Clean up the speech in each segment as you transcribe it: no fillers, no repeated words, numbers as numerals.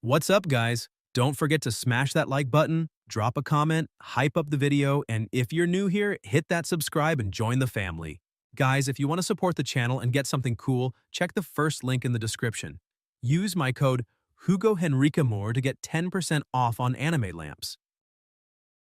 What's up, guys? Don't forget to smash that like button, drop a comment, hype up the video, and if you're new here, hit that subscribe and join the family. Guys, if you want to support the channel and get something cool, check the first link in the description. Use my code HugoHenriqueMore to get 10% off on anime lamps.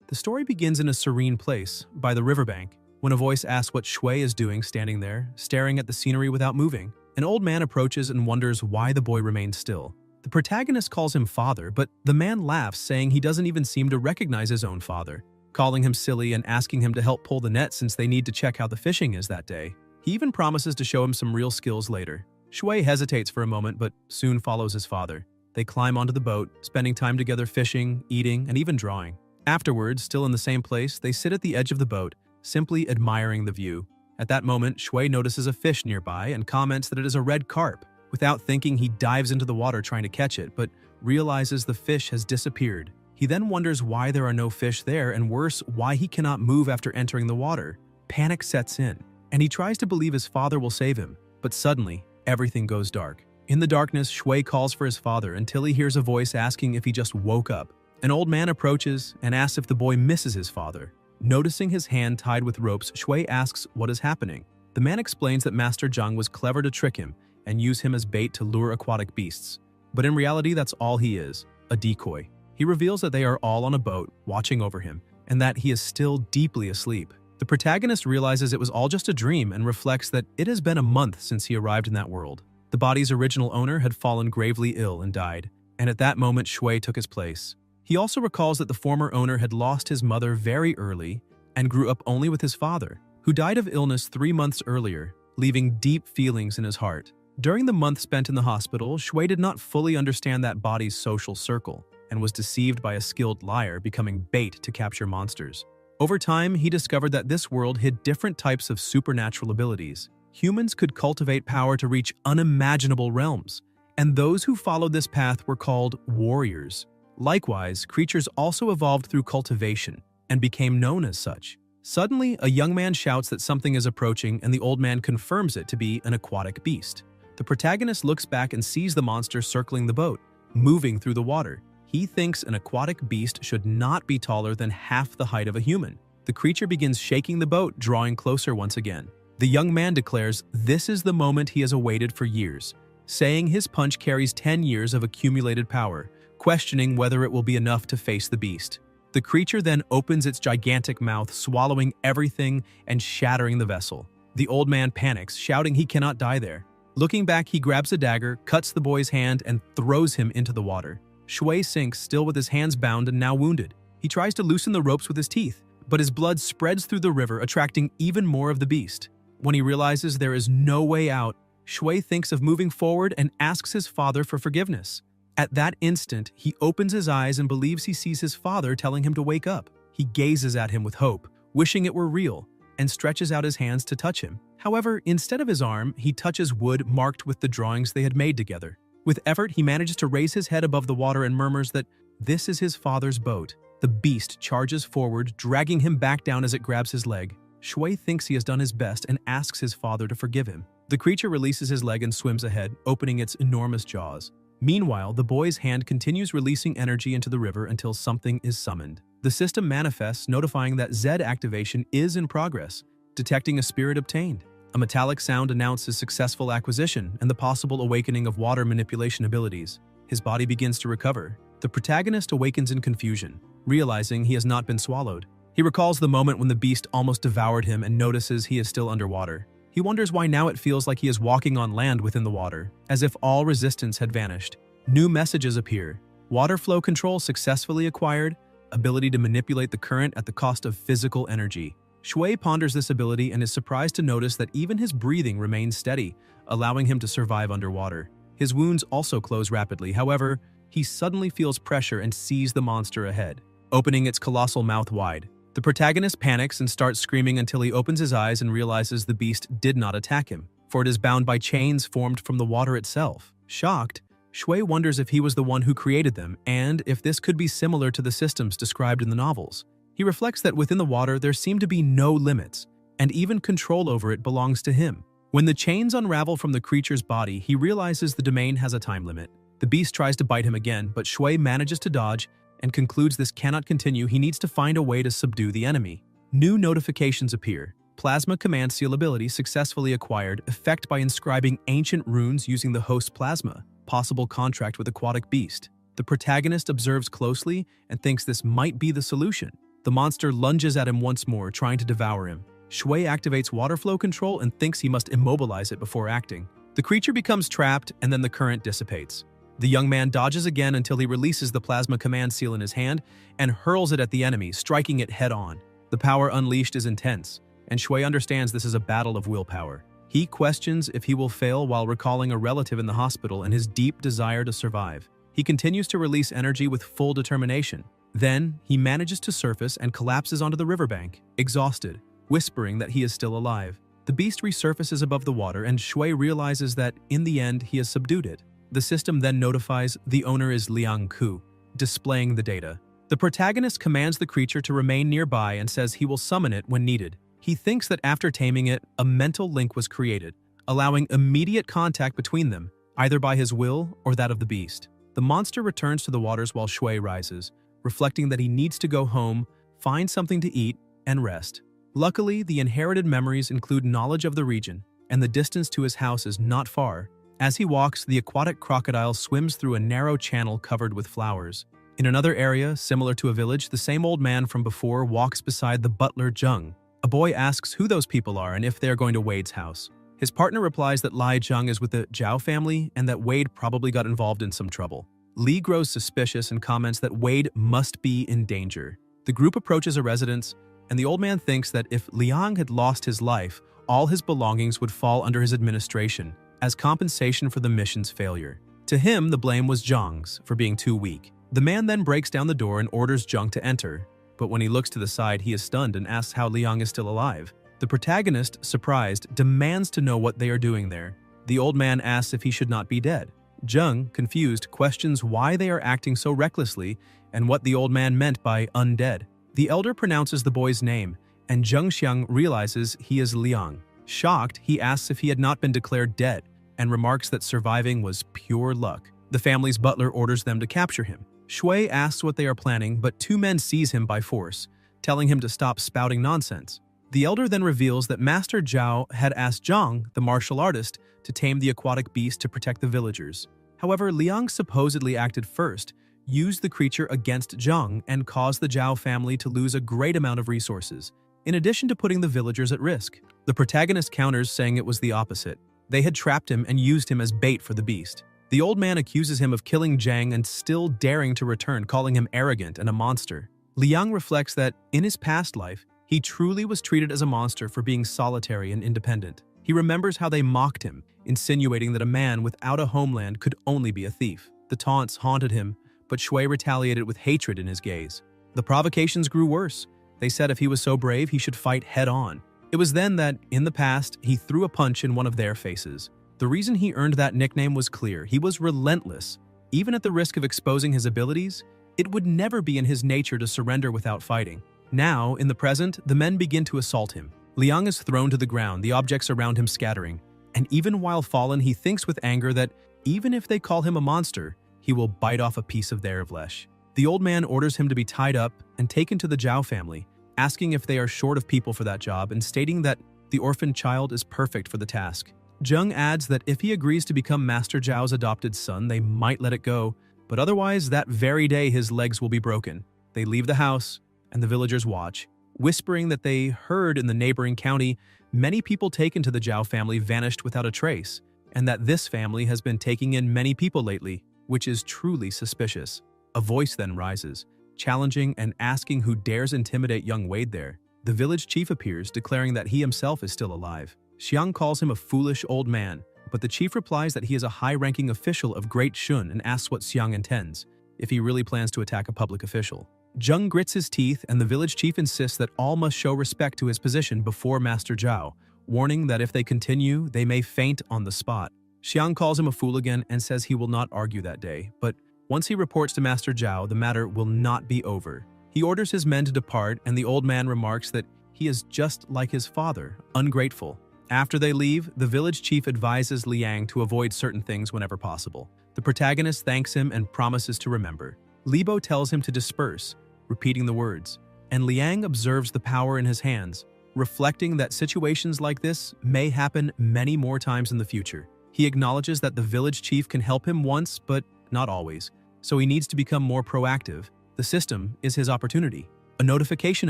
The story begins in a serene place, by the riverbank, when a voice asks what Shui is doing standing there, staring at the scenery without moving. An old man approaches and wonders why the boy remains still. The protagonist calls him father, but the man laughs, saying he doesn't even seem to recognize his own father, calling him silly and asking him to help pull the net since they need to check how the fishing is that day. He even promises to show him some real skills later. Shui hesitates for a moment, but soon follows his father. They climb onto the boat, spending time together fishing, eating, and even drawing. Afterwards, still in the same place, they sit at the edge of the boat, simply admiring the view. At that moment, Shui notices a fish nearby and comments that it is a red carp. Without thinking, he dives into the water trying to catch it, but realizes the fish has disappeared. He then wonders why there are no fish there, and worse, why he cannot move after entering the water. Panic sets in, and he tries to believe his father will save him, but suddenly, everything goes dark. In the darkness, Shui calls for his father until he hears a voice asking if he just woke up. An old man approaches and asks if the boy misses his father. Noticing his hand tied with ropes, Shui asks what is happening. The man explains that Master Zhang was clever to trick him and use him as bait to lure aquatic beasts. But in reality, that's all he is, a decoy. He reveals that they are all on a boat, watching over him, and that he is still deeply asleep. The protagonist realizes it was all just a dream and reflects that it has been a month since he arrived in that world. The body's original owner had fallen gravely ill and died, and at that moment Shui took his place. He also recalls that the former owner had lost his mother very early and grew up only with his father, who died of illness 3 months earlier, leaving deep feelings in his heart. During the month spent in the hospital, Shui did not fully understand that body's social circle and was deceived by a skilled liar, becoming bait to capture monsters. Over time, he discovered that this world hid different types of supernatural abilities. Humans could cultivate power to reach unimaginable realms, and those who followed this path were called warriors. Likewise, creatures also evolved through cultivation and became known as such. Suddenly, a young man shouts that something is approaching, and the old man confirms it to be an aquatic beast. The protagonist looks back and sees the monster circling the boat, moving through the water. He thinks an aquatic beast should not be taller than half the height of a human. The creature begins shaking the boat, drawing closer once again. The young man declares this is the moment he has awaited for years, saying his punch carries 10 years of accumulated power, questioning whether it will be enough to face the beast. The creature then opens its gigantic mouth, swallowing everything and shattering the vessel. The old man panics, shouting he cannot die there. Looking back, he grabs a dagger, cuts the boy's hand, and throws him into the water. Shui sinks, still with his hands bound and now wounded. He tries to loosen the ropes with his teeth, but his blood spreads through the river, attracting even more of the beast. When he realizes there is no way out, Shui thinks of moving forward and asks his father for forgiveness. At that instant, he opens his eyes and believes he sees his father telling him to wake up. He gazes at him with hope, wishing it were real, and stretches out his hands to touch him. However, instead of his arm, he touches wood marked with the drawings they had made together. With effort, he manages to raise his head above the water and murmurs that this is his father's boat. The beast charges forward, dragging him back down as it grabs his leg. Shui thinks he has done his best and asks his father to forgive him. The creature releases his leg and swims ahead, opening its enormous jaws. Meanwhile, the boy's hand continues releasing energy into the river until something is summoned. The system manifests, notifying that Z activation is in progress, detecting a spirit obtained. A metallic sound announces successful acquisition and the possible awakening of water manipulation abilities. His body begins to recover. The protagonist awakens in confusion, realizing he has not been swallowed. He recalls the moment when the beast almost devoured him and notices he is still underwater. He wonders why now it feels like he is walking on land within the water, as if all resistance had vanished. New messages appear. Water flow control successfully acquired, ability to manipulate the current at the cost of physical energy. Shui ponders this ability and is surprised to notice that even his breathing remains steady, allowing him to survive underwater. His wounds also close rapidly, however, he suddenly feels pressure and sees the monster ahead, opening its colossal mouth wide. The protagonist panics and starts screaming until he opens his eyes and realizes the beast did not attack him, for it is bound by chains formed from the water itself. Shocked, Shui wonders if he was the one who created them and if this could be similar to the systems described in the novels. He reflects that within the water there seem to be no limits, and even control over it belongs to him. When the chains unravel from the creature's body, he realizes the domain has a time limit. The beast tries to bite him again, but Shui manages to dodge and concludes this cannot continue. He needs to find a way to subdue the enemy. New notifications appear. Plasma Command Seal ability successfully acquired, effect by inscribing ancient runes using the host plasma, possible contract with aquatic beast. The protagonist observes closely and thinks this might be the solution. The monster lunges at him once more, trying to devour him. Shui activates water flow control and thinks he must immobilize it before acting. The creature becomes trapped and then the current dissipates. The young man dodges again until he releases the plasma command seal in his hand and hurls it at the enemy, striking it head-on. The power unleashed is intense, and Shui understands this is a battle of willpower. He questions if he will fail while recalling a relative in the hospital and his deep desire to survive. He continues to release energy with full determination. Then, he manages to surface and collapses onto the riverbank, exhausted, whispering that he is still alive. The beast resurfaces above the water and Shui realizes that, in the end, he has subdued it. The system then notifies the owner is Liang Ku, displaying the data. The protagonist commands the creature to remain nearby and says he will summon it when needed. He thinks that after taming it, a mental link was created, allowing immediate contact between them, either by his will or that of the beast. The monster returns to the waters while Shui rises, reflecting that he needs to go home, find something to eat, and rest. Luckily, the inherited memories include knowledge of the region, and the distance to his house is not far. As he walks, the aquatic crocodile swims through a narrow channel covered with flowers. In another area, similar to a village, the same old man from before walks beside the butler Zheng. A boy asks who those people are and if they are going to Wade's house. His partner replies that Lai Zheng is with the Zhao family and that Wade probably got involved in some trouble. Li grows suspicious and comments that Wade must be in danger. The group approaches a residence, and the old man thinks that if Liang had lost his life, all his belongings would fall under his administration as compensation for the mission's failure. To him, the blame was Zhang's for being too weak. The man then breaks down the door and orders Zhang to enter, but when he looks to the side, he is stunned and asks how Liang is still alive. The protagonist, surprised, demands to know what they are doing there. The old man asks if he should not be dead. Zheng, confused, questions why they are acting so recklessly and what the old man meant by undead. The elder pronounces the boy's name, and Zheng Xiang realizes he is Liang. Shocked, he asks if he had not been declared dead, and remarks that surviving was pure luck. The family's butler orders them to capture him. Shui asks what they are planning, but two men seize him by force, telling him to stop spouting nonsense. The elder then reveals that Master Zhao had asked Zhang, the martial artist, to tame the aquatic beast to protect the villagers. However, Liang supposedly acted first, used the creature against Zhang, and caused the Zhao family to lose a great amount of resources, in addition to putting the villagers at risk. The protagonist counters, saying it was the opposite. They had trapped him and used him as bait for the beast. The old man accuses him of killing Zhang and still daring to return, calling him arrogant and a monster. Liang reflects that, in his past life, he truly was treated as a monster for being solitary and independent. He remembers how they mocked him, insinuating that a man without a homeland could only be a thief. The taunts haunted him, but Shui retaliated with hatred in his gaze. The provocations grew worse. They said if he was so brave, he should fight head-on. It was then that, in the past, he threw a punch in one of their faces. The reason he earned that nickname was clear. He was relentless. Even at the risk of exposing his abilities, it would never be in his nature to surrender without fighting. Now, in the present, the men begin to assault him. Liang is thrown to the ground, the objects around him scattering. And even while fallen, he thinks with anger that, even if they call him a monster, he will bite off a piece of their flesh. The old man orders him to be tied up and taken to the Zhao family, asking if they are short of people for that job and stating that the orphaned child is perfect for the task. Zheng adds that if he agrees to become Master Zhao's adopted son, they might let it go, but otherwise that very day his legs will be broken. They leave the house, and the villagers watch, whispering that they heard in the neighboring county many people taken to the Zhao family vanished without a trace, and that this family has been taking in many people lately, which is truly suspicious. A voice then rises, challenging and asking who dares intimidate young Wade there. The village chief appears, declaring that he himself is still alive. Xiang calls him a foolish old man, but the chief replies that he is a high-ranking official of Great Shun and asks what Xiang intends, if he really plans to attack a public official. Zheng grits his teeth, and the village chief insists that all must show respect to his position before Master Zhao, warning that if they continue, they may faint on the spot. Xiang calls him a fool again and says he will not argue that day, but once he reports to Master Zhao, the matter will not be over. He orders his men to depart, and the old man remarks that he is just like his father, ungrateful. After they leave, the village chief advises Liang to avoid certain things whenever possible. The protagonist thanks him and promises to remember. Libo tells him to disperse, repeating the words, and Liang observes the power in his hands, reflecting that situations like this may happen many more times in the future. He acknowledges that the village chief can help him once, but not always, so he needs to become more proactive. The system is his opportunity. A notification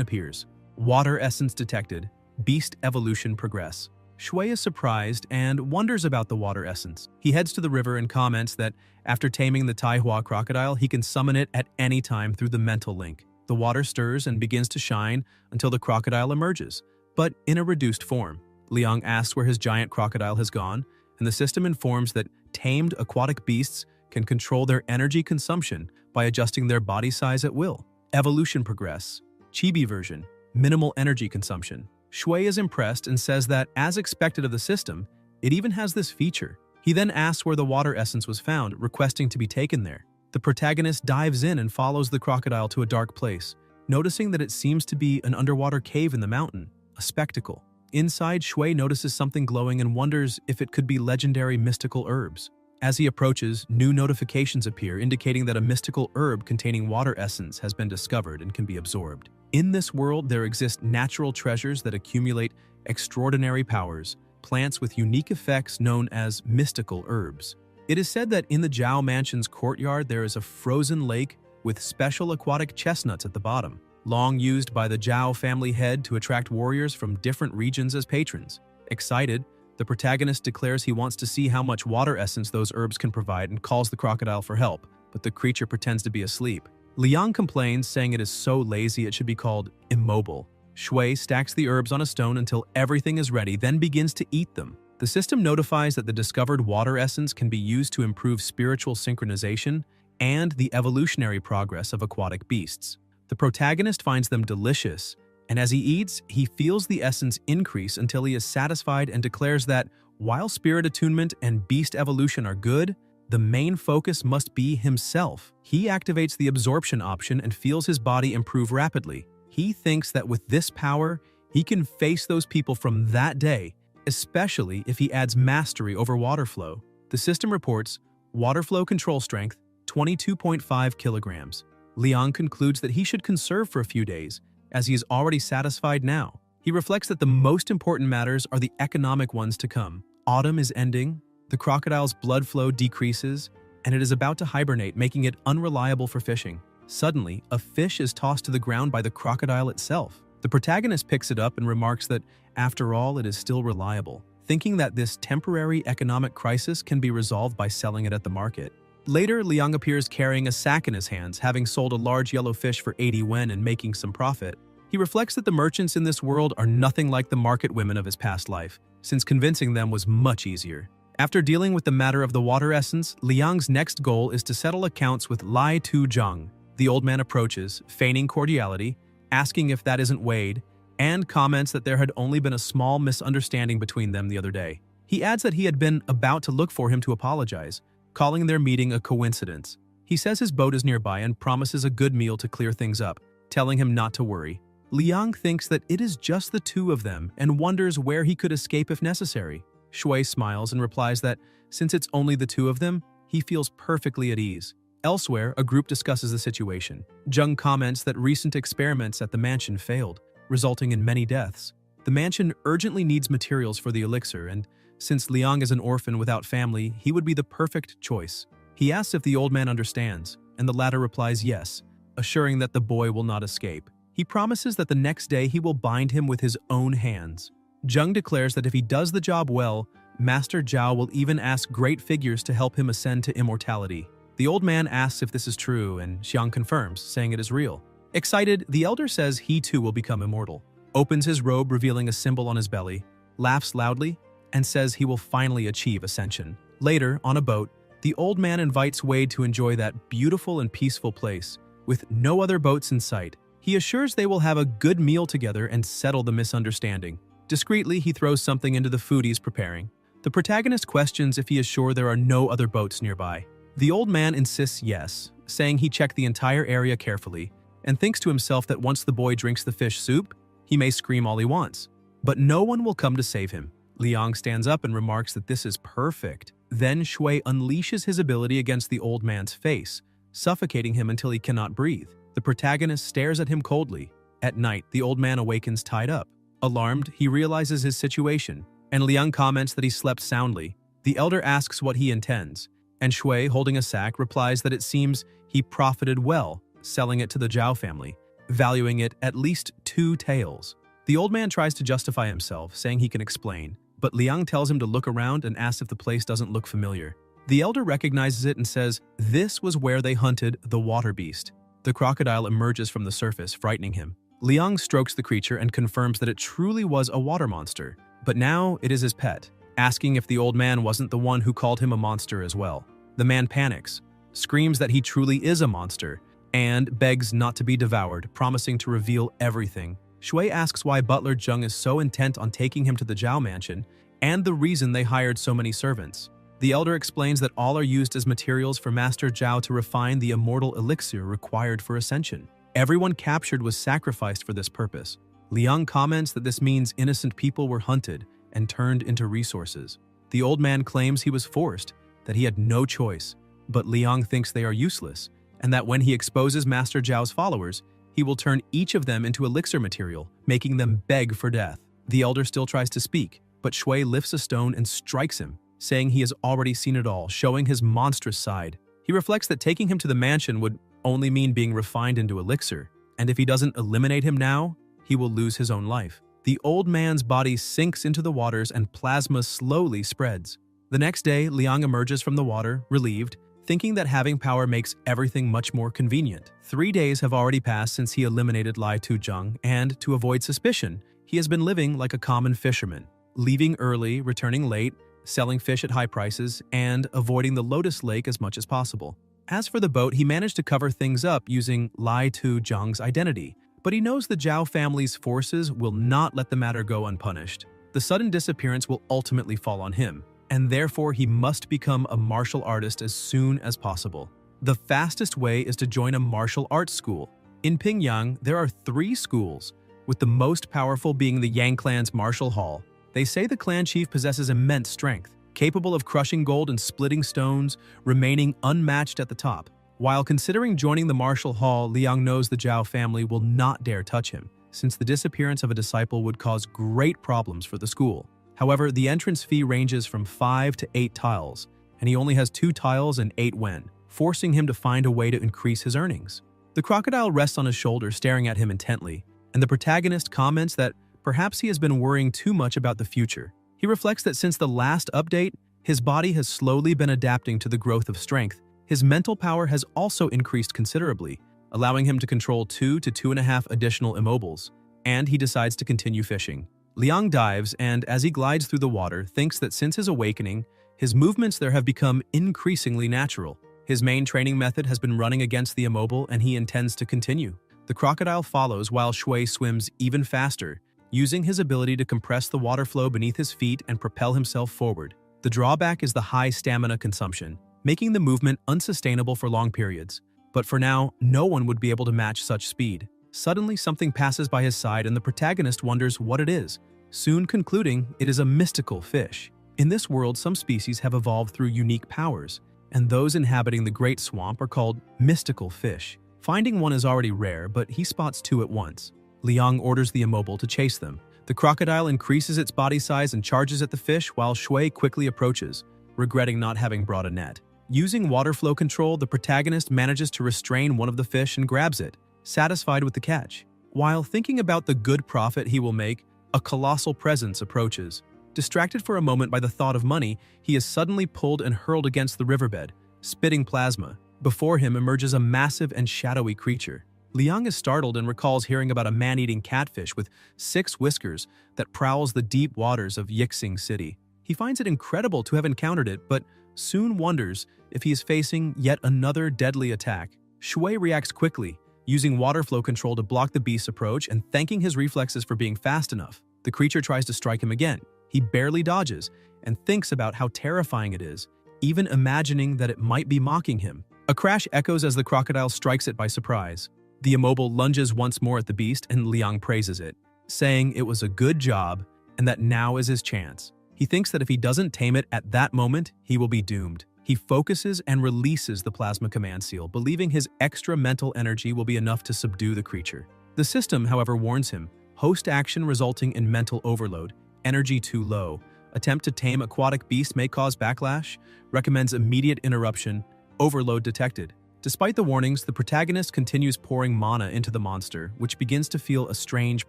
appears. Water essence detected. Beast evolution progress. Shui is surprised and wonders about the water essence. He heads to the river and comments that after taming the Taihua crocodile, he can summon it at any time through the mental link. The water stirs and begins to shine until the crocodile emerges, but in a reduced form. Liang asks where his giant crocodile has gone, and the system informs that tamed aquatic beasts can control their energy consumption by adjusting their body size at will. Evolution progress. Chibi version. Minimal energy consumption. Shui is impressed and says that, as expected of the system, it even has this feature. He then asks where the water essence was found, requesting to be taken there. The protagonist dives in and follows the crocodile to a dark place, noticing that it seems to be an underwater cave in the mountain, a spectacle. Inside, Shui notices something glowing and wonders if it could be legendary mystical herbs. As he approaches, new notifications appear indicating that a mystical herb containing water essence has been discovered and can be absorbed. In this world, there exist natural treasures that accumulate extraordinary powers, plants with unique effects known as mystical herbs. It is said that in the Zhao Mansion's courtyard there is a frozen lake with special aquatic chestnuts at the bottom, long used by the Zhao family head to attract warriors from different regions as patrons. Excited, the protagonist declares he wants to see how much water essence those herbs can provide and calls the crocodile for help, but the creature pretends to be asleep. Liang complains, saying it is so lazy it should be called immobile. Shui stacks the herbs on a stone until everything is ready, then begins to eat them. The system notifies that the discovered water essence can be used to improve spiritual synchronization and the evolutionary progress of aquatic beasts. The protagonist finds them delicious, and as he eats, he feels the essence increase until he is satisfied and declares that, while spirit attunement and beast evolution are good, the main focus must be himself. He activates the absorption option and feels his body improve rapidly. He thinks that with this power, he can face those people from that day, especially if he adds mastery over water flow. The system reports water flow control strength, 22.5 kilograms. Liang concludes that he should conserve for a few days, as he is already satisfied now. He reflects that the most important matters are the economic ones to come. Autumn is ending, the crocodile's blood flow decreases, and it is about to hibernate, making it unreliable for fishing. Suddenly, a fish is tossed to the ground by the crocodile itself. The protagonist picks it up and remarks that, after all, it is still reliable, thinking that this temporary economic crisis can be resolved by selling it at the market. Later, Liang appears carrying a sack in his hands, having sold a large yellow fish for 80 wen and making some profit. He reflects that the merchants in this world are nothing like the market women of his past life, since convincing them was much easier. After dealing with the matter of the water essence, Liang's next goal is to settle accounts with Lai Tu-jung. The old man approaches, feigning cordiality, asking if that isn't Wade, and comments that there had only been a small misunderstanding between them the other day. He adds that he had been about to look for him to apologize, calling their meeting a coincidence. He says his boat is nearby and promises a good meal to clear things up, telling him not to worry. Liang thinks that it is just the two of them and wonders where he could escape if necessary. Shui smiles and replies that, since it's only the two of them, he feels perfectly at ease. Elsewhere, a group discusses the situation. Zheng comments that recent experiments at the mansion failed, resulting in many deaths. The mansion urgently needs materials for the elixir, and since Liang is an orphan without family, he would be the perfect choice. He asks if the old man understands, and the latter replies yes, assuring that the boy will not escape. He promises that the next day he will bind him with his own hands. Zheng declares that if he does the job well, Master Zhao will even ask great figures to help him ascend to immortality. The old man asks if this is true, and Xiang confirms, saying it is real. Excited, the elder says he too will become immortal, opens his robe revealing a symbol on his belly, laughs loudly, and says he will finally achieve ascension. Later, on a boat, the old man invites Wade to enjoy that beautiful and peaceful place, with no other boats in sight. He assures they will have a good meal together and settle the misunderstanding. Discreetly, he throws something into the food he's preparing. The protagonist questions if he is sure there are no other boats nearby. The old man insists yes, saying he checked the entire area carefully, and thinks to himself that once the boy drinks the fish soup, he may scream all he wants. But no one will come to save him. Liang stands up and remarks that this is perfect. Then Shui unleashes his ability against the old man's face, suffocating him until he cannot breathe. The protagonist stares at him coldly. At night, the old man awakens tied up. Alarmed, he realizes his situation, and Liang comments that he slept soundly. The elder asks what he intends, and Shui, holding a sack, replies that it seems he profited well, selling it to the Zhao family, valuing it at least 2 taels. The old man tries to justify himself, saying he can explain, but Liang tells him to look around and asks if the place doesn't look familiar. The elder recognizes it and says this was where they hunted the water beast. The crocodile emerges from the surface, frightening him. Liang strokes the creature and confirms that it truly was a water monster, but now it is his pet, asking if the old man wasn't the one who called him a monster as well. The man panics, screams that he truly is a monster, and begs not to be devoured, promising to reveal everything. Shui asks why Butler Zheng is so intent on taking him to the Zhao mansion, and the reason they hired so many servants. The elder explains that all are used as materials for Master Zhao to refine the immortal elixir required for ascension. Everyone captured was sacrificed for this purpose. Liang comments that this means innocent people were hunted and turned into resources. The old man claims he was forced, that he had no choice, but Liang thinks they are useless, and that when he exposes Master Zhao's followers, he will turn each of them into elixir material, making them beg for death. The elder still tries to speak, but Shui lifts a stone and strikes him, saying he has already seen it all, showing his monstrous side. He reflects that taking him to the mansion would only mean being refined into elixir, and if he doesn't eliminate him now, he will lose his own life. The old man's body sinks into the waters and plasma slowly spreads. The next day, Liang emerges from the water, relieved, thinking that having power makes everything much more convenient. 3 days have already passed since he eliminated Lai Tuzheng, and to avoid suspicion, he has been living like a common fisherman, leaving early, returning late, selling fish at high prices, and avoiding the Lotus Lake as much as possible. As for the boat, he managed to cover things up using Lai Tuzheng's identity, but he knows the Zhao family's forces will not let the matter go unpunished. The sudden disappearance will ultimately fall on him, and therefore he must become a martial artist as soon as possible. The fastest way is to join a martial arts school. In Pingyang, there are 3 schools, with the most powerful being the Yang clan's martial hall. They say the clan chief possesses immense strength, capable of crushing gold and splitting stones, remaining unmatched at the top. While considering joining the martial hall, Liang knows the Zhao family will not dare touch him, since the disappearance of a disciple would cause great problems for the school. However, the entrance fee ranges from 5 to 8 tiles, and he only has 2 tiles and 8 wen, forcing him to find a way to increase his earnings. The crocodile rests on his shoulder, staring at him intently, and the protagonist comments that perhaps he has been worrying too much about the future. He reflects that since the last update, his body has slowly been adapting to the growth of strength. His mental power has also increased considerably, allowing him to control 2 to 2.5 additional immobiles, and he decides to continue fishing. Liang dives and, as he glides through the water, thinks that since his awakening, his movements there have become increasingly natural. His main training method has been running against the immobile, and he intends to continue. The crocodile follows while Shui swims even faster, using his ability to compress the water flow beneath his feet and propel himself forward. The drawback is the high stamina consumption, making the movement unsustainable for long periods. But for now, no one would be able to match such speed. Suddenly, something passes by his side and the protagonist wonders what it is, soon concluding it is a mystical fish. In this world, some species have evolved through unique powers, and those inhabiting the Great Swamp are called mystical fish. Finding one is already rare, but he spots 2 at once. Liang orders the immobile to chase them. The crocodile increases its body size and charges at the fish while Shui quickly approaches, regretting not having brought a net. Using water flow control, the protagonist manages to restrain one of the fish and grabs it, satisfied with the catch. While thinking about the good profit he will make, a colossal presence approaches. Distracted for a moment by the thought of money, he is suddenly pulled and hurled against the riverbed, spitting plasma. Before him emerges a massive and shadowy creature. Liang is startled and recalls hearing about a man-eating catfish with 6 whiskers that prowls the deep waters of Yixing City. He finds it incredible to have encountered it, but soon wonders if he is facing yet another deadly attack. Shui reacts quickly, using water flow control to block the beast's approach and thanking his reflexes for being fast enough. The creature tries to strike him again. He barely dodges and thinks about how terrifying it is, even imagining that it might be mocking him. A crash echoes as the crocodile strikes it by surprise. The immobile lunges once more at the beast and Liang praises it, saying it was a good job and that now is his chance. He thinks that if he doesn't tame it at that moment, he will be doomed. He focuses and releases the plasma command seal, believing his extra mental energy will be enough to subdue the creature. The system, however, warns him, host action resulting in mental overload, energy too low, attempt to tame aquatic beast may cause backlash, recommends immediate interruption, overload detected. Despite the warnings, the protagonist continues pouring mana into the monster, which begins to feel a strange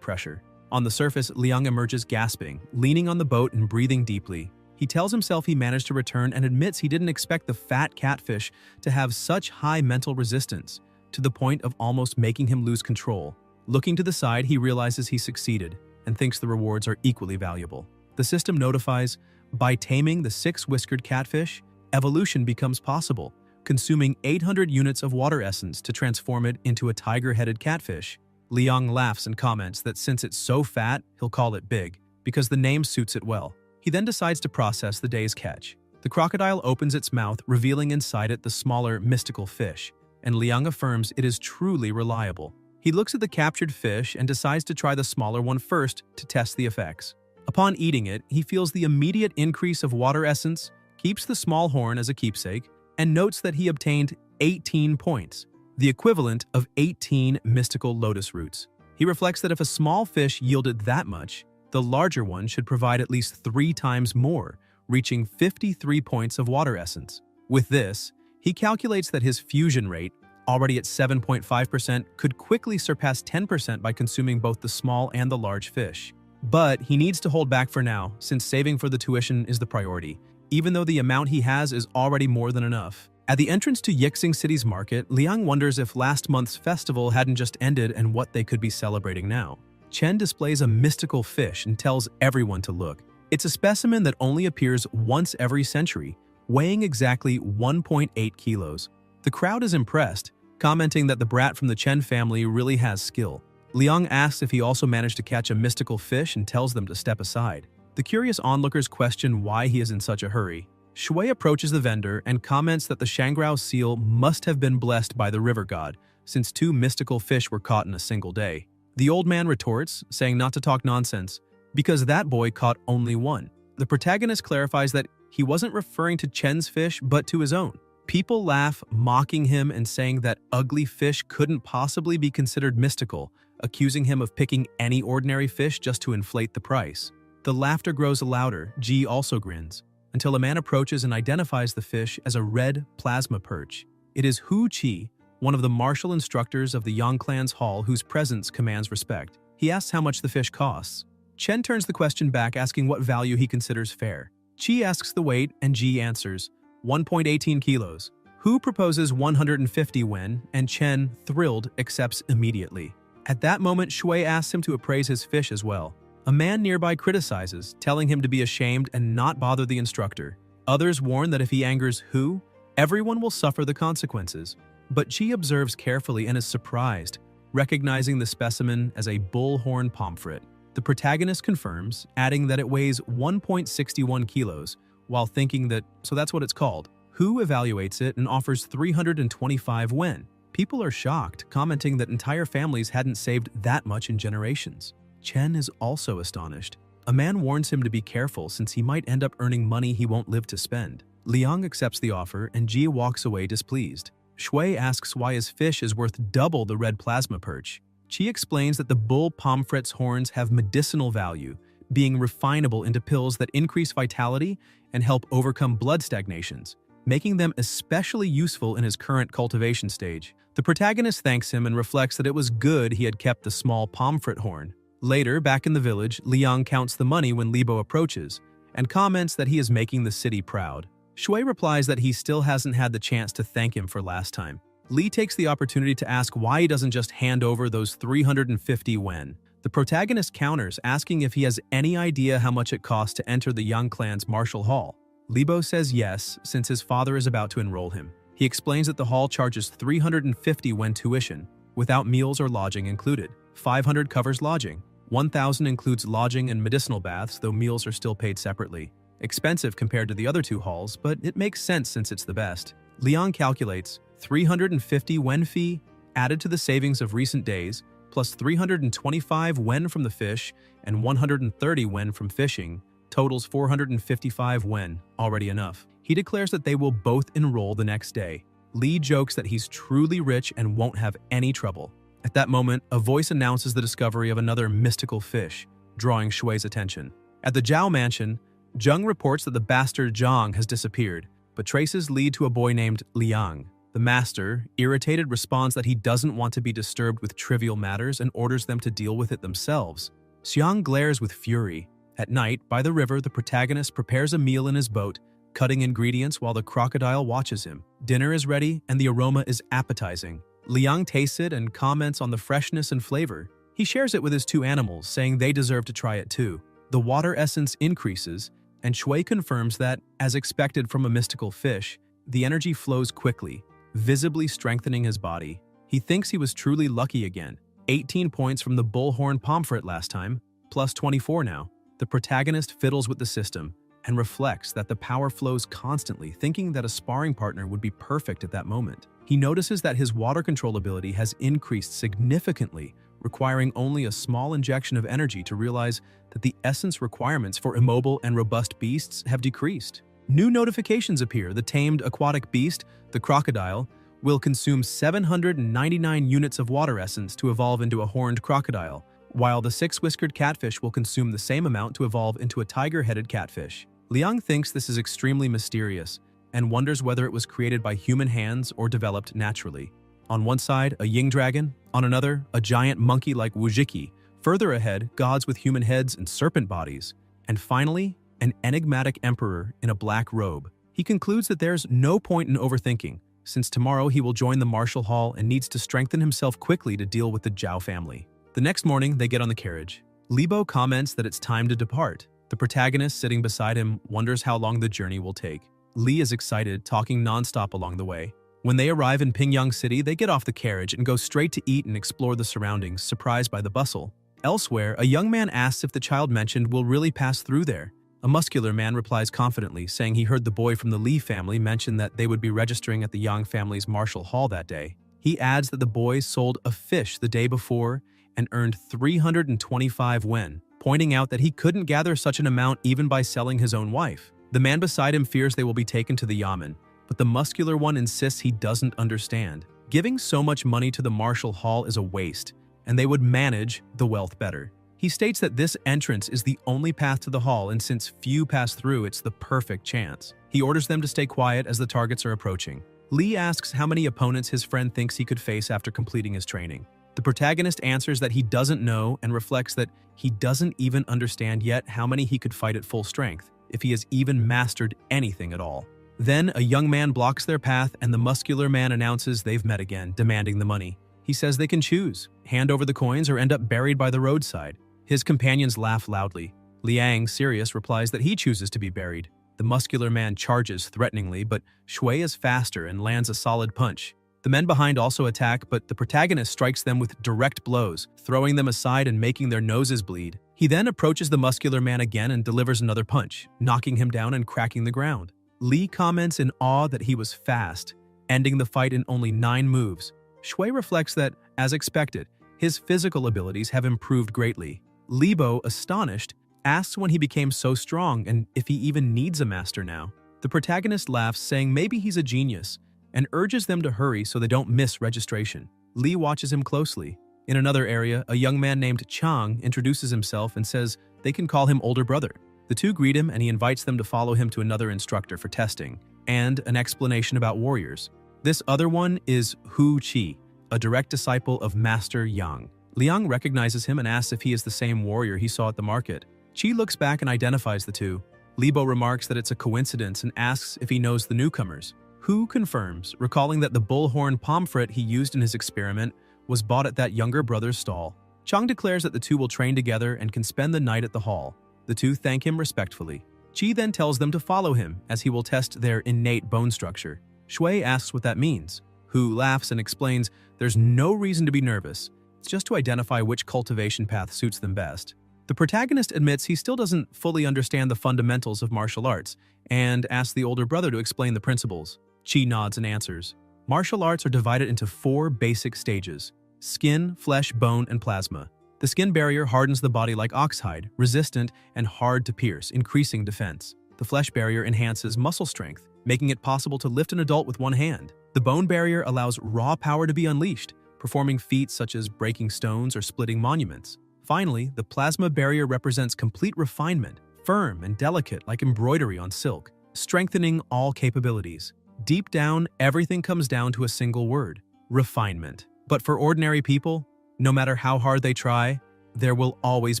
pressure. On the surface, Liang emerges gasping, leaning on the boat and breathing deeply. He tells himself he managed to return and admits he didn't expect the fat catfish to have such high mental resistance, to the point of almost making him lose control. Looking to the side, he realizes he succeeded and thinks the rewards are equally valuable. The system notifies, by taming the 6-whiskered catfish, evolution becomes possible, consuming 800 units of water essence to transform it into a tiger-headed catfish. Liang laughs and comments that since it's so fat, he'll call it big, because the name suits it well. He then decides to process the day's catch. The crocodile opens its mouth, revealing inside it the smaller, mystical fish, and Liang affirms it is truly reliable. He looks at the captured fish and decides to try the smaller one first to test the effects. Upon eating it, he feels the immediate increase of water essence, keeps the small horn as a keepsake, and notes that he obtained 18 points, the equivalent of 18 mystical lotus roots. He reflects that if a small fish yielded that much, the larger one should provide at least 3 times more, reaching 53 points of water essence. With this, he calculates that his fusion rate, already at 7.5%, could quickly surpass 10% by consuming both the small and the large fish. But he needs to hold back for now, since saving for the tuition is the priority, even though the amount he has is already more than enough. At the entrance to Yixing City's market, Liang wonders if last month's festival hadn't just ended and what they could be celebrating now. Chen displays a mystical fish and tells everyone to look. It's a specimen that only appears once every century, weighing exactly 1.8 kilos. The crowd is impressed, commenting that the brat from the Chen family really has skill. Liang asks if he also managed to catch a mystical fish and tells them to step aside. The curious onlookers question why he is in such a hurry. Shui approaches the vendor and comments that the Shangrao seal must have been blessed by the river god, since 2 mystical fish were caught in a single day. The old man retorts, saying not to talk nonsense, because that boy caught only 1. The protagonist clarifies that he wasn't referring to Chen's fish, but to his own. People laugh, mocking him and saying that ugly fish couldn't possibly be considered mystical, accusing him of picking any ordinary fish just to inflate the price. The laughter grows louder. Ji also grins, until a man approaches and identifies the fish as a red plasma perch. It is Hu Qi, one of the martial instructors of the Yang clan's hall whose presence commands respect. He asks how much the fish costs. Chen turns the question back, asking what value he considers fair. Qi asks the weight, and Ji answers, 1.18 kilos. Hu proposes 150 wen, and Chen, thrilled, accepts immediately. At that moment, Shui asks him to appraise his fish as well. A man nearby criticizes, telling him to be ashamed and not bother the instructor. Others warn that if he angers Hu, everyone will suffer the consequences. But Qi observes carefully and is surprised, recognizing the specimen as a bullhorn pomfret. The protagonist confirms, adding that it weighs 1.61 kilos, while thinking that, so that's what it's called. Hu evaluates it and offers 325 wen. People are shocked, commenting that entire families hadn't saved that much in generations. Chen is also astonished. A man warns him to be careful since he might end up earning money he won't live to spend. Liang accepts the offer and Ji walks away displeased. Shui asks why his fish is worth double the red plasma perch. Qi explains that the bull pomfret's horns have medicinal value, being refinable into pills that increase vitality and help overcome blood stagnations, making them especially useful in his current cultivation stage. The protagonist thanks him and reflects that it was good he had kept the small pomfret horn. Later, back in the village, Liang counts the money when Libo approaches, and comments that he is making the city proud. Shui replies that he still hasn't had the chance to thank him for last time. Li takes the opportunity to ask why he doesn't just hand over those 350 wen. The protagonist counters, asking if he has any idea how much it costs to enter the Yang clan's martial hall. Libo says yes, since his father is about to enroll him. He explains that the hall charges 350 wen tuition, without meals or lodging included. 500 covers lodging. 1,000 includes lodging and medicinal baths, though meals are still paid separately. Expensive compared to the other 2 halls, but it makes sense since it's the best. Liang calculates 350 wen fee added to the savings of recent days, plus 325 wen from the fish and 130 wen from fishing, totals 455 wen, already enough. He declares that they will both enroll the next day. Lee jokes that he's truly rich and won't have any trouble. At that moment, a voice announces the discovery of another mystical fish, drawing Shui's attention. At the Zhao mansion, Zheng reports that the bastard Zhang has disappeared, but traces lead to a boy named Liang. The master, irritated, responds that he doesn't want to be disturbed with trivial matters and orders them to deal with it themselves. Xiang glares with fury. At night, by the river, the protagonist prepares a meal in his boat, cutting ingredients while the crocodile watches him. Dinner is ready, and the aroma is appetizing. Liang tastes it and comments on the freshness and flavor. He shares it with his two animals, saying they deserve to try it too. The water essence increases, and Shui confirms that, as expected from a mystical fish, the energy flows quickly, visibly strengthening his body. He thinks he was truly lucky again. 18 points from the bullhorn pomfret last time, plus 24 now. The protagonist fiddles with the system and reflects that the power flows constantly, thinking that a sparring partner would be perfect at that moment. He notices that his water control ability has increased significantly, requiring only a small injection of energy to realize that the essence requirements for immobile and robust beasts have decreased. New notifications appear. The tamed aquatic beast, the crocodile, will consume 799 units of water essence to evolve into a horned crocodile, while the six-whiskered catfish will consume the same amount to evolve into a tiger-headed catfish. Liang thinks this is extremely mysterious and wonders whether it was created by human hands or developed naturally. On one side, a ying dragon, on another, a giant monkey like Wujiki, further ahead, gods with human heads and serpent bodies, and finally, an enigmatic emperor in a black robe. He concludes that there's no point in overthinking, since tomorrow he will join the martial hall and needs to strengthen himself quickly to deal with the Zhao family. The next morning, they get on the carriage. Libo comments that it's time to depart. The protagonist sitting beside him wonders how long the journey will take. Li is excited, talking nonstop along the way. When they arrive in Pingyang City, they get off the carriage and go straight to eat and explore the surroundings, surprised by the bustle. Elsewhere, a young man asks if the child mentioned will really pass through there. A muscular man replies confidently, saying he heard the boy from the Li family mention that they would be registering at the Yang family's martial hall that day. He adds that the boy sold a fish the day before and earned 325 wen, pointing out that he couldn't gather such an amount even by selling his own wife. The man beside him fears they will be taken to the Yamen, but the muscular one insists he doesn't understand. Giving so much money to the martial hall is a waste, and they would manage the wealth better. He states that this entrance is the only path to the hall, and since few pass through, it's the perfect chance. He orders them to stay quiet as the targets are approaching. Li asks how many opponents his friend thinks he could face after completing his training. The protagonist answers that he doesn't know and reflects that he doesn't even understand yet how many he could fight at full strength, if he has even mastered anything at all. Then a young man blocks their path and the muscular man announces they've met again, demanding the money. He says they can choose, hand over the coins or end up buried by the roadside. His companions laugh loudly. Liang, serious, replies that he chooses to be buried. The muscular man charges threateningly, but Shui is faster and lands a solid punch. The men behind also attack, but the protagonist strikes them with direct blows, throwing them aside and making their noses bleed. He then approaches the muscular man again and delivers another punch, knocking him down and cracking the ground. Li comments in awe that he was fast, ending the fight in only 9 moves. Shui reflects that, as expected, his physical abilities have improved greatly. Libo, astonished, asks when he became so strong and if he even needs a master now. The protagonist laughs, saying maybe he's a genius, and urges them to hurry so they don't miss registration. Li watches him closely. In another area, a young man named Chang introduces himself and says they can call him older brother. The two greet him and he invites them to follow him to another instructor for testing and an explanation about warriors. This other one is Hu Qi, a direct disciple of Master Yang. Liang recognizes him and asks if he is the same warrior he saw at the market. Qi looks back and identifies the two. Libo remarks that it's a coincidence and asks if he knows the newcomers. Hu confirms, recalling that the bullhorn pomfret he used in his experiment was bought at that younger brother's stall. Chang declares that the two will train together and can spend the night at the hall. The two thank him respectfully. Qi then tells them to follow him, as he will test their innate bone structure. Shui asks what that means. Hu laughs and explains there's no reason to be nervous. It's just to identify which cultivation path suits them best. The protagonist admits he still doesn't fully understand the fundamentals of martial arts and asks the older brother to explain the principles. Qi nods and answers. Martial arts are divided into 4 basic stages: skin, flesh, bone, and plasma. The The skin barrier hardens the body like oxhide, resistant and hard to pierce, increasing defense. The flesh barrier enhances muscle strength, making it possible to lift an adult with one hand. The bone barrier allows raw power to be unleashed, performing feats such as breaking stones or splitting monuments. Finally, the plasma barrier represents complete refinement, firm and delicate like embroidery on silk, strengthening all capabilities. Deep down, everything comes down to a single word: refinement. But for ordinary people, no matter how hard they try, there will always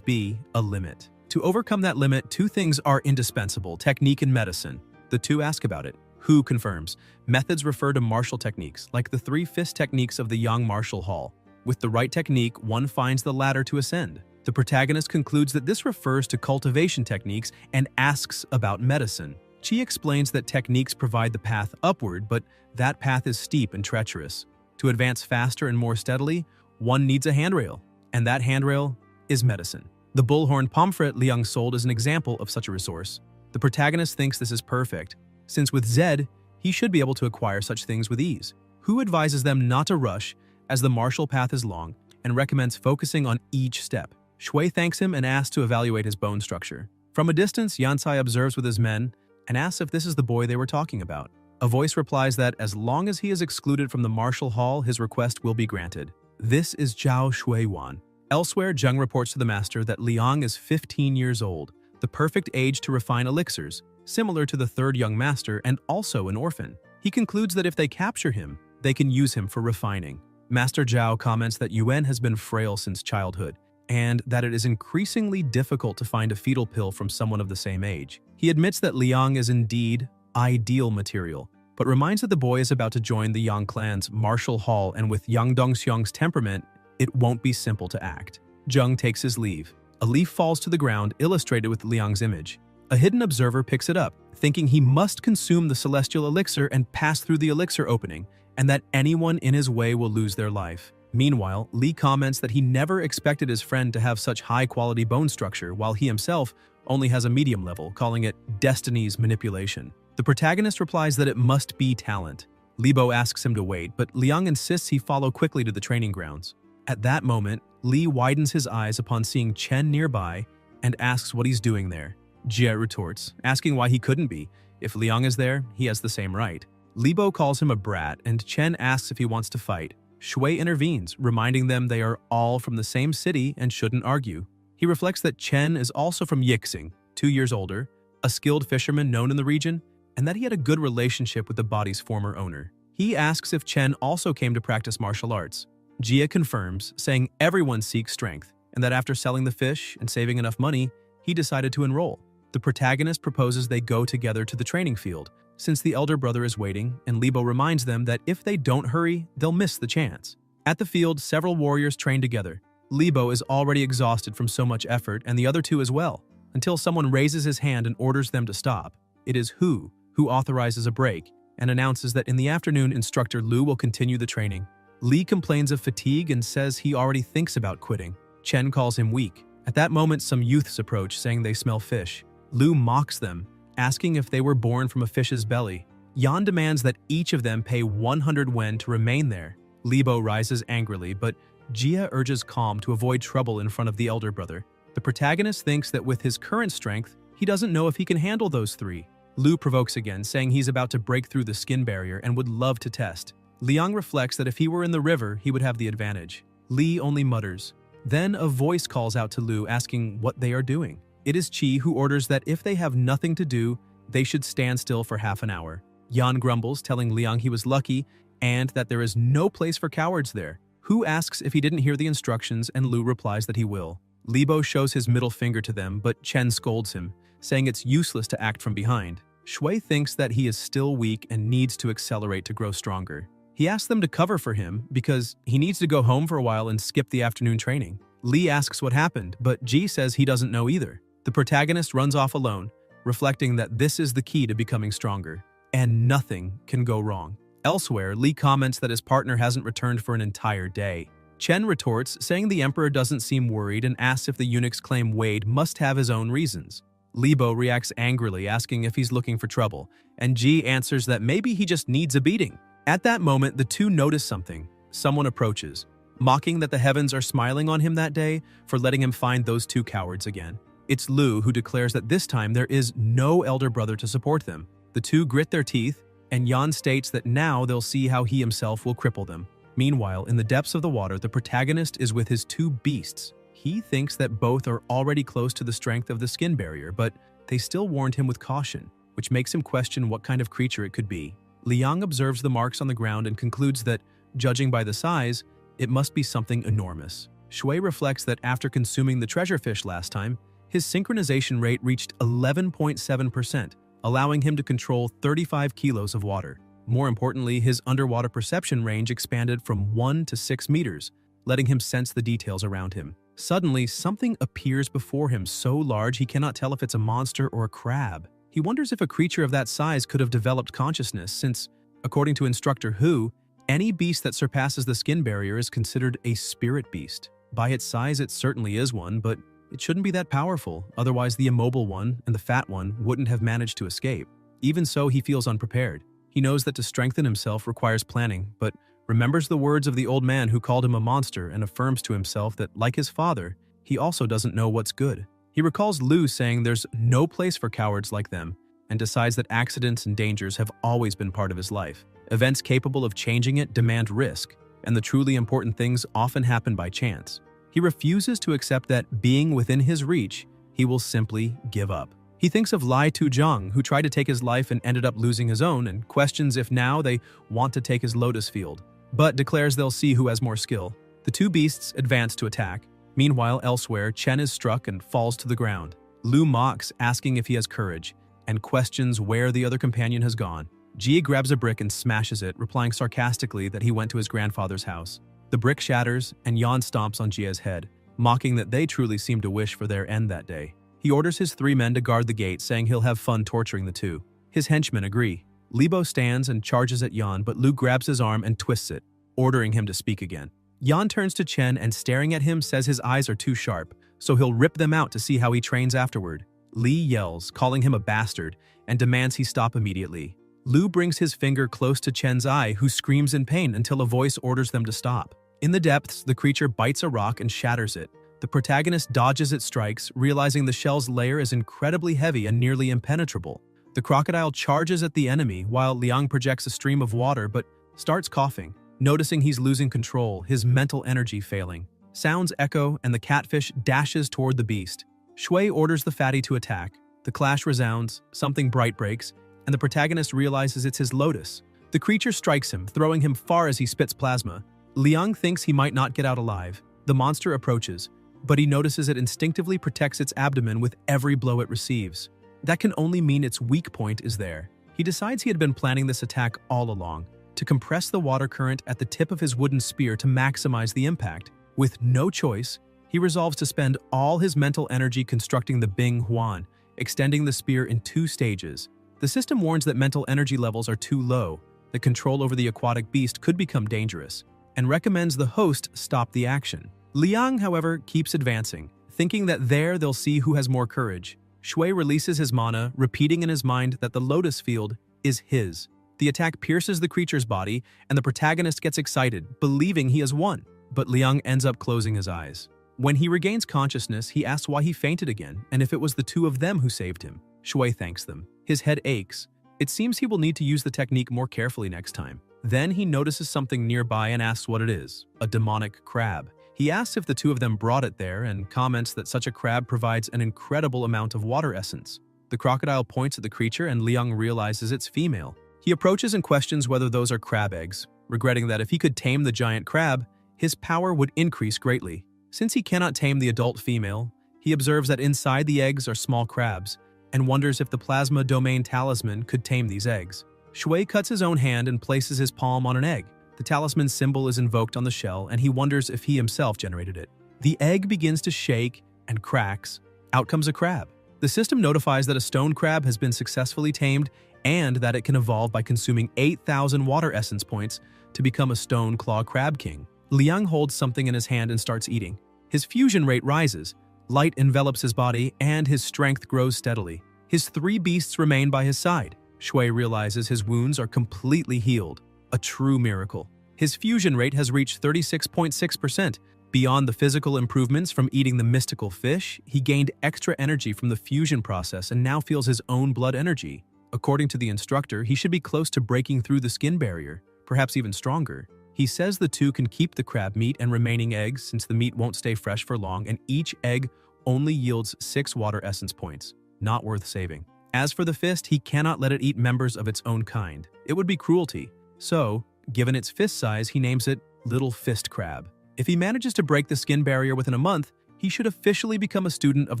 be a limit. To overcome that limit, two things are indispensable: technique and medicine. The two ask about it. Who confirms? Methods refer to martial techniques, like the three-fist techniques of the Yang martial hall. With the right technique, one finds the ladder to ascend. The protagonist concludes that this refers to cultivation techniques and asks about medicine. She explains that techniques provide the path upward, but that path is steep and treacherous. To advance faster and more steadily, one needs a handrail, and that handrail is medicine. The bullhorn pamphlet Liang sold is an example of such a resource. The protagonist thinks this is perfect, since with Zed, he should be able to acquire such things with ease. Hu advises them not to rush, as the martial path is long, and recommends focusing on each step. Shui thanks him and asks to evaluate his bone structure. From a distance, Yansai observes with his men and asks if this is the boy they were talking about. A voice replies that as long as he is excluded from the martial hall, his request will be granted. This is Zhao Shuiwan. Elsewhere, Zheng reports to the master that Liang is 15 years old, the perfect age to refine elixirs, similar to the third young master and also an orphan. He concludes that if they capture him, they can use him for refining. Master Zhao comments that Yuan has been frail since childhood, and that it is increasingly difficult to find a fetal pill from someone of the same age. He admits that Liang is indeed ideal material, but reminds that the boy is about to join the Yang clan's martial hall, and with Yang Dongxiang's temperament, it won't be simple to act. Zheng takes his leave. A leaf falls to the ground, illustrated with Liang's image. A hidden observer picks it up, thinking he must consume the celestial elixir and pass through the elixir opening, and that anyone in his way will lose their life. Meanwhile, Li comments that he never expected his friend to have such high-quality bone structure, while he himself only has a medium level, calling it destiny's manipulation. The protagonist replies that it must be talent. Libo asks him to wait, but Liang insists he follow quickly to the training grounds. At that moment, Li widens his eyes upon seeing Chen nearby and asks what he's doing there. Jie retorts, asking why he couldn't be. If Liang is there, he has the same right. Libo calls him a brat, and Chen asks if he wants to fight. Shui intervenes, reminding them they are all from the same city and shouldn't argue. He reflects that Chen is also from Yixing, 2 years older, a skilled fisherman known in the region, and that he had a good relationship with the body's former owner. He asks if Chen also came to practice martial arts. Jia confirms, saying everyone seeks strength, and that after selling the fish and saving enough money, he decided to enroll. The protagonist proposes they go together to the training field, since the elder brother is waiting, and Libo reminds them that if they don't hurry, they'll miss the chance. At the field, several warriors train together. Libo is already exhausted from so much effort, and the other two as well, until someone raises his hand and orders them to stop. It is Hu who authorizes a break and announces that in the afternoon, instructor Lu will continue the training. Li complains of fatigue and says he already thinks about quitting. Chen calls him weak. At that moment, some youths approach, saying they smell fish. Lu mocks them, asking if they were born from a fish's belly. Yan demands that each of them pay 100 wen to remain there. Libo rises angrily, but Jia urges calm to avoid trouble in front of the elder brother. The protagonist thinks that with his current strength, he doesn't know if he can handle those three. Lu provokes again, saying he's about to break through the skin barrier and would love to test. Liang reflects that if he were in the river, he would have the advantage. Li only mutters. Then a voice calls out to Lu, asking what they are doing. It is Qi who orders that if they have nothing to do, they should stand still for half an hour. Yan grumbles, telling Liang he was lucky and that there is no place for cowards there. Hu asks if he didn't hear the instructions, and Lu replies that he will. Libo shows his middle finger to them, but Chen scolds him, saying it's useless to act from behind. Shui thinks that he is still weak and needs to accelerate to grow stronger. He asks them to cover for him because he needs to go home for a while and skip the afternoon training. Li asks what happened, but Ji says he doesn't know either. The protagonist runs off alone, reflecting that this is the key to becoming stronger, and nothing can go wrong. Elsewhere, Li comments that his partner hasn't returned for an entire day. Chen retorts, saying the emperor doesn't seem worried and asks if the eunuch's claim Wade must have his own reasons. Libo reacts angrily, asking if he's looking for trouble, and Ji answers that maybe he just needs a beating. At that moment, the two notice something. Someone approaches. mocking that the heavens are smiling on him that day for letting him find those two cowards again. It's Lu who declares that this time there is no elder brother to support them. The two grit their teeth, and Yan states that now they'll see how he himself will cripple them. Meanwhile, in the depths of the water, the protagonist is with his two beasts. He thinks that both are already close to the strength of the skin barrier, but they still warned him with caution, which makes him question what kind of creature it could be. Liang observes the marks on the ground and concludes that, judging by the size, it must be something enormous. Shui reflects that after consuming the treasure fish last time, his synchronization rate reached 11.7%, allowing him to control 35 kilos of water. More importantly, his underwater perception range expanded from 1 to 6 meters, letting him sense the details around him. Suddenly, something appears before him so large he cannot tell if it's a monster or a crab. He wonders if a creature of that size could have developed consciousness since, according to Instructor Hu, any beast that surpasses the skin barrier is considered a spirit beast. By its size, it certainly is one, but it shouldn't be that powerful, otherwise the immobile one and the fat one wouldn't have managed to escape. Even so, he feels unprepared. He knows that to strengthen himself requires planning, but remembers the words of the old man who called him a monster and affirms to himself that, like his father, he also doesn't know what's good. He recalls Lu saying there's no place for cowards like them and decides that accidents and dangers have always been part of his life. Events capable of changing it demand risk, and the truly important things often happen by chance. He refuses to accept that, being within his reach, he will simply give up. He thinks of Lai Tuzhang, who tried to take his life and ended up losing his own, and questions if now they want to take his lotus field, but declares they'll see who has more skill. The two beasts advance to attack. Meanwhile, elsewhere, Chen is struck and falls to the ground. Lu mocks, asking if he has courage, and questions where the other companion has gone. Jie grabs a brick and smashes it, replying sarcastically that he went to his grandfather's house. The brick shatters, and Yan stomps on Jie's head, mocking that they truly seem to wish for their end that day. He orders his 3 men to guard the gate, saying he'll have fun torturing the two. His henchmen agree. Libo stands and charges at Yan, but Lu grabs his arm and twists it, ordering him to speak again. Yan turns to Chen and, staring at him, says his eyes are too sharp, so he'll rip them out to see how he trains afterward. Li yells, calling him a bastard, and demands he stop immediately. Lu brings his finger close to Chen's eye, who screams in pain until a voice orders them to stop. In the depths, the creature bites a rock and shatters it. The protagonist dodges its strikes, realizing the shell's layer is incredibly heavy and nearly impenetrable. The crocodile charges at the enemy while Liang projects a stream of water but starts coughing. Noticing he's losing control, his mental energy failing. Sounds echo and the catfish dashes toward the beast. Shui orders the fatty to attack. The clash resounds, something bright breaks, and the protagonist realizes it's his lotus. The creature strikes him, throwing him far as he spits plasma. Liang thinks he might not get out alive. The monster approaches, but he notices it instinctively protects its abdomen with every blow it receives. That can only mean its weak point is there. He decides he had been planning this attack all along, to compress the water current at the tip of his wooden spear to maximize the impact. With no choice, he resolves to spend all his mental energy constructing the Bing Huan, extending the spear in 2 stages. The system warns that mental energy levels are too low, that control over the aquatic beast could become dangerous, and recommends the host stop the action. Liang, however, keeps advancing, thinking that there they'll see who has more courage. Shui releases his mana, repeating in his mind that the lotus field is his. The attack pierces the creature's body, and the protagonist gets excited, believing he has won. But Liang ends up closing his eyes. When he regains consciousness, he asks why he fainted again, and if it was the 2 of them who saved him. Shui thanks them. His head aches. It seems he will need to use the technique more carefully next time. Then he notices something nearby and asks what it is, a demonic crab. He asks if the 2 of them brought it there and comments that such a crab provides an incredible amount of water essence. The crocodile points at the creature and Liang realizes it's female. He approaches and questions whether those are crab eggs, regretting that if he could tame the giant crab, his power would increase greatly. Since he cannot tame the adult female, he observes that inside the eggs are small crabs, and wonders if the plasma domain talisman could tame these eggs. Shui cuts his own hand and places his palm on an egg. The talisman symbol is invoked on the shell, and he wonders if he himself generated it. The egg begins to shake and cracks. Out comes a crab. The system notifies that a stone crab has been successfully tamed and that it can evolve by consuming 8,000 water essence points to become a stone claw crab king. Liang holds something in his hand and starts eating. His fusion rate rises, light envelops his body, and his strength grows steadily. His 3 beasts remain by his side. Shui realizes his wounds are completely healed, a true miracle. His fusion rate has reached 36.6%. Beyond the physical improvements from eating the mystical fish, he gained extra energy from the fusion process and now feels his own blood energy. According to the instructor, he should be close to breaking through the skin barrier, perhaps even stronger. He says the two can keep the crab meat and remaining eggs since the meat won't stay fresh for long, and each egg only yields 6 water essence points. Not worth saving. As for the fist, he cannot let it eat members of its own kind. It would be cruelty. So, given its fist size, he names it Little Fist Crab. If he manages to break the skin barrier within a month, he should officially become a student of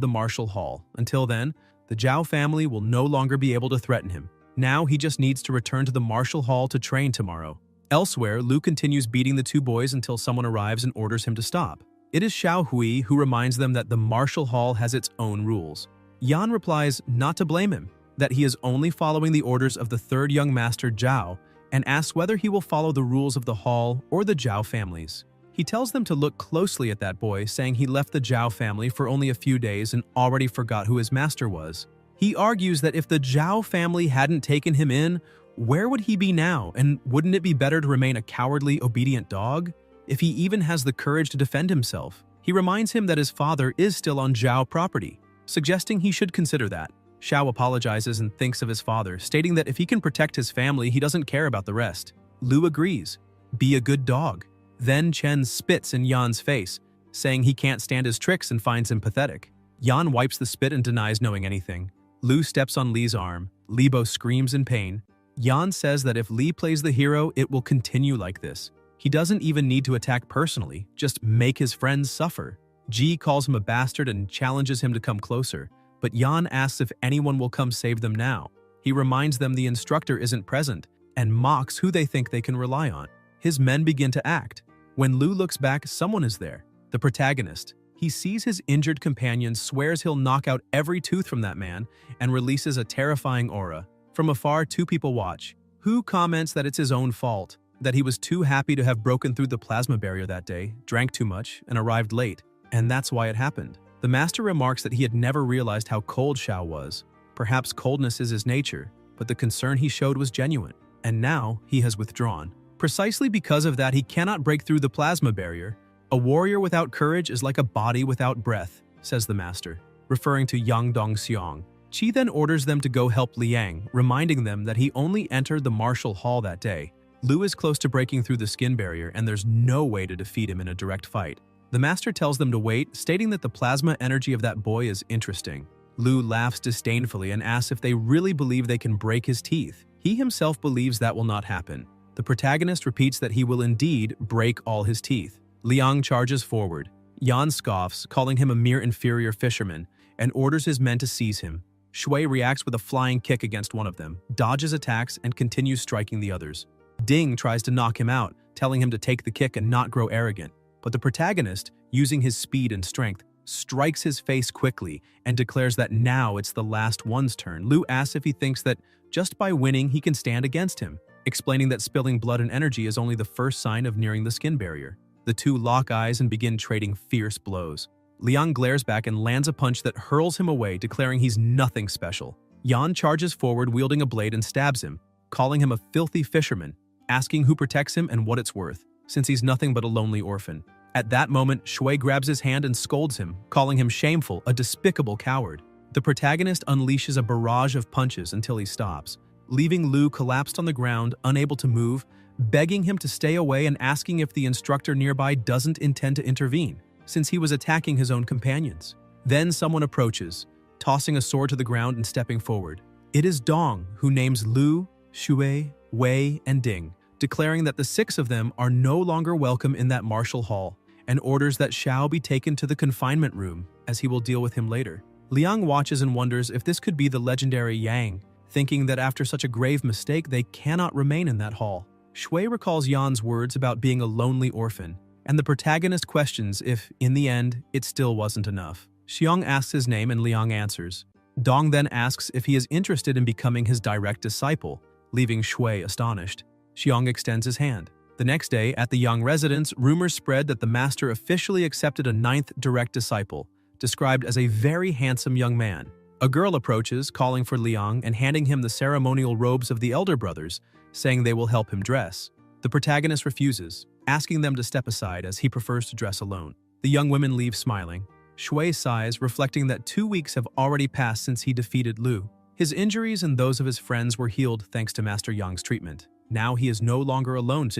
the Martial Hall. Until then, the Zhao family will no longer be able to threaten him. Now he just needs to return to the Martial Hall to train tomorrow. Elsewhere, Lu continues beating the two boys until someone arrives and orders him to stop. It is Xiao Hui who reminds them that the Martial Hall has its own rules. Yan replies not to blame him, that he is only following the orders of the third young master Zhao, and asks whether he will follow the rules of the hall or the Zhao families. He tells them to look closely at that boy, saying he left the Zhao family for only a few days and already forgot who his master was. He argues that if the Zhao family hadn't taken him in, where would he be now, and wouldn't it be better to remain a cowardly, obedient dog? If he even has the courage to defend himself. He reminds him that his father is still on Zhao property, suggesting he should consider that. Xiao apologizes and thinks of his father, stating that if he can protect his family, he doesn't care about the rest. Lu agrees. Be a good dog. Then Chen spits in Yan's face, saying he can't stand his tricks and finds him pathetic. Yan wipes the spit and denies knowing anything. Lu steps on Li's arm. Libo screams in pain. Yan says that if Li plays the hero, it will continue like this. He doesn't even need to attack personally, just make his friends suffer. Ji calls him a bastard and challenges him to come closer, but Yan asks if anyone will come save them now. He reminds them the instructor isn't present, and mocks who they think they can rely on. His men begin to act. When Lu looks back, someone is there. The protagonist. He sees his injured companion, swears he'll knock out every tooth from that man, and releases a terrifying aura. From afar, two people watch. Hu comments that it's his own fault, that he was too happy to have broken through the plasma barrier that day, drank too much, and arrived late, and that's why it happened. The master remarks that he had never realized how cold Xiao was. Perhaps coldness is his nature, but the concern he showed was genuine, and now he has withdrawn. Precisely because of that, he cannot break through the plasma barrier. A warrior without courage is like a body without breath, says the master, referring to Yang Dongxiang. Qi then orders them to go help Liang, reminding them that he only entered the Martial Hall that day. Lu is close to breaking through the skin barrier, and there's no way to defeat him in a direct fight. The master tells them to wait, stating that the plasma energy of that boy is interesting. Lu laughs disdainfully and asks if they really believe they can break his teeth. He himself believes that will not happen. The protagonist repeats that he will indeed break all his teeth. Liang charges forward. Yan scoffs, calling him a mere inferior fisherman, and orders his men to seize him. Shui reacts with a flying kick against one of them, dodges attacks, and continues striking the others. Ding tries to knock him out, telling him to take the kick and not grow arrogant. But the protagonist, using his speed and strength, strikes his face quickly and declares that now it's the last one's turn. Lu asks if he thinks that just by winning he can stand against him, explaining that spilling blood and energy is only the first sign of nearing the skin barrier. The two lock eyes and begin trading fierce blows. Liang glares back and lands a punch that hurls him away, declaring he's nothing special. Yan charges forward wielding a blade and stabs him, calling him a filthy fisherman, asking who protects him and what it's worth, since he's nothing but a lonely orphan. At that moment, Shui grabs his hand and scolds him, calling him shameful, a despicable coward. The protagonist unleashes a barrage of punches until he stops, leaving Lu collapsed on the ground, unable to move, begging him to stay away and asking if the instructor nearby doesn't intend to intervene, since he was attacking his own companions. Then someone approaches, tossing a sword to the ground and stepping forward. It is Dong, who names Lu, Shui, Wei, and Ding, declaring that the 6 of them are no longer welcome in that martial hall, and orders that Xiao be taken to the confinement room, as he will deal with him later. Liang watches and wonders if this could be the legendary Yang, thinking that after such a grave mistake they cannot remain in that hall. Shui recalls Yan's words about being a lonely orphan, and the protagonist questions if, in the end, it still wasn't enough. Xiong asks his name and Liang answers. Dong then asks if he is interested in becoming his direct disciple, leaving Shui astonished. Xiong extends his hand. The next day, at the Yang residence, rumors spread that the master officially accepted a 9th direct disciple, described as a very handsome young man. A girl approaches, calling for Liang and handing him the ceremonial robes of the elder brothers, saying they will help him dress. The protagonist refuses, asking them to step aside as he prefers to dress alone. The young women leave smiling. Shui sighs, reflecting that 2 weeks have already passed since he defeated Lu. His injuries and those of his friends were healed thanks to Master Yang's treatment. Now he is no longer alone.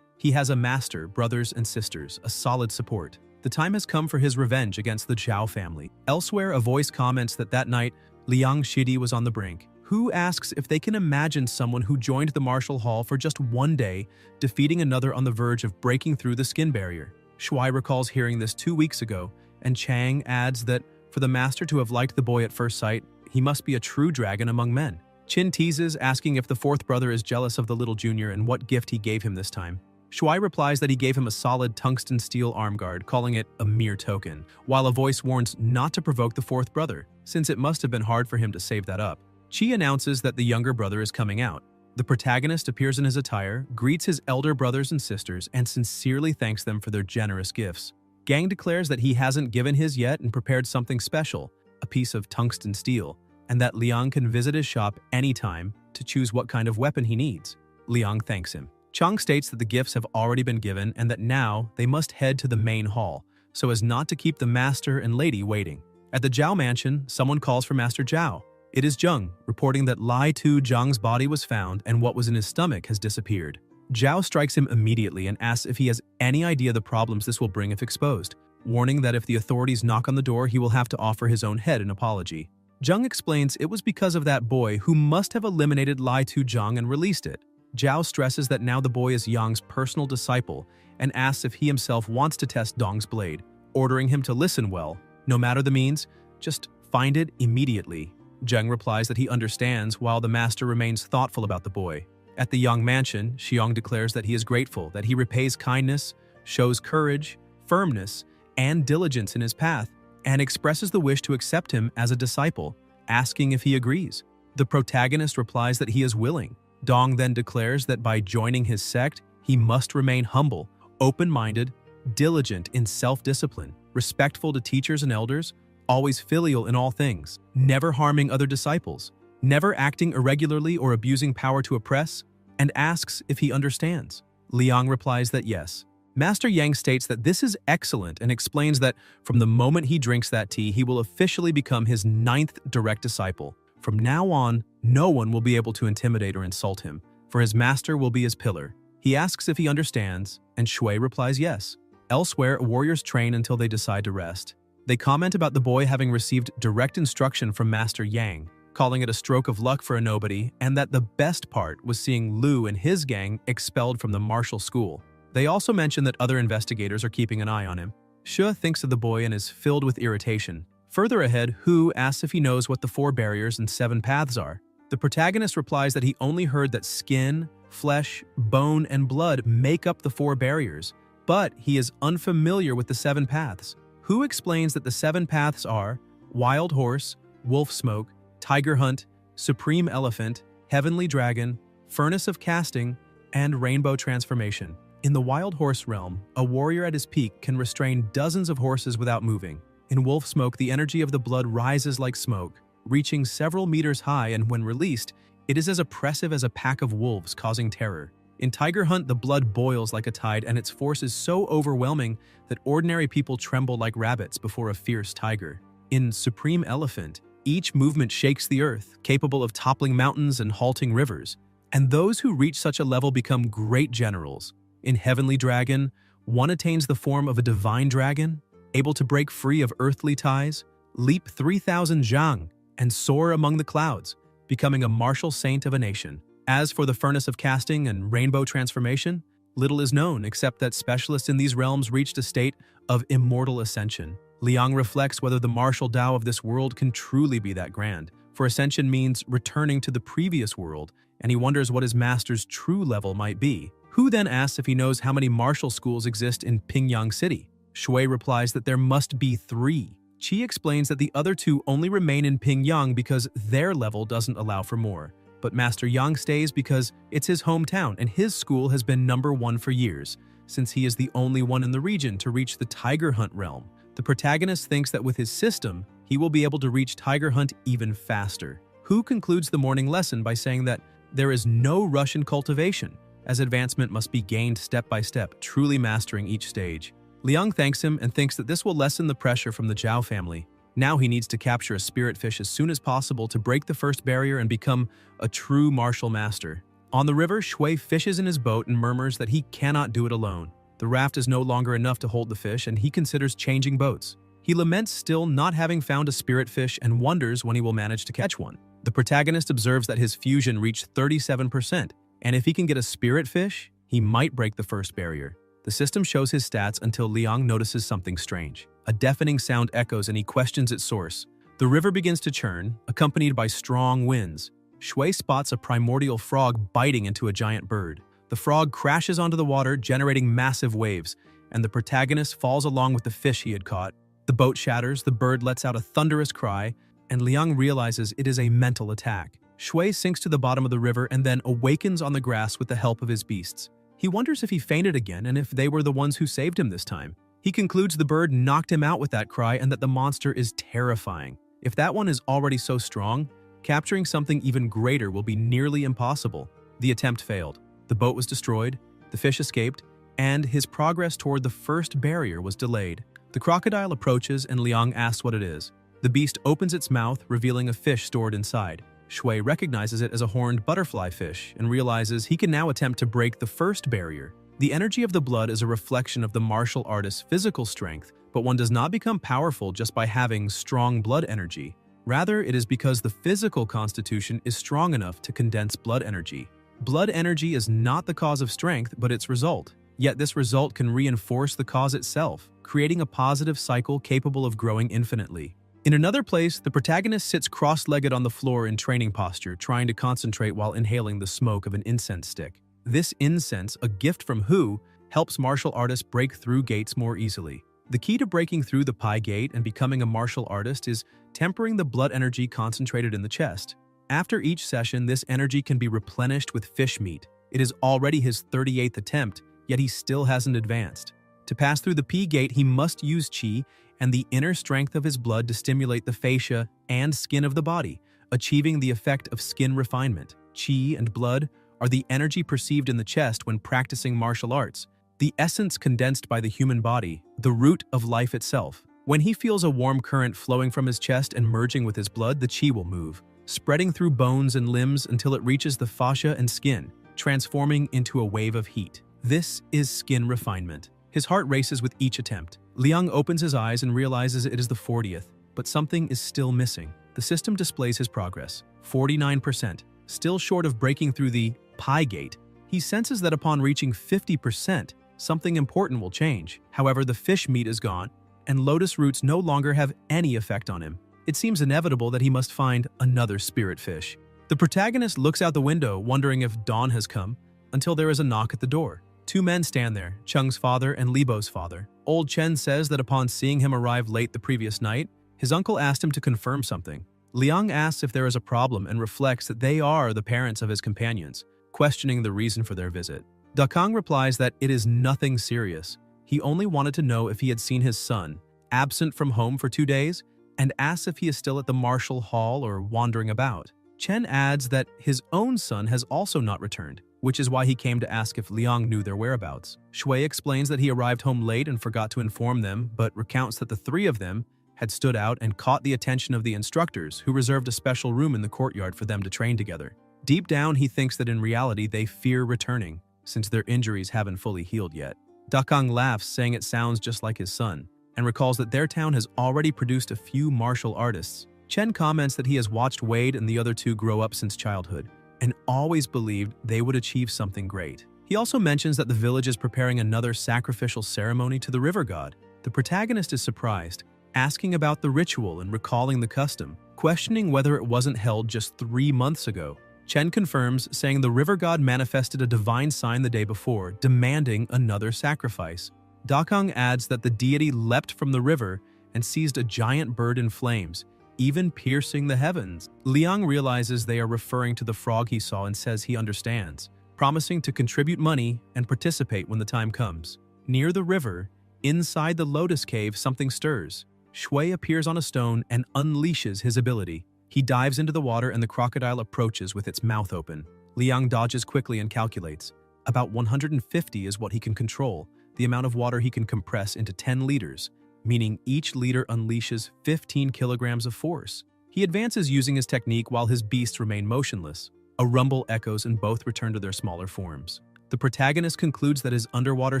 He has a master, brothers and sisters, a solid support. The time has come for his revenge against the Zhao family. Elsewhere, a voice comments that night, Liang Shidi was on the brink. Hu asks if they can imagine someone who joined the martial hall for just one day, defeating another on the verge of breaking through the skin barrier. Shui recalls hearing this 2 weeks ago, and Chang adds that for the master to have liked the boy at first sight, he must be a true dragon among men. Qin teases, asking if the fourth brother is jealous of the little junior and what gift he gave him this time. Shui replies that he gave him a solid tungsten steel arm guard, calling it a mere token, while a voice warns not to provoke the fourth brother, since it must have been hard for him to save that up. Qi announces that the younger brother is coming out. The protagonist appears in his attire, greets his elder brothers and sisters, and sincerely thanks them for their generous gifts. Gang declares that he hasn't given his yet and prepared something special, a piece of tungsten steel, and that Liang can visit his shop anytime to choose what kind of weapon he needs. Liang thanks him. Chang states that the gifts have already been given and that now they must head to the main hall, so as not to keep the master and lady waiting. At the Zhao mansion, someone calls for Master Zhao. It is Zheng, reporting that Lai Tu Zhang's body was found and what was in his stomach has disappeared. Zhao strikes him immediately and asks if he has any idea the problems this will bring if exposed, warning that if the authorities knock on the door, he will have to offer his own head an apology. Zheng explains it was because of that boy who must have eliminated Lai Tu Zhang and released it. Zhao stresses that now the boy is Yang's personal disciple and asks if he himself wants to test Dong's blade, ordering him to listen well. No matter the means, just find it immediately. Zheng replies that he understands while the master remains thoughtful about the boy. At the Yang mansion, Xiong declares that he is grateful that he repays kindness, shows courage, firmness, and diligence in his path, and expresses the wish to accept him as a disciple, asking if he agrees. The protagonist replies that he is willing. Dong then declares that by joining his sect, he must remain humble, open-minded, diligent in self-discipline, respectful to teachers and elders, always filial in all things, never harming other disciples, never acting irregularly or abusing power to oppress, and asks if he understands. Liang replies that yes. Master Yang states that this is excellent and explains that from the moment he drinks that tea, he will officially become his 9th direct disciple. From now on, no one will be able to intimidate or insult him, for his master will be his pillar. He asks if he understands, and Shui replies yes. Elsewhere, warriors train until they decide to rest. They comment about the boy having received direct instruction from Master Yang, calling it a stroke of luck for a nobody, and that the best part was seeing Lu and his gang expelled from the martial school. They also mention that other investigators are keeping an eye on him. Shi thinks of the boy and is filled with irritation. Further ahead, Hu asks if he knows what the 4 barriers and 7 paths are. The protagonist replies that he only heard that skin, flesh, bone, and blood make up the 4 barriers, but he is unfamiliar with the 7 paths. Hu explains that the 7 paths are Wild Horse, Wolf Smoke, Tiger Hunt, Supreme Elephant, Heavenly Dragon, Furnace of Casting, and Rainbow Transformation. In the Wild Horse realm, a warrior at his peak can restrain dozens of horses without moving. In Wolf Smoke, the energy of the blood rises like smoke, reaching several meters high, and when released, it is as oppressive as a pack of wolves causing terror. In Tiger Hunt, the blood boils like a tide, and its force is so overwhelming that ordinary people tremble like rabbits before a fierce tiger. In Supreme Elephant, each movement shakes the earth, capable of toppling mountains and halting rivers, and those who reach such a level become great generals. In Heavenly Dragon, one attains the form of a divine dragon, able to break free of earthly ties, leap 3,000 zhang, and soar among the clouds, becoming a martial saint of a nation. As for the Furnace of Casting and Rainbow Transformation, little is known except that specialists in these realms reached a state of immortal ascension. Liang reflects whether the martial Tao of this world can truly be that grand, for ascension means returning to the previous world, and he wonders what his master's true level might be. Hu then asks if he knows how many martial schools exist in Pingyang City. Shui replies that there must be 3. Qi explains that the other 2 only remain in Pingyang because their level doesn't allow for more. But Master Yang stays because it's his hometown and his school has been number 1 for years, since he is the only one in the region to reach the Tiger Hunt realm. The protagonist thinks that with his system, he will be able to reach Tiger Hunt even faster. Hu concludes the morning lesson by saying that there is no rush in cultivation. as advancement must be gained step by step, truly mastering each stage. Liang thanks him and thinks that this will lessen the pressure from the Zhao family. Now he needs to capture a spirit fish as soon as possible to break the first barrier and become a true martial master. On the river, Shui fishes in his boat and murmurs that he cannot do it alone. The raft is no longer enough to hold the fish, and he considers changing boats. He laments still not having found a spirit fish and wonders when he will manage to catch one. The protagonist observes that his fusion reached 37%, and if he can get a spirit fish, he might break the first barrier. The system shows his stats until Liang notices something strange. A deafening sound echoes and he questions its source. The river begins to churn, accompanied by strong winds. Shui spots a primordial frog biting into a giant bird. The frog crashes onto the water, generating massive waves, and the protagonist falls along with the fish he had caught. The boat shatters, the bird lets out a thunderous cry, and Liang realizes it is a mental attack. Shui sinks to the bottom of the river and then awakens on the grass with the help of his beasts. He wonders if he fainted again and if they were the ones who saved him this time. He concludes the bird knocked him out with that cry and that the monster is terrifying. If that one is already so strong, capturing something even greater will be nearly impossible. The attempt failed. The boat was destroyed, the fish escaped, and his progress toward the first barrier was delayed. The crocodile approaches and Liang asks what it is. The beast opens its mouth, revealing a fish stored inside. Shui recognizes it as a horned butterfly fish and realizes he can now attempt to break the first barrier. The energy of the blood is a reflection of the martial artist's physical strength, but one does not become powerful just by having strong blood energy. Rather, it is because the physical constitution is strong enough to condense blood energy. Blood energy is not the cause of strength, but its result. Yet this result can reinforce the cause itself, creating a positive cycle capable of growing infinitely. In another place, the protagonist sits cross-legged on the floor in training posture, trying to concentrate while inhaling the smoke of an incense stick. This incense, a gift from Hu, helps martial artists break through gates more easily. The key to breaking through the Pi gate and becoming a martial artist is tempering the blood energy concentrated in the chest. After each session, this energy can be replenished with fish meat. It is already his 38th attempt, yet he still hasn't advanced. To pass through the Pi gate, he must use qi and the inner strength of his blood to stimulate the fascia and skin of the body, achieving the effect of skin refinement. Qi and blood are the energy perceived in the chest when practicing martial arts, the essence condensed by the human body, the root of life itself. When he feels a warm current flowing from his chest and merging with his blood, the qi will move, spreading through bones and limbs until it reaches the fascia and skin, transforming into a wave of heat. This is skin refinement. His heart races with each attempt. Liang opens his eyes and realizes it is the 40th, but something is still missing. The system displays his progress, 49%, still short of breaking through the Pi gate. He senses that upon reaching 50%, something important will change. However, the fish meat is gone, and lotus roots no longer have any effect on him. It seems inevitable that he must find another spirit fish. The protagonist looks out the window, wondering if dawn has come, until there is a knock at the door. Two men stand there, Cheng's father and Libo's father. Old Chen says that upon seeing him arrive late the previous night, his uncle asked him to confirm something. Liang asks if there is a problem and reflects that they are the parents of his companions, questioning the reason for their visit. Dakang replies that it is nothing serious. He only wanted to know if he had seen his son, absent from home for 2 days, and asks if he is still at the martial hall or wandering about. Chen adds that his own son has also not returned, which is why he came to ask if Liang knew their whereabouts. Shui explains that he arrived home late and forgot to inform them, but recounts that the three of them had stood out and caught the attention of the instructors, who reserved a special room in the courtyard for them to train together. Deep down, he thinks that in reality they fear returning, since their injuries haven't fully healed yet. Dakang laughs, saying it sounds just like his son, and recalls that their town has already produced a few martial artists. Chen comments that he has watched Wade and the other two grow up since childhood, and always believed they would achieve something great. He also mentions that the village is preparing another sacrificial ceremony to the river god. The protagonist is surprised, asking about the ritual and recalling the custom, questioning whether it wasn't held just 3 months ago. Chen confirms, saying the river god manifested a divine sign the day before, demanding another sacrifice. Dakang adds that the deity leapt from the river and seized a giant bird in flames, even piercing the heavens. Liang realizes they are referring to the frog he saw and says he understands, promising to contribute money and participate when the time comes. Near the river, inside the lotus cave, something stirs. Shui appears on a stone and unleashes his ability. He dives into the water and the crocodile approaches with its mouth open. Liang dodges quickly and calculates. About 150 is what he can control, the amount of water he can compress into 10 liters, meaning each liter unleashes 15 kilograms of force. He advances using his technique while his beasts remain motionless. A rumble echoes and both return to their smaller forms. The protagonist concludes that his underwater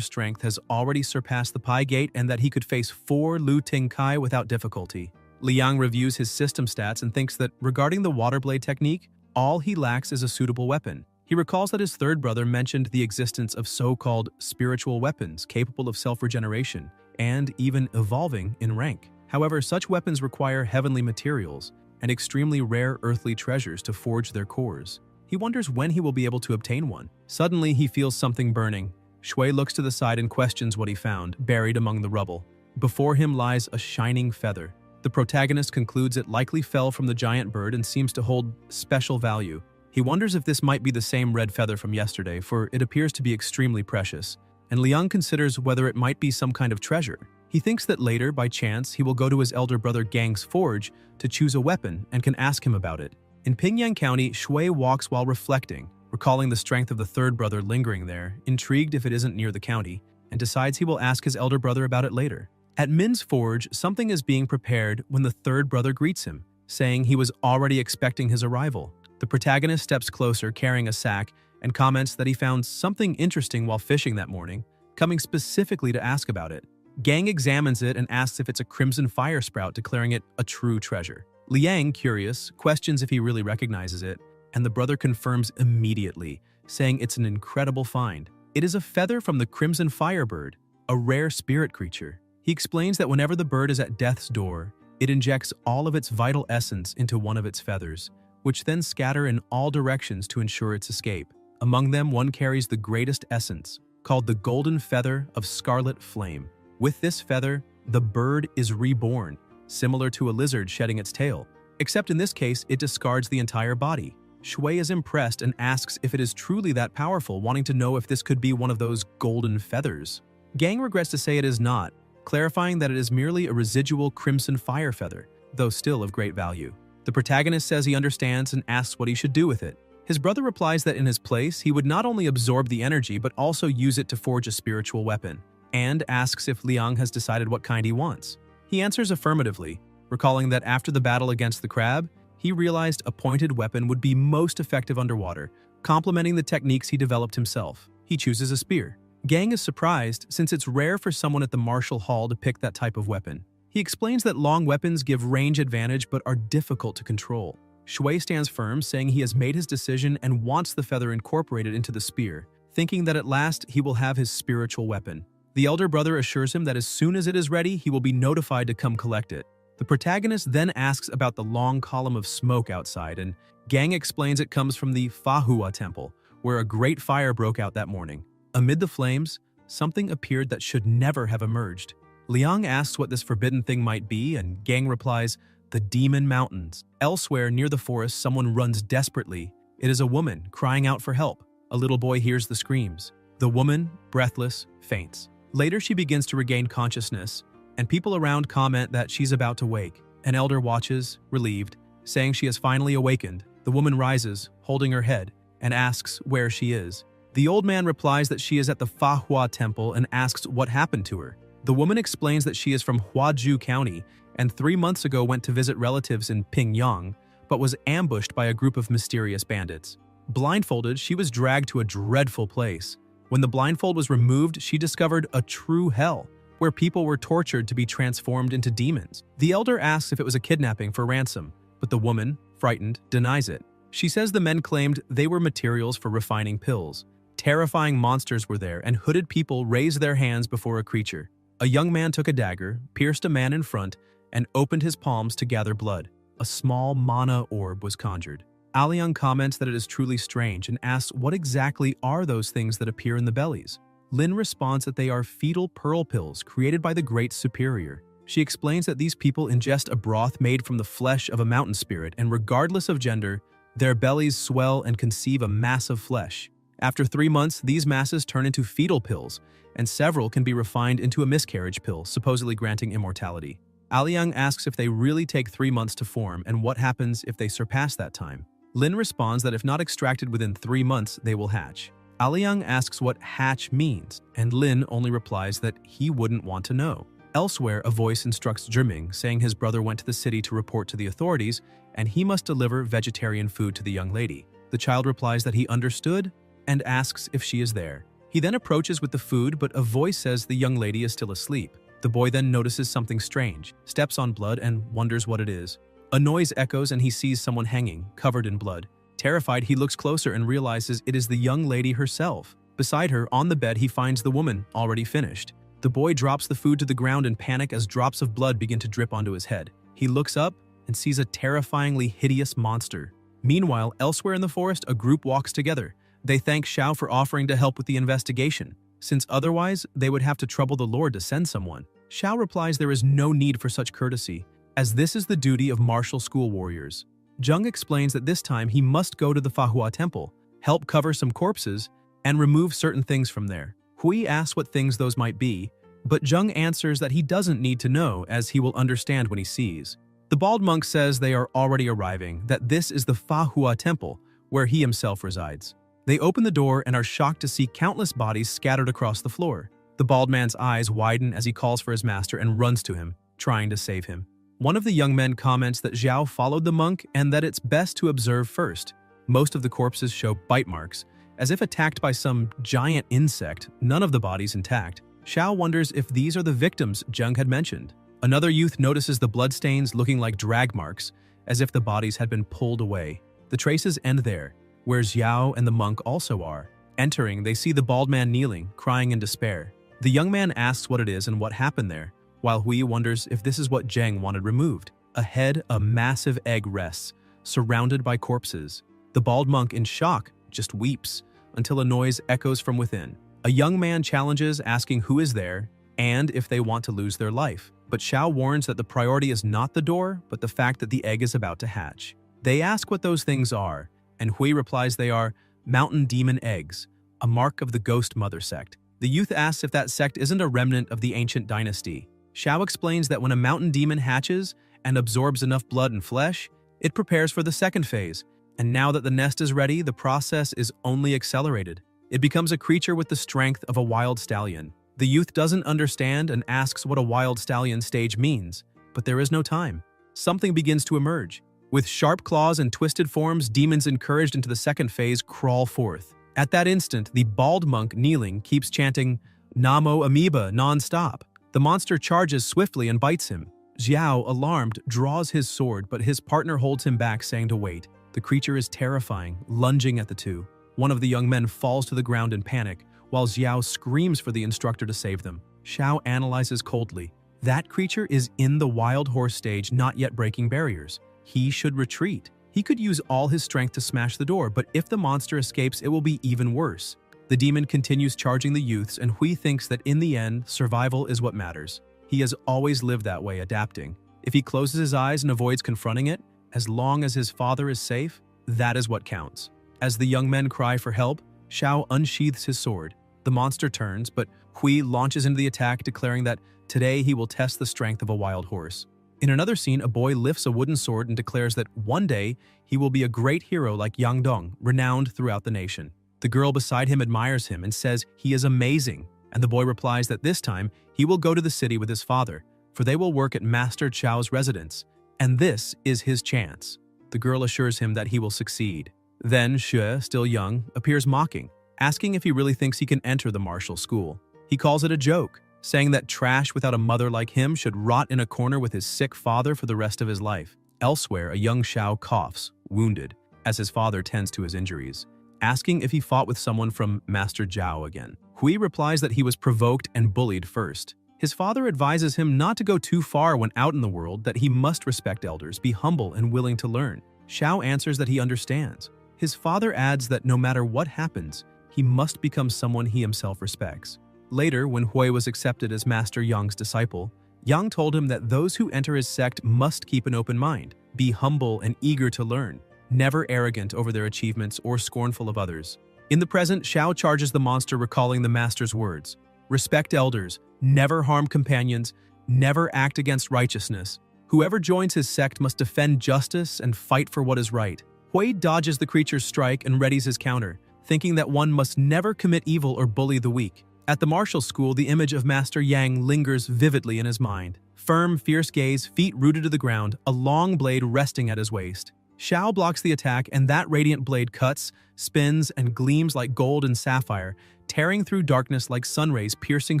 strength has already surpassed the Pi Gate and that he could face 4 Lu Ting Kai without difficulty. Liang reviews his system stats and thinks that, regarding the water blade technique, all he lacks is a suitable weapon. He recalls that his third brother mentioned the existence of so-called spiritual weapons capable of self-regeneration and even evolving in rank. However, such weapons require heavenly materials and extremely rare earthly treasures to forge their cores. He wonders when he will be able to obtain one. Suddenly, he feels something burning. Shui looks to the side and questions what he found, buried among the rubble. Before him lies a shining feather. The protagonist concludes it likely fell from the giant bird and seems to hold special value. He wonders if this might be the same red feather from yesterday, for it appears to be extremely precious, and Liang considers whether it might be some kind of treasure. He thinks that later, by chance, he will go to his elder brother Gang's forge to choose a weapon and can ask him about it. In Pingyang County, Shui walks while reflecting, recalling the strength of the third brother lingering there, intrigued if it isn't near the county, and decides he will ask his elder brother about it later. At Min's forge, something is being prepared when the third brother greets him, saying he was already expecting his arrival. The protagonist steps closer carrying a sack and comments that he found something interesting while fishing that morning, coming specifically to ask about it. Gang examines it and asks if it's a crimson fire sprout, declaring it a true treasure. Liang, curious, questions if he really recognizes it, and the brother confirms immediately, saying it's an incredible find. It is a feather from the crimson firebird, a rare spirit creature. He explains that whenever the bird is at death's door, it injects all of its vital essence into one of its feathers, which then scatter in all directions to ensure its escape. Among them, one carries the greatest essence, called the golden feather of scarlet flame. With this feather, the bird is reborn, similar to a lizard shedding its tail, except in this case, it discards the entire body. Shui is impressed and asks if it is truly that powerful, wanting to know if this could be one of those golden feathers. Gang regrets to say it is not, clarifying that it is merely a residual crimson fire feather, though still of great value. The protagonist says he understands and asks what he should do with it. His brother replies that in his place, he would not only absorb the energy but also use it to forge a spiritual weapon, and asks if Liang has decided what kind he wants. He answers affirmatively, recalling that after the battle against the crab, he realized a pointed weapon would be most effective underwater, complementing the techniques he developed himself. He chooses a spear. Gang is surprised since it's rare for someone at the Martial Hall to pick that type of weapon. He explains that long weapons give range advantage but are difficult to control. Shui stands firm, saying he has made his decision and wants the feather incorporated into the spear, thinking that at last he will have his spiritual weapon. The elder brother assures him that as soon as it is ready, he will be notified to come collect it. The protagonist then asks about the long column of smoke outside, and Gang explains it comes from the Fahua temple, where a great fire broke out that morning. Amid the flames, something appeared that should never have emerged. Liang asks what this forbidden thing might be, and Gang replies, the Demon Mountains. Elsewhere near the forest, someone runs desperately. It is a woman crying out for help. A little boy hears the screams. The woman, breathless, faints. Later, she begins to regain consciousness, and people around comment that she's about to wake. An elder watches, relieved, saying she has finally awakened. The woman rises, holding her head, and asks where she is. The old man replies that she is at the Fahua temple and asks what happened to her. The woman explains that she is from Huaju County and 3 months ago went to visit relatives in Pingyang, but was ambushed by a group of mysterious bandits. Blindfolded, she was dragged to a dreadful place. When the blindfold was removed, she discovered a true hell, where people were tortured to be transformed into demons. The elder asks if it was a kidnapping for ransom, but the woman, frightened, denies it. She says the men claimed they were materials for refining pills. Terrifying monsters were there, and hooded people raised their hands before a creature. A young man took a dagger, pierced a man in front, and opened his palms to gather blood. A small mana orb was conjured. Aliang comments that it is truly strange and asks what exactly are those things that appear in the bellies. Lin responds that they are fetal pearl pills created by the Great Superior. She explains that these people ingest a broth made from the flesh of a mountain spirit, and regardless of gender, their bellies swell and conceive a mass of flesh. After 3 months, these masses turn into fetal pills, and several can be refined into a miscarriage pill, supposedly granting immortality. Aliang asks if they really take 3 months to form and what happens if they surpass that time. Lin responds that if not extracted within 3 months, they will hatch. Aliang asks what hatch means, and Lin only replies that he wouldn't want to know. Elsewhere, a voice instructs Zhiming, saying his brother went to the city to report to the authorities, and he must deliver vegetarian food to the young lady. The child replies that he understood and asks if she is there. He then approaches with the food, but a voice says the young lady is still asleep. The boy then notices something strange, steps on blood, and wonders what it is. A noise echoes and he sees someone hanging, covered in blood. Terrified, he looks closer and realizes it is the young lady herself. Beside her, on the bed, he finds the woman, already finished. The boy drops the food to the ground in panic as drops of blood begin to drip onto his head. He looks up and sees a terrifyingly hideous monster. Meanwhile, elsewhere in the forest, a group walks together. They thank Xiao for offering to help with the investigation, since otherwise they would have to trouble the Lord to send someone. Xiao replies there is no need for such courtesy, as this is the duty of martial school warriors. Zheng explains that this time he must go to the Fahua temple, help cover some corpses, and remove certain things from there. Hui asks what things those might be, but Zheng answers that he doesn't need to know, as he will understand when he sees. The bald monk says they are already arriving, that this is the Fahua temple, where he himself resides. They open the door and are shocked to see countless bodies scattered across the floor. The bald man's eyes widen as he calls for his master and runs to him, trying to save him. One of the young men comments that Xiao followed the monk and that it's best to observe first. Most of the corpses show bite marks, as if attacked by some giant insect, none of the bodies intact. Xiao wonders if these are the victims Zheng had mentioned. Another youth notices the bloodstains looking like drag marks, as if the bodies had been pulled away. The traces end there, where Xiao and the monk also are. Entering, they see the bald man kneeling, crying in despair. The young man asks what it is and what happened there, while Hui wonders if this is what Zheng wanted removed. Ahead, a massive egg rests, surrounded by corpses. The bald monk, in shock, just weeps, until a noise echoes from within. A young man challenges, asking who is there, and if they want to lose their life. But Xiao warns that the priority is not the door, but the fact that the egg is about to hatch. They ask what those things are, and Hui replies they are mountain demon eggs, a mark of the Ghost Mother sect. The youth asks if that sect isn't a remnant of the ancient dynasty. Xiao explains that when a mountain demon hatches and absorbs enough blood and flesh, it prepares for the second phase, and now that the nest is ready, the process is only accelerated. It becomes a creature with the strength of a wild stallion. The youth doesn't understand and asks what a wild stallion stage means, but there is no time. Something begins to emerge. With sharp claws and twisted forms, demons encouraged into the second phase crawl forth. At that instant, the bald monk kneeling keeps chanting Namo Amoeba non-stop. The monster charges swiftly and bites him. Xiao, alarmed, draws his sword, but his partner holds him back, saying to wait. The creature is terrifying, lunging at the two. One of the young men falls to the ground in panic, while Xiao screams for the instructor to save them. Xiao analyzes coldly. That creature is in the wild horse stage, not yet breaking barriers. He should retreat. He could use all his strength to smash the door, but if the monster escapes, it will be even worse. The demon continues charging the youths, and Hui thinks that in the end, survival is what matters. He has always lived that way, adapting. If he closes his eyes and avoids confronting it, as long as his father is safe, that is what counts. As the young men cry for help, Xiao unsheathes his sword. The monster turns, but Hui launches into the attack, declaring that today he will test the strength of a wild horse. In another scene, a boy lifts a wooden sword and declares that one day he will be a great hero like Yang Dong, renowned throughout the nation. The girl beside him admires him and says he is amazing, and the boy replies that this time he will go to the city with his father, for they will work at Master Chao's residence, and this is his chance. The girl assures him that he will succeed. Then Xue, still young, appears mocking, asking if he really thinks he can enter the martial school. He calls it a joke, saying that trash without a mother like him should rot in a corner with his sick father for the rest of his life. Elsewhere, a young Xiao coughs, wounded, as his father tends to his injuries, asking if he fought with someone from Master Zhao again. Hui replies that he was provoked and bullied first. His father advises him not to go too far when out in the world, that he must respect elders, be humble and willing to learn. Xiao answers that he understands. His father adds that no matter what happens, he must become someone he himself respects. Later, when Hui was accepted as Master Yang's disciple, Yang told him that those who enter his sect must keep an open mind, be humble and eager to learn, never arrogant over their achievements or scornful of others. In the present, Xiao charges the monster, recalling the master's words. Respect elders, never harm companions, never act against righteousness. Whoever joins his sect must defend justice and fight for what is right. Hui dodges the creature's strike and readies his counter, thinking that one must never commit evil or bully the weak. At the martial school, the image of Master Yang lingers vividly in his mind. Firm, fierce gaze, feet rooted to the ground, a long blade resting at his waist. Xiao blocks the attack, and that radiant blade cuts, spins, and gleams like gold and sapphire, tearing through darkness like sun rays piercing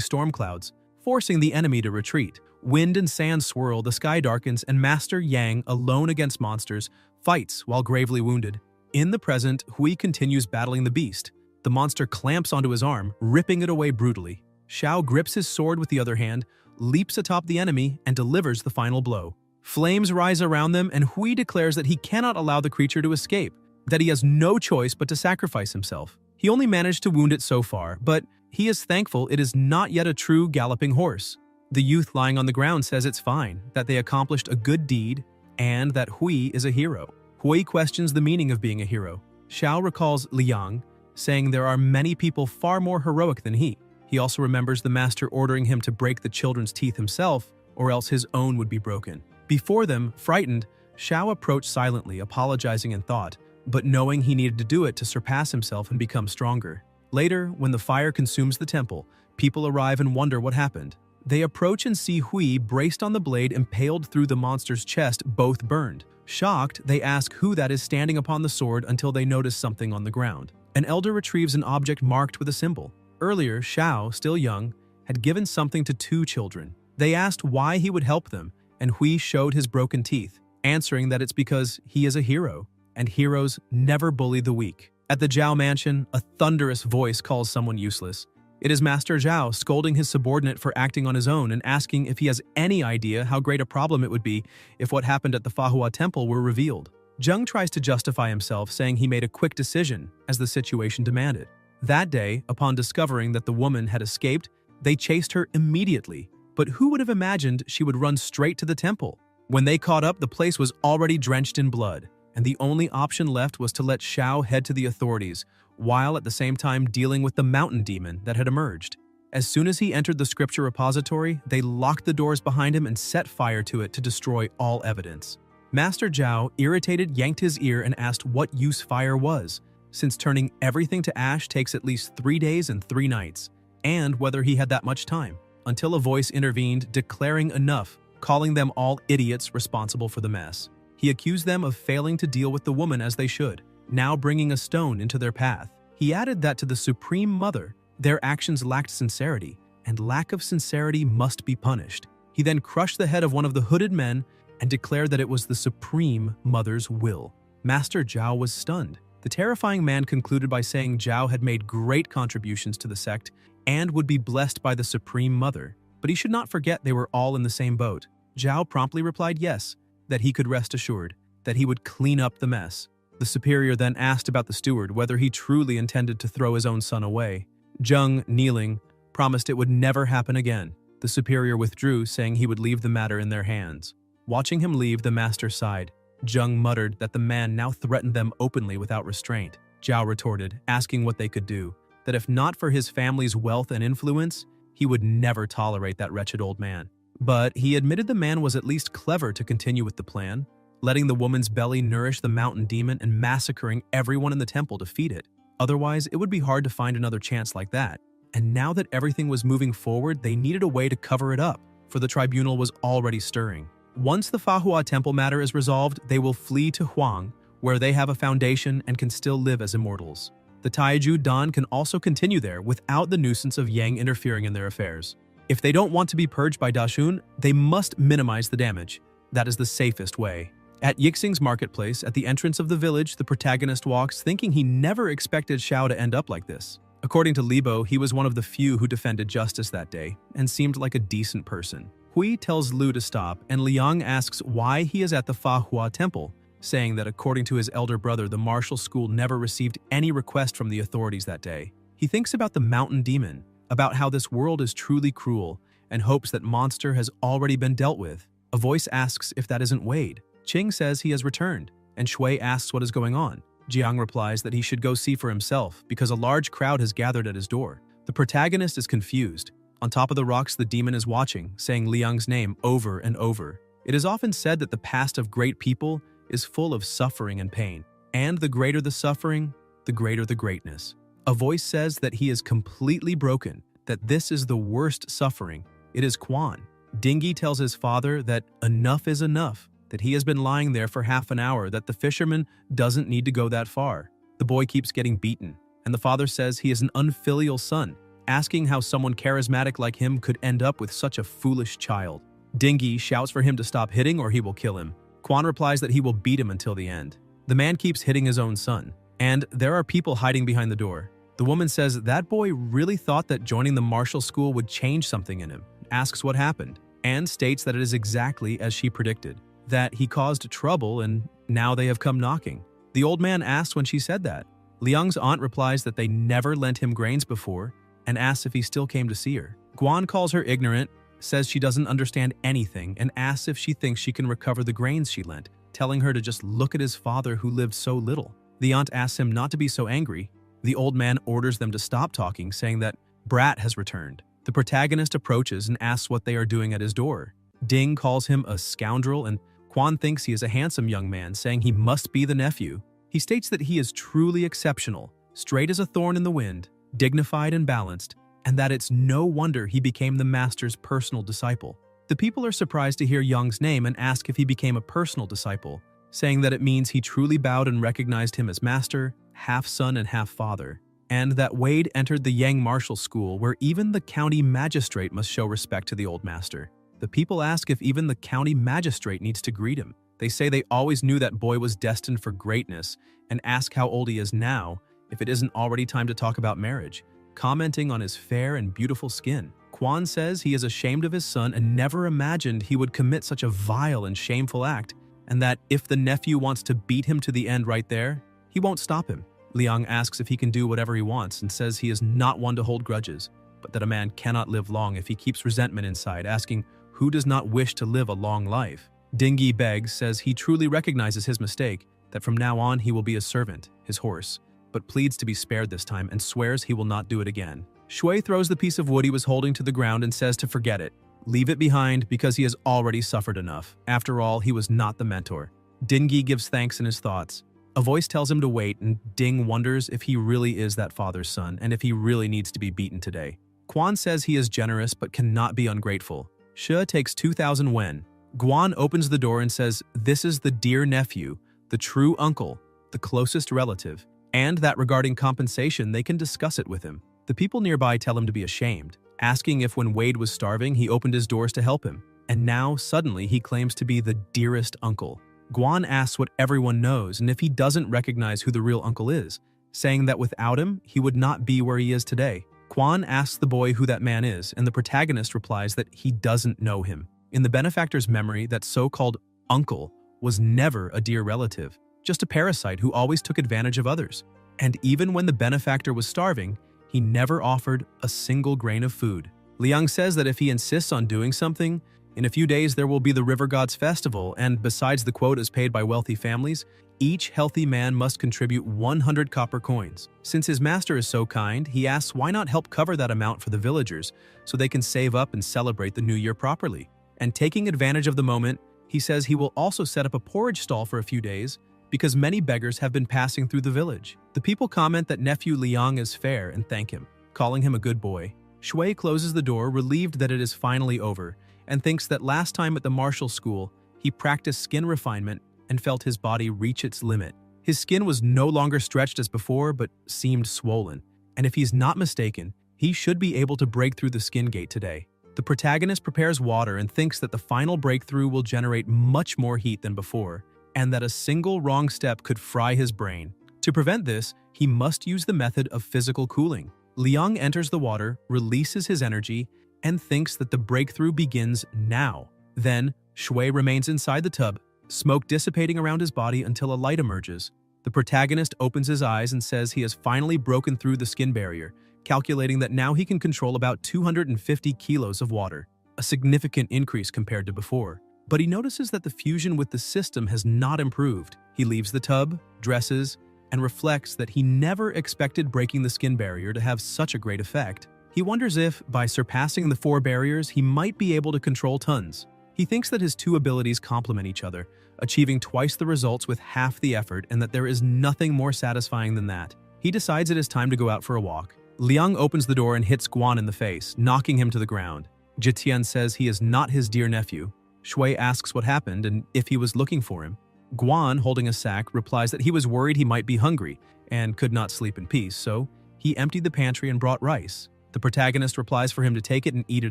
storm clouds, forcing the enemy to retreat. Wind and sand swirl, the sky darkens, and Master Yang, alone against monsters, fights while gravely wounded. In the present, Hui continues battling the beast. The monster clamps onto his arm, ripping it away brutally. Xiao grips his sword with the other hand, leaps atop the enemy, and delivers the final blow. Flames rise around them, and Hui declares that he cannot allow the creature to escape, that he has no choice but to sacrifice himself. He only managed to wound it so far, but he is thankful it is not yet a true galloping horse. The youth lying on the ground says it's fine, that they accomplished a good deed, and that Hui is a hero. Hui questions the meaning of being a hero. Xiao recalls Liang, saying there are many people far more heroic than he. He also remembers the master ordering him to break the children's teeth himself, or else his own would be broken. Before them, frightened, Xiao approached silently, apologizing in thought, but knowing he needed to do it to surpass himself and become stronger. Later, when the fire consumes the temple, people arrive and wonder what happened. They approach and see Hui braced on the blade impaled through the monster's chest, both burned. Shocked, they ask who that is standing upon the sword until they notice something on the ground. An elder retrieves an object marked with a symbol. Earlier, Xiao, still young, had given something to 2 children. They asked why he would help them, and Hui showed his broken teeth, answering that it's because he is a hero, and heroes never bully the weak. At the Zhao mansion, a thunderous voice calls someone useless. It is Master Zhao scolding his subordinate for acting on his own and asking if he has any idea how great a problem it would be if what happened at the Fahua temple were revealed. Zheng tries to justify himself, saying he made a quick decision as the situation demanded. That day, upon discovering that the woman had escaped, they chased her immediately. But who would have imagined she would run straight to the temple? When they caught up, the place was already drenched in blood, and the only option left was to let Xiao head to the authorities, while at the same time dealing with the mountain demon that had emerged. As soon as he entered the scripture repository, they locked the doors behind him and set fire to it to destroy all evidence. Master Zhao, irritated, yanked his ear and asked what use fire was, since turning everything to ash takes at least 3 days and 3 nights, and whether he had that much time, until a voice intervened, declaring enough, calling them all idiots responsible for the mess. He accused them of failing to deal with the woman as they should, now bringing a stone into their path. He added that to the Supreme Mother, their actions lacked sincerity, and lack of sincerity must be punished. He then crushed the head of one of the hooded men and declared that it was the Supreme Mother's will. Master Zhao was stunned. The terrifying man concluded by saying Zhao had made great contributions to the sect and would be blessed by the Supreme Mother, but he should not forget they were all in the same boat. Zhao promptly replied yes, that he could rest assured, that he would clean up the mess. The superior then asked about the steward whether he truly intended to throw his own son away. Zheng, kneeling, promised it would never happen again. The superior withdrew, saying he would leave the matter in their hands. Watching him leave, the master sighed. Zheng muttered that the man now threatened them openly without restraint. Zhao retorted, asking what they could do, that if not for his family's wealth and influence, he would never tolerate that wretched old man. But he admitted the man was at least clever to continue with the plan, letting the woman's belly nourish the mountain demon and massacring everyone in the temple to feed it. Otherwise, it would be hard to find another chance like that. And now that everything was moving forward, they needed a way to cover it up, for the tribunal was already stirring. Once the Fahua temple matter is resolved, they will flee to Huang, where they have a foundation and can still live as immortals. The Taiju Dan can also continue there without the nuisance of Yang interfering in their affairs. If they don't want to be purged by Dashun, they must minimize the damage. That is the safest way. At Yixing's marketplace, at the entrance of the village, the protagonist walks, thinking he never expected Xiao to end up like this. According to Libo, he was one of the few who defended justice that day, and seemed like a decent person. Hui tells Lu to stop, and Liang asks why he is at the Fahua temple, saying that according to his elder brother, the martial school never received any request from the authorities that day. He thinks about the mountain demon, about how this world is truly cruel, and hopes that monster has already been dealt with. A voice asks if that isn't Wade. Qing says he has returned, and Shui asks what is going on. Jiang replies that he should go see for himself because a large crowd has gathered at his door. The protagonist is confused. On top of the rocks, the demon is watching, saying Liang's name over and over. It is often said that the past of great people is full of suffering and pain, and the greater the suffering, the greater the greatness. A voice says that he is completely broken, that this is the worst suffering. It is Quan. Dingy tells his father that enough is enough, that he has been lying there for half an hour, that the fisherman doesn't need to go that far. The boy keeps getting beaten, and the father says he is an unfilial son, asking how someone charismatic like him could end up with such a foolish child. Dingy shouts for him to stop hitting or he will kill him. Quan replies that he will beat him until the end. The man keeps hitting his own son, and there are people hiding behind the door. The woman says that boy really thought that joining the martial school would change something in him, asks what happened, and states that it is exactly as she predicted, that he caused trouble and now they have come knocking. The old man asks when she said that. Liang's aunt replies that they never lent him grains before and asks if he still came to see her. Guan calls her ignorant, says she doesn't understand anything, and asks if she thinks she can recover the grains she lent, telling her to just look at his father who lived so little. The aunt asks him not to be so angry. The old man orders them to stop talking, saying that Brat has returned. The protagonist approaches and asks what they are doing at his door. Ding calls him a scoundrel, and Quan thinks he is a handsome young man, saying he must be the nephew. He states that he is truly exceptional, straight as a thorn in the wind, dignified and balanced, and that it's no wonder he became the master's personal disciple. The people are surprised to hear Young's name and ask if he became a personal disciple, saying that it means he truly bowed and recognized him as master, half son and half father, and that Wade entered the Yang Martial School where even the county magistrate must show respect to the old master. The people ask if even the county magistrate needs to greet him. They say they always knew that boy was destined for greatness and ask how old he is now, if it isn't already time to talk about marriage, commenting on his fair and beautiful skin. Quan says he is ashamed of his son and never imagined he would commit such a vile and shameful act, and that if the nephew wants to beat him to the end right there, he won't stop him. Liang asks if he can do whatever he wants and says he is not one to hold grudges, but that a man cannot live long if he keeps resentment inside, asking who does not wish to live a long life. Dingy begs, says he truly recognizes his mistake, that from now on he will be a servant, his horse, but pleads to be spared this time and swears he will not do it again. Shui throws the piece of wood he was holding to the ground and says to forget it, leave it behind because he has already suffered enough. After all, he was not the mentor. Dingy gives thanks in his thoughts. A voice tells him to wait, and Ding wonders if he really is that father's son and if he really needs to be beaten today. Quan says he is generous but cannot be ungrateful. Shi takes 2,000 wen. Guan opens the door and says this is the dear nephew, the true uncle, the closest relative, and that regarding compensation they can discuss it with him. The people nearby tell him to be ashamed, asking if when Wade was starving he opened his doors to help him, and now suddenly he claims to be the dearest uncle. Guan asks what everyone knows and if he doesn't recognize who the real uncle is, saying that without him, he would not be where he is today. Quan asks the boy who that man is, and the protagonist replies that he doesn't know him. In the benefactor's memory, that so-called uncle was never a dear relative, just a parasite who always took advantage of others. And even when the benefactor was starving, he never offered a single grain of food. Liang says that if he insists on doing something, in a few days there will be the River Gods Festival, and besides the quotas paid by wealthy families, each healthy man must contribute 100 copper coins. Since his master is so kind, he asks why not help cover that amount for the villagers so they can save up and celebrate the new year properly. And taking advantage of the moment, he says he will also set up a porridge stall for a few days because many beggars have been passing through the village. The people comment that nephew Liang is fair and thank him, calling him a good boy. Shui closes the door, relieved that it is finally over, and thinks that last time at the martial school, he practiced skin refinement and felt his body reach its limit. His skin was no longer stretched as before, but seemed swollen, and if he's not mistaken, he should be able to break through the skin gate today. The protagonist prepares water and thinks that the final breakthrough will generate much more heat than before, and that a single wrong step could fry his brain. To prevent this, he must use the method of physical cooling. Liang enters the water, releases his energy, and thinks that the breakthrough begins now. Then, Shui remains inside the tub, smoke dissipating around his body until a light emerges. The protagonist opens his eyes and says he has finally broken through the skin barrier, calculating that now he can control about 250 kilos of water, a significant increase compared to before. But he notices that the fusion with the system has not improved. He leaves the tub, dresses, and reflects that he never expected breaking the skin barrier to have such a great effect. He wonders if, by surpassing the 4 barriers, he might be able to control tons. He thinks that his 2 abilities complement each other, achieving twice the results with half the effort, and that there is nothing more satisfying than that. He decides it is time to go out for a walk. Liang opens the door and hits Guan in the face, knocking him to the ground. Jitian says he is not his dear nephew. Shui asks what happened and if he was looking for him. Guan, holding a sack, replies that he was worried he might be hungry and could not sleep in peace, so he emptied the pantry and brought rice. The protagonist replies for him to take it and eat it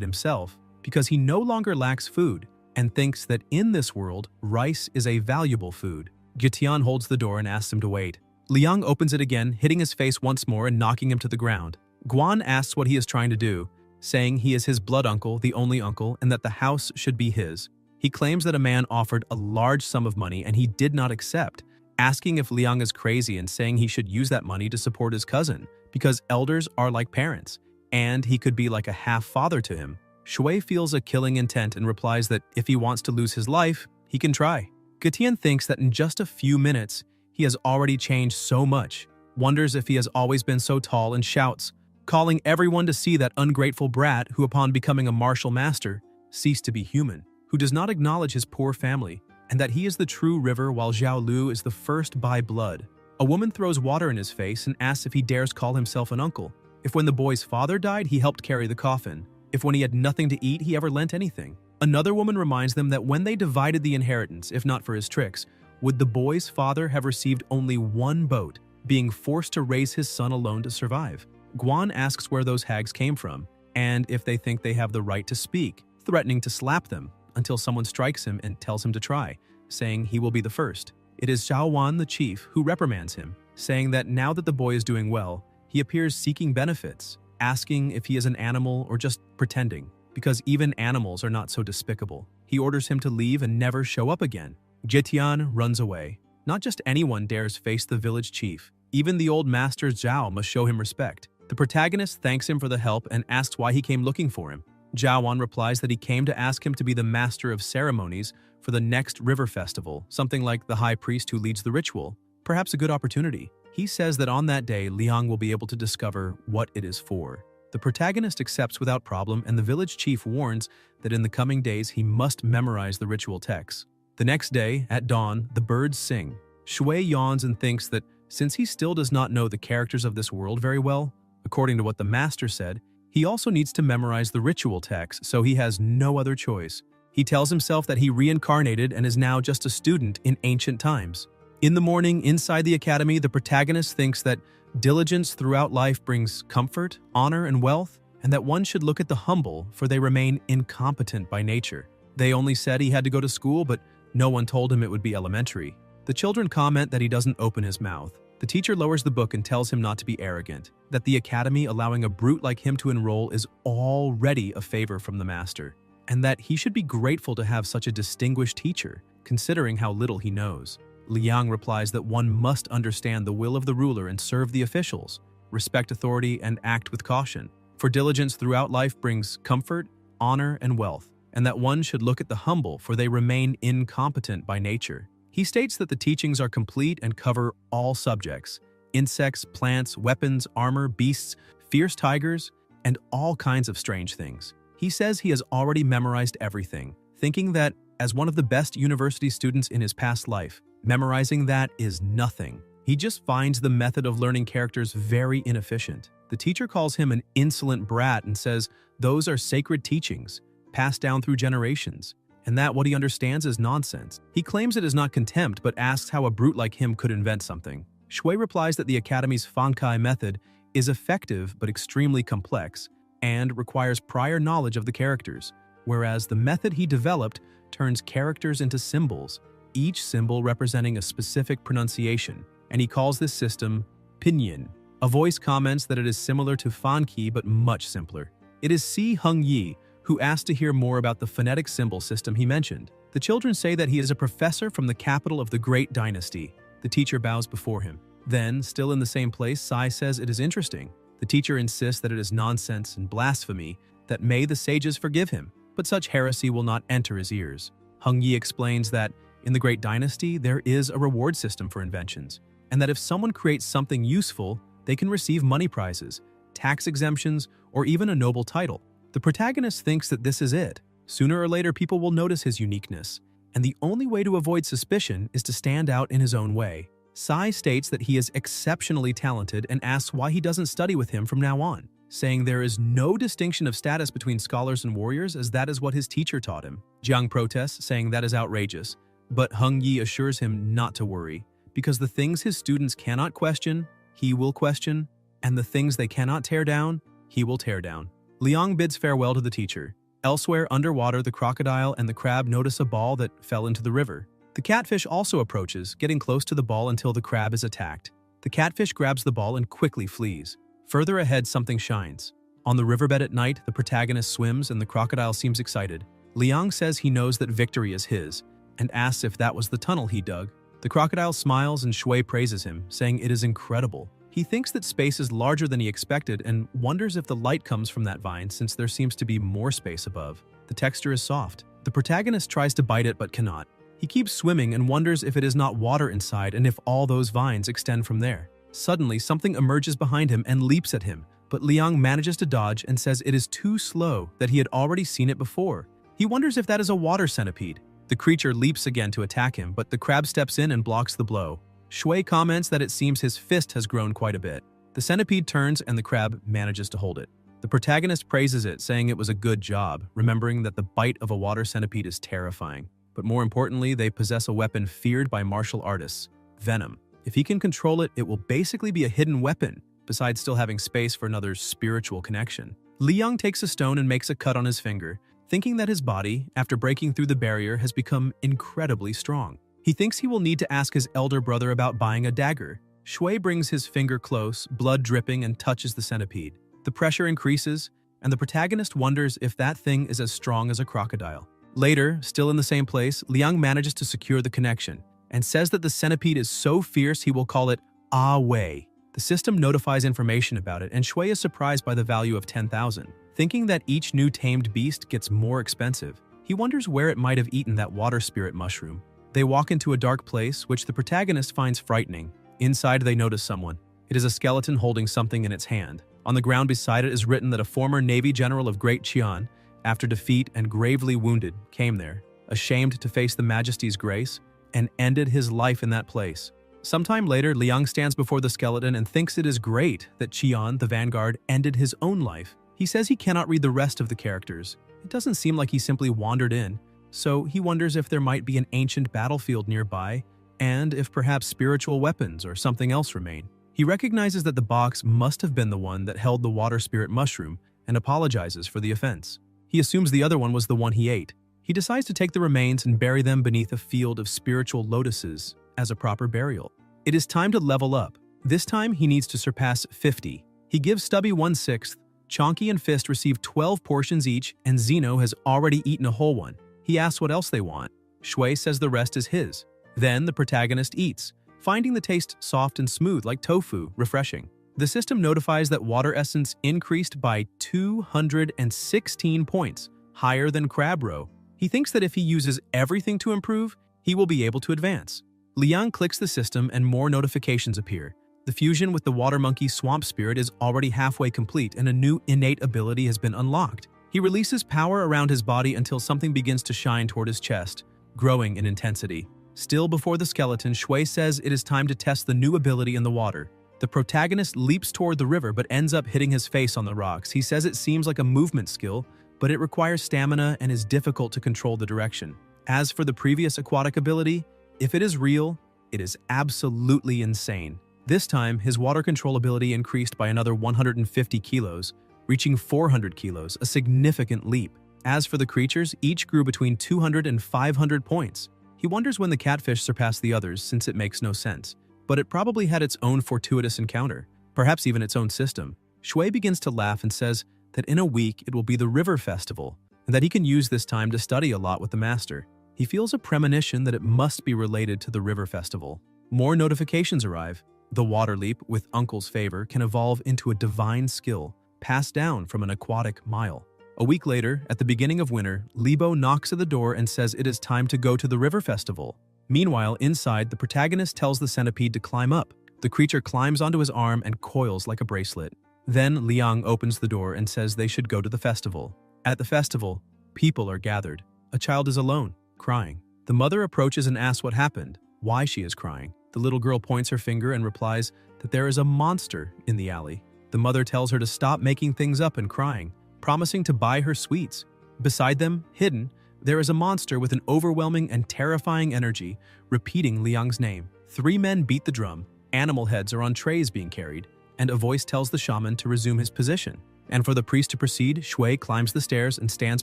himself because he no longer lacks food and thinks that in this world, rice is a valuable food. Jitian holds the door and asks him to wait. Liang opens it again, hitting his face once more and knocking him to the ground. Guan asks what he is trying to do, saying he is his blood uncle, the only uncle, and that the house should be his. He claims that a man offered a large sum of money and he did not accept, asking if Liang is crazy and saying he should use that money to support his cousin, because elders are like parents, and he could be like a half-father to him. Shui feels a killing intent and replies that if he wants to lose his life, he can try. Gutian thinks that in just a few minutes, he has already changed so much, wonders if he has always been so tall, and shouts, calling everyone to see that ungrateful brat who upon becoming a martial master, ceased to be human, who does not acknowledge his poor family, and that he is the true river while Zhao Lu is the first by blood. A woman throws water in his face and asks if he dares call himself an uncle, if when the boy's father died he helped carry the coffin, if when he had nothing to eat he ever lent anything. Another woman reminds them that when they divided the inheritance, if not for his tricks, would the boy's father have received only one boat, being forced to raise his son alone to survive. Guan asks where those hags came from, and if they think they have the right to speak, threatening to slap them until someone strikes him and tells him to try, saying he will be the first. It is Zhao Wan, the chief, who reprimands him, saying that now that the boy is doing well, he appears seeking benefits, asking if he is an animal or just pretending, because even animals are not so despicable. He orders him to leave and never show up again. Jitian runs away. Not just anyone dares face the village chief. Even the old master Zhao must show him respect. The protagonist thanks him for the help and asks why he came looking for him. Zhao Wan replies that he came to ask him to be the master of ceremonies for the next river festival, something like the high priest who leads the ritual. Perhaps a good opportunity. He says that on that day, Liang will be able to discover what it is for. The protagonist accepts without problem, and the village chief warns that in the coming days he must memorize the ritual texts. The next day, at dawn, the birds sing. Shui yawns and thinks that since he still does not know the characters of this world very well, according to what the master said, he also needs to memorize the ritual text, so he has no other choice. He tells himself that he reincarnated and is now just a student in ancient times. In the morning, inside the academy, the protagonist thinks that diligence throughout life brings comfort, honor, and wealth, and that one should look at the humble, for they remain incompetent by nature. They only said he had to go to school, but no one told him it would be elementary. The children comment that he doesn't open his mouth. The teacher lowers the book and tells him not to be arrogant, that the academy allowing a brute like him to enroll is already a favor from the master, and that he should be grateful to have such a distinguished teacher, considering how little he knows. Liang replies that one must understand the will of the ruler and serve the officials, respect authority, and act with caution, for diligence throughout life brings comfort, honor, and wealth, and that one should look at the humble, for they remain incompetent by nature. He states that the teachings are complete and cover all subjects: insects, plants, weapons, armor, beasts, fierce tigers, and all kinds of strange things. He says he has already memorized everything, thinking that, as one of the best university students in his past life, memorizing that is nothing. He just finds the method of learning characters very inefficient. The teacher calls him an insolent brat and says those are sacred teachings, passed down through generations, and that what he understands is nonsense. He claims it is not contempt, but asks how a brute like him could invent something. Shui replies that the Academy's Fankai method is effective but extremely complex and requires prior knowledge of the characters, whereas the method he developed turns characters into symbols, each symbol representing a specific pronunciation, and he calls this system pinyin. A voice comments that it is similar to Fanki but much simpler. It is Si Hung Yi who asked to hear more about the phonetic symbol system he mentioned. The children say that he is a professor from the capital of the Great Dynasty. The teacher bows before him. Then, still in the same place, Sai says it is interesting. The teacher insists that it is nonsense and blasphemy, that may the sages forgive him, but such heresy will not enter his ears. Hung Yi explains that in the Great Dynasty, there is a reward system for inventions, and that if someone creates something useful, they can receive money prizes, tax exemptions, or even a noble title. The protagonist thinks that this is it. Sooner or later, people will notice his uniqueness, and the only way to avoid suspicion is to stand out in his own way. Sai states that he is exceptionally talented and asks why he doesn't study with him from now on, saying there is no distinction of status between scholars and warriors as that is what his teacher taught him. Jiang protests, saying that is outrageous, but Heng Yi assures him not to worry, because the things his students cannot question, he will question, and the things they cannot tear down, he will tear down. Liang bids farewell to the teacher. Elsewhere, underwater, the crocodile and the crab notice a ball that fell into the river. The catfish also approaches, getting close to the ball until the crab is attacked. The catfish grabs the ball and quickly flees. Further ahead, something shines. On the riverbed at night, the protagonist swims and the crocodile seems excited. Liang says he knows that victory is his, and asks if that was the tunnel he dug. The crocodile smiles and Shui praises him, saying it is incredible. He thinks that space is larger than he expected and wonders if the light comes from that vine since there seems to be more space above. The texture is soft. The protagonist tries to bite it but cannot. He keeps swimming and wonders if it is not water inside and if all those vines extend from there. Suddenly, something emerges behind him and leaps at him, but Liang manages to dodge and says it is too slow, that he had already seen it before. He wonders if that is a water centipede. The creature leaps again to attack him, but the crab steps in and blocks the blow. Shui comments that it seems his fist has grown quite a bit. The centipede turns and the crab manages to hold it. The protagonist praises it, saying it was a good job, remembering that the bite of a water centipede is terrifying. But more importantly, they possess a weapon feared by martial artists, venom. If he can control it, it will basically be a hidden weapon, besides still having space for another spiritual connection. Liang takes a stone and makes a cut on his finger, thinking that his body, after breaking through the barrier, has become incredibly strong. He thinks he will need to ask his elder brother about buying a dagger. Shui brings his finger close, blood dripping, and touches the centipede. The pressure increases, and the protagonist wonders if that thing is as strong as a crocodile. Later, still in the same place, Liang manages to secure the connection and says that the centipede is so fierce he will call it Ah Wei. The system notifies information about it, and Shui is surprised by the value of 10,000. Thinking that each new tamed beast gets more expensive, he wonders where it might have eaten that water spirit mushroom. They walk into a dark place, which the protagonist finds frightening. Inside, they notice someone. It is a skeleton holding something in its hand. On the ground beside it is written that a former Navy general of Great Qian, after defeat and gravely wounded, came there, ashamed to face the Majesty's grace, and ended his life in that place. Sometime later, Liang stands before the skeleton and thinks it is great that Qian, the vanguard, ended his own life. He says he cannot read the rest of the characters. It doesn't seem like he simply wandered in, so he wonders if there might be an ancient battlefield nearby, and if perhaps spiritual weapons or something else remain. He recognizes that the box must have been the one that held the water spirit mushroom and apologizes for the offense. He assumes the other one was the one he ate. He decides to take the remains and bury them beneath a field of spiritual lotuses as a proper burial. It is time to level up. This time, he needs to surpass 50. He gives Stubby 1/6, Chonky and Fist receive 12 portions each, and Zeno has already eaten a whole one. He asks what else they want. Shui says the rest is his. Then the protagonist eats, finding the taste soft and smooth like tofu, refreshing. The system notifies that water essence increased by 216 points, higher than crab roe. He thinks that if he uses everything to improve, he will be able to advance. Liang clicks the system and more notifications appear. The fusion with the water monkey swamp spirit is already halfway complete and a new innate ability has been unlocked. He releases power around his body until something begins to shine toward his chest, growing in intensity. Still before the skeleton, Shui says it is time to test the new ability in the water. The protagonist leaps toward the river but ends up hitting his face on the rocks. He says it seems like a movement skill, but it requires stamina and is difficult to control the direction. As for the previous aquatic ability, if it is real, it is absolutely insane. This time, his water control ability increased by another 150 kilos, reaching 400 kilos, a significant leap. As for the creatures, each grew between 200 and 500 points. He wonders when the catfish surpassed the others since it makes no sense. But it probably had its own fortuitous encounter, perhaps even its own system. Shui begins to laugh and says that in a week it will be the River Festival, and that he can use this time to study a lot with the master. He feels a premonition that it must be related to the River Festival. More notifications arrive. The water leap, with Uncle's favor, can evolve into a divine skill, passed down from an aquatic mile. A week later, at the beginning of winter, Libo knocks at the door and says it is time to go to the River Festival. Meanwhile, inside, the protagonist tells the centipede to climb up. The creature climbs onto his arm and coils like a bracelet. Then Liang opens the door and says they should go to the festival. At the festival, people are gathered. A child is alone, crying. The mother approaches and asks what happened, why she is crying. The little girl points her finger and replies that there is a monster in the alley. The mother tells her to stop making things up and crying, promising to buy her sweets. Beside them, hidden, there is a monster with an overwhelming and terrifying energy, repeating Liang's name. 3 men beat the drum, animal heads are on trays being carried, and a voice tells the shaman to resume his position. And for the priest to proceed, Shui climbs the stairs and stands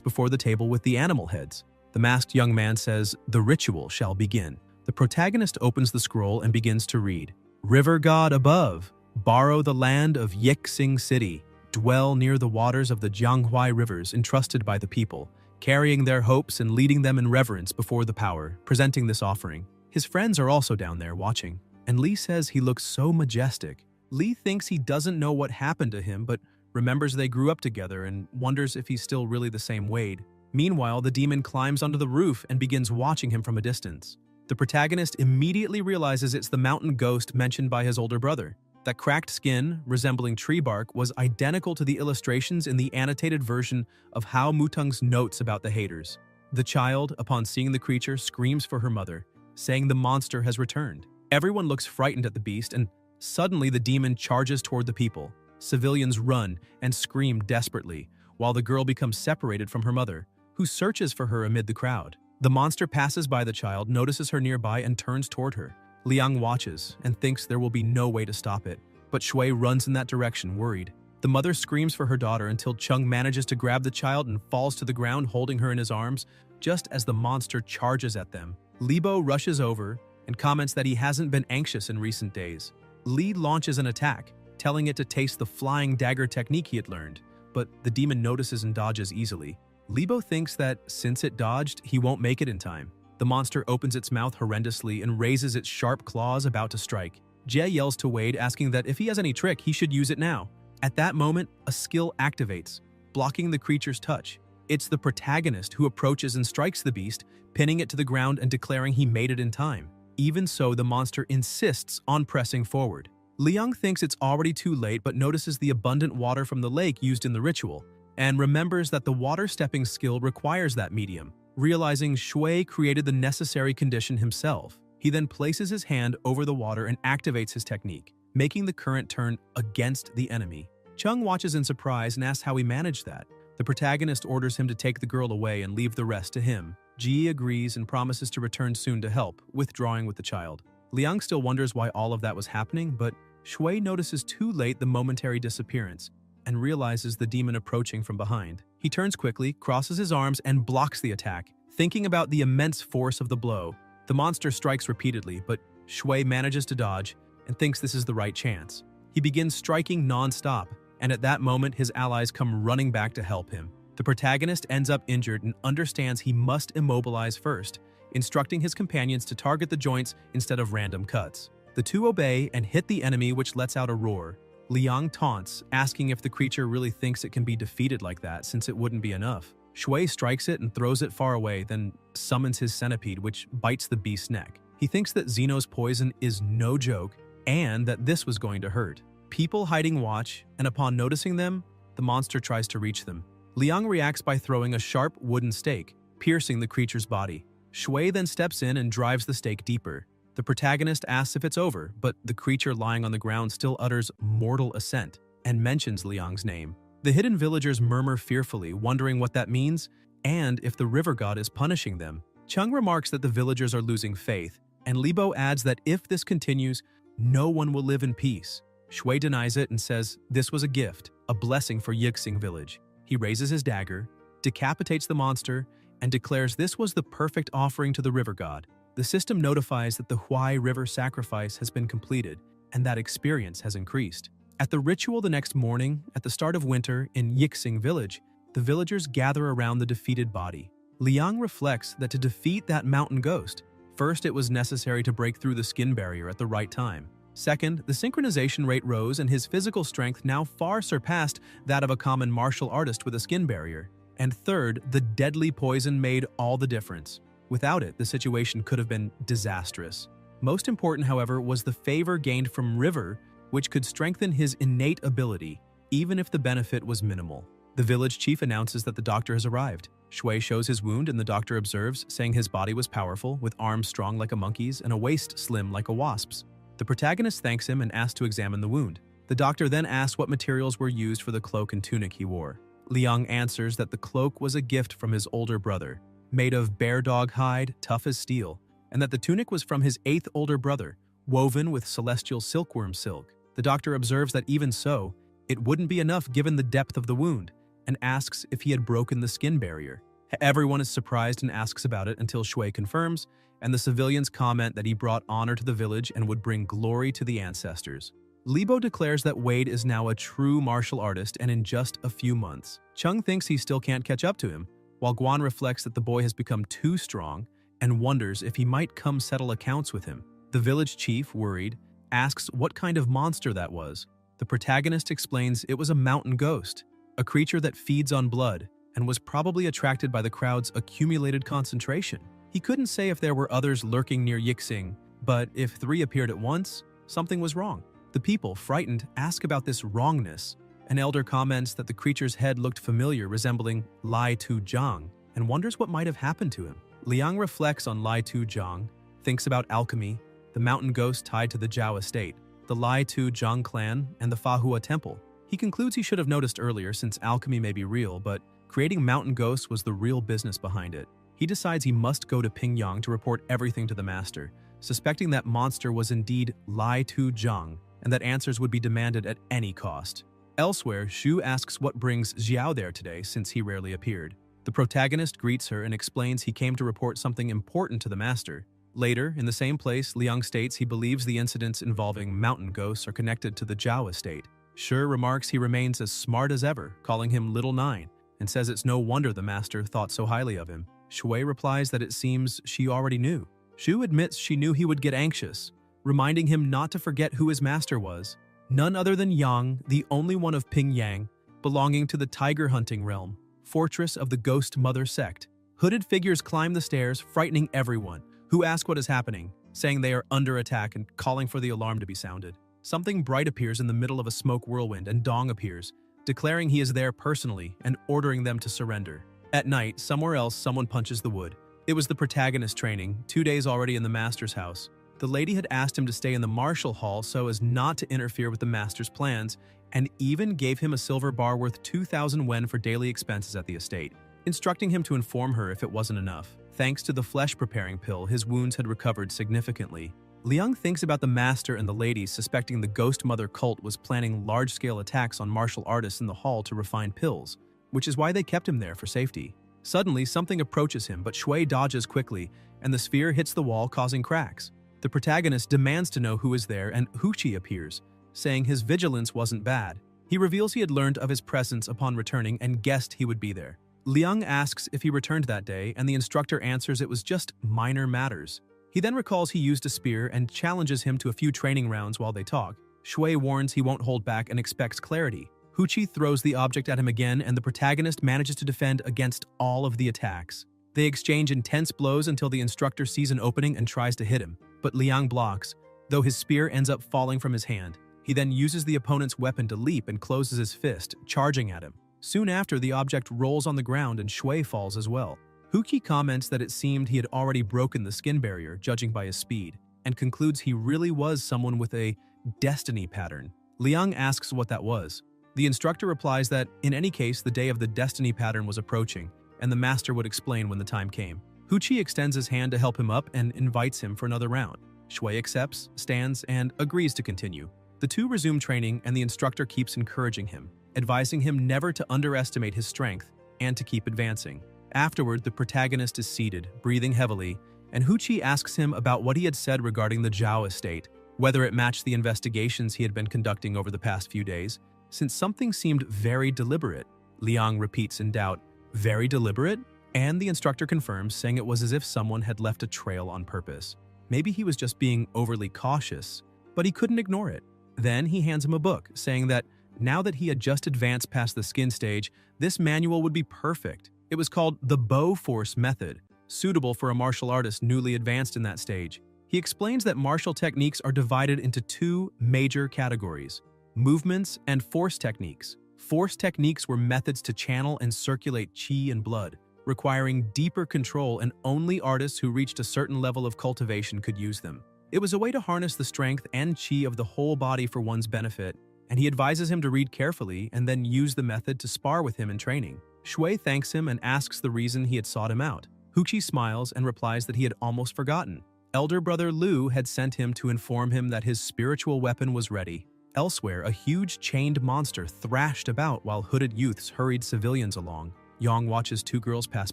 before the table with the animal heads. The masked young man says, "The ritual shall begin." The protagonist opens the scroll and begins to read. "River god above, borrow the land of Yixing City, dwell near the waters of the Jianghuai rivers entrusted by the people, carrying their hopes and leading them in reverence before the power, presenting this offering." His friends are also down there watching, and Li says he looks so majestic. Li thinks he doesn't know what happened to him, but remembers they grew up together and wonders if he's still really the same Wade. Meanwhile, the demon climbs onto the roof and begins watching him from a distance. The protagonist immediately realizes it's the mountain ghost mentioned by his older brother. That cracked skin, resembling tree bark, was identical to the illustrations in the annotated version of Hao Mutung's notes about the haters. The child, upon seeing the creature, screams for her mother, saying the monster has returned. Everyone looks frightened at the beast, and suddenly the demon charges toward the people. Civilians run and scream desperately, while the girl becomes separated from her mother, who searches for her amid the crowd. The monster passes by the child, notices her nearby, and turns toward her. Liang watches and thinks there will be no way to stop it, but Shui runs in that direction, worried. The mother screams for her daughter until Chung manages to grab the child and falls to the ground, holding her in his arms, just as the monster charges at them. Libo rushes over and comments that he hasn't been anxious in recent days. Li launches an attack, telling it to taste the flying dagger technique he had learned, but the demon notices and dodges easily. Libo thinks that since it dodged, he won't make it in time. The monster opens its mouth horrendously and raises its sharp claws about to strike. Jie yells to Wade, asking that if he has any trick, he should use it now. At that moment, a skill activates, blocking the creature's touch. It's the protagonist who approaches and strikes the beast, pinning it to the ground and declaring he made it in time. Even so, the monster insists on pressing forward. Liang thinks it's already too late, but notices the abundant water from the lake used in the ritual, and remembers that the water stepping skill requires that medium. Realizing Shui created the necessary condition himself, he then places his hand over the water and activates his technique, making the current turn against the enemy. Chung watches in surprise and asks how he managed that. The protagonist orders him to take the girl away and leave the rest to him. Ji agrees and promises to return soon to help, withdrawing with the child. Liang still wonders why all of that was happening, but Shui notices too late the momentary disappearance and realizes the demon approaching from behind. He turns quickly, crosses his arms, and blocks the attack, thinking about the immense force of the blow. The monster strikes repeatedly, but Shui manages to dodge and thinks this is the right chance. He begins striking non-stop, and at that moment his allies come running back to help him. The protagonist ends up injured and understands he must immobilize first, instructing his companions to target the joints instead of random cuts. The two obey and hit the enemy, which lets out a roar. Liang taunts, asking if the creature really thinks it can be defeated like that, since it wouldn't be enough. Shui strikes it and throws it far away, then summons his centipede, which bites the beast's neck. He thinks that Zeno's poison is no joke, and that this was going to hurt. People hiding watch, and upon noticing them, the monster tries to reach them. Liang reacts by throwing a sharp wooden stake, piercing the creature's body. Shui then steps in and drives the stake deeper. The protagonist asks if it's over, but the creature lying on the ground still utters mortal assent and mentions Liang's name. The hidden villagers murmur fearfully, wondering what that means and if the river god is punishing them. Chung remarks that the villagers are losing faith, and Libo adds that if this continues, no one will live in peace. Shui denies it and says this was a gift, a blessing for Yixing village. He raises his dagger, decapitates the monster, and declares this was the perfect offering to the river god. The system notifies that the Huai River sacrifice has been completed and that experience has increased. At the ritual the next morning, at the start of winter in Yixing village, the villagers gather around the defeated body. Liang reflects that to defeat that mountain ghost, first it was necessary to break through the skin barrier at the right time. Second, the synchronization rate rose and his physical strength now far surpassed that of a common martial artist with a skin barrier. And third, the deadly poison made all the difference. Without it, the situation could have been disastrous. Most important, however, was the favor gained from River, which could strengthen his innate ability, even if the benefit was minimal. The village chief announces that the doctor has arrived. Shui shows his wound and the doctor observes, saying his body was powerful, with arms strong like a monkey's and a waist slim like a wasp's. The protagonist thanks him and asks to examine the wound. The doctor then asks what materials were used for the cloak and tunic he wore. Liang answers that the cloak was a gift from his older brother, made of bear dog hide, tough as steel, and that the tunic was from his 8th older brother, woven with celestial silkworm silk. The doctor observes that even so, it wouldn't be enough given the depth of the wound, and asks if he had broken the skin barrier. Everyone is surprised and asks about it until Shui confirms, and the civilians comment that he brought honor to the village and would bring glory to the ancestors. Libo declares that Wade is now a true martial artist and in just a few months. Chung thinks he still can't catch up to him, while Guan reflects that the boy has become too strong and wonders if he might come settle accounts with him. The village chief, worried, asks what kind of monster that was. The protagonist explains it was a mountain ghost, a creature that feeds on blood and was probably attracted by the crowd's accumulated concentration. He couldn't say if there were others lurking near Yixing, but if 3 appeared at once, something was wrong. The people, frightened, ask about this wrongness. An elder comments that the creature's head looked familiar, resembling Lai Tu Zhang, and wonders what might have happened to him. Liang reflects on Lai Tu Zhang, thinks about alchemy, the mountain ghost tied to the Zhao estate, the Lai Tu Zhang clan, and the Fahua temple. He concludes he should have noticed earlier since alchemy may be real, but creating mountain ghosts was the real business behind it. He decides he must go to Pingyang to report everything to the master, suspecting that monster was indeed Lai Tu Zhang, and that answers would be demanded at any cost. Elsewhere, Xu asks what brings Xiao there today since he rarely appeared. The protagonist greets her and explains he came to report something important to the master. Later, in the same place, Liang states he believes the incidents involving mountain ghosts are connected to the Zhao estate. Shi remarks he remains as smart as ever, calling him Little Nine, and says it's no wonder the master thought so highly of him. Shui replies that it seems she already knew. Xu admits she knew he would get anxious, reminding him not to forget who his master was. None other than Yang, the only one of Pingyang, belonging to the tiger hunting realm, fortress of the Ghost Mother sect. Hooded figures climb the stairs, frightening everyone, who ask what is happening, saying they are under attack and calling for the alarm to be sounded. Something bright appears in the middle of a smoke whirlwind and Dong appears, declaring he is there personally and ordering them to surrender. At night, somewhere else, someone punches the wood. It was the protagonist training, 2 days already in the master's house. The lady had asked him to stay in the martial hall so as not to interfere with the master's plans, and even gave him a silver bar worth 2,000 wen for daily expenses at the estate, instructing him to inform her if it wasn't enough. Thanks to the flesh-preparing pill, his wounds had recovered significantly. Liang thinks about the master and the ladies, suspecting the Ghost Mother cult was planning large-scale attacks on martial artists in the hall to refine pills, which is why they kept him there for safety. Suddenly, something approaches him, but Shui dodges quickly, and the sphere hits the wall, causing cracks. The protagonist demands to know who is there, and Huqi appears, saying his vigilance wasn't bad. He reveals he had learned of his presence upon returning and guessed he would be there. Liang asks if he returned that day, and the instructor answers it was just minor matters. He then recalls he used a spear and challenges him to a few training rounds while they talk. Shui warns he won't hold back and expects clarity. Huqi throws the object at him again, and the protagonist manages to defend against all of the attacks. They exchange intense blows until the instructor sees an opening and tries to hit him, but Liang blocks, though his spear ends up falling from his hand. He then uses the opponent's weapon to leap and closes his fist, charging at him. Soon after, the object rolls on the ground and Shui falls as well. Huqi comments that it seemed he had already broken the skin barrier, judging by his speed, and concludes he really was someone with a destiny pattern. Liang asks what that was. The instructor replies that, in any case, the day of the destiny pattern was approaching, and the master would explain when the time came. Huqi extends his hand to help him up and invites him for another round. Shui accepts, stands, and agrees to continue. The two resume training, and the instructor keeps encouraging him, advising him never to underestimate his strength and to keep advancing. Afterward, the protagonist is seated, breathing heavily, and Huqi asks him about what he had said regarding the Zhao estate, whether it matched the investigations he had been conducting over the past few days, since something seemed very deliberate. Liang repeats in doubt, "Very deliberate?" And the instructor confirms, saying it was as if someone had left a trail on purpose. Maybe he was just being overly cautious, but he couldn't ignore it. Then he hands him a book, saying that now that he had just advanced past the skin stage, this manual would be perfect. It was called the Bow Force Method, suitable for a martial artist newly advanced in that stage. He explains that martial techniques are divided into two major categories: movements and force techniques. Force techniques were methods to channel and circulate qi and blood, requiring deeper control, and only artists who reached a certain level of cultivation could use them. It was a way to harness the strength and qi of the whole body for one's benefit, and he advises him to read carefully and then use the method to spar with him in training. Shui thanks him and asks the reason he had sought him out. Huqi smiles and replies that he had almost forgotten. Elder brother Lu had sent him to inform him that his spiritual weapon was ready. Elsewhere, a huge chained monster thrashed about while hooded youths hurried civilians along. Yang watches two girls pass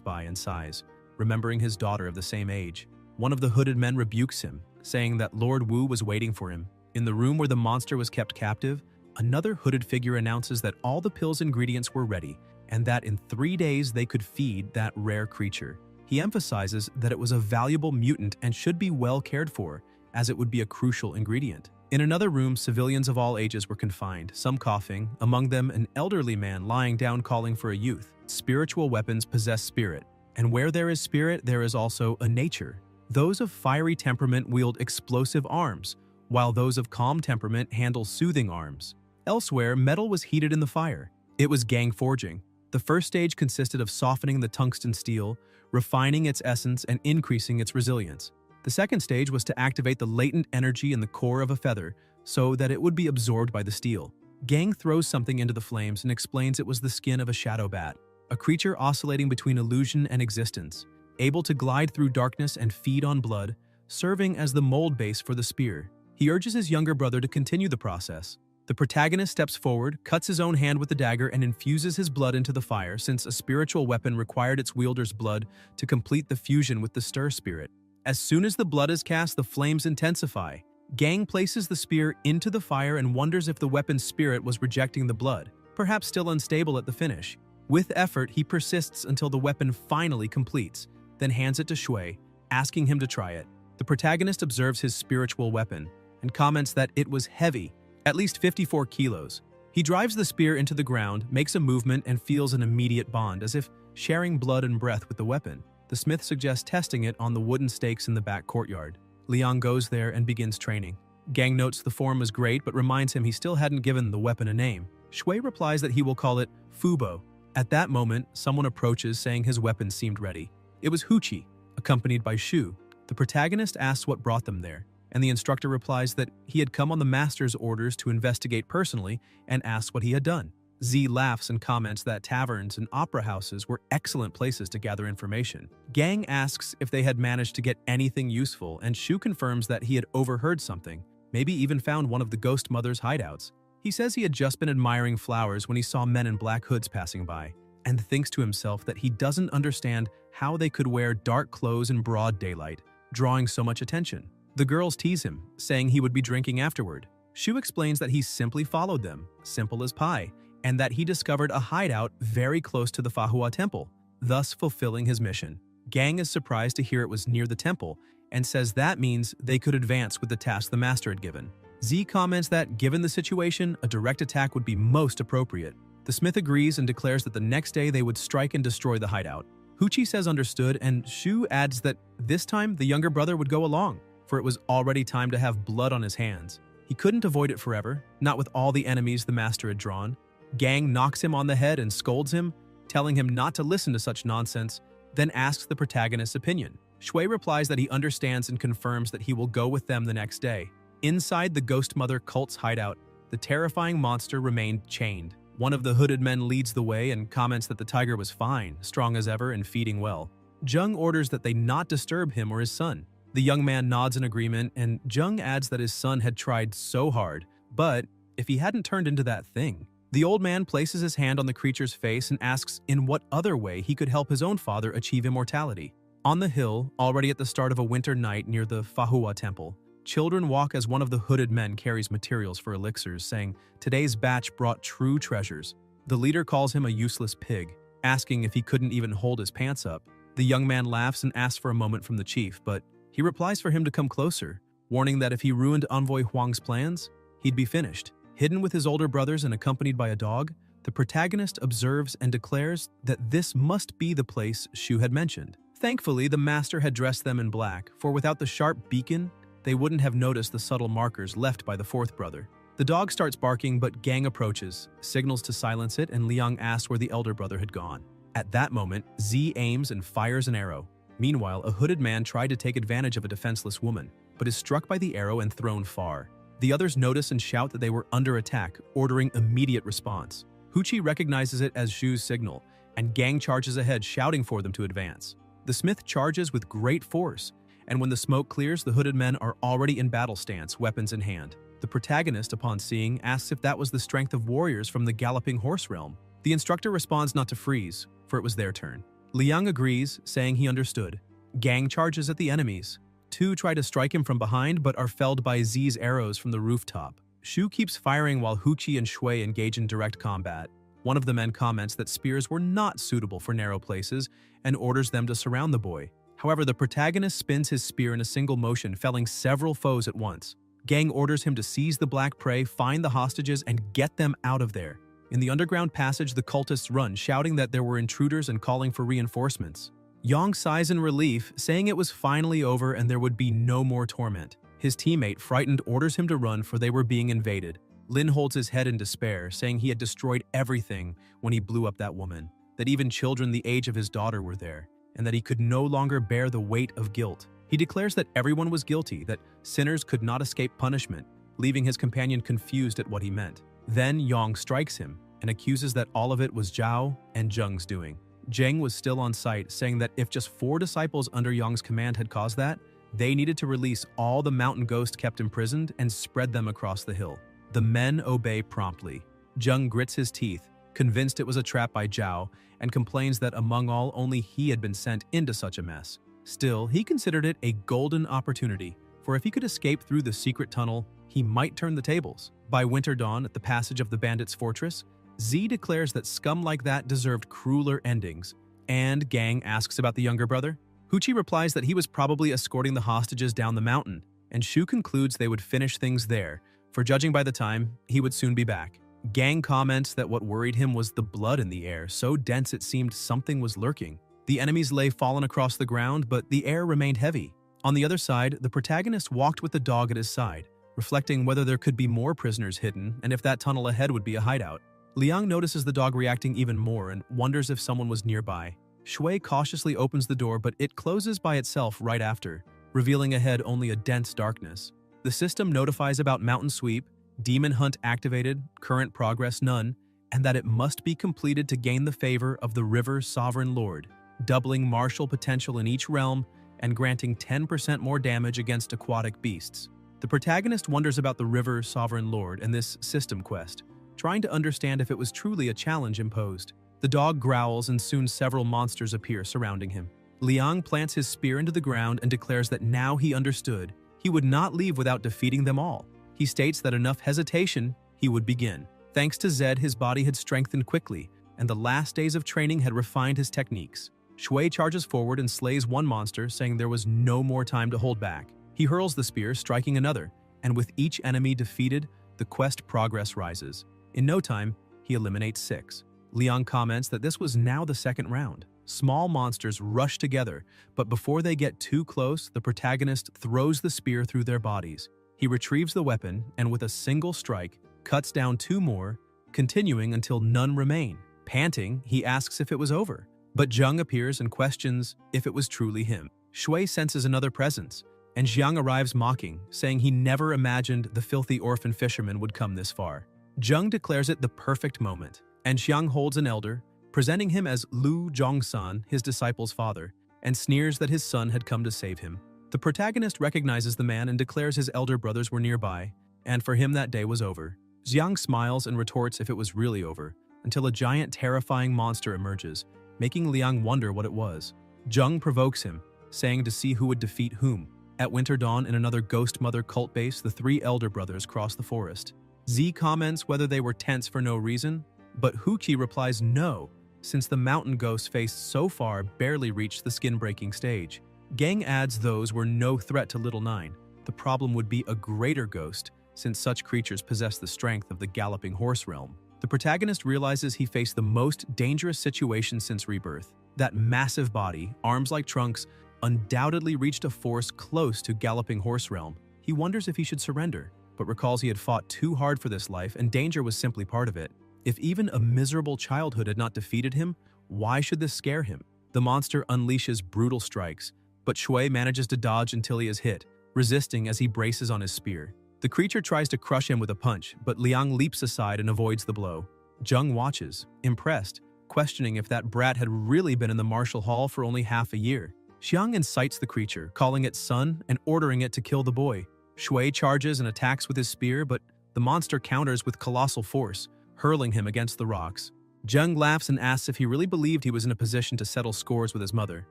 by and sighs, remembering his daughter of the same age. One of the hooded men rebukes him, saying that Lord Wu was waiting for him. In the room where the monster was kept captive, another hooded figure announces that all the pill's ingredients were ready, and that in 3 days they could feed that rare creature. He emphasizes that it was a valuable mutant and should be well cared for, as it would be a crucial ingredient. In another room, civilians of all ages were confined, some coughing, among them an elderly man lying down calling for a youth. Spiritual weapons possess spirit, and where there is spirit, there is also a nature. Those of fiery temperament wield explosive arms, while those of calm temperament handle soothing arms. Elsewhere, metal was heated in the fire. It was gang forging. The first stage consisted of softening the tungsten steel, refining its essence, and increasing its resilience. The second stage was to activate the latent energy in the core of a feather so that it would be absorbed by the steel. Gang throws something into the flames and explains it was the skin of a shadow bat, a creature oscillating between illusion and existence, able to glide through darkness and feed on blood, serving as the mold base for the spear. He urges his younger brother to continue the process. The protagonist steps forward, cuts his own hand with the dagger, and infuses his blood into the fire, since a spiritual weapon required its wielder's blood to complete the fusion with the stir spirit. As soon as the blood is cast, the flames intensify. Gang places the spear into the fire and wonders if the weapon's spirit was rejecting the blood, perhaps still unstable at the finish. With effort, he persists until the weapon finally completes, then hands it to Shui, asking him to try it. The protagonist observes his spiritual weapon and comments that it was heavy, at least 54 kilos. He drives the spear into the ground, makes a movement, and feels an immediate bond, as if sharing blood and breath with the weapon. The smith suggests testing it on the wooden stakes in the back courtyard. Liang goes there and begins training. Gang notes the form was great, but reminds him he still hadn't given the weapon a name. Shui replies that he will call it Fubo. At that moment, someone approaches saying his weapon seemed ready. It was Huqi, accompanied by Shu. The protagonist asks what brought them there, and the instructor replies that he had come on the master's orders to investigate personally and asks what he had done. Z laughs and comments that taverns and opera houses were excellent places to gather information. Gang asks if they had managed to get anything useful, and Shu confirms that he had overheard something, maybe even found one of the ghost mother's hideouts. He says he had just been admiring flowers when he saw men in black hoods passing by, and thinks to himself that he doesn't understand how they could wear dark clothes in broad daylight, drawing so much attention. The girls tease him, saying he would be drinking afterward. Shu explains that he simply followed them, simple as pie, and that he discovered a hideout very close to the Fahua temple, thus fulfilling his mission. Gang is surprised to hear it was near the temple and says that means they could advance with the task the master had given. Z comments that, given the situation, a direct attack would be most appropriate. The smith agrees and declares that the next day they would strike and destroy the hideout. Huqi says understood, and Shu adds that this time the younger brother would go along, for it was already time to have blood on his hands. He couldn't avoid it forever, not with all the enemies the master had drawn. Gang knocks him on the head and scolds him, telling him not to listen to such nonsense, then asks the protagonist's opinion. Shui replies that he understands and confirms that he will go with them the next day. Inside the Ghost Mother cult's hideout, the terrifying monster remained chained. One of the hooded men leads the way and comments that the tiger was fine, strong as ever, and feeding well. Zheng orders that they not disturb him or his son. The young man nods in agreement, and Zheng adds that his son had tried so hard, but if he hadn't turned into that thing. The old man places his hand on the creature's face and asks in what other way he could help his own father achieve immortality. On the hill, already at the start of a winter night near the Fahua temple, children walk as one of the hooded men carries materials for elixirs, saying, "Today's batch brought true treasures." The leader calls him a useless pig, asking if he couldn't even hold his pants up. The young man laughs and asks for a moment from the chief, but he replies for him to come closer, warning that if he ruined Envoy Huang's plans, he'd be finished. Hidden with his older brothers and accompanied by a dog, the protagonist observes and declares that this must be the place Shu had mentioned. Thankfully, the master had dressed them in black, for without the sharp beacon, they wouldn't have noticed the subtle markers left by the fourth brother. The dog starts barking, but Gang approaches, signals to silence it, and Liang asks where the elder brother had gone. At that moment, Z aims and fires an arrow. Meanwhile, a hooded man tried to take advantage of a defenseless woman, but is struck by the arrow and thrown far. The others notice and shout that they were under attack, ordering immediate response. Huchi recognizes it as Zhu's signal, and Gang charges ahead, shouting for them to advance. The smith charges with great force, and when the smoke clears, the hooded men are already in battle stance, weapons in hand. The protagonist, upon seeing, asks if that was the strength of warriors from the galloping horse realm. The instructor responds not to freeze, for it was their turn. Liang agrees, saying he understood. Gang charges at the enemies. Two try to strike him from behind, but are felled by Z's arrows from the rooftop. Shu keeps firing while Huchi and Shui engage in direct combat. One of the men comments that spears were not suitable for narrow places and orders them to surround the boy. However, the protagonist spins his spear in a single motion, felling several foes at once. Gang orders him to seize the black prey, find the hostages, and get them out of there. In the underground passage, the cultists run, shouting that there were intruders and calling for reinforcements. Yang sighs in relief, saying it was finally over and there would be no more torment. His teammate, frightened, orders him to run, for they were being invaded. Lin holds his head in despair, saying he had destroyed everything when he blew up that woman, that even children the age of his daughter were there, and that he could no longer bear the weight of guilt. He declares that everyone was guilty, that sinners could not escape punishment, leaving his companion confused at what he meant. Then Yang strikes him and accuses that all of it was Zhao and Zheng's doing. Zheng was still on site, saying that if just 4 disciples under Yang's command had caused that, they needed to release all the mountain ghosts kept imprisoned and spread them across the hill. The men obey promptly. Zheng grits his teeth, convinced it was a trap by Zhao, and complains that among all, only he had been sent into such a mess. Still, he considered it a golden opportunity, for if he could escape through the secret tunnel, he might turn the tables. By winter dawn, at the passage of the bandits' fortress, Z declares that scum like that deserved crueler endings, and Gang asks about the younger brother. Huchi replies that he was probably escorting the hostages down the mountain, and Shu concludes they would finish things there, for judging by the time, he would soon be back. Gang comments that what worried him was the blood in the air, so dense it seemed something was lurking. The enemies lay fallen across the ground, but the air remained heavy. On the other side, the protagonist walked with the dog at his side, reflecting whether there could be more prisoners hidden and if that tunnel ahead would be a hideout. Liang notices the dog reacting even more and wonders if someone was nearby. Shui cautiously opens the door, but it closes by itself right after, revealing ahead only a dense darkness. The system notifies about mountain sweep, demon hunt activated, current progress none, and that it must be completed to gain the favor of the river sovereign lord, doubling martial potential in each realm and granting 10% more damage against aquatic beasts. The protagonist wonders about the river sovereign lord and this system quest, trying to understand if it was truly a challenge imposed. The dog growls and soon several monsters appear surrounding him. Liang plants his spear into the ground and declares that now he understood. He would not leave without defeating them all. He states that enough hesitation, he would begin. Thanks to Zed, his body had strengthened quickly, and the last days of training had refined his techniques. Shui charges forward and slays one monster, saying there was no more time to hold back. He hurls the spear, striking another, and with each enemy defeated, the quest progress rises. In no time, he eliminates 6. Liang comments that this was now the second round. Small monsters rush together, but before they get too close, the protagonist throws the spear through their bodies. He retrieves the weapon and with a single strike, cuts down 2 more, continuing until none remain. Panting, he asks if it was over, but Zheng appears and questions if it was truly him. Shui senses another presence, and Zhang arrives mocking, saying he never imagined the filthy orphan fisherman would come this far. Zheng declares it the perfect moment, and Xiang holds an elder, presenting him as Lu Zhongsan, his disciple's father, and sneers that his son had come to save him. The protagonist recognizes the man and declares his elder brothers were nearby, and for him that day was over. Xiang smiles and retorts if it was really over, until a giant terrifying monster emerges, making Liang wonder what it was. Zheng provokes him, saying to see who would defeat whom. At winter dawn, in another Ghost Mother cult base, the 3 elder brothers cross the forest. Z comments whether they were tense for no reason, but Huchi replies no, since the mountain ghosts faced so far barely reached the skin-breaking stage. Gang adds those were no threat to Little Nine. The problem would be a greater ghost, since such creatures possess the strength of the galloping horse realm. The protagonist realizes he faced the most dangerous situation since rebirth. That massive body, arms like trunks, undoubtedly reached a force close to galloping horse realm. He wonders if he should surrender. but recalls he had fought too hard for this life and danger was simply part of it. If even a miserable childhood had not defeated him, why should this scare him? The monster unleashes brutal strikes, but Shui manages to dodge until he is hit, resisting as he braces on his spear. The creature tries to crush him with a punch, but Liang leaps aside and avoids the blow. Zheng watches, impressed, questioning if that brat had really been in the martial hall for only half a year. Xiang incites the creature, calling it son and ordering it to kill the boy. Shui charges and attacks with his spear, but the monster counters with colossal force, hurling him against the rocks. Zheng laughs and asks if he really believed he was in a position to settle scores with his mother.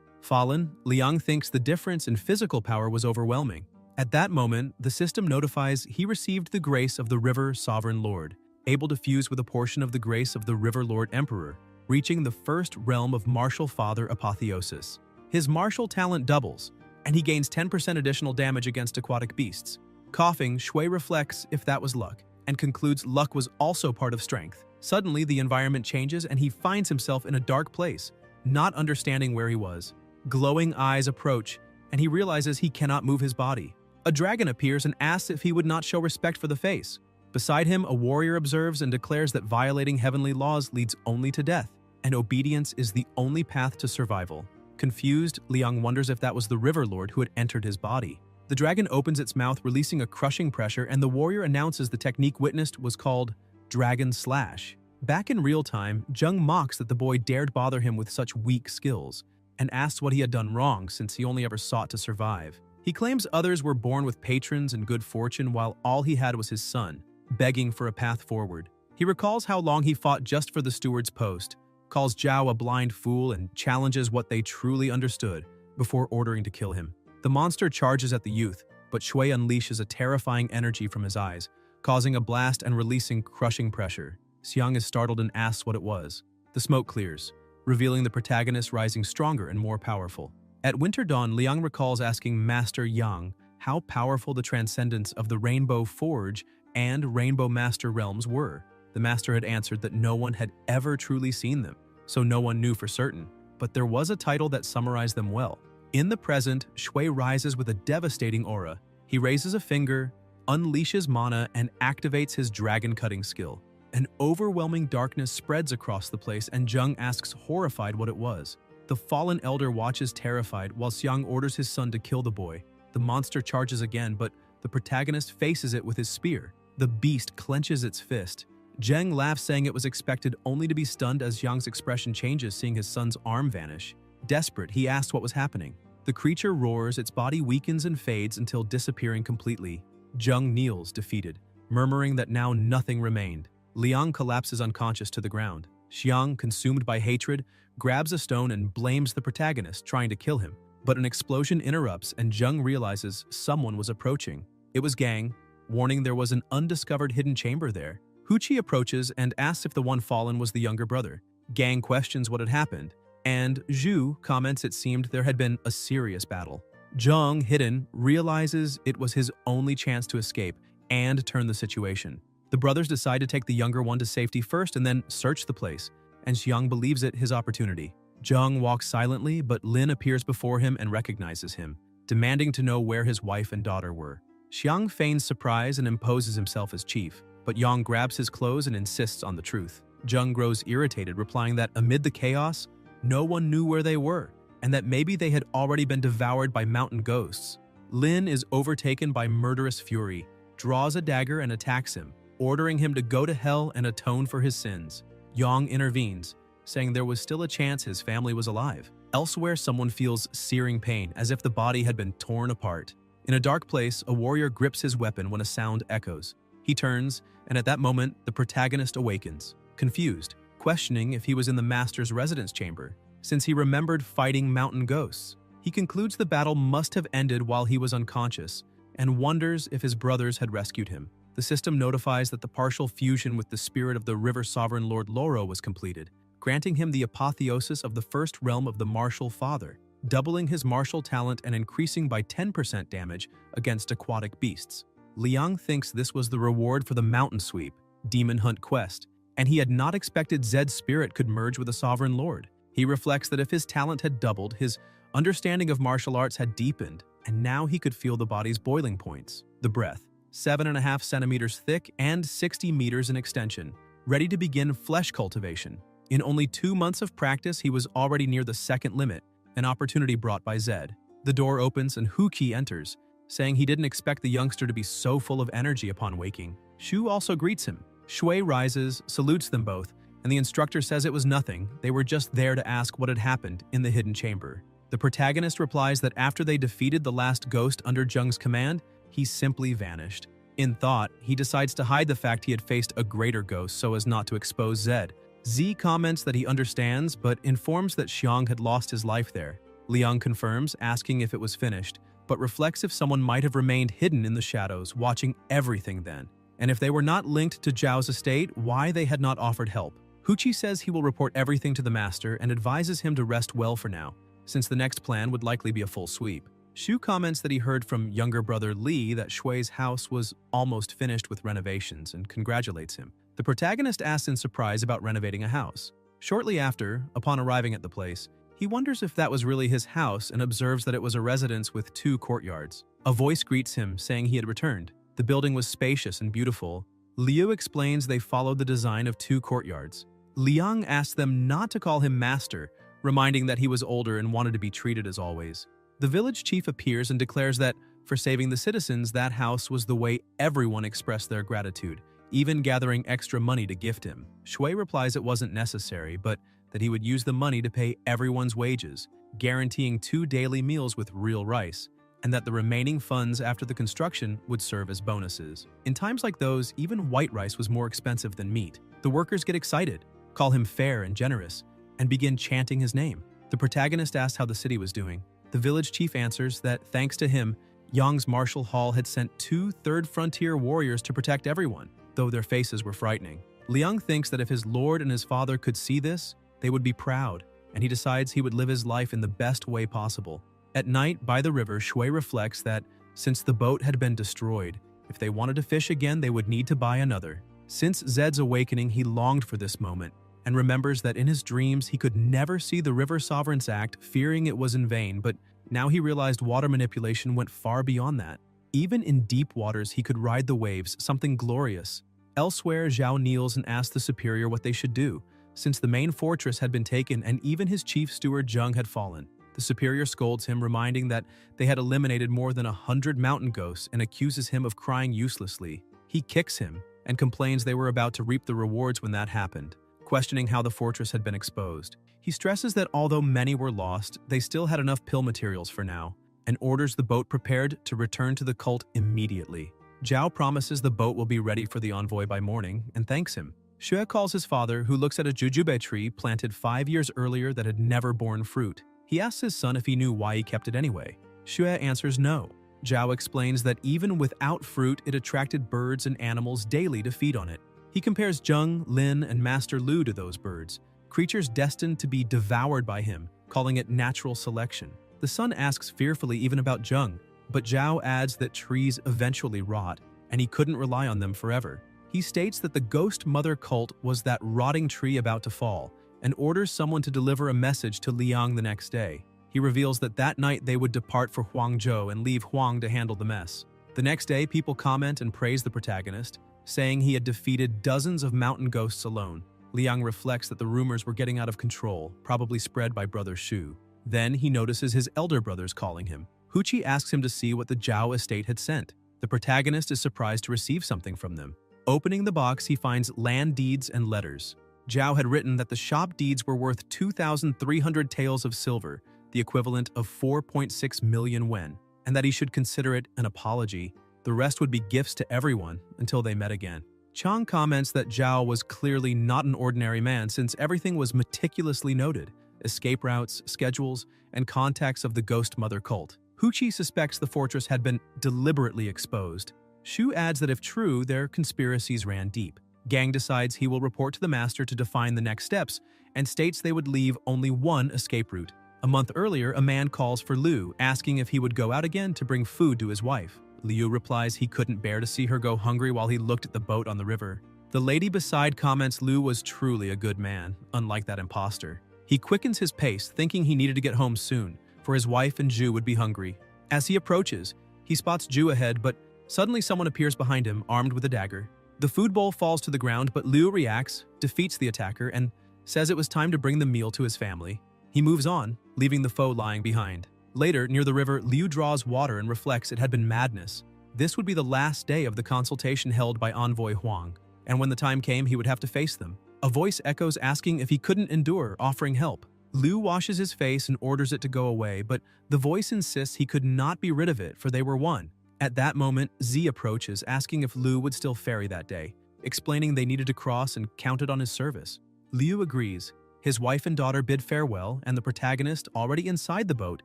Fallen, Liang thinks the difference in physical power was overwhelming. At that moment, the system notifies he received the grace of the River Sovereign Lord, able to fuse with a portion of the grace of the River Lord Emperor, reaching the first realm of Martial Father Apotheosis. His martial talent doubles, and he gains 10% additional damage against aquatic beasts. Coughing, Shui reflects if that was luck, and concludes luck was also part of strength. Suddenly, the environment changes and he finds himself in a dark place, not understanding where he was. Glowing eyes approach, and he realizes he cannot move his body. A dragon appears and asks if he would not show respect for the face. Beside him, a warrior observes and declares that violating heavenly laws leads only to death, and obedience is the only path to survival. Confused, Liang wonders if that was the River Lord who had entered his body. The dragon opens its mouth, releasing a crushing pressure, and the warrior announces the technique witnessed was called Dragon Slash. Back in real time, Zheng mocks that the boy dared bother him with such weak skills, and asks what he had done wrong since he only ever sought to survive. He claims others were born with patrons and good fortune while all he had was his son, begging for a path forward. He recalls how long he fought just for the steward's post, calls Zhao a blind fool, and challenges what they truly understood before ordering to kill him. The monster charges at the youth, but Shui unleashes a terrifying energy from his eyes, causing a blast and releasing crushing pressure. Xiang is startled and asks what it was. The smoke clears, revealing the protagonist rising stronger and more powerful. At Winter Dawn, Liang recalls asking Master Yang how powerful the transcendence of the Rainbow Forge and Rainbow Master realms were. The master had answered that no one had ever truly seen them, so no one knew for certain, but there was a title that summarized them well. In the present, Shui rises with a devastating aura. He raises a finger, unleashes mana, and activates his dragon-cutting skill. An overwhelming darkness spreads across the place, and Zheng asks horrified what it was. The fallen elder watches terrified while Xiang orders his son to kill the boy. The monster charges again, but the protagonist faces it with his spear. The beast clenches its fist. Zheng laughs, saying it was expected only to be stunned as Xiang's expression changes, seeing his son's arm vanish. Desperate, he asks what was happening. The creature roars, its body weakens and fades until disappearing completely. Zheng kneels, defeated, murmuring that now nothing remained. Liang collapses unconscious to the ground. Xiang, consumed by hatred, grabs a stone and blames the protagonist, trying to kill him. But an explosion interrupts and Zheng realizes someone was approaching. It was Gang, warning there was an undiscovered hidden chamber there. Huchi approaches and asks if the one fallen was the younger brother. Gang questions what had happened, and Zhu comments it seemed there had been a serious battle. Zheng, hidden, realizes it was his only chance to escape and turn the situation. The brothers decide to take the younger one to safety first and then search the place, and Xiang believes it his opportunity. Zheng walks silently, but Lin appears before him and recognizes him, demanding to know where his wife and daughter were. Xiang feigns surprise and imposes himself as chief, but Yang grabs his clothes and insists on the truth. Zheng grows irritated, replying that amid the chaos, no one knew where they were, and that maybe they had already been devoured by mountain ghosts. Lin is overtaken by murderous fury, draws a dagger and attacks him, ordering him to go to hell and atone for his sins. Yang intervenes, saying there was still a chance his family was alive. Elsewhere, someone feels searing pain, as if the body had been torn apart. In a dark place, a warrior grips his weapon when a sound echoes. He turns, and at that moment, the protagonist awakens, confused, questioning if he was in the master's residence chamber, since he remembered fighting mountain ghosts. He concludes the battle must have ended while he was unconscious, and wonders if his brothers had rescued him. The system notifies that the partial fusion with the spirit of the River Sovereign Lord Loro was completed, granting him the apotheosis of the first realm of the Martial Father, doubling his martial talent and increasing by 10% damage against aquatic beasts. Liang thinks this was the reward for the Mountain Sweep, Demon Hunt quest, and he had not expected Zed's spirit could merge with a Sovereign Lord. He reflects that if his talent had doubled, his understanding of martial arts had deepened, and now he could feel the body's boiling points. The breath. 7.5 centimeters thick and 60 meters in extension, ready to begin flesh cultivation. In only 2 months of practice, he was already near the second limit, an opportunity brought by Zed. The door opens and Huqi enters, saying he didn't expect the youngster to be so full of energy upon waking. Shu also greets him. Shui rises, salutes them both, and the instructor says it was nothing, they were just there to ask what had happened in the hidden chamber. The protagonist replies that after they defeated the last ghost under Zheng's command, he simply vanished. In thought, he decides to hide the fact he had faced a greater ghost so as not to expose Zed. Z comments that he understands, but informs that Xiang had lost his life there. Liang confirms, asking if it was finished, but reflects if someone might have remained hidden in the shadows, watching everything then. And if they were not linked to Zhao's estate, why they had not offered help. Huqi says he will report everything to the master and advises him to rest well for now, since the next plan would likely be a full sweep. Shu comments that he heard from younger brother Li that Shui's house was almost finished with renovations and congratulates him. The protagonist asks in surprise about renovating a house. Shortly after, upon arriving at the place, he wonders if that was really his house and observes that it was a residence with 2 courtyards. A voice greets him, saying he had returned. The building was spacious and beautiful. Liu explains they followed the design of 2 courtyards. Liang asks them not to call him master, reminding that he was older and wanted to be treated as always. The village chief appears and declares that, for saving the citizens, that house was the way everyone expressed their gratitude, even gathering extra money to gift him. Shui replies it wasn't necessary, but that he would use the money to pay everyone's wages, guaranteeing 2 daily meals with real rice, and that the remaining funds after the construction would serve as bonuses. In times like those, even white rice was more expensive than meat. The workers get excited, call him fair and generous, and begin chanting his name. The protagonist asks how the city was doing. The village chief answers that, thanks to him, Yang's martial hall had sent 2 third frontier warriors to protect everyone, though their faces were frightening. Liang thinks that if his lord and his father could see this, they would be proud, and he decides he would live his life in the best way possible. At night, by the river, Shui reflects that, since the boat had been destroyed, if they wanted to fish again, they would need to buy another. Since Zed's awakening, he longed for this moment, and remembers that in his dreams he could never see the River Sovereign's act, fearing it was in vain, but now he realized water manipulation went far beyond that. Even in deep waters, he could ride the waves, something glorious. Elsewhere, Zhao kneels and asks the superior what they should do, since the main fortress had been taken and even his chief steward Zheng had fallen. The superior scolds him, reminding that they had eliminated more than 100 mountain ghosts and accuses him of crying uselessly. He kicks him and complains they were about to reap the rewards when that happened, questioning how the fortress had been exposed. He stresses that although many were lost, they still had enough pill materials for now, and orders the boat prepared to return to the cult immediately. Zhao promises the boat will be ready for the envoy by morning and thanks him. Xue calls his father, who looks at a jujube tree planted 5 years earlier that had never borne fruit. He asks his son if he knew why he kept it anyway. Xue answers no. Zhao explains that even without fruit, it attracted birds and animals daily to feed on it. He compares Zheng, Lin, and Master Lu to those birds, creatures destined to be devoured by him, calling it natural selection. The son asks fearfully even about Zheng, but Zhao adds that trees eventually rot, and he couldn't rely on them forever. He states that the Ghost Mother cult was that rotting tree about to fall, and orders someone to deliver a message to Liang the next day. He reveals that that night they would depart for Huangzhou and leave Huang to handle the mess. The next day, people comment and praise the protagonist, saying he had defeated dozens of mountain ghosts alone. Liang reflects that the rumors were getting out of control, probably spread by brother Shu. Then he notices his elder brothers calling him. Huqi asks him to see what the Zhao estate had sent. The protagonist is surprised to receive something from them. Opening the box, he finds land deeds and letters. Zhao had written that the shop deeds were worth 2,300 taels of silver, the equivalent of 4.6 million wen, and that he should consider it an apology. The rest would be gifts to everyone until they met again. Chang comments that Zhao was clearly not an ordinary man since everything was meticulously noted: escape routes, schedules, and contacts of the Ghost Mother cult. Huqi suspects the fortress had been deliberately exposed. Shu adds that if true, their conspiracies ran deep. Gang decides he will report to the master to define the next steps and states they would leave only one escape route. A month earlier, a man calls for Liu, asking if he would go out again to bring food to his wife. Liu replies he couldn't bear to see her go hungry while he looked at the boat on the river. The lady beside comments Liu was truly a good man, unlike that imposter. He quickens his pace, thinking he needed to get home soon, for his wife and Zhu would be hungry. As he approaches, he spots Zhu ahead, but Suddenly, someone appears behind him, armed with a dagger. The food bowl falls to the ground, but Liu reacts, defeats the attacker, and says it was time to bring the meal to his family. He moves on, leaving the foe lying behind. Later, near the river, Liu draws water and reflects it had been madness. This would be the last day of the consultation held by Envoy Huang, and when the time came, he would have to face them. A voice echoes asking if he couldn't endure, offering help. Liu washes his face and orders it to go away, but the voice insists he could not be rid of it, for they were one. At that moment, Z approaches, asking if Liu would still ferry that day, explaining they needed to cross and counted on his service. Liu agrees. His wife and daughter bid farewell, and the protagonist, already inside the boat,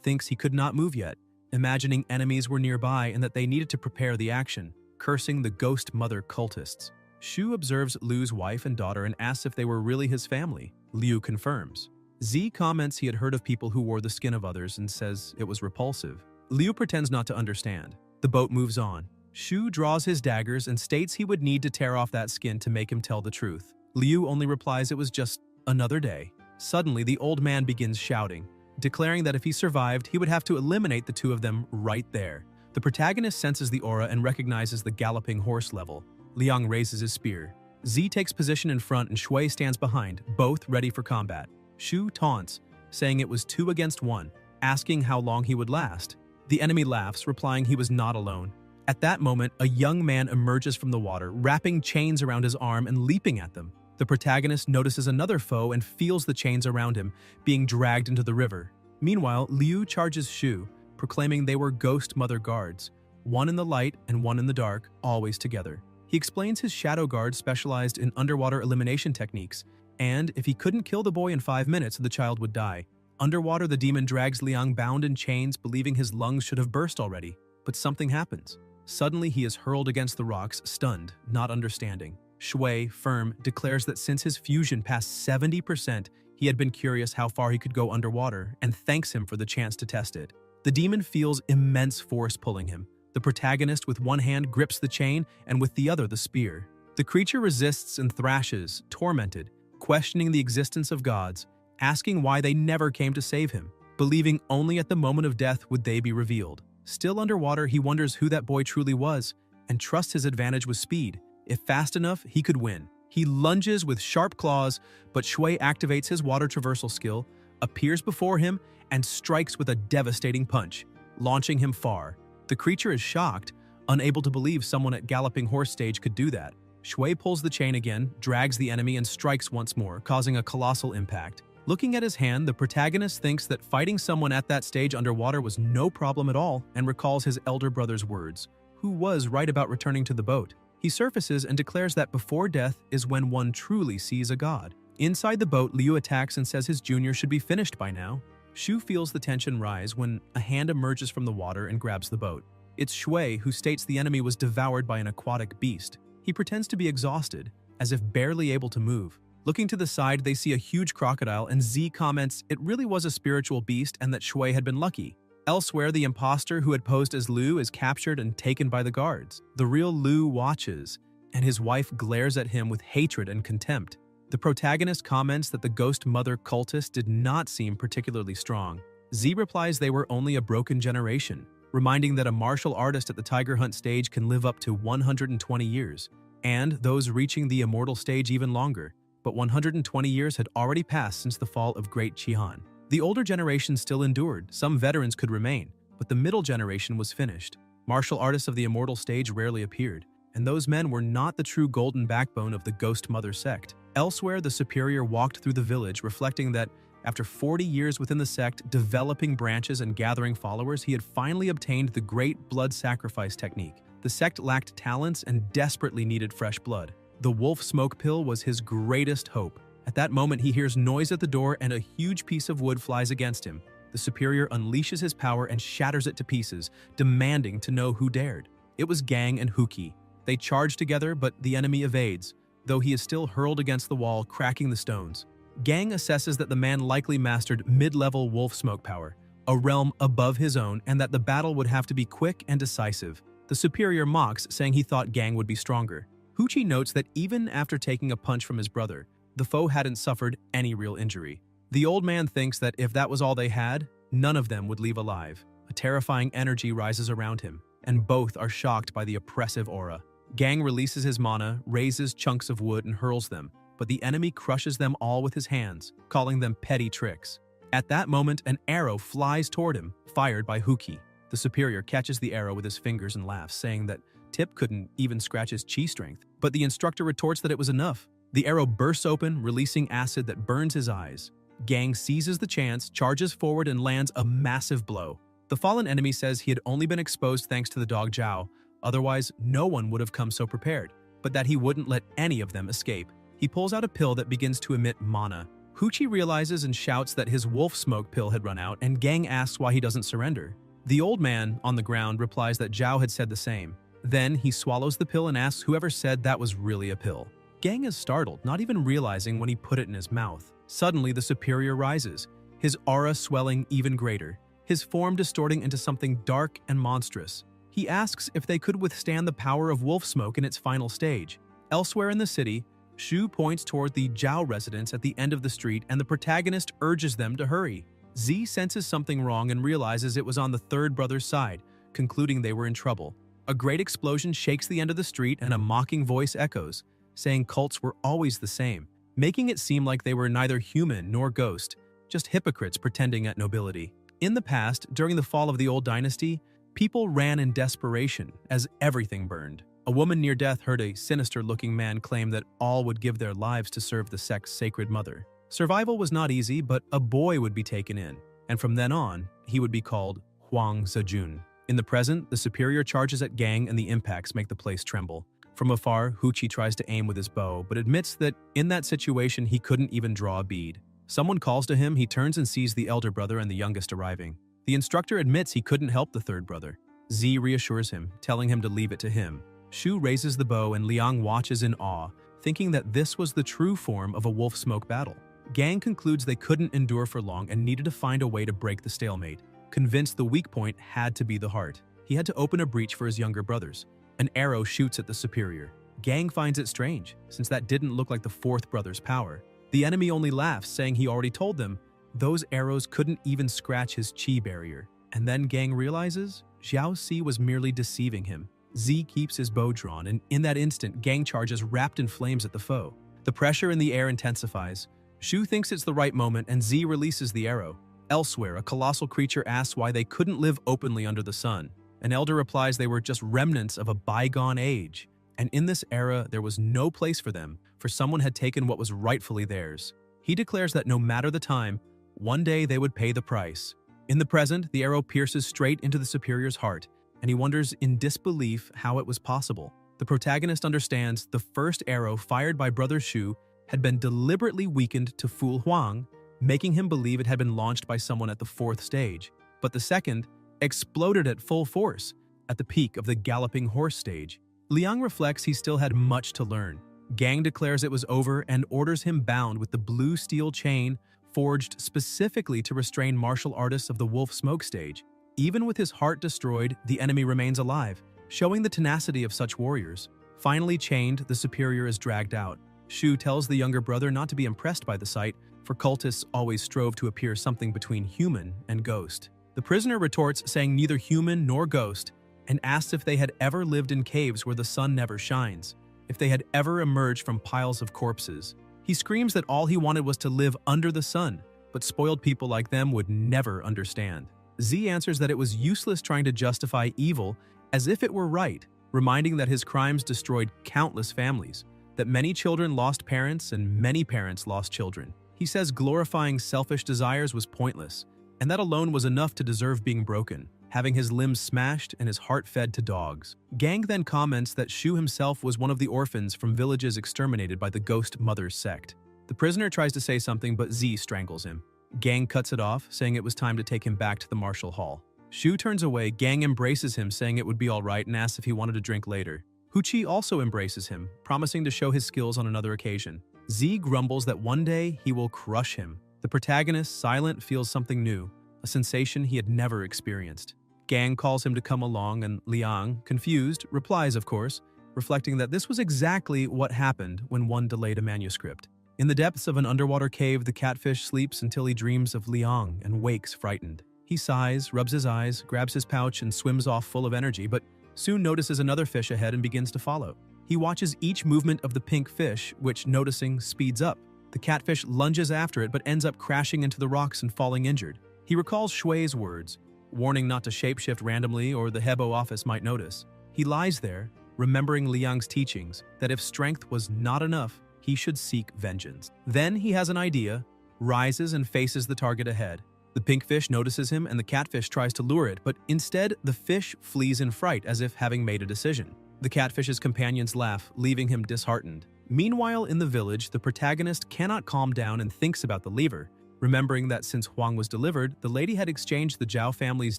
thinks he could not move yet, imagining enemies were nearby and that they needed to prepare the action, cursing the ghost mother cultists. Shu observes Liu's wife and daughter and asks if they were really his family. Liu confirms. Z comments he had heard of people who wore the skin of others and says it was repulsive. Liu pretends not to understand. The boat moves on. Shu draws his daggers and states he would need to tear off that skin to make him tell the truth. Liu only replies it was just another day. Suddenly, the old man begins shouting, declaring that if he survived, he would have to eliminate the two of them right there. The protagonist senses the aura and recognizes the galloping horse level. Liang raises his spear. Z takes position in front and Shui stands behind, both ready for combat. Shu taunts, saying it was 2 against 1, asking how long he would last. The enemy laughs, replying he was not alone. At that moment, a young man emerges from the water, wrapping chains around his arm and leaping at them. The protagonist notices another foe and feels the chains around him, being dragged into the river. Meanwhile, Liu charges Shu, proclaiming they were ghost mother guards, one in the light and one in the dark, always together. He explains his shadow guard specialized in underwater elimination techniques, and if he couldn't kill the boy in 5 minutes, the child would die. Underwater, the demon drags Liang bound in chains, believing his lungs should have burst already. But something happens. Suddenly, he is hurled against the rocks, stunned, not understanding. Shui, firm, declares that since his fusion passed 70%, he had been curious how far he could go underwater, and thanks him for the chance to test it. The demon feels immense force pulling him. The protagonist with one hand grips the chain, and with the other the spear. The creature resists and thrashes, tormented, questioning the existence of gods, asking why they never came to save him, believing only at the moment of death would they be revealed. Still underwater, he wonders who that boy truly was, and trusts his advantage with speed. If fast enough, he could win. He lunges with sharp claws, but Shui activates his water traversal skill, appears before him, and strikes with a devastating punch, launching him far. The creature is shocked, unable to believe someone at Galloping Horse stage could do that. Shui pulls the chain again, drags the enemy, and strikes once more, causing a colossal impact. Looking at his hand, the protagonist thinks that fighting someone at that stage underwater was no problem at all and recalls his elder brother's words, who was right about returning to the boat. He surfaces and declares that before death is when one truly sees a god. Inside the boat, Liu attacks and says his junior should be finished by now. Shu feels the tension rise when a hand emerges from the water and grabs the boat. It's Shui, who states the enemy was devoured by an aquatic beast. He pretends to be exhausted, as if barely able to move. Looking to the side, they see a huge crocodile, and Z comments it really was a spiritual beast and that Shui had been lucky. Elsewhere, the imposter who had posed as Liu is captured and taken by the guards. The real Liu watches, and his wife glares at him with hatred and contempt. The protagonist comments that the ghost mother cultist did not seem particularly strong. Z replies they were only a broken generation, reminding that a martial artist at the tiger hunt stage can live up to 120 years, and those reaching the immortal stage even longer. But 120 years had already passed since the fall of Great Qihan. The older generation still endured, some veterans could remain, but the middle generation was finished. Martial artists of the immortal stage rarely appeared, and those men were not the true golden backbone of the Ghost Mother sect. Elsewhere, the superior walked through the village, reflecting that after 40 years within the sect, developing branches and gathering followers, he had finally obtained the great blood sacrifice technique. The sect lacked talents and desperately needed fresh blood. The wolf smoke pill was his greatest hope. At that moment, he hears noise at the door and a huge piece of wood flies against him. The superior unleashes his power and shatters it to pieces, demanding to know who dared. It was Gang and Huki. They charge together, but the enemy evades, though he is still hurled against the wall, cracking the stones. Gang assesses that the man likely mastered mid-level wolf smoke power, a realm above his own, and that the battle would have to be quick and decisive. The superior mocks, saying he thought Gang would be stronger. Huchi notes that even after taking a punch from his brother, the foe hadn't suffered any real injury. The old man thinks that if that was all they had, none of them would leave alive. A terrifying energy rises around him, and both are shocked by the oppressive aura. Gang releases his mana, raises chunks of wood and hurls them, but the enemy crushes them all with his hands, calling them petty tricks. At that moment, an arrow flies toward him, fired by Huki. The superior catches the arrow with his fingers and laughs, saying that Tip couldn't even scratch his chi strength. But the instructor retorts that it was enough. The arrow bursts open, releasing acid that burns his eyes. Gang seizes the chance, charges forward, and lands a massive blow. The fallen enemy says he had only been exposed thanks to the dog Zhao, otherwise no one would have come so prepared, but that he wouldn't let any of them escape. He pulls out a pill that begins to emit mana. Huchi realizes and shouts that his wolf smoke pill had run out, and Gang asks why he doesn't surrender. The old man, on the ground, replies that Zhao had said the same. Then he swallows the pill and asks whoever said that was really a pill. Gang is startled, not even realizing when he put it in his mouth. Suddenly, the superior rises, his aura swelling even greater, his form distorting into something dark and monstrous. He asks if they could withstand the power of wolf smoke in its final stage. Elsewhere in the city, Shu points toward the Zhao residence at the end of the street, and the protagonist urges them to hurry. Z senses something wrong and realizes it was on the third brother's side, concluding they were in trouble. A great explosion shakes the end of the street and a mocking voice echoes, saying cults were always the same, making it seem like they were neither human nor ghost, just hypocrites pretending at nobility. In the past, during the fall of the old dynasty, people ran in desperation as everything burned. A woman near death heard a sinister-looking man claim that all would give their lives to serve the sect's sacred mother. Survival was not easy, but a boy would be taken in, and from then on, he would be called Huang Zejun. In the present, the superior charges at Gang and the impacts make the place tremble. From afar, Huchi tries to aim with his bow, but admits that in that situation he couldn't even draw a bead. Someone calls to him, he turns and sees the elder brother and the youngest arriving. The instructor admits he couldn't help the third brother. Z reassures him, telling him to leave it to him. Shu raises the bow and Liang watches in awe, thinking that this was the true form of a wolf smoke battle. Gang concludes they couldn't endure for long and needed to find a way to break the stalemate. Convinced the weak point had to be the heart, he had to open a breach for his younger brothers. An arrow shoots at the superior. Gang finds it strange, since that didn't look like the fourth brother's power. The enemy only laughs, saying he already told them those arrows couldn't even scratch his chi barrier. And then Gang realizes Zhao Si was merely deceiving him. Z keeps his bow drawn, and in that instant, Gang charges wrapped in flames at the foe. The pressure in the air intensifies. Shu thinks it's the right moment, and Z releases the arrow. Elsewhere, a colossal creature asks why they couldn't live openly under the sun. An elder replies they were just remnants of a bygone age, and in this era there was no place for them, for someone had taken what was rightfully theirs. He declares that no matter the time, one day they would pay the price. In the present, the arrow pierces straight into the superior's heart, and he wonders in disbelief how it was possible. The protagonist understands the first arrow fired by Brother Shu had been deliberately weakened to fool Huang, making him believe it had been launched by someone at the fourth stage. But the second exploded at full force, at the peak of the galloping horse stage. Liang reflects he still had much to learn. Gang declares it was over and orders him bound with the blue steel chain forged specifically to restrain martial artists of the wolf smoke stage. Even with his heart destroyed, the enemy remains alive, showing the tenacity of such warriors. Finally chained, the superior is dragged out. Shu tells the younger brother not to be impressed by the sight, for cultists always strove to appear something between human and ghost. The prisoner retorts, saying neither human nor ghost, and asks if they had ever lived in caves where the sun never shines, if they had ever emerged from piles of corpses. He screams that all he wanted was to live under the sun, but spoiled people like them would never understand. Z answers that it was useless trying to justify evil as if it were right, reminding that his crimes destroyed countless families, that many children lost parents and many parents lost children. He says glorifying selfish desires was pointless, and that alone was enough to deserve being broken, having his limbs smashed and his heart fed to dogs. Gang then comments that Shu himself was one of the orphans from villages exterminated by the Ghost Mothers sect. The prisoner tries to say something, but Z strangles him. Gang cuts it off, saying it was time to take him back to the martial hall. Shu turns away. Gang embraces him, saying it would be all right, and asks if he wanted to drink later. Huchi also embraces him, promising to show his skills on another occasion. Z grumbles that one day he will crush him. The protagonist, silent, feels something new, a sensation he had never experienced. Gang calls him to come along, and Liang, confused, replies, of course, reflecting that this was exactly what happened when one delayed a manuscript. In the depths of an underwater cave, the catfish sleeps until he dreams of Liang and wakes frightened. He sighs, rubs his eyes, grabs his pouch, and swims off full of energy, but soon notices another fish ahead and begins to follow. He watches each movement of the pink fish, which, noticing, speeds up. The catfish lunges after it but ends up crashing into the rocks and falling injured. He recalls Shui's words, warning not to shapeshift randomly or the Hebo office might notice. He lies there, remembering Liang's teachings that if strength was not enough, he should seek vengeance. Then he has an idea, rises and faces the target ahead. The pink fish notices him and the catfish tries to lure it, but instead the fish flees in fright as if having made a decision. The catfish's companions laugh, leaving him disheartened. Meanwhile, in the village, the protagonist cannot calm down and thinks about the lever, remembering that since Huang was delivered, the lady had exchanged the Zhao family's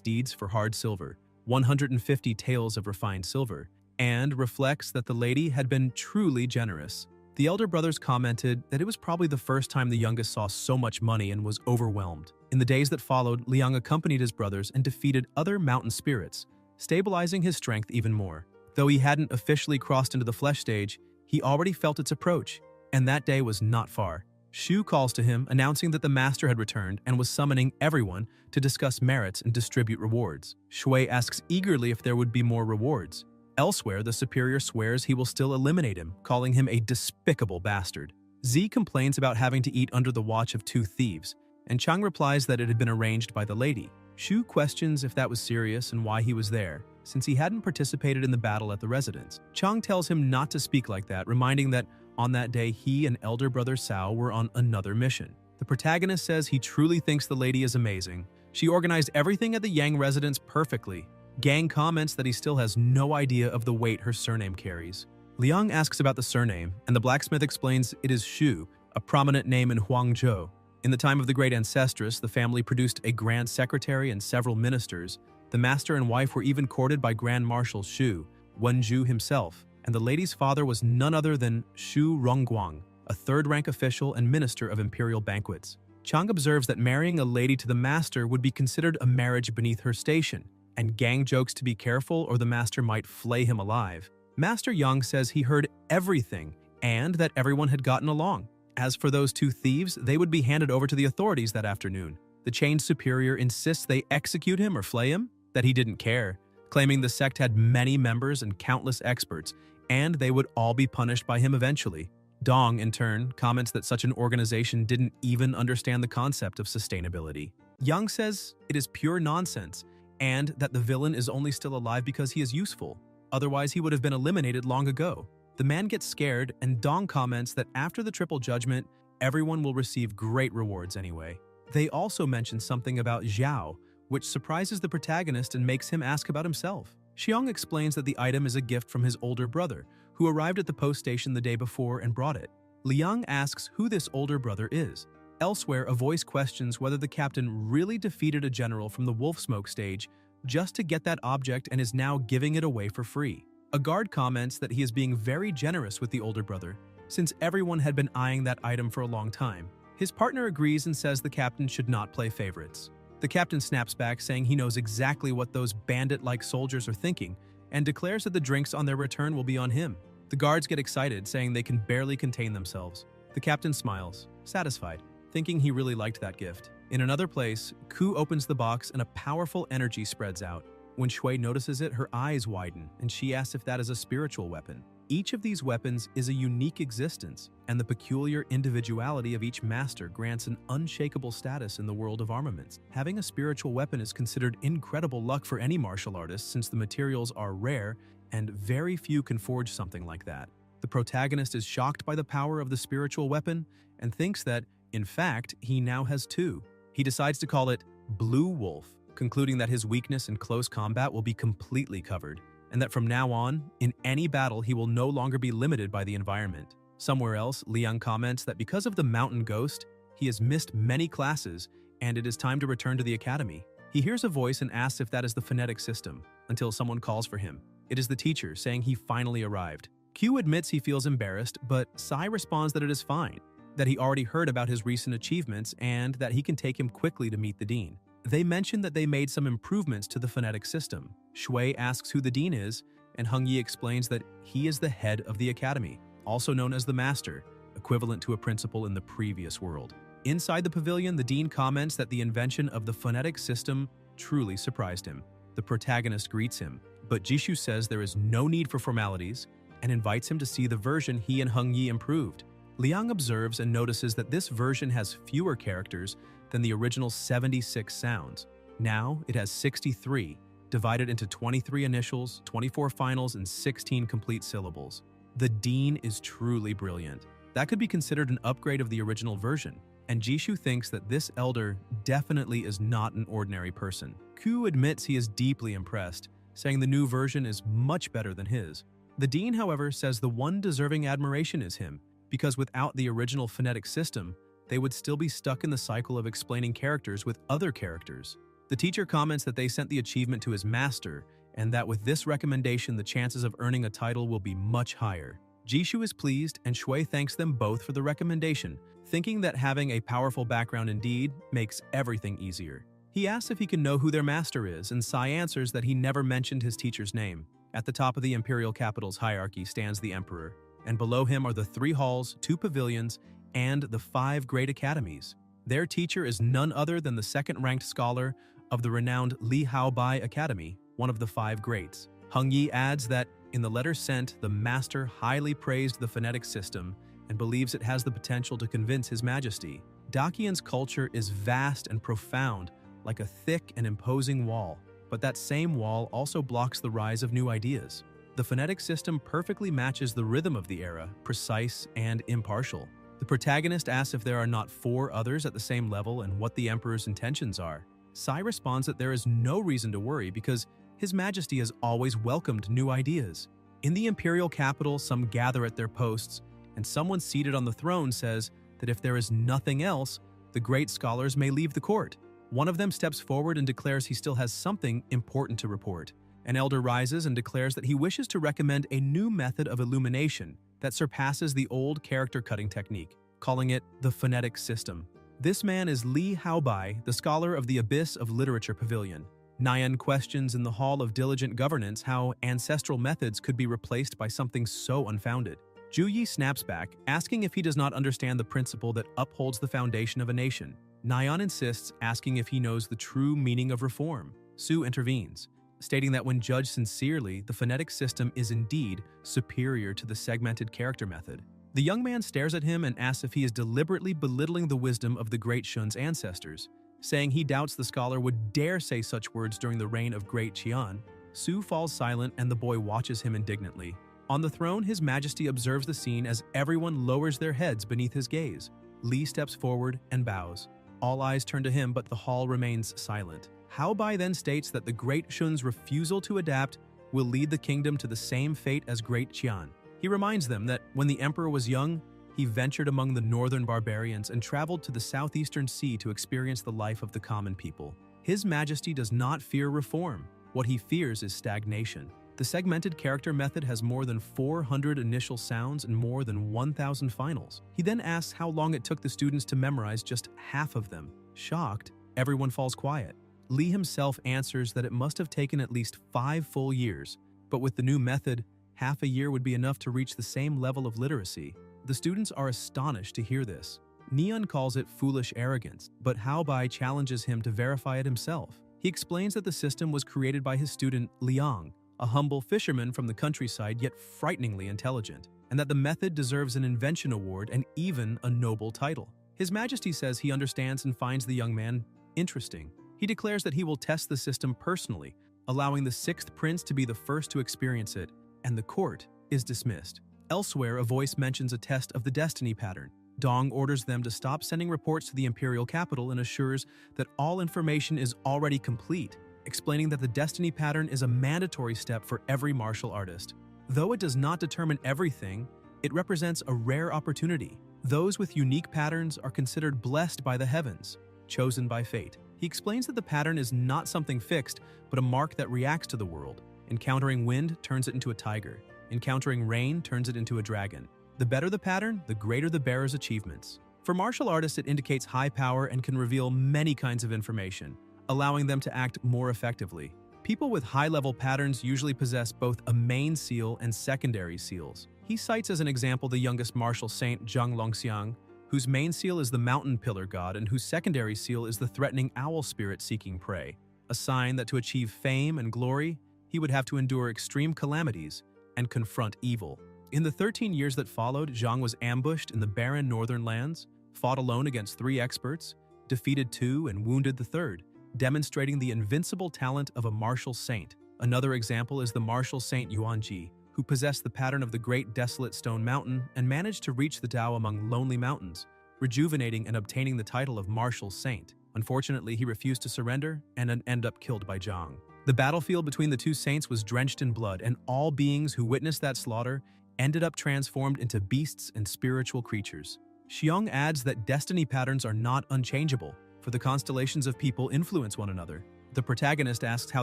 deeds for hard silver, 150 taels of refined silver, and reflects that the lady had been truly generous. The elder brothers commented that it was probably the first time the youngest saw so much money and was overwhelmed. In the days that followed, Liang accompanied his brothers and defeated other mountain spirits, stabilizing his strength even more. Though he hadn't officially crossed into the flesh stage, he already felt its approach, and that day was not far. Shu calls to him, announcing that the master had returned and was summoning everyone to discuss merits and distribute rewards. Shui asks eagerly if there would be more rewards. Elsewhere, the superior swears he will still eliminate him, calling him a despicable bastard. Z complains about having to eat under the watch of 2 thieves, and Chang replies that it had been arranged by the lady. Shu questions if that was serious and why he was there, since he hadn't participated in the battle at the residence. Chang tells him not to speak like that, reminding that on that day he and elder brother Cao were on another mission. The protagonist says he truly thinks the lady is amazing. She organized everything at the Yang residence perfectly. Gang comments that he still has no idea of the weight her surname carries. Liang asks about the surname, and the blacksmith explains it is Shu, a prominent name in Huangzhou. In the time of the great ancestress, the family produced a grand secretary and several ministers. The master and wife were even courted by Grand Marshal Shu, Wenju himself, and the lady's father was none other than Shu Rongguang, a third-rank official and minister of imperial banquets. Chang observes that marrying a lady to the master would be considered a marriage beneath her station, and Gang jokes to be careful or the master might flay him alive. Master Yang says he heard everything and that everyone had gotten along. As for those 2 thieves, they would be handed over to the authorities that afternoon. The chained superior insists they execute him or flay him, that he didn't care, claiming the sect had many members and countless experts, and they would all be punished by him eventually. Dong, in turn, comments that such an organization didn't even understand the concept of sustainability. Yang says it is pure nonsense, and that the villain is only still alive because he is useful. Otherwise, he would have been eliminated long ago. The man gets scared, and Dong comments that after the triple judgment, everyone will receive great rewards anyway. They also mention something about Zhao, which surprises the protagonist and makes him ask about himself. Xiong explains that the item is a gift from his older brother, who arrived at the post station the day before and brought it. Liang asks who this older brother is. Elsewhere, a voice questions whether the captain really defeated a general from the wolf smoke stage just to get that object and is now giving it away for free. A guard comments that he is being very generous with the older brother, since everyone had been eyeing that item for a long time. His partner agrees and says the captain should not play favorites. The captain snaps back, saying he knows exactly what those bandit-like soldiers are thinking, and declares that the drinks on their return will be on him. The guards get excited, saying they can barely contain themselves. The captain smiles, satisfied, thinking he really liked that gift. In another place, Ku opens the box and a powerful energy spreads out. When Shui notices it, her eyes widen, and she asks if that is a spiritual weapon. Each of these weapons is a unique existence, and the peculiar individuality of each master grants an unshakable status in the world of armaments. Having a spiritual weapon is considered incredible luck for any martial artist, since the materials are rare and very few can forge something like that. The protagonist is shocked by the power of the spiritual weapon and thinks that, in fact, he now has 2. He decides to call it Blue Wolf, concluding that his weakness in close combat will be completely covered, and that from now on, in any battle, he will no longer be limited by the environment. Somewhere else, Liang comments that because of the mountain ghost, he has missed many classes, and it is time to return to the academy. He hears a voice and asks if that is the phonetic system, until someone calls for him. It is the teacher, saying he finally arrived. Q admits he feels embarrassed, but Sai responds that it is fine, that he already heard about his recent achievements, and that he can take him quickly to meet the dean. They mention that they made some improvements to the phonetic system. Shui asks who the dean is, and Heng Yi explains that he is the head of the academy, also known as the master, equivalent to a principal in the previous world. Inside the pavilion, the dean comments that the invention of the phonetic system truly surprised him. The protagonist greets him, But Jishu says there is no need for formalities and invites him to see the version he and Hung Yi improved. Liang observes and notices that this version has fewer characters than the original 76 sounds. Now it has 63, divided into 23 initials, 24 finals, and 16 complete syllables. The Dean is truly brilliant. That could be considered an upgrade of the original version, and Jishu thinks that this elder definitely is not an ordinary person. Ku admits he is deeply impressed, saying the new version is much better than his. The Dean, however, says the one deserving admiration is him, because without the original phonetic system, they would still be stuck in the cycle of explaining characters with other characters. The teacher comments that they sent the achievement to his master, and that with this recommendation the chances of earning a title will be much higher. Jishu is pleased, and Shui thanks them both for the recommendation, thinking that having a powerful background indeed makes everything easier. He asks if he can know who their master is, and Sai answers that he never mentioned his teacher's name. At the top of the imperial capital's hierarchy stands the emperor, and below him are the 3 halls, 2 pavilions, and the 5 great academies. Their teacher is none other than the second-ranked scholar of the renowned Li Haobai Academy, one of the 5 greats. Hung Yi adds that in the letter sent, the master highly praised the phonetic system and believes it has the potential to convince His Majesty. Dakian's culture is vast and profound, like a thick and imposing wall, but that same wall also blocks the rise of new ideas. The phonetic system perfectly matches the rhythm of the era, precise and impartial. The protagonist asks if there are not 4 others at the same level and what the Emperor's intentions are. Sai responds that there is no reason to worry because His Majesty has always welcomed new ideas. In the imperial capital, some gather at their posts, and someone seated on the throne says that if there is nothing else, the great scholars may leave the court. One of them steps forward and declares he still has something important to report. An elder rises and declares that he wishes to recommend a new method of illumination that surpasses the old character-cutting technique, calling it the phonetic system. This man is Li Haobai, the scholar of the Abyss of Literature Pavilion. Nyan questions in the Hall of Diligent Governance how ancestral methods could be replaced by something so unfounded. Ju Yi snaps back, asking if he does not understand the principle that upholds the foundation of a nation. Nyan insists, asking if he knows the true meaning of reform. Su intervenes, stating that when judged sincerely, the phonetic system is indeed superior to the segmented character method. The young man stares at him and asks if he is deliberately belittling the wisdom of the great Shun's ancestors. Saying he doubts the scholar would dare say such words during the reign of Great Qian, Su falls silent and the boy watches him indignantly. On the throne, His Majesty observes the scene as everyone lowers their heads beneath his gaze. Li steps forward and bows. All eyes turn to him, but the hall remains silent. Haobai then states that the Great Shun's refusal to adapt will lead the kingdom to the same fate as Great Qian. He reminds them that when the emperor was young, he ventured among the northern barbarians and traveled to the southeastern sea to experience the life of the common people. His Majesty does not fear reform. What he fears is stagnation. The segmented character method has more than 400 initial sounds and more than 1,000 finals. He then asks how long it took the students to memorize just half of them. Shocked, everyone falls quiet. Li himself answers that it must have taken at least 5 full years, but with the new method, half a year would be enough to reach the same level of literacy. The students are astonished to hear this. Neon calls it foolish arrogance, but Haobai challenges him to verify it himself. He explains that the system was created by his student Liang, a humble fisherman from the countryside yet frighteningly intelligent, and that the method deserves an invention award and even a noble title. His Majesty says he understands and finds the young man interesting. He declares that he will test the system personally, allowing the 6th prince to be the first to experience it, and the court is dismissed. Elsewhere, a voice mentions a test of the destiny pattern. Dong orders them to stop sending reports to the imperial capital and assures that all information is already complete, explaining that the destiny pattern is a mandatory step for every martial artist. Though it does not determine everything, it represents a rare opportunity. Those with unique patterns are considered blessed by the heavens, chosen by fate. He explains that the pattern is not something fixed, but a mark that reacts to the world. Encountering wind turns it into a tiger. Encountering rain turns it into a dragon. The better the pattern, the greater the bearer's achievements. For martial artists, it indicates high power and can reveal many kinds of information, allowing them to act more effectively. People with high-level patterns usually possess both a main seal and secondary seals. He cites as an example the youngest martial saint Zhang Longxiang, whose main seal is the mountain pillar god and whose secondary seal is the threatening owl spirit seeking prey, a sign that to achieve fame and glory, he would have to endure extreme calamities and confront evil. In the 13 years that followed, Zhang was ambushed in the barren northern lands, fought alone against 3 experts, defeated 2 and wounded the 3rd, demonstrating the invincible talent of a martial saint. Another example is the martial saint Yuanji, who possessed the pattern of the Great Desolate Stone Mountain and managed to reach the Tao among lonely mountains, rejuvenating and obtaining the title of martial saint. Unfortunately, he refused to surrender and ended up killed by Zhang. The battlefield between the 2 saints was drenched in blood, and all beings who witnessed that slaughter ended up transformed into beasts and spiritual creatures. Xiong adds that destiny patterns are not unchangeable, for the constellations of people influence one another. The protagonist asks how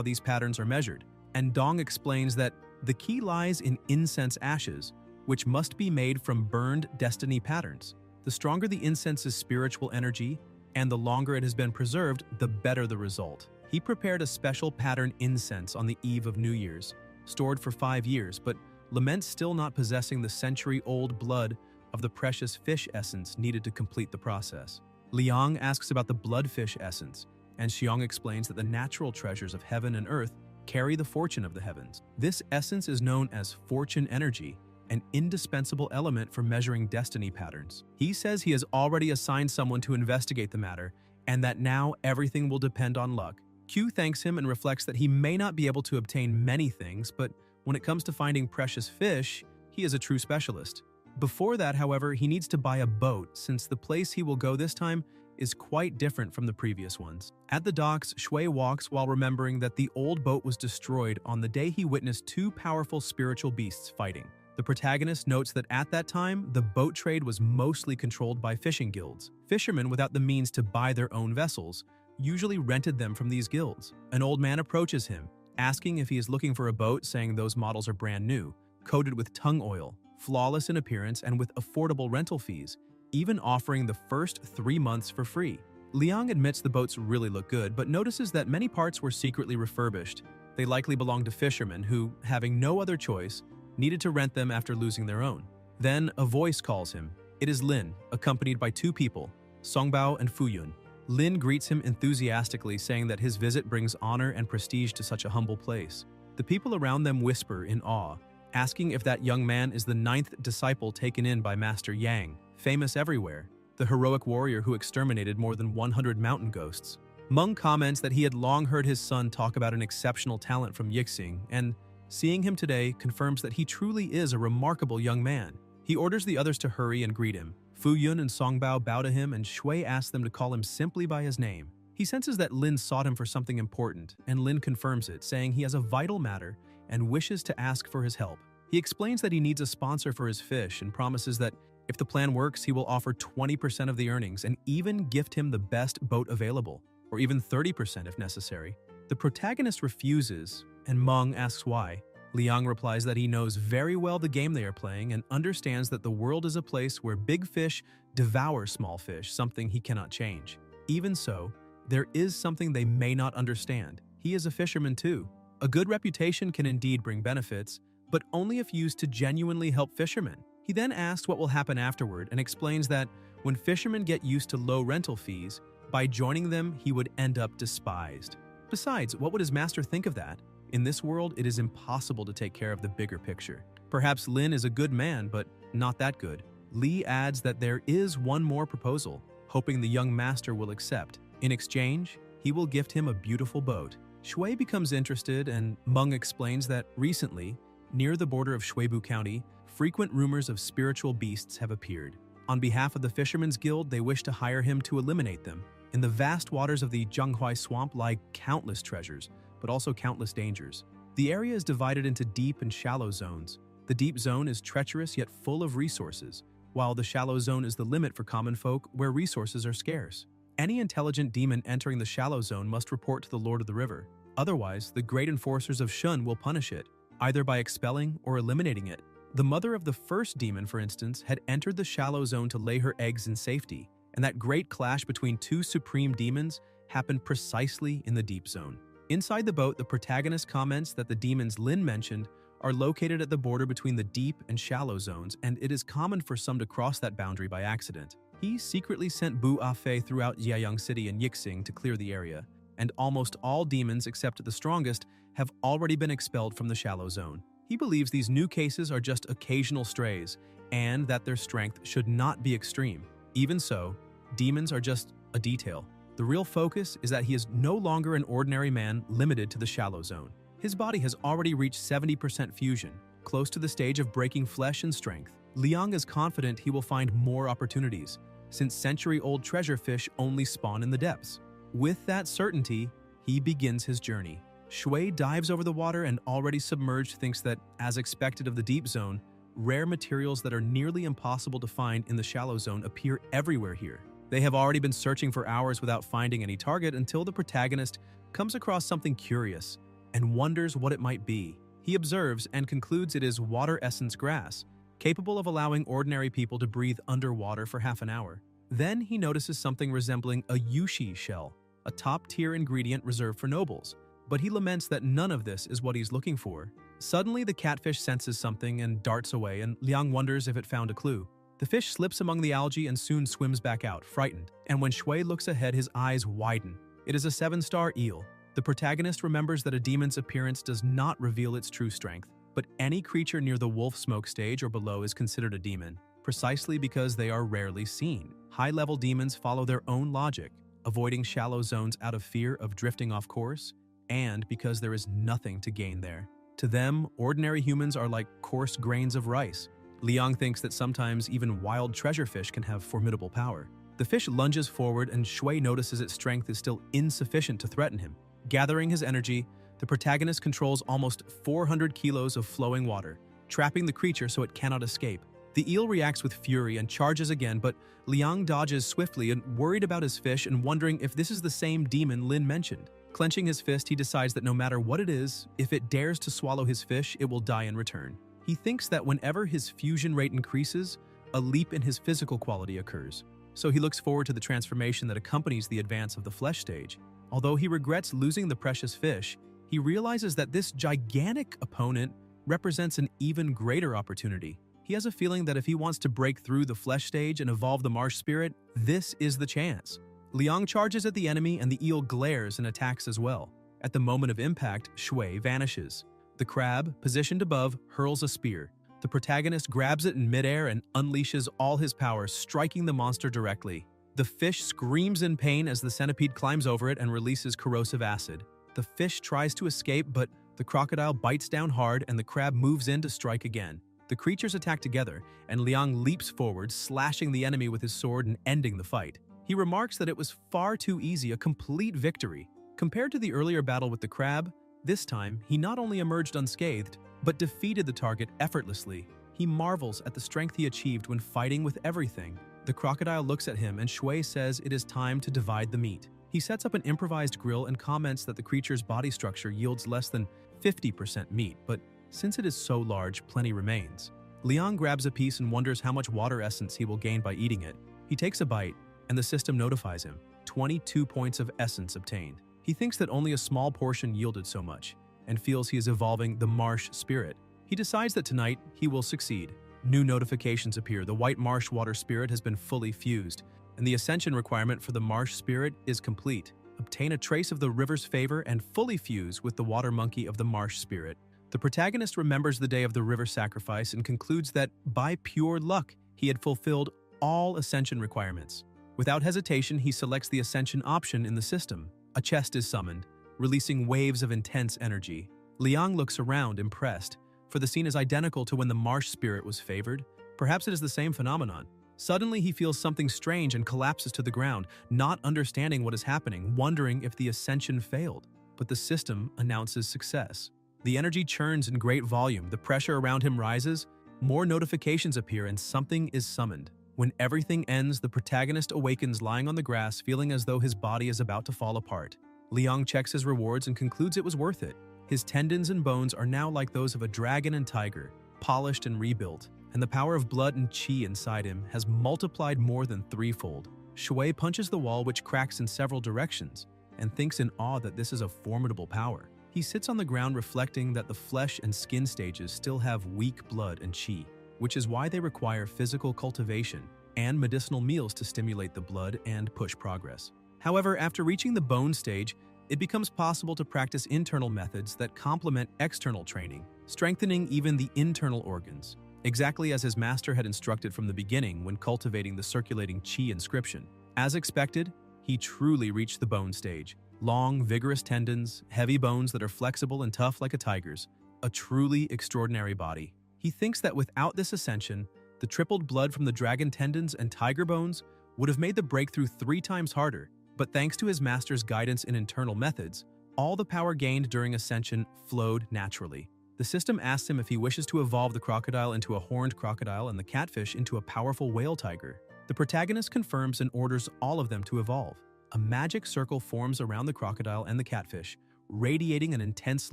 these patterns are measured, and Dong explains that the key lies in incense ashes, which must be made from burned destiny patterns. The stronger the incense's spiritual energy, and the longer it has been preserved, the better the result. He prepared a special pattern incense on the eve of New Year's, stored for 5 years, but laments still not possessing the century-old blood of the precious fish essence needed to complete the process. Liang asks about the bloodfish essence, and Xiong explains that the natural treasures of heaven and earth carry the fortune of the heavens. This essence is known as fortune energy, an indispensable element for measuring destiny patterns. He says he has already assigned someone to investigate the matter, and that now everything will depend on luck. Q thanks him and reflects that he may not be able to obtain many things, but when it comes to finding precious fish, he is a true specialist. Before that, however, he needs to buy a boat, since the place he will go this time is quite different from the previous ones. At the docks, Shui walks while remembering that the old boat was destroyed on the day he witnessed 2 powerful spiritual beasts fighting. The protagonist notes that at that time, the boat trade was mostly controlled by fishing guilds. Fishermen without the means to buy their own vessels usually rented them from these guilds. An old man approaches him, asking if he is looking for a boat, saying those models are brand new, coated with tung oil, flawless in appearance, and with affordable rental fees, even offering the first 3 months for free. Liang admits the boats really look good, but notices that many parts were secretly refurbished. They likely belonged to fishermen who, having no other choice, needed to rent them after losing their own. Then a voice calls him. It is Lin, accompanied by 2 people, Songbao and Fuyun. Lin greets him enthusiastically, saying that his visit brings honor and prestige to such a humble place. The people around them whisper in awe, asking if that young man is the 9th disciple taken in by Master Yang, famous everywhere, the heroic warrior who exterminated more than 100 mountain ghosts. Meng comments that he had long heard his son talk about an exceptional talent from Yixing, and seeing him today confirms that he truly is a remarkable young man. He orders the others to hurry and greet him. Fu Yun and Songbao bow to him, and Shui asks them to call him simply by his name. He senses that Lin sought him for something important, and Lin confirms it, saying he has a vital matter and wishes to ask for his help. He explains that he needs a sponsor for his fish and promises that if the plan works, he will offer 20% of the earnings and even gift him the best boat available, or even 30% if necessary. The protagonist refuses, and Meng asks why. Liang replies that he knows very well the game they are playing and understands that the world is a place where big fish devour small fish, something he cannot change. Even so, there is something they may not understand. He is a fisherman too. A good reputation can indeed bring benefits, but only if used to genuinely help fishermen. He then asks what will happen afterward and explains that when fishermen get used to low rental fees, by joining them he would end up despised. Besides, what would his master think of that? In this world, it is impossible to take care of the bigger picture. Perhaps Lin is a good man, but not that good. Li adds that there is one more proposal, hoping the young master will accept. In exchange, he will gift him a beautiful boat. Shui becomes interested, and Meng explains that recently, near the border of Shuibu County, frequent rumors of spiritual beasts have appeared. On behalf of the Fishermen's Guild, they wish to hire him to eliminate them. In the vast waters of the Zhanghuai Swamp lie countless treasures, but also countless dangers. The area is divided into deep and shallow zones. The deep zone is treacherous yet full of resources, while the shallow zone is the limit for common folk where resources are scarce. Any intelligent demon entering the shallow zone must report to the Lord of the River. Otherwise, the great enforcers of Shun will punish it, either by expelling or eliminating it. The mother of the first demon, for instance, had entered the shallow zone to lay her eggs in safety, and that great clash between 2 supreme demons happened precisely in the deep zone. Inside the boat, the protagonist comments that the demons Lin mentioned are located at the border between the deep and shallow zones, and it is common for some to cross that boundary by accident. He secretly sent Bu Afei throughout Jiayang City and Yixing to clear the area, and almost all demons except the strongest have already been expelled from the shallow zone. He believes these new cases are just occasional strays, and that their strength should not be extreme. Even so, demons are just a detail. The real focus is that he is no longer an ordinary man limited to the shallow zone. His body has already reached 70% fusion, close to the stage of breaking flesh and strength. Liang is confident he will find more opportunities, since century-old treasure fish only spawn in the depths. With that certainty, he begins his journey. Shui dives over the water and, already submerged, thinks that, as expected of the deep zone, rare materials that are nearly impossible to find in the shallow zone appear everywhere here. They have already been searching for hours without finding any target until the protagonist comes across something curious and wonders what it might be. He observes and concludes it is water essence grass, capable of allowing ordinary people to breathe underwater for half an hour. Then he notices something resembling a yushi shell, a top-tier ingredient reserved for nobles. But he laments that none of this is what he's looking for. Suddenly, the catfish senses something and darts away, and Liang wonders if it found a clue. The fish slips among the algae and soon swims back out, frightened. And when Shui looks ahead, his eyes widen. It is a 7-star eel. The protagonist remembers that a demon's appearance does not reveal its true strength, but any creature near the wolf smoke stage or below is considered a demon, precisely because they are rarely seen. High-level demons follow their own logic, avoiding shallow zones out of fear of drifting off course, and because there is nothing to gain there. To them, ordinary humans are like coarse grains of rice. Liang thinks that sometimes even wild treasure fish can have formidable power. The fish lunges forward, and Shui notices its strength is still insufficient to threaten him. Gathering his energy, the protagonist controls almost 400 kilos of flowing water, trapping the creature so it cannot escape. The eel reacts with fury and charges again, but Liang dodges swiftly and worried about his fish and wondering if this is the same demon Lin mentioned. Clenching his fist, he decides that no matter what it is, if it dares to swallow his fish, it will die in return. He thinks that whenever his fusion rate increases, a leap in his physical quality occurs. So he looks forward to the transformation that accompanies the advance of the flesh stage. Although he regrets losing the precious fish, he realizes that this gigantic opponent represents an even greater opportunity. He has a feeling that if he wants to break through the flesh stage and evolve the marsh spirit, this is the chance. Liang charges at the enemy, and the eel glares and attacks as well. At the moment of impact, Shui vanishes. The crab, positioned above, hurls a spear. The protagonist grabs it in midair and unleashes all his power, striking the monster directly. The fish screams in pain as the centipede climbs over it and releases corrosive acid. The fish tries to escape, but the crocodile bites down hard and the crab moves in to strike again. The creatures attack together, and Liang leaps forward, slashing the enemy with his sword and ending the fight. He remarks that it was far too easy, a complete victory. Compared to the earlier battle with the crab, this time he not only emerged unscathed, but defeated the target effortlessly. He marvels at the strength he achieved when fighting with everything. The crocodile looks at him, and Shui says it is time to divide the meat. He sets up an improvised grill and comments that the creature's body structure yields less than 50% meat, but since it is so large, plenty remains. Liang grabs a piece and wonders how much water essence he will gain by eating it. He takes a bite, and the system notifies him. 22 points of essence obtained. He thinks that only a small portion yielded so much, and feels he is evolving the marsh spirit. He decides that tonight he will succeed. New notifications appear. The white marsh water spirit has been fully fused, and the ascension requirement for the marsh spirit is complete. Obtain a trace of the river's favor and fully fuse with the water monkey of the marsh spirit. The protagonist remembers the day of the river sacrifice and concludes that, by pure luck, he had fulfilled all ascension requirements. Without hesitation, he selects the ascension option in the system. A chest is summoned, releasing waves of intense energy. Liang looks around, impressed, for the scene is identical to when the marsh spirit was favored. Perhaps it is the same phenomenon. Suddenly, he feels something strange and collapses to the ground, not understanding what is happening, wondering if the ascension failed. But the system announces success. The energy churns in great volume, the pressure around him rises, more notifications appear, and something is summoned. When everything ends, the protagonist awakens lying on the grass, feeling as though his body is about to fall apart. Liang checks his rewards and concludes it was worth it. His tendons and bones are now like those of a dragon and tiger, polished and rebuilt, and the power of blood and qi inside him has multiplied more than threefold. Shui punches the wall, which cracks in several directions, and thinks in awe that this is a formidable power. He sits on the ground, reflecting that the flesh and skin stages still have weak blood and qi, which is why they require physical cultivation and medicinal meals to stimulate the blood and push progress. However, after reaching the bone stage, it becomes possible to practice internal methods that complement external training, strengthening even the internal organs, exactly as his master had instructed from the beginning when cultivating the circulating qi inscription. As expected, he truly reached the bone stage. Long, vigorous tendons, heavy bones that are flexible and tough like a tiger's, a truly extraordinary body. He thinks that without this ascension, the tripled blood from the dragon tendons and tiger bones would have made the breakthrough 3 times harder, but thanks to his master's guidance in internal methods, all the power gained during ascension flowed naturally. The system asks him if he wishes to evolve the crocodile into a horned crocodile and the catfish into a powerful whale tiger. The protagonist confirms and orders all of them to evolve. A magic circle forms around the crocodile and the catfish, radiating an intense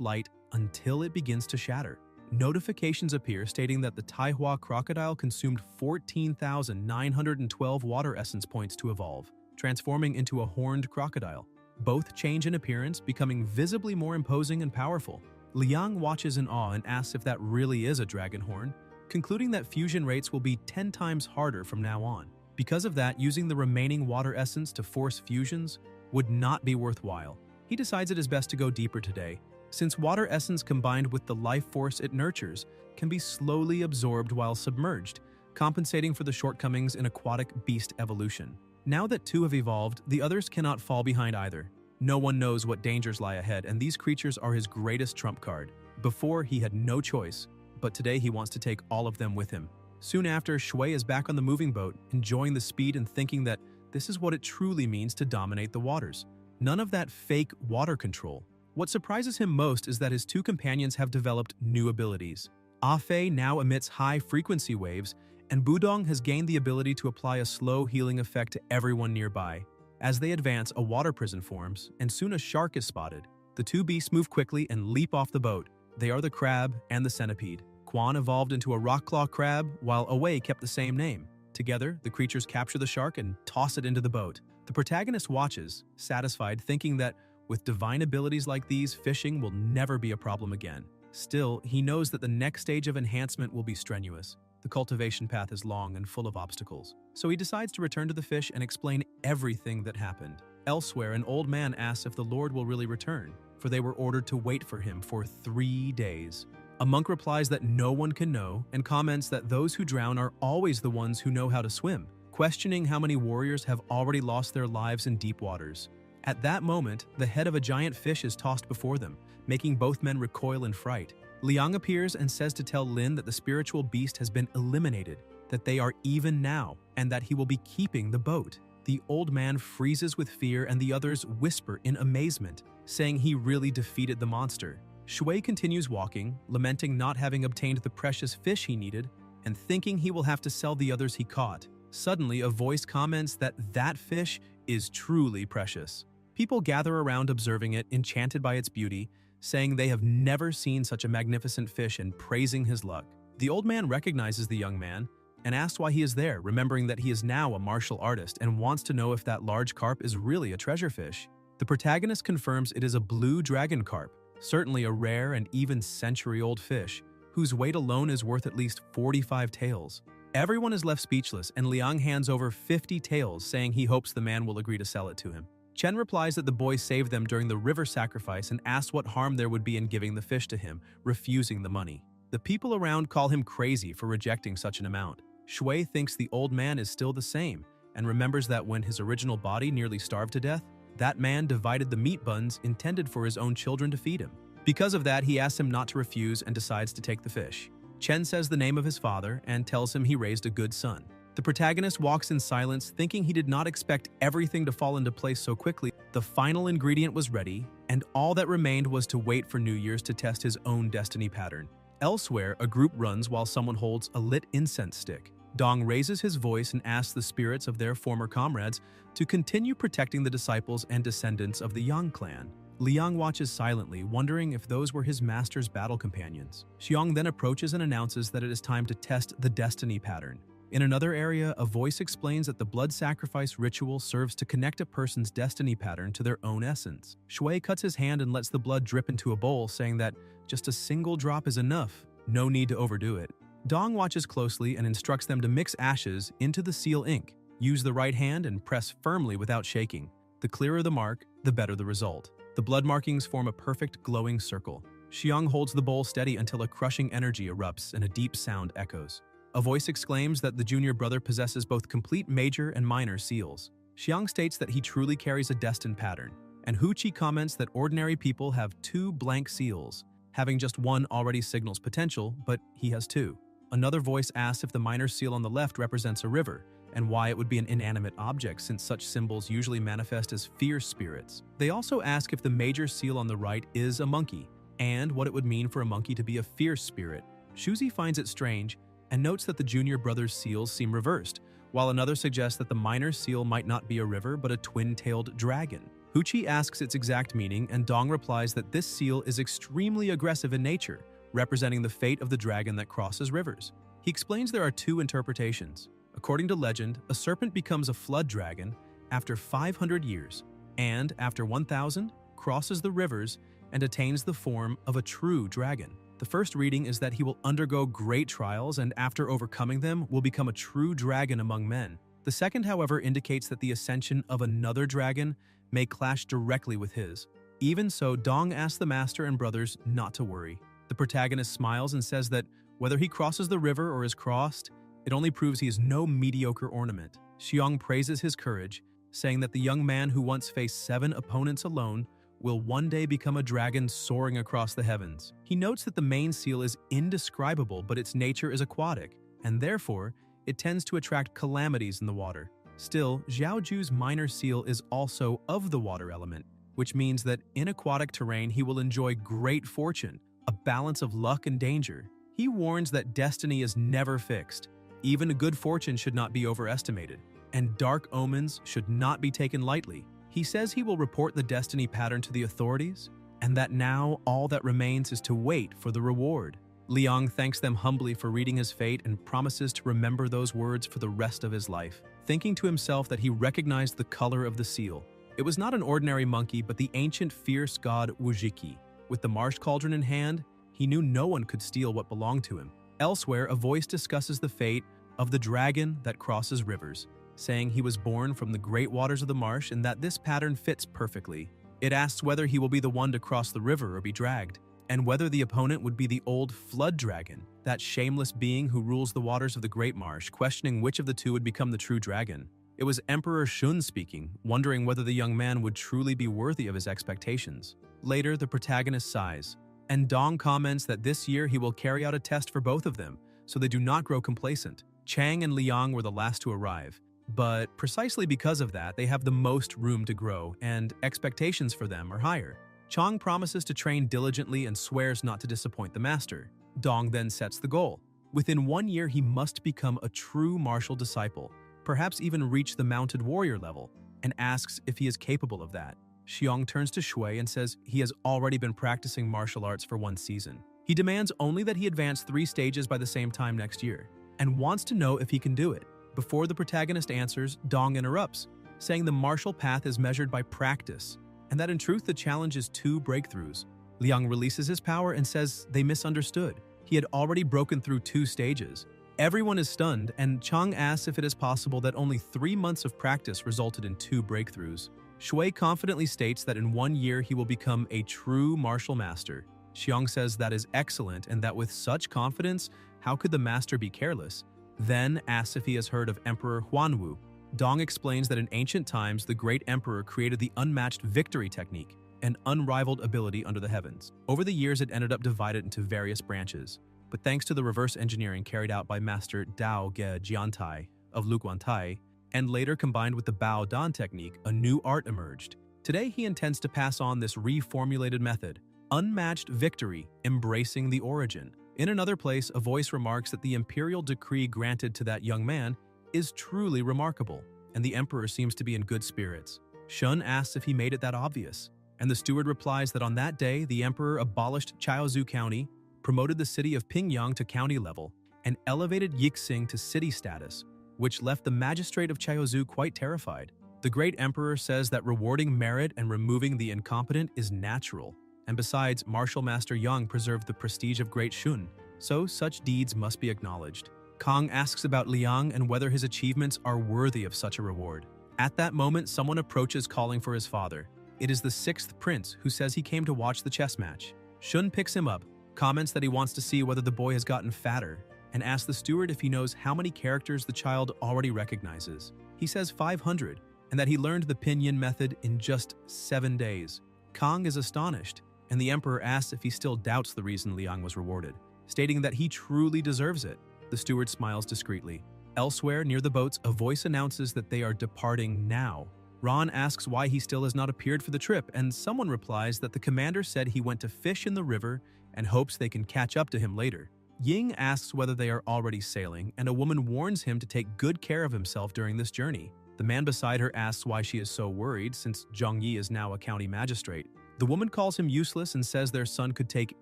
light until it begins to shatter. Notifications appear stating that the Taihua crocodile consumed 14,912 water essence points to evolve, transforming into a horned crocodile. Both change in appearance, becoming visibly more imposing and powerful. Liang watches in awe and asks if that really is a dragon horn, concluding that fusion rates will be 10 times harder from now on. Because of that, using the remaining water essence to force fusions would not be worthwhile. He decides it is best to go deeper today, since water essence combined with the life force it nurtures can be slowly absorbed while submerged, compensating for the shortcomings in aquatic beast evolution. Now that 2 have evolved, the others cannot fall behind either. No one knows what dangers lie ahead, and these creatures are his greatest trump card. Before, he had no choice, but today he wants to take all of them with him. Soon after, Shui is back on the moving boat, enjoying the speed and thinking that this is what it truly means to dominate the waters. None of that fake water control. What surprises him most is that his 2 companions have developed new abilities. Afei now emits high-frequency waves, and Budong has gained the ability to apply a slow healing effect to everyone nearby. As they advance, a water prison forms, and soon a shark is spotted. The 2 beasts move quickly and leap off the boat. They are the crab and the centipede. Quan evolved into a rock-claw crab, while Awei kept the same name. Together, the creatures capture the shark and toss it into the boat. The protagonist watches, satisfied, thinking that with divine abilities like these, fishing will never be a problem again. Still, he knows that the next stage of enhancement will be strenuous. The cultivation path is long and full of obstacles. So he decides to return to the fish and explain everything that happened. Elsewhere, an old man asks if the Lord will really return, for they were ordered to wait for him for 3 days. A monk replies that no one can know and comments that those who drown are always the ones who know how to swim, questioning how many warriors have already lost their lives in deep waters. At that moment, the head of a giant fish is tossed before them, making both men recoil in fright. Liang appears and says to tell Lin that the spiritual beast has been eliminated, that they are even now, and that he will be keeping the boat. The old man freezes with fear and the others whisper in amazement, saying he really defeated the monster. Shui continues walking, lamenting not having obtained the precious fish he needed, and thinking he will have to sell the others he caught. Suddenly, a voice comments that that fish is truly precious. People gather around observing it, enchanted by its beauty, saying they have never seen such a magnificent fish and praising his luck. The old man recognizes the young man and asks why he is there, remembering that he is now a martial artist and wants to know if that large carp is really a treasure fish. The protagonist confirms it is a blue dragon carp, certainly a rare and even century-old fish, whose weight alone is worth at least 45 taels. Everyone is left speechless, and Liang hands over 50 taels, saying he hopes the man will agree to sell it to him. Chen replies that the boy saved them during the river sacrifice and asks what harm there would be in giving the fish to him, refusing the money. The people around call him crazy for rejecting such an amount. Shui thinks the old man is still the same and remembers that when his original body nearly starved to death, that man divided the meat buns intended for his own children to feed him. Because of that, he asks him not to refuse and decides to take the fish. Chen says the name of his father and tells him he raised a good son. The protagonist walks in silence, thinking he did not expect everything to fall into place so quickly. The final ingredient was ready, and all that remained was to wait for New Year's to test his own destiny pattern. Elsewhere, a group runs while someone holds a lit incense stick. Dong raises his voice and asks the spirits of their former comrades to continue protecting the disciples and descendants of the Yang clan. Liang watches silently, wondering if those were his master's battle companions. Xiong then approaches and announces that it is time to test the destiny pattern. In another area, a voice explains that the blood sacrifice ritual serves to connect a person's destiny pattern to their own essence. Shui cuts his hand and lets the blood drip into a bowl, saying that just a single drop is enough, no need to overdo it. Dong watches closely and instructs them to mix ashes into the seal ink. Use the right hand and press firmly without shaking. The clearer the mark, the better the result. The blood markings form a perfect glowing circle. Xiang holds the bowl steady until a crushing energy erupts and a deep sound echoes. A voice exclaims that the junior brother possesses both complete major and minor seals. Xiang states that he truly carries a destined pattern, and Hu Qi comments that ordinary people have 2 blank seals. Having just one already signals potential, but he has 2. Another voice asks if the minor seal on the left represents a river, and why it would be an inanimate object since such symbols usually manifest as fierce spirits. They also ask if the major seal on the right is a monkey, and what it would mean for a monkey to be a fierce spirit. Shuzi finds it strange and notes that the junior brother's seals seem reversed, while another suggests that the minor seal might not be a river but a twin-tailed dragon. Hu Qi asks its exact meaning, and Dong replies that this seal is extremely aggressive in nature, representing the fate of the dragon that crosses rivers. He explains there are 2 interpretations. According to legend, a serpent becomes a flood dragon after 500 years, and after 1,000, crosses the rivers and attains the form of a true dragon. The first reading is that he will undergo great trials and after overcoming them will become a true dragon among men. The second, however, indicates that the ascension of another dragon may clash directly with his. Even so, Dong asks the master and brothers not to worry. The protagonist smiles and says that whether he crosses the river or is crossed, it only proves he is no mediocre ornament. Xiang praises his courage, saying that the young man who once faced 7 opponents alone will one day become a dragon soaring across the heavens. He notes that the main seal is indescribable, but its nature is aquatic, and therefore, it tends to attract calamities in the water. Still, Zhaoju's minor seal is also of the water element, which means that in aquatic terrain he will enjoy great fortune, a balance of luck and danger. He warns that destiny is never fixed. Even a good fortune should not be overestimated, and dark omens should not be taken lightly. He says he will report the destiny pattern to the authorities, and that now all that remains is to wait for the reward. Liang thanks them humbly for reading his fate and promises to remember those words for the rest of his life, thinking to himself that he recognized the color of the seal. It was not an ordinary monkey, but the ancient fierce god Wujiki. With the marsh cauldron in hand, he knew no one could steal what belonged to him. Elsewhere, a voice discusses the fate of the dragon that crosses rivers, saying he was born from the great waters of the marsh and that this pattern fits perfectly. It asks whether he will be the one to cross the river or be dragged, and whether the opponent would be the old flood dragon, that shameless being who rules the waters of the great marsh, questioning which of the 2 would become the true dragon. It was Emperor Shun speaking, wondering whether the young man would truly be worthy of his expectations. Later, the protagonist sighs, and Dong comments that this year he will carry out a test for both of them, so they do not grow complacent. Chang and Liang were the last to arrive, but precisely because of that, they have the most room to grow, and expectations for them are higher. Chang promises to train diligently and swears not to disappoint the master. Dong then sets the goal. Within 1 year, he must become a true martial disciple, perhaps even reach the mounted warrior level, and asks if he is capable of that. Xiang turns to Shui and says he has already been practicing martial arts for 1 season. He demands only that he advance 3 stages by the same time next year, and wants to know if he can do it. Before the protagonist answers, Dong interrupts, saying the martial path is measured by practice, and that in truth the challenge is 2 breakthroughs. Liang releases his power and says they misunderstood. He had already broken through 2 stages. Everyone is stunned, and Chang asks if it is possible that only 3 months of practice resulted in 2 breakthroughs. Shui confidently states that in 1 year he will become a true martial master. Xiang says that is excellent and that with such confidence, how could the master be careless? Then asks if he has heard of Emperor Huanwu. Dong explains that in ancient times, the great emperor created the unmatched victory technique, an unrivaled ability under the heavens. Over the years, it ended up divided into various branches, but thanks to the reverse engineering carried out by Master Dao Ge Jiantai of Luguantai, and later combined with the Bao Dan technique, a new art emerged. Today, he intends to pass on this reformulated method, unmatched victory, embracing the origin. In another place, a voice remarks that the imperial decree granted to that young man is truly remarkable, and the emperor seems to be in good spirits. Shun asks if he made it that obvious, and the steward replies that on that day, the emperor abolished Chaozhou County, promoted the city of Pingyang to county level, and elevated Yixing to city status, which left the magistrate of Chaozhou quite terrified. The great emperor says that rewarding merit and removing the incompetent is natural, and besides, Martial Master Yang preserved the prestige of Great Shun, so such deeds must be acknowledged. Kang asks about Liang and whether his achievements are worthy of such a reward. At that moment, someone approaches calling for his father, It is the sixth prince who says he came to watch the chess match. Shun picks him up, comments that he wants to see whether the boy has gotten fatter, and asks the steward if he knows how many characters the child already recognizes. He says 500, and that he learned the pinyin method in just 7 days. Kang is astonished, and the emperor asks if he still doubts the reason Liang was rewarded, stating that he truly deserves it. The steward smiles discreetly. Elsewhere, near the boats, a voice announces that they are departing now. Ron asks why he still has not appeared for the trip, and someone replies that the commander said he went to fish in the river and hopes they can catch up to him later. Ying asks whether they are already sailing, and a woman warns him to take good care of himself during this journey. The man beside her asks why she is so worried since Zhang Yi is now a county magistrate. The woman calls him useless and says their son could take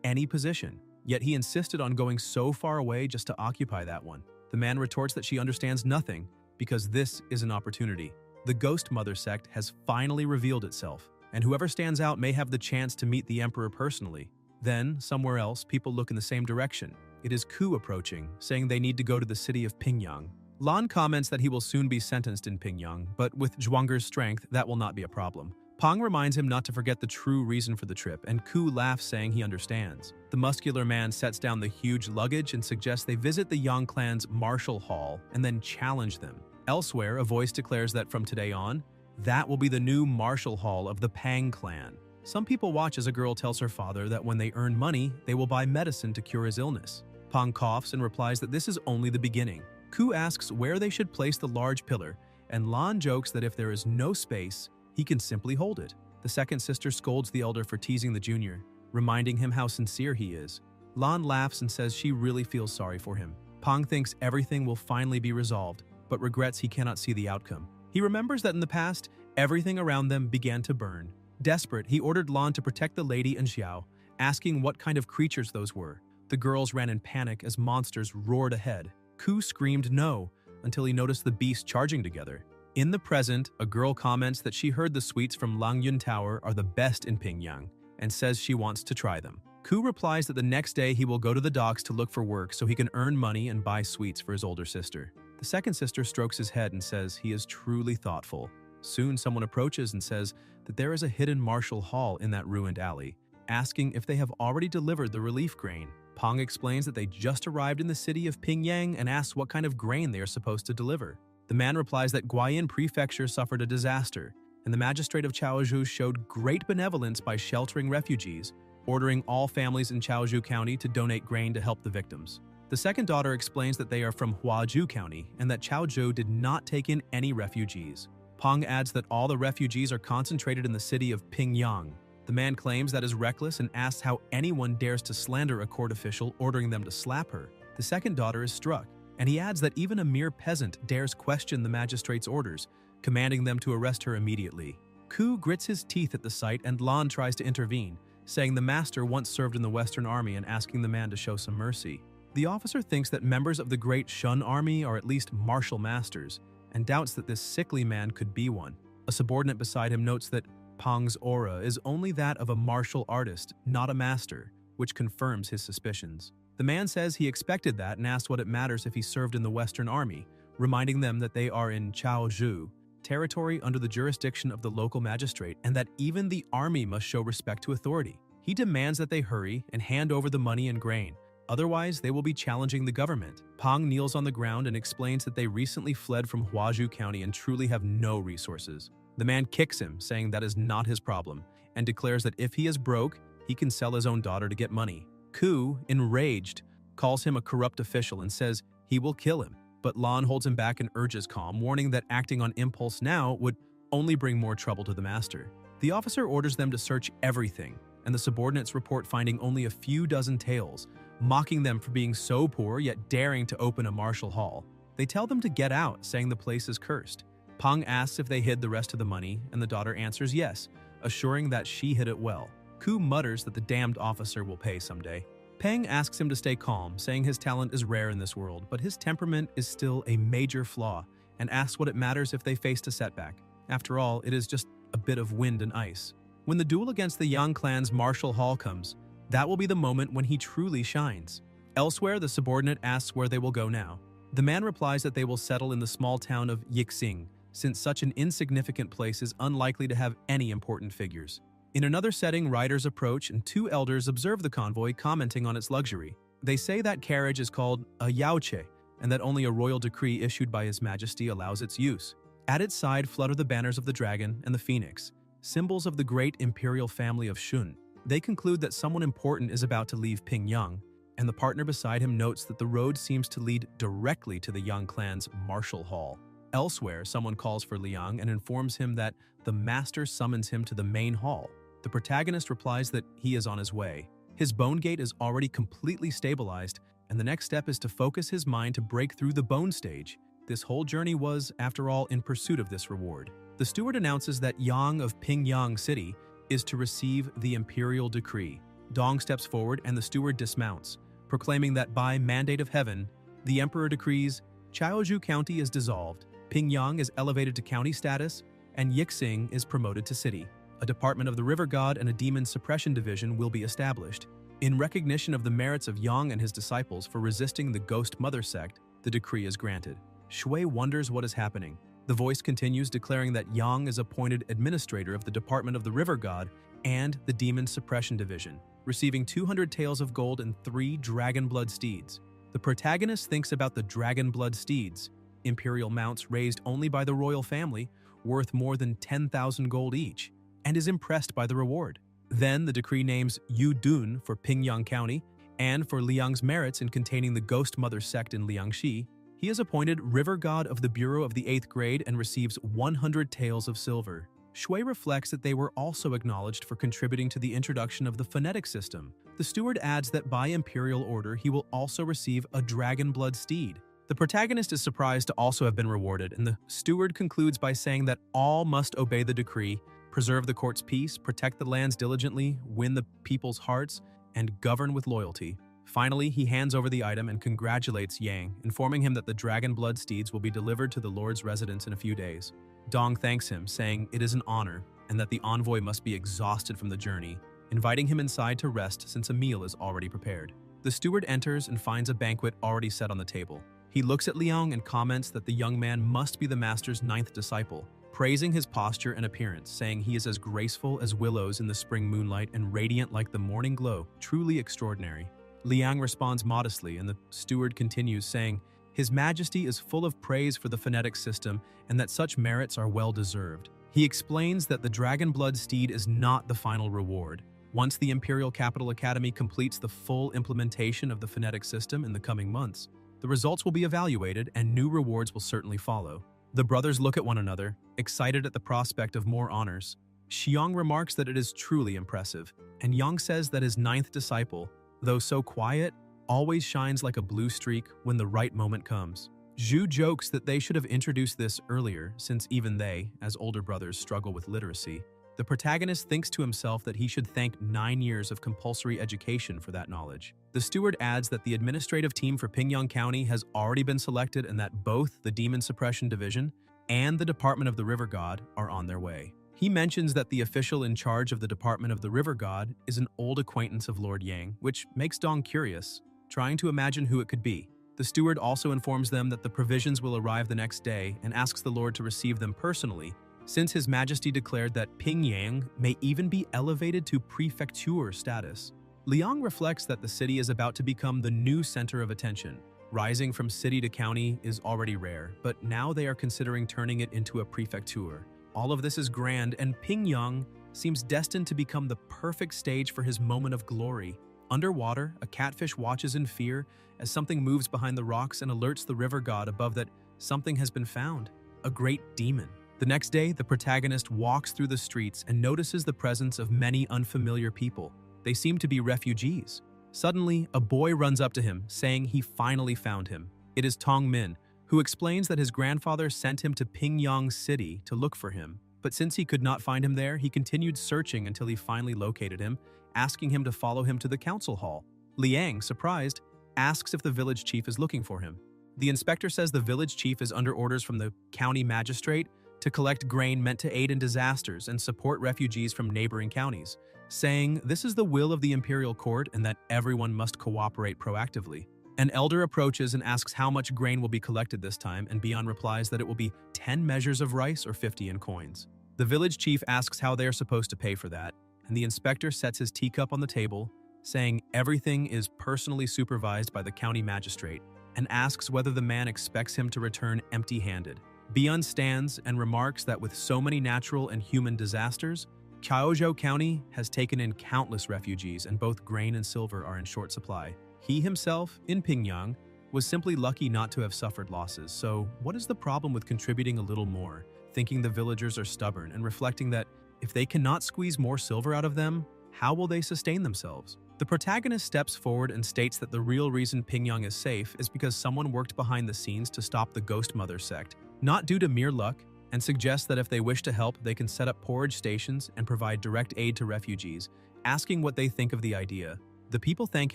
any position, yet he insisted on going so far away just to occupy that one. The man retorts that she understands nothing because this is an opportunity. The Ghost Mother sect has finally revealed itself, and whoever stands out may have the chance to meet the emperor personally. Then, somewhere else, people look in the same direction. It is Ku approaching, saying they need to go to the city of Pingyang. Lan comments that he will soon be sentenced in Pingyang, but with Zhuangger's strength, that will not be a problem. Pang reminds him not to forget the true reason for the trip, and Ku laughs saying he understands. The muscular man sets down the huge luggage and suggests they visit the Yang clan's martial hall and then challenge them. Elsewhere, a voice declares that from today on, that will be the new martial hall of the Pang clan. Some people watch as a girl tells her father that when they earn money, they will buy medicine to cure his illness. Pang coughs and replies that this is only the beginning. Ku asks where they should place the large pillar, and Lan jokes that if there is no space, he can simply hold it. The second sister scolds the elder for teasing the junior, reminding him how sincere he is. Lan laughs and says she really feels sorry for him. Pang thinks everything will finally be resolved, but regrets he cannot see the outcome. He remembers that in the past, everything around them began to burn. Desperate, he ordered Lan to protect the lady and Xiao, asking what kind of creatures those were. The girls ran in panic as monsters roared ahead. Ku screamed no, until he noticed the beasts charging together. In the present, a girl comments that she heard the sweets from Langyun Tower are the best in Pingyang, and says she wants to try them. Ku replies that the next day he will go to the docks to look for work so he can earn money and buy sweets for his older sister. The second sister strokes his head and says he is truly thoughtful. Soon someone approaches and says that there is a hidden martial hall in that ruined alley, asking if they have already delivered the relief grain. Pang explains that they just arrived in the city of Pingyang and asks what kind of grain they are supposed to deliver. The man replies that Guayin Prefecture suffered a disaster, and the magistrate of Chaozhou showed great benevolence by sheltering refugees, ordering all families in Chaozhou County to donate grain to help the victims. The second daughter explains that they are from Huazhu County and that Chaozhou did not take in any refugees. Pang adds that all the refugees are concentrated in the city of Pingyang. The man claims that is reckless and asks how anyone dares to slander a court official, ordering them to slap her. The second daughter is struck, and he adds that even a mere peasant dares question the magistrate's orders, commanding them to arrest her immediately. Ku grits his teeth at the sight, and Lan tries to intervene, saying the master once served in the Western Army and asking the man to show some mercy. The officer thinks that members of the Great Shun Army are at least martial masters, and doubts that this sickly man could be one. A subordinate beside him notes that Pang's aura is only that of a martial artist, not a master, which confirms his suspicions. The man says he expected that and asks what it matters if he served in the Western Army, reminding them that they are in Chaozhou, territory under the jurisdiction of the local magistrate, and that even the army must show respect to authority. He demands that they hurry and hand over the money and grain, otherwise they will be challenging the government. Pang kneels on the ground and explains that they recently fled from Huazhu County and truly have no resources. The man kicks him, saying that is not his problem, and declares that if he is broke, he can sell his own daughter to get money. Ku, enraged, calls him a corrupt official and says he will kill him, but Lan holds him back and urges calm, warning that acting on impulse now would only bring more trouble to the master. The officer orders them to search everything, and the subordinates report finding only a few dozen taels, mocking them for being so poor yet daring to open a martial hall. They tell them to get out, saying the place is cursed. Pang asks if they hid the rest of the money, and the daughter answers yes, assuring that she hid it well. Ku mutters that the damned officer will pay someday. Peng asks him to stay calm, saying his talent is rare in this world, but his temperament is still a major flaw, and asks what it matters if they faced a setback. After all, it is just a bit of wind and ice. When the duel against the Yang clan's martial hall comes, that will be the moment when he truly shines. Elsewhere, the subordinate asks where they will go now. The man replies that they will settle in the small town of Yixing, since such an insignificant place is unlikely to have any important figures. In another setting, riders approach and two elders observe the convoy, commenting on its luxury. They say that carriage is called a yaoche, and that only a royal decree issued by His Majesty allows its use. At its side flutter the banners of the dragon and the phoenix, symbols of the great imperial family of Shun. They conclude that someone important is about to leave Pingyang, and the partner beside him notes that the road seems to lead directly to the Yang clan's martial hall. Elsewhere, someone calls for Liang and informs him that the master summons him to the main hall. The protagonist replies that he is on his way. His bone gate is already completely stabilized, and the next step is to focus his mind to break through the bone stage. This whole journey was, after all, in pursuit of this reward. The steward announces that Yang of Pingyang City is to receive the imperial decree. Dong steps forward and the steward dismounts, proclaiming that by mandate of heaven, the emperor decrees Chaozhou County is dissolved, Pingyang is elevated to county status, and Yixing is promoted to city. A department of the river god and a demon suppression division will be established. In recognition of the merits of Yang and his disciples for resisting the Ghost Mother sect, the decree is granted. Shui wonders what is happening. The voice continues, declaring that Yang is appointed administrator of the Department of the River God and the Demon Suppression Division, receiving 200 taels of gold and 3 dragon blood steeds. The protagonist thinks about the dragon blood steeds, imperial mounts raised only by the royal family, worth more than 10,000 gold each, and is impressed by the reward. Then the decree names Yu Dun for Pingyang County, and for Liang's merits in containing the Ghost Mother sect in Liangxi, he is appointed River God of the Bureau of the 8th grade and receives 100 taels of silver. Shui reflects that they were also acknowledged for contributing to the introduction of the phonetic system. The steward adds that by imperial order he will also receive a dragon blood steed. The protagonist is surprised to also have been rewarded, and the steward concludes by saying that all must obey the decree, preserve the court's peace, protect the lands diligently, win the people's hearts, and govern with loyalty. Finally, he hands over the item and congratulates Yang, informing him that the dragon blood steeds will be delivered to the Lord's residence in a few days. Dong thanks him, saying it is an honor and that the envoy must be exhausted from the journey, inviting him inside to rest since a meal is already prepared. The steward enters and finds a banquet already set on the table. He looks at Liang and comments that the young man must be the master's 9th disciple, praising his posture and appearance, saying he is as graceful as willows in the spring moonlight and radiant like the morning glow, truly extraordinary. Liang responds modestly, and the steward continues, saying, His Majesty is full of praise for the phonetic system and that such merits are well-deserved. He explains that the Dragon Blood Steed is not the final reward. Once the Imperial Capital Academy completes the full implementation of the phonetic system in the coming months, the results will be evaluated and new rewards will certainly follow. The brothers look at one another, excited at the prospect of more honors. Xiang remarks that it is truly impressive, and Yang says that his 9th disciple, though so quiet, always shines like a blue streak when the right moment comes. Zhu jokes that they should have introduced this earlier, since even they, as older brothers, struggle with literacy. The protagonist thinks to himself that he should thank 9 years of compulsory education for that knowledge. The steward adds that the administrative team for Pingyang County has already been selected and that both the Demon Suppression Division and the Department of the River God are on their way. He mentions that the official in charge of the Department of the River God is an old acquaintance of Lord Yang, which makes Dong curious, trying to imagine who it could be. The steward also informs them that the provisions will arrive the next day and asks the Lord to receive them personally, since His Majesty declared that Pingyang may even be elevated to prefecture status. Liang reflects that the city is about to become the new center of attention. Rising from city to county is already rare, but now they are considering turning it into a prefecture. All of this is grand, and Pingyang seems destined to become the perfect stage for his moment of glory. Underwater, a catfish watches in fear as something moves behind the rocks and alerts the river god above that something has been found, a great demon. The next day, the protagonist walks through the streets and notices the presence of many unfamiliar people. They seem to be refugees. Suddenly, a boy runs up to him, saying he finally found him. It is Tong Min, who explains that his grandfather sent him to Pingyang City to look for him. But since he could not find him there, he continued searching until he finally located him, asking him to follow him to the council hall. Liang, surprised, asks if the village chief is looking for him. The inspector says the village chief is under orders from the county magistrate to collect grain meant to aid in disasters and support refugees from neighboring counties, saying this is the will of the imperial court and that everyone must cooperate proactively. An elder approaches and asks how much grain will be collected this time, and Bian replies that it will be 10 measures of rice or 50 in coins. The village chief asks how they are supposed to pay for that, and the inspector sets his teacup on the table, saying everything is personally supervised by the county magistrate, and asks whether the man expects him to return empty-handed. Bian stands and remarks that with so many natural and human disasters, Chaozhou County has taken in countless refugees, and both grain and silver are in short supply. He himself, in Pingyang, was simply lucky not to have suffered losses, so what is the problem with contributing a little more, thinking the villagers are stubborn, and reflecting that if they cannot squeeze more silver out of them, how will they sustain themselves? The protagonist steps forward and states that the real reason Pingyang is safe is because someone worked behind the scenes to stop the Ghost Mother sect, not due to mere luck, and suggests that if they wish to help, they can set up porridge stations and provide direct aid to refugees, asking what they think of the idea. The people thank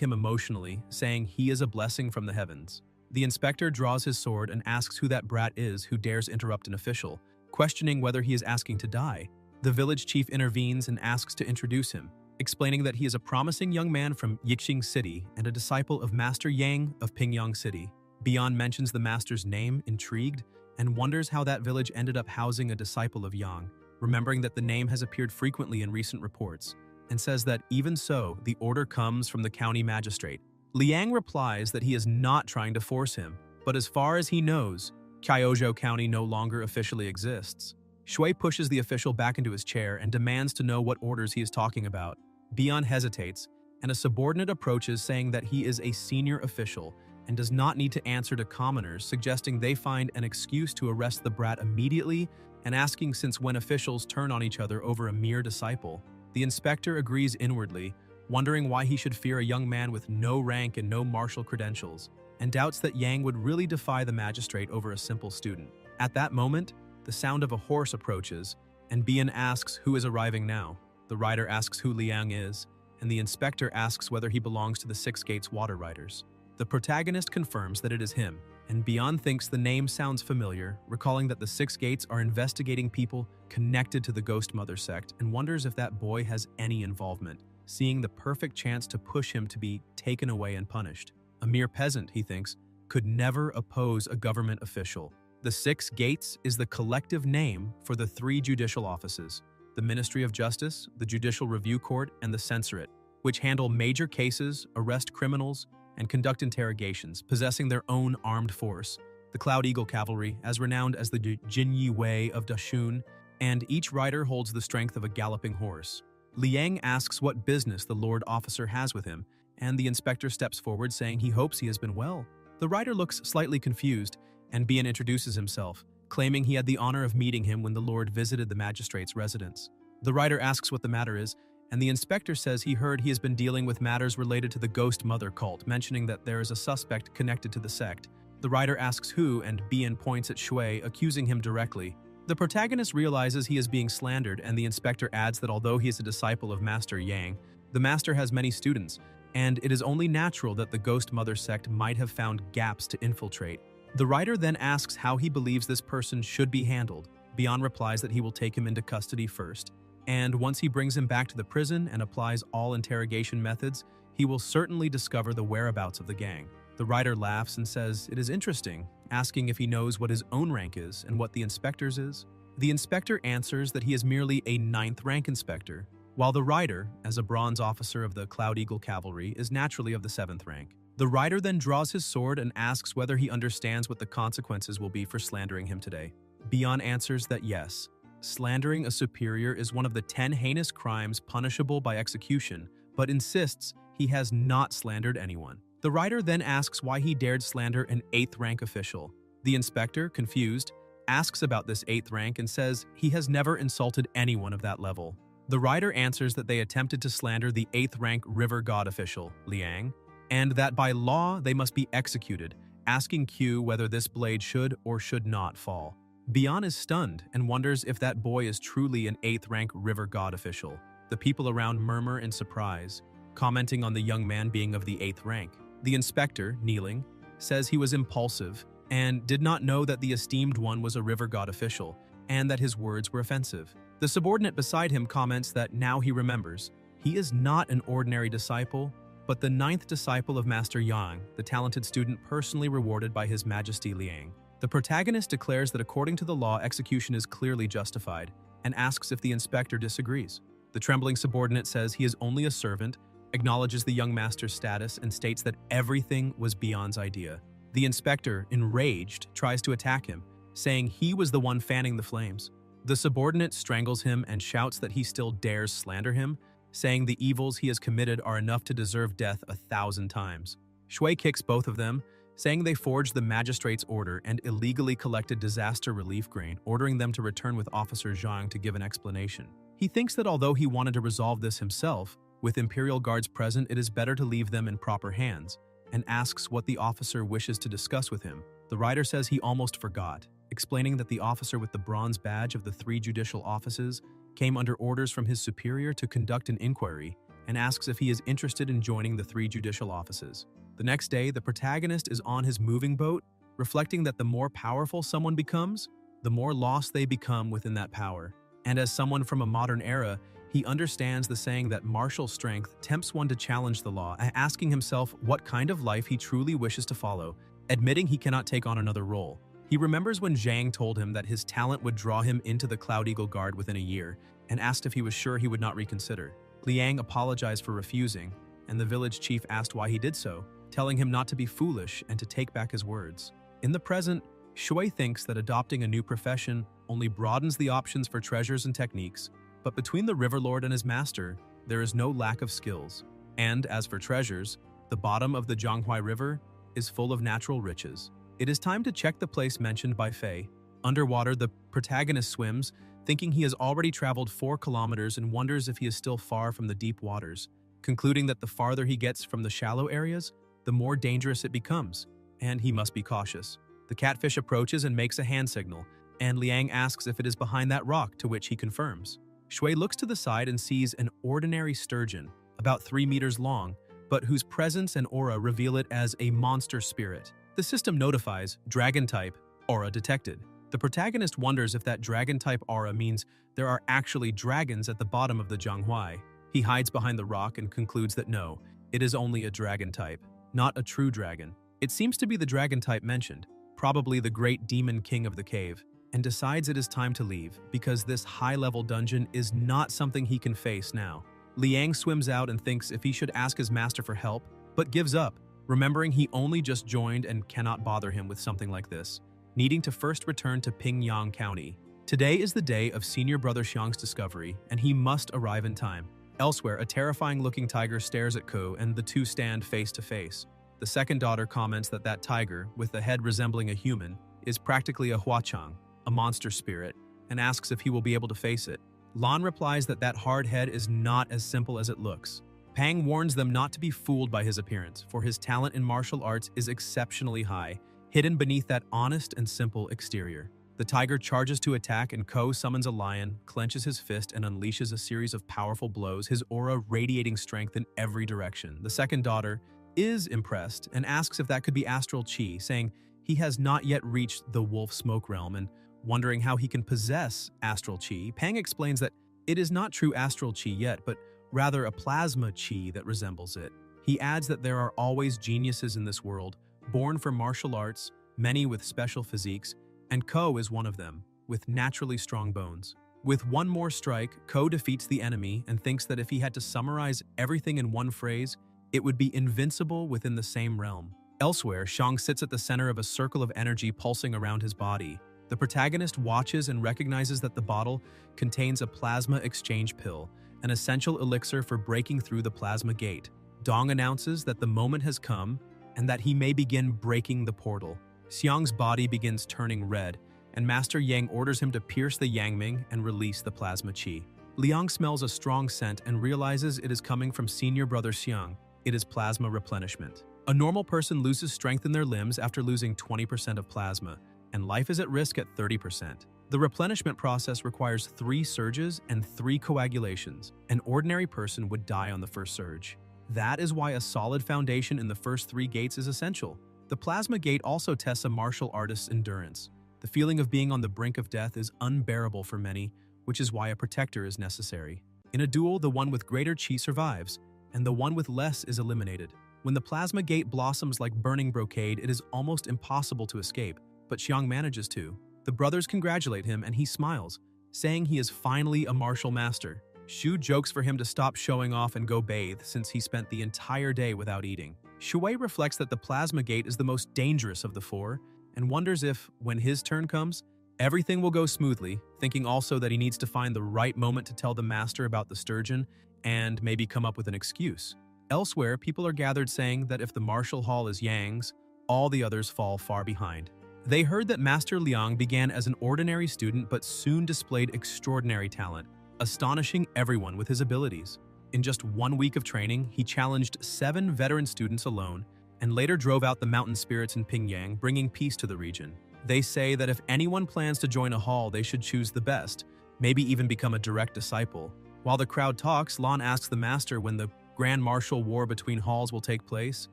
him emotionally, saying he is a blessing from the heavens. The inspector draws his sword and asks who that brat is who dares interrupt an official, questioning whether he is asking to die. The village chief intervenes and asks to introduce him, explaining that he is a promising young man from Yiqing City and a disciple of Master Yang of Pingyang City. Bian mentions the master's name, intrigued, and wonders how that village ended up housing a disciple of Yang, remembering that the name has appeared frequently in recent reports, and says that even so, the order comes from the county magistrate. Liang replies that he is not trying to force him, but as far as he knows, Chaozhou County no longer officially exists. Shui pushes the official back into his chair and demands to know what orders he is talking about. Bian hesitates, and a subordinate approaches saying that he is a senior official and does not need to answer to commoners, suggesting they find an excuse to arrest the brat immediately and asking since when officials turn on each other over a mere disciple. The inspector agrees inwardly, wondering why he should fear a young man with no rank and no martial credentials, and doubts that Yang would really defy the magistrate over a simple student. At that moment, the sound of a horse approaches, and Bian asks who is arriving now. The rider asks who Liang is, and the inspector asks whether he belongs to the Six Gates Water Riders. The protagonist confirms that it is him, and Bian thinks the name sounds familiar, recalling that the Six Gates are investigating people connected to the Ghost Mother sect, and wonders if that boy has any involvement, seeing the perfect chance to push him to be taken away and punished. A mere peasant, he thinks, could never oppose a government official. The Six Gates is the collective name for the three judicial offices, the Ministry of Justice, the Judicial Review Court, and the Censorate, which handle major cases, arrest criminals, and conduct interrogations, possessing their own armed force. The Cloud Eagle Cavalry, as renowned as the Jinyi Wei of Dashun, and each rider holds the strength of a galloping horse. Liang asks what business the Lord Officer has with him, and the inspector steps forward saying he hopes he has been well. The rider looks slightly confused, and Bian introduces himself, claiming he had the honor of meeting him when the Lord visited the magistrate's residence. The rider asks what the matter is, and the inspector says he heard he has been dealing with matters related to the Ghost Mother cult, mentioning that there is a suspect connected to the sect. The rider asks who, and Bian points at Shui, accusing him directly. The protagonist realizes he is being slandered, and the inspector adds that although he is a disciple of Master Yang, the master has many students, and it is only natural that the Ghost Mother sect might have found gaps to infiltrate. The writer then asks how he believes this person should be handled. Bian replies that he will take him into custody first, and once he brings him back to the prison and applies all interrogation methods, he will certainly discover the whereabouts of the gang. The writer laughs and says it is interesting, asking if he knows what his own rank is and what the inspector's is. The inspector answers that he is merely a 9th rank inspector, while the writer, as a bronze officer of the Cloud Eagle Cavalry, is naturally of the 7th rank. The writer then draws his sword and asks whether he understands what the consequences will be for slandering him today. Bian answers that yes, slandering a superior is one of the 10 heinous crimes punishable by execution, but insists he has not slandered anyone. The writer then asks why he dared slander an 8th rank official. The inspector, confused, asks about this 8th rank and says he has never insulted anyone of that level. The writer answers that they attempted to slander the 8th rank river god official, Liang, and that by law they must be executed, asking Q whether this blade should or should not fall. Bian is stunned and wonders if that boy is truly an 8th rank river god official. The people around murmur in surprise, commenting on the young man being of the 8th rank. The inspector, kneeling, says he was impulsive and did not know that the esteemed one was a river god official, and that his words were offensive. The subordinate beside him comments that now he remembers he is not an ordinary disciple, but the ninth disciple of Master Yang, the talented student personally rewarded by His Majesty Liang. The protagonist declares that according to the law, execution is clearly justified, and asks if the inspector disagrees. The trembling subordinate says he is only a servant, acknowledges the young master's status, and states that everything was beyond's idea. The inspector, enraged, tries to attack him, saying he was the one fanning the flames. The subordinate strangles him and shouts that he still dares slander him, saying the evils he has committed are enough to deserve death 1,000 times. Shui kicks both of them, saying they forged the magistrate's order and illegally collected disaster relief grain, ordering them to return with Officer Zhang to give an explanation. He thinks that although he wanted to resolve this himself, with Imperial guards present, it is better to leave them in proper hands, and asks what the officer wishes to discuss with him. The writer says he almost forgot, explaining that the officer with the bronze badge of the 3 judicial offices came under orders from his superior to conduct an inquiry, and asks if he is interested in joining the 3 judicial offices. The next day, the protagonist is on his moving boat, reflecting that the more powerful someone becomes, the more lost they become within that power. And as someone from a modern era, he understands the saying that martial strength tempts one to challenge the law, asking himself what kind of life he truly wishes to follow, admitting he cannot take on another role. He remembers when Zhang told him that his talent would draw him into the Cloud Eagle Guard within a year, and asked if he was sure he would not reconsider. Liang apologized for refusing, and the village chief asked why he did so, telling him not to be foolish and to take back his words. In the present, Shui thinks that adopting a new profession only broadens the options for treasures and techniques, but between the Riverlord and his master, there is no lack of skills. And as for treasures, the bottom of the Zhanghui River is full of natural riches. It is time to check the place mentioned by Fei. Underwater, the protagonist swims, thinking he has already traveled 4 kilometers and wonders if he is still far from the deep waters, concluding that the farther he gets from the shallow areas, the more dangerous it becomes, and he must be cautious. The catfish approaches and makes a hand signal, and Liang asks if it is behind that rock, to which he confirms. Shui looks to the side and sees an ordinary sturgeon, about 3 meters long, but whose presence and aura reveal it as a monster spirit. The system notifies dragon-type aura detected. The protagonist wonders if that dragon-type aura means there are actually dragons at the bottom of the Zhanghui. He hides behind the rock and concludes that no, it is only a dragon type, not a true dragon. It seems to be the dragon type mentioned, probably the great demon king of the cave, and decides it is time to leave because this high-level dungeon is not something he can face now. Liang swims out and thinks if he should ask his master for help, but gives up, remembering he only just joined and cannot bother him with something like this, needing to first return to Pingyang County. Today is the day of Senior Brother Xiang's discovery, and he must arrive in time. Elsewhere, a terrifying-looking tiger stares at Ko, and the two stand face to face. The second daughter comments that that tiger, with the head resembling a human, is practically a huachang, a monster spirit, and asks if he will be able to face it. Lan replies that that hard head is not as simple as it looks. Pang warns them not to be fooled by his appearance, for his talent in martial arts is exceptionally high, hidden beneath that honest and simple exterior. The tiger charges to attack, and Ko summons a lion, clenches his fist, and unleashes a series of powerful blows, his aura radiating strength in every direction. The second daughter is impressed and asks if that could be astral chi, saying he has not yet reached the wolf smoke realm, and wondering how he can possess astral chi. Pang explains that it is not true astral chi yet, but rather a plasma chi that resembles it. He adds that there are always geniuses in this world, born for martial arts, many with special physiques, and Ko is one of them, with naturally strong bones. With one more strike, Ko defeats the enemy and thinks that if he had to summarize everything in one phrase, it would be invincible within the same realm. Elsewhere, Xiang sits at the center of a circle of energy pulsing around his body. The protagonist watches and recognizes that the bottle contains a plasma exchange pill, an essential elixir for breaking through the plasma gate. Dong announces that the moment has come and that he may begin breaking the portal. Xiang's body begins turning red, and Master Yang orders him to pierce the Yangming and release the plasma qi. Liang smells a strong scent and realizes it is coming from Senior Brother Xiang. It is plasma replenishment. A normal person loses strength in their limbs after losing 20% of plasma, and life is at risk at 30%. The replenishment process requires 3 surges and 3 coagulations. An ordinary person would die on the first surge. That is why a solid foundation in the first 3 gates is essential. The plasma gate also tests a martial artist's endurance. The feeling of being on the brink of death is unbearable for many, which is why a protector is necessary. In a duel, the one with greater chi survives, and the one with less is eliminated. When the plasma gate blossoms like burning brocade, it is almost impossible to escape, but Xiang manages to. The brothers congratulate him and he smiles, saying he is finally a martial master. Shu jokes for him to stop showing off and go bathe since he spent the entire day without eating. Shui reflects that the plasma gate is the most dangerous of the four and wonders if, when his turn comes, everything will go smoothly, thinking also that he needs to find the right moment to tell the master about the sturgeon and maybe come up with an excuse. Elsewhere, people are gathered saying that if the martial hall is Yang's, all the others fall far behind. They heard that Master Liang began as an ordinary student but soon displayed extraordinary talent, astonishing everyone with his abilities. In just 1 week of training, he challenged 7 veteran students alone and later drove out the mountain spirits in Pingyang, bringing peace to the region. They say that if anyone plans to join a hall, they should choose the best, maybe even become a direct disciple. While the crowd talks, Lan asks the master when the grand martial war between halls will take place,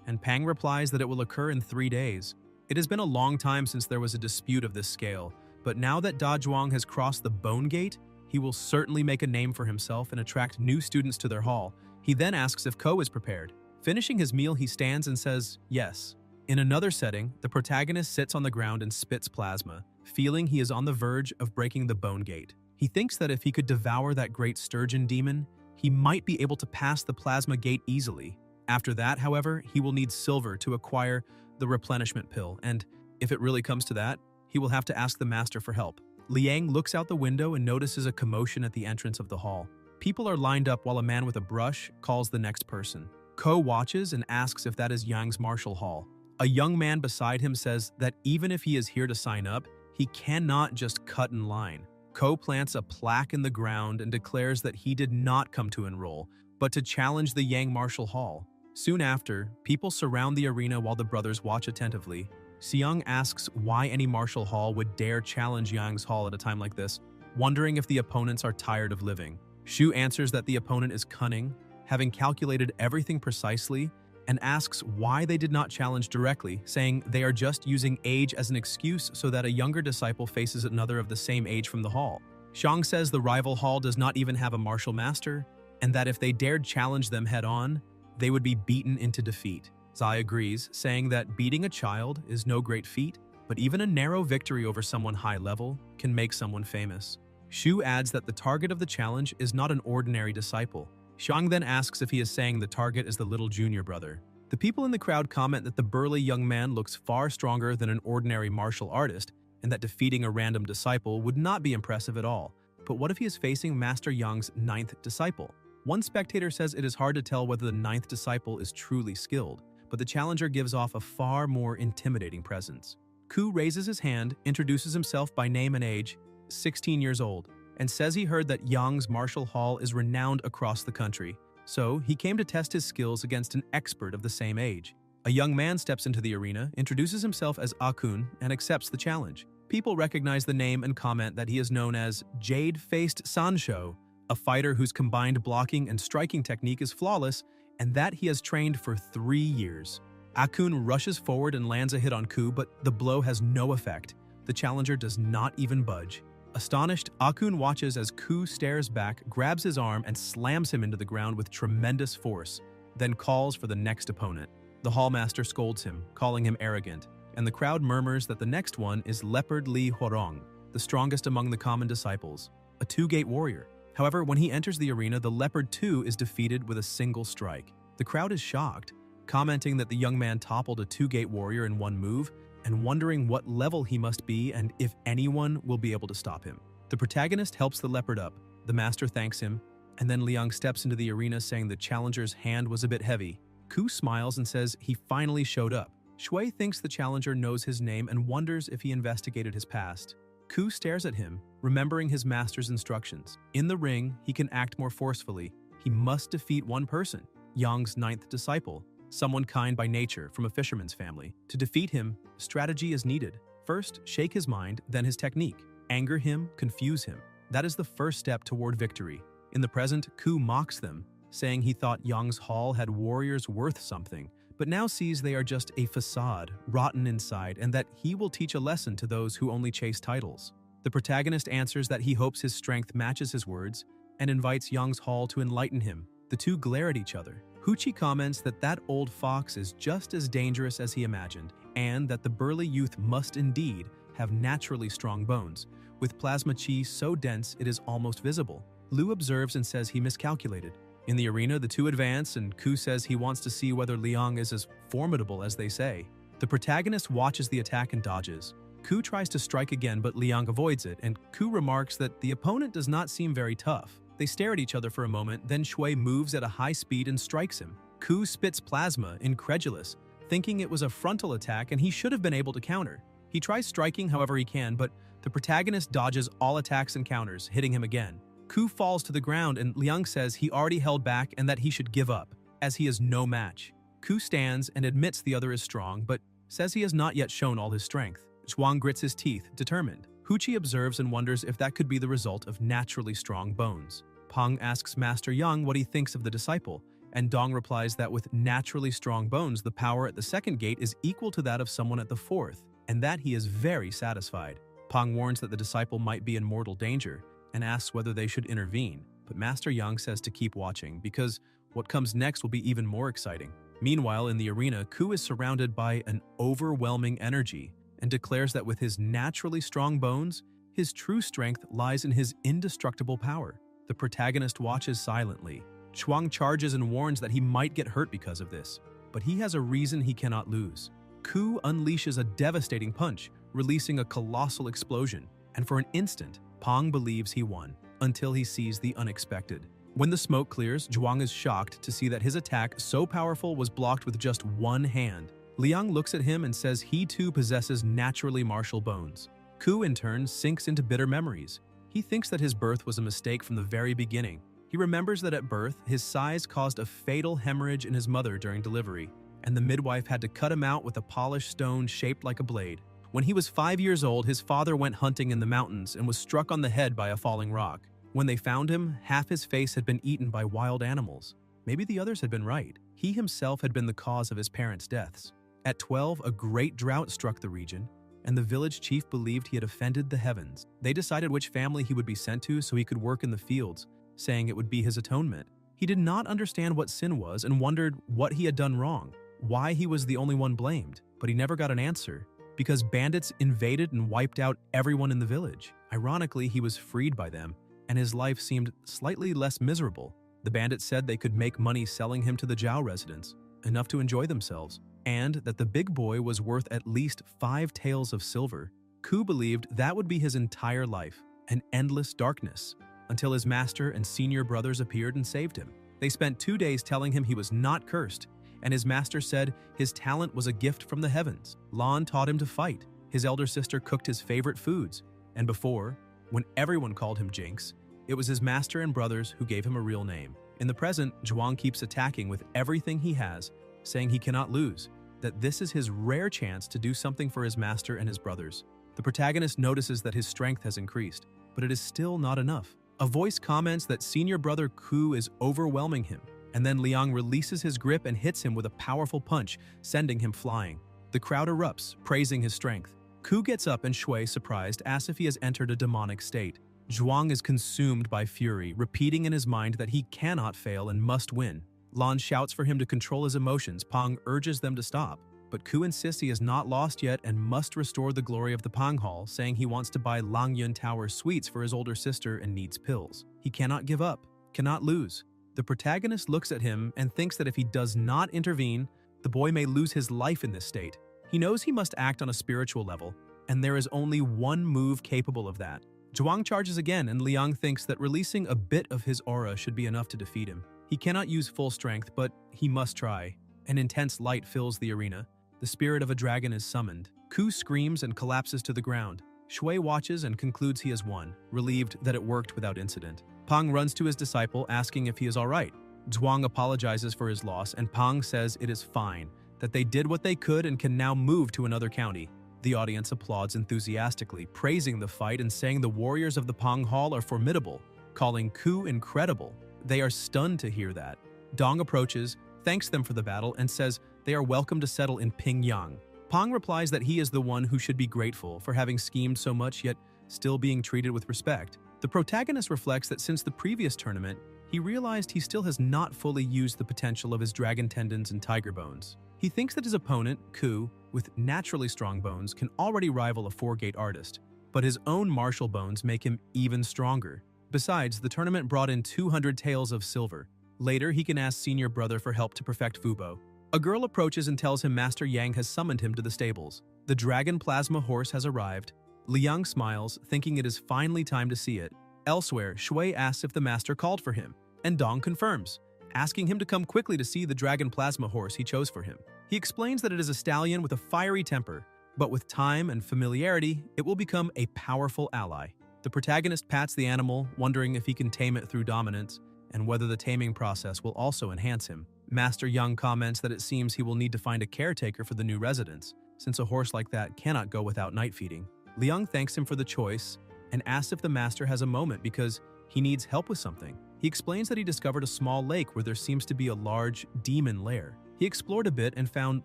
and Pang replies that it will occur in 3 days. It has been a long time since there was a dispute of this scale, but now that Da Zhuang has crossed the Bone Gate, he will certainly make a name for himself and attract new students to their hall. He then asks if Ko is prepared. Finishing his meal, he stands and says, yes. In another setting, the protagonist sits on the ground and spits plasma, feeling he is on the verge of breaking the Bone Gate. He thinks that if he could devour that great sturgeon demon, he might be able to pass the plasma gate easily. After that, however, he will need silver to acquire the replenishment pill, and if it really comes to that, he will have to ask the master for help. Liang looks out the window and notices a commotion at the entrance of the hall. People are lined up while a man with a brush calls the next person. Ko watches and asks if that is Yang's martial hall. A young man beside him says that even if he is here to sign up, he cannot just cut in line. Ko plants a plaque in the ground and declares that he did not come to enroll, but to challenge the Yang martial hall. Soon after, people surround the arena while the brothers watch attentively. Xiang asks why any martial hall would dare challenge Yang's hall at a time like this, wondering if the opponents are tired of living. Shu answers that the opponent is cunning, having calculated everything precisely, and asks why they did not challenge directly, saying they are just using age as an excuse so that a younger disciple faces another of the same age from the hall. Xiang says the rival hall does not even have a martial master, and that if they dared challenge them head-on, they would be beaten into defeat. Zai agrees, saying that beating a child is no great feat, but even a narrow victory over someone high-level can make someone famous. Shu adds that the target of the challenge is not an ordinary disciple. Xiang then asks if he is saying the target is the little junior brother. The people in the crowd comment that the burly young man looks far stronger than an ordinary martial artist, and that defeating a random disciple would not be impressive at all. But what if he is facing Master Yang's 9th disciple? One spectator says it is hard to tell whether the 9th disciple is truly skilled, but the challenger gives off a far more intimidating presence. Ku raises his hand, introduces himself by name and age, 16 years old, and says he heard that Yang's martial hall is renowned across the country, so he came to test his skills against an expert of the same age. A young man steps into the arena, introduces himself as Akun, and accepts the challenge. People recognize the name and comment that he is known as Jade-Faced Sanshou, a fighter whose combined blocking and striking technique is flawless, and that he has trained for 3 years. Akun rushes forward and lands a hit on Ku, but the blow has no effect. The challenger does not even budge. Astonished, Akun watches as Ku stares back, grabs his arm, and slams him into the ground with tremendous force, then calls for the next opponent. The hallmaster scolds him, calling him arrogant, and the crowd murmurs that the next one is Leopard Li Huarong, the strongest among the common disciples, a 2-gate warrior. However, when he enters the arena, the Leopard 2 is defeated with a single strike. The crowd is shocked, commenting that the young man toppled a 2-gate warrior in one move, and wondering what level he must be and if anyone will be able to stop him. The protagonist helps the leopard up, the master thanks him, and then Liang steps into the arena saying the challenger's hand was a bit heavy. Ku smiles and says he finally showed up. Shui thinks the challenger knows his name and wonders if he investigated his past. Ku stares at him, remembering his master's instructions. In the ring, he can act more forcefully. He must defeat one person, Yang's 9th disciple, someone kind by nature from a fisherman's family. To defeat him, strategy is needed. First, shake his mind, then his technique. Anger him, confuse him. That is the first step toward victory. In the present, Ku mocks them, saying he thought Yang's hall had warriors worth something, but now sees they are just a facade, rotten inside, and that he will teach a lesson to those who only chase titles. The protagonist answers that he hopes his strength matches his words, and invites Yang's hall to enlighten him. The two glare at each other. Hoochie comments that that old fox is just as dangerous as he imagined, and that the burly youth must indeed have naturally strong bones, with plasma chi so dense it is almost visible. Lu observes and says he miscalculated. In the arena, the two advance, and Ku says he wants to see whether Liang is as formidable as they say. The protagonist watches the attack and dodges. Ku tries to strike again, but Liang avoids it, and Ku remarks that the opponent does not seem very tough. They stare at each other for a moment, then Shui moves at a high speed and strikes him. Ku spits plasma, incredulous, thinking it was a frontal attack and he should have been able to counter. He tries striking however he can, but the protagonist dodges all attacks and counters, hitting him again. Ku falls to the ground and Liang says he already held back and that he should give up, as he is no match. Ku stands and admits the other is strong, but says he has not yet shown all his strength. Zhuang grits his teeth, determined. Hoochie observes and wonders if that could be the result of naturally strong bones. Pang asks Master Yang what he thinks of the disciple, and Dong replies that with naturally strong bones, the power at the second gate is equal to that of someone at the fourth, and that he is very satisfied. Pang warns that the disciple might be in mortal danger, and asks whether they should intervene, but Master Yang says to keep watching, because what comes next will be even more exciting. Meanwhile, in the arena, Ku is surrounded by an overwhelming energy, and declares that with his naturally strong bones, his true strength lies in his indestructible power. The protagonist watches silently. Chuang charges and warns that he might get hurt because of this, but he has a reason he cannot lose. Ku unleashes a devastating punch, releasing a colossal explosion, and for an instant, Pang believes he won, until he sees the unexpected. When the smoke clears, Zhuang is shocked to see that his attack, so powerful, was blocked with just one hand. Liang looks at him and says he too possesses naturally martial bones. Ku, in turn, sinks into bitter memories. He thinks that his birth was a mistake from the very beginning. He remembers that at birth, his size caused a fatal hemorrhage in his mother during delivery, and the midwife had to cut him out with a polished stone shaped like a blade. When he was 5 years old, his father went hunting in the mountains and was struck on the head by a falling rock. When they found him, half his face had been eaten by wild animals. Maybe the others had been right. He himself had been the cause of his parents' deaths. At 12, a great drought struck the region, and the village chief believed he had offended the heavens. They decided which family he would be sent to so he could work in the fields, saying it would be his atonement. He did not understand what sin was and wondered what he had done wrong, why he was the only one blamed, but he never got an answer, because bandits invaded and wiped out everyone in the village. Ironically, he was freed by them, and his life seemed slightly less miserable. The bandits said they could make money selling him to the Zhao residents, enough to enjoy themselves, and that the big boy was worth at least 5 taels of silver. Ku believed that would be his entire life, an endless darkness, until his master and senior brothers appeared and saved him. They spent 2 days telling him he was not cursed, and his master said his talent was a gift from the heavens. Lan taught him to fight. His elder sister cooked his favorite foods, and before, when everyone called him Jinx, it was his master and brothers who gave him a real name. In the present, Zhuang keeps attacking with everything he has, saying he cannot lose, that this is his rare chance to do something for his master and his brothers. The protagonist notices that his strength has increased, but it is still not enough. A voice comments that senior brother Ku is overwhelming him, and then Liang releases his grip and hits him with a powerful punch, sending him flying. The crowd erupts, praising his strength. Ku gets up and Shui, surprised, asks if he has entered a demonic state. Zhuang is consumed by fury, repeating in his mind that he cannot fail and must win. Lan shouts for him to control his emotions. Pang urges them to stop, but Ku insists he is not lost yet and must restore the glory of the Pang Hall, saying he wants to buy Langyun Tower sweets for his older sister and needs pills. He cannot give up, cannot lose. The protagonist looks at him and thinks that if he does not intervene, the boy may lose his life in this state. He knows he must act on a spiritual level, and there is only one move capable of that. Zhuang charges again, and Liang thinks that releasing a bit of his aura should be enough to defeat him. He cannot use full strength, but he must try. An intense light fills the arena. The spirit of a dragon is summoned. Ku screams and collapses to the ground. Shui watches and concludes he has won, relieved that it worked without incident. Pang runs to his disciple, asking if he is all right. Zhuang apologizes for his loss, and Pang says it is fine, that they did what they could and can now move to another county. The audience applauds enthusiastically, praising the fight and saying the warriors of the Pang Hall are formidable, calling Ku incredible. They are stunned to hear that. Dong approaches, thanks them for the battle, and says they are welcome to settle in Pingyang. Pang replies that he is the one who should be grateful for having schemed so much yet still being treated with respect. The protagonist reflects that since the previous tournament, he realized he still has not fully used the potential of his dragon tendons and tiger bones. He thinks that his opponent, Ku, with naturally strong bones, can already rival a four-gate artist, but his own martial bones make him even stronger. Besides, the tournament brought in 200 taels of silver. Later, he can ask senior brother for help to perfect Fubo. A girl approaches and tells him Master Yang has summoned him to the stables. The dragon plasma horse has arrived. Liang smiles, thinking it is finally time to see it. Elsewhere, Shui asks if the master called for him, and Dong confirms, asking him to come quickly to see the dragon plasma horse he chose for him. He explains that it is a stallion with a fiery temper, but with time and familiarity, it will become a powerful ally. The protagonist pats the animal, wondering if he can tame it through dominance, and whether the taming process will also enhance him. Master Yang comments that it seems he will need to find a caretaker for the new residents, since a horse like that cannot go without night feeding. Liang thanks him for the choice and asks if the master has a moment because he needs help with something. He explains that he discovered a small lake where there seems to be a large demon lair. He explored a bit and found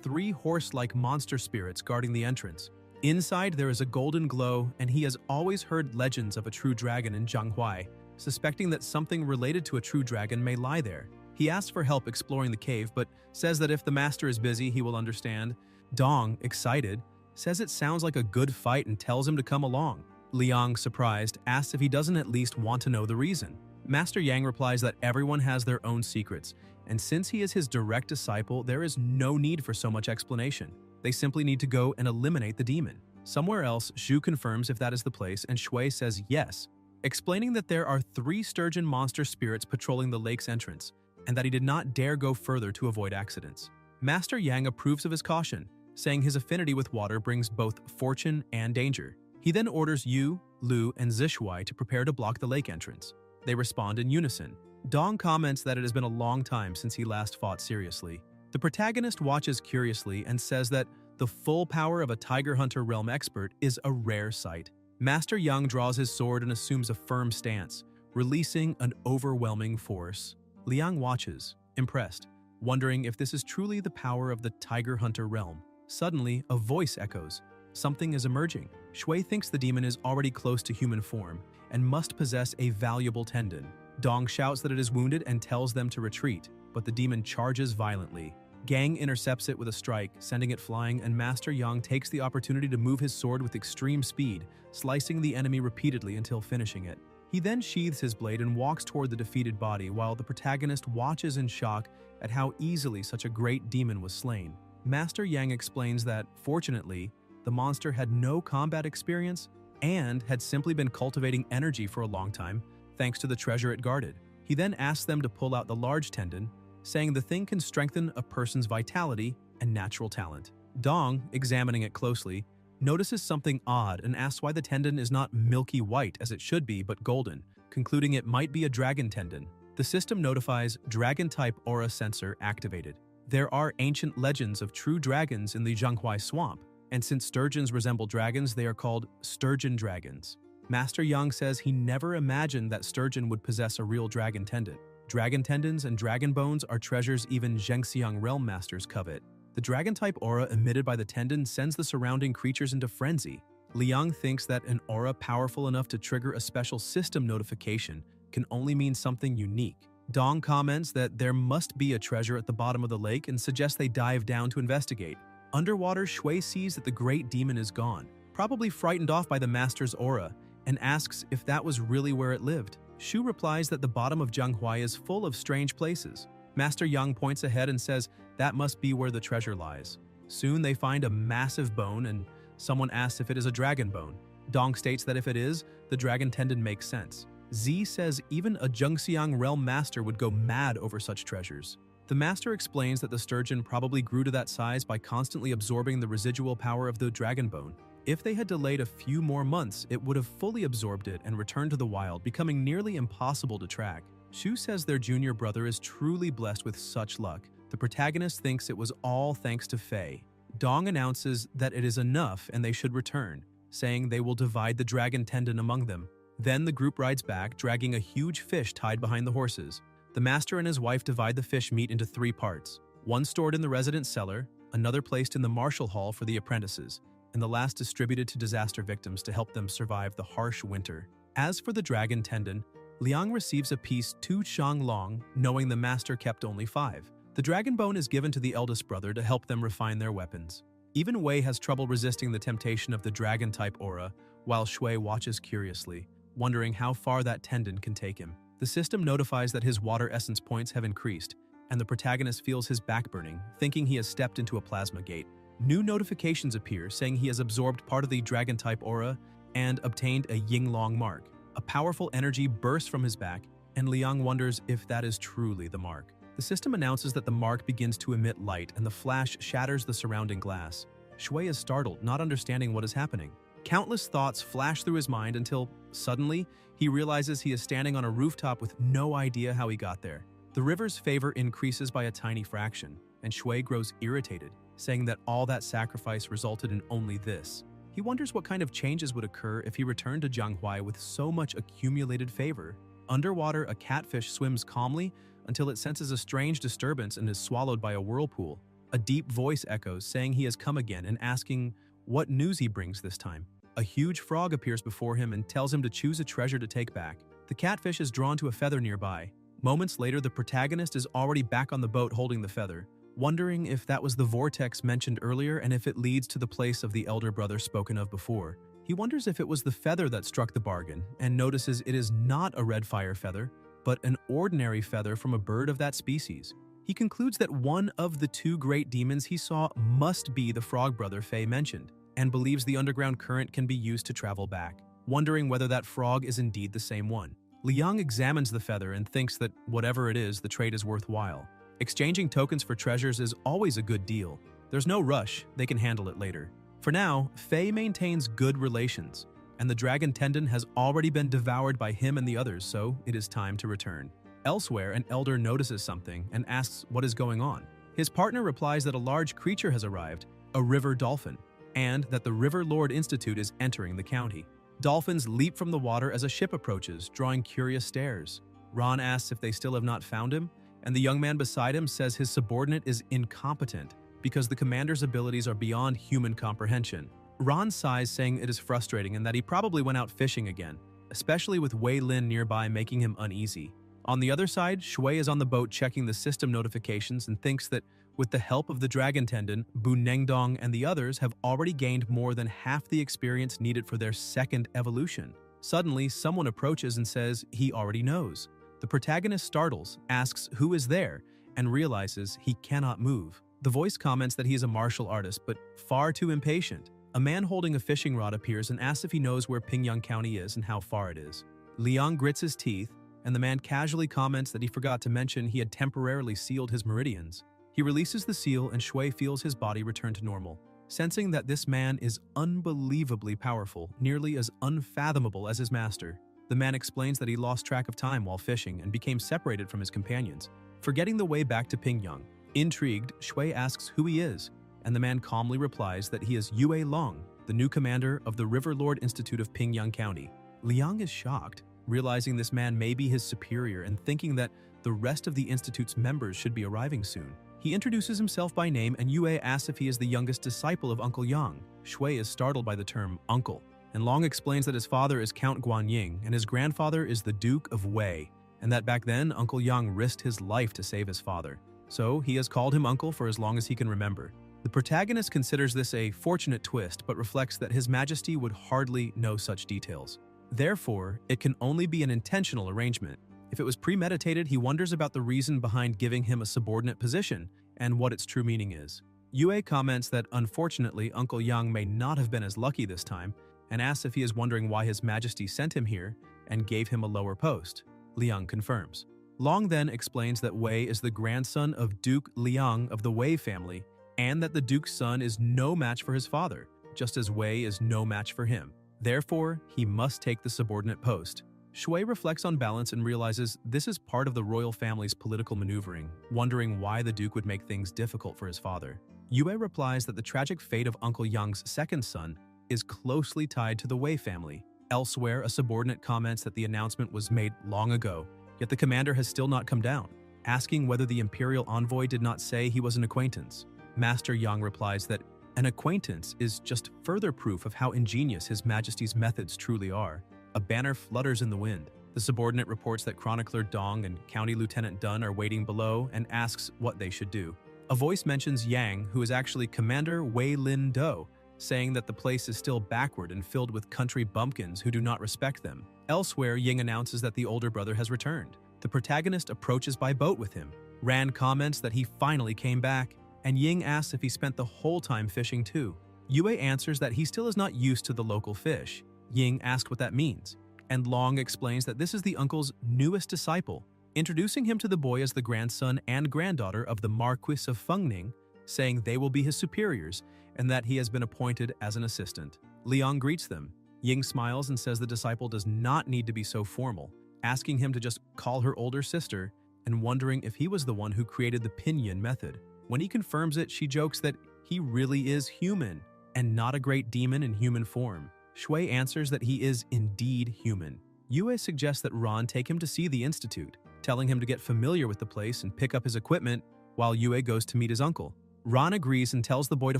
3 horse-like monster spirits guarding the entrance. Inside there is a golden glow, and he has always heard legends of a true dragon in Zhanghuai, suspecting that something related to a true dragon may lie there. He asks for help exploring the cave, but says that if the master is busy, he will understand. Dong, excited, says it sounds like a good fight and tells him to come along. Liang, surprised, asks if he doesn't at least want to know the reason. Master Yang replies that everyone has their own secrets, and since he is his direct disciple, there is no need for so much explanation. They simply need to go and eliminate the demon. Somewhere else, Zhu confirms if that is the place, and Shui says yes, explaining that there are 3 sturgeon monster spirits patrolling the lake's entrance, and that he did not dare go further to avoid accidents. Master Yang approves of his caution, saying his affinity with water brings both fortune and danger. He then orders Yu, Lu, and Zishuai to prepare to block the lake entrance. They respond in unison. Dong comments that it has been a long time since he last fought seriously. The protagonist watches curiously and says that the full power of a Tiger Hunter realm expert is a rare sight. Master Yang draws his sword and assumes a firm stance, releasing an overwhelming force. Liang watches, impressed, wondering if this is truly the power of the Tiger Hunter realm. Suddenly, a voice echoes. Something is emerging. Shui thinks the demon is already close to human form and must possess a valuable tendon. Dong shouts that it is wounded and tells them to retreat, but the demon charges violently. Gang intercepts it with a strike, sending it flying, and Master Yang takes the opportunity to move his sword with extreme speed, slicing the enemy repeatedly until finishing it. He then sheathes his blade and walks toward the defeated body while the protagonist watches in shock at how easily such a great demon was slain. Master Yang explains that, fortunately, the monster had no combat experience and had simply been cultivating energy for a long time, thanks to the treasure it guarded. He then asks them to pull out the large tendon, saying the thing can strengthen a person's vitality and natural talent. Dong, examining it closely, notices something odd and asks why the tendon is not milky white as it should be but golden, concluding it might be a dragon tendon. The system notifies Dragon-type aura sensor activated. There are ancient legends of true dragons in the Zhanghuai swamp, and since sturgeons resemble dragons, they are called sturgeon dragons. Master Yang says he never imagined that sturgeon would possess a real dragon tendon. Dragon tendons and dragon bones are treasures even Zhengxiang realm masters covet. The dragon-type aura emitted by the tendon sends the surrounding creatures into frenzy. Liang thinks that an aura powerful enough to trigger a special system notification can only mean something unique. Dong comments that there must be a treasure at the bottom of the lake and suggests they dive down to investigate. Underwater, Shui sees that the great demon is gone, probably frightened off by the master's aura, and asks if that was really where it lived. Shu replies that the bottom of Zhanghuai is full of strange places. Master Yang points ahead and says that must be where the treasure lies. Soon they find a massive bone and someone asks if it is a dragon bone. Dong states that if it is, the dragon tendon makes sense. Z says even a Zhengxiang realm master would go mad over such treasures. The master explains that the sturgeon probably grew to that size by constantly absorbing the residual power of the dragon bone. If they had delayed a few more months, it would have fully absorbed it and returned to the wild, becoming nearly impossible to track. Shu says their junior brother is truly blessed with such luck. The protagonist thinks it was all thanks to Fei. Dong announces that it is enough and they should return, saying they will divide the dragon tendon among them. Then the group rides back, dragging a huge fish tied behind the horses. The master and his wife divide the fish meat into 3 parts, one stored in the residence cellar, another placed in the martial hall for the apprentices, and the last distributed to disaster victims to help them survive the harsh winter. As for the dragon tendon, Liang receives a piece 2 Chang Long, knowing the master kept only 5. The dragon bone is given to the eldest brother to help them refine their weapons. Even Wei has trouble resisting the temptation of the dragon-type aura, while Shui watches curiously, wondering how far that tendon can take him. The system notifies that his water essence points have increased, and the protagonist feels his back burning, thinking he has stepped into a plasma gate. New notifications appear saying he has absorbed part of the dragon-type aura and obtained a Yinglong mark. A powerful energy bursts from his back, and Liang wonders if that is truly the mark. The system announces that the mark begins to emit light and the flash shatters the surrounding glass. Shui is startled, not understanding what is happening. Countless thoughts flash through his mind until, suddenly, he realizes he is standing on a rooftop with no idea how he got there. The river's favor increases by a tiny fraction, and Shui grows irritated, saying that all that sacrifice resulted in only this. He wonders what kind of changes would occur if he returned to Jianghuai with so much accumulated favor. Underwater, a catfish swims calmly until it senses a strange disturbance and is swallowed by a whirlpool. A deep voice echoes, saying he has come again and asking what news he brings this time. A huge frog appears before him and tells him to choose a treasure to take back. The catfish is drawn to a feather nearby. Moments later, the protagonist is already back on the boat holding the feather, wondering if that was the vortex mentioned earlier and if it leads to the place of the elder brother spoken of before. He wonders if it was the feather that struck the bargain and notices it is not a red fire feather, but an ordinary feather from a bird of that species. He concludes that one of the 2 great demons he saw must be the frog brother Fei mentioned, and believes the underground current can be used to travel back, wondering whether that frog is indeed the same one. Liang examines the feather and thinks that whatever it is, the trade is worthwhile. Exchanging tokens for treasures is always a good deal. There's no rush, they can handle it later. For now, Fei maintains good relations, and the dragon tendon has already been devoured by him and the others, so it is time to return. Elsewhere, an elder notices something and asks what is going on. His partner replies that a large creature has arrived, a river dolphin, and that the River Lord Institute is entering the county. Dolphins leap from the water as a ship approaches, drawing curious stares. Ron asks if they still have not found him, and the young man beside him says his subordinate is incompetent because the commander's abilities are beyond human comprehension. Ron sighs, saying it is frustrating and that he probably went out fishing again, especially with Wei Lin nearby making him uneasy. On the other side, Shui is on the boat checking the system notifications and thinks that with the help of the dragon tendon, Bu Nengdong and the others have already gained more than half the experience needed for their second evolution. Suddenly, someone approaches and says he already knows. The protagonist startles, asks who is there, and realizes he cannot move. The voice comments that he is a martial artist, but far too impatient. A man holding a fishing rod appears and asks if he knows where Pingyang County is and how far it is. Liang grits his teeth, and the man casually comments that he forgot to mention he had temporarily sealed his meridians. He releases the seal and Shui feels his body return to normal, sensing that this man is unbelievably powerful, nearly as unfathomable as his master. The man explains that he lost track of time while fishing and became separated from his companions, forgetting the way back to Pingyang. Intrigued, Shui asks who he is, and the man calmly replies that he is Yue Long, the new commander of the River Lord Institute of Pingyang County. Liang is shocked, realizing this man may be his superior and thinking that the rest of the institute's members should be arriving soon. He introduces himself by name and Yue asks if he is the youngest disciple of Uncle Yang. Shui is startled by the term uncle, and Long explains that his father is Count Guanying and his grandfather is the Duke of Wei, and that back then Uncle Yang risked his life to save his father. So he has called him uncle for as long as he can remember. The protagonist considers this a fortunate twist, but reflects that His Majesty would hardly know such details. Therefore, it can only be an intentional arrangement. If it was premeditated, he wonders about the reason behind giving him a subordinate position and what its true meaning is. Yue comments that unfortunately Uncle Yang may not have been as lucky this time and asks if he is wondering why His Majesty sent him here and gave him a lower post. Liang confirms. Long then explains that Wei is the grandson of Duke Liang of the Wei family and that the Duke's son is no match for his father, just as Wei is no match for him. Therefore, he must take the subordinate post. Shui reflects on balance and realizes this is part of the royal family's political maneuvering, wondering why the Duke would make things difficult for his father. Yue replies that the tragic fate of Uncle Yang's second son is closely tied to the Wei family. Elsewhere, a subordinate comments that the announcement was made long ago, yet the commander has still not come down, asking whether the imperial envoy did not say he was an acquaintance. Master Yang replies that an acquaintance is just further proof of how ingenious His Majesty's methods truly are. A banner flutters in the wind. The subordinate reports that Chronicler Dong and County Lieutenant Dunn are waiting below and asks what they should do. A voice mentions Yang, who is actually Commander Wei Lin Do, saying that the place is still backward and filled with country bumpkins who do not respect them. Elsewhere, Ying announces that the older brother has returned. The protagonist approaches by boat with him. Rand comments that he finally came back, and Ying asks if he spent the whole time fishing too. Yue answers that he still is not used to the local fish. Ying asks what that means, and Long explains that this is the uncle's newest disciple, introducing him to the boy as the grandson and granddaughter of the Marquis of Fengning, saying they will be his superiors and that he has been appointed as an assistant. Liang greets them. Ying smiles and says the disciple does not need to be so formal, asking him to just call her older sister and wondering if he was the one who created the pinyin method. When he confirms it, she jokes that he really is human and not a great demon in human form. Shui answers that he is indeed human. Yue suggests that Ron take him to see the institute, telling him to get familiar with the place and pick up his equipment while Yue goes to meet his uncle. Ron agrees and tells the boy to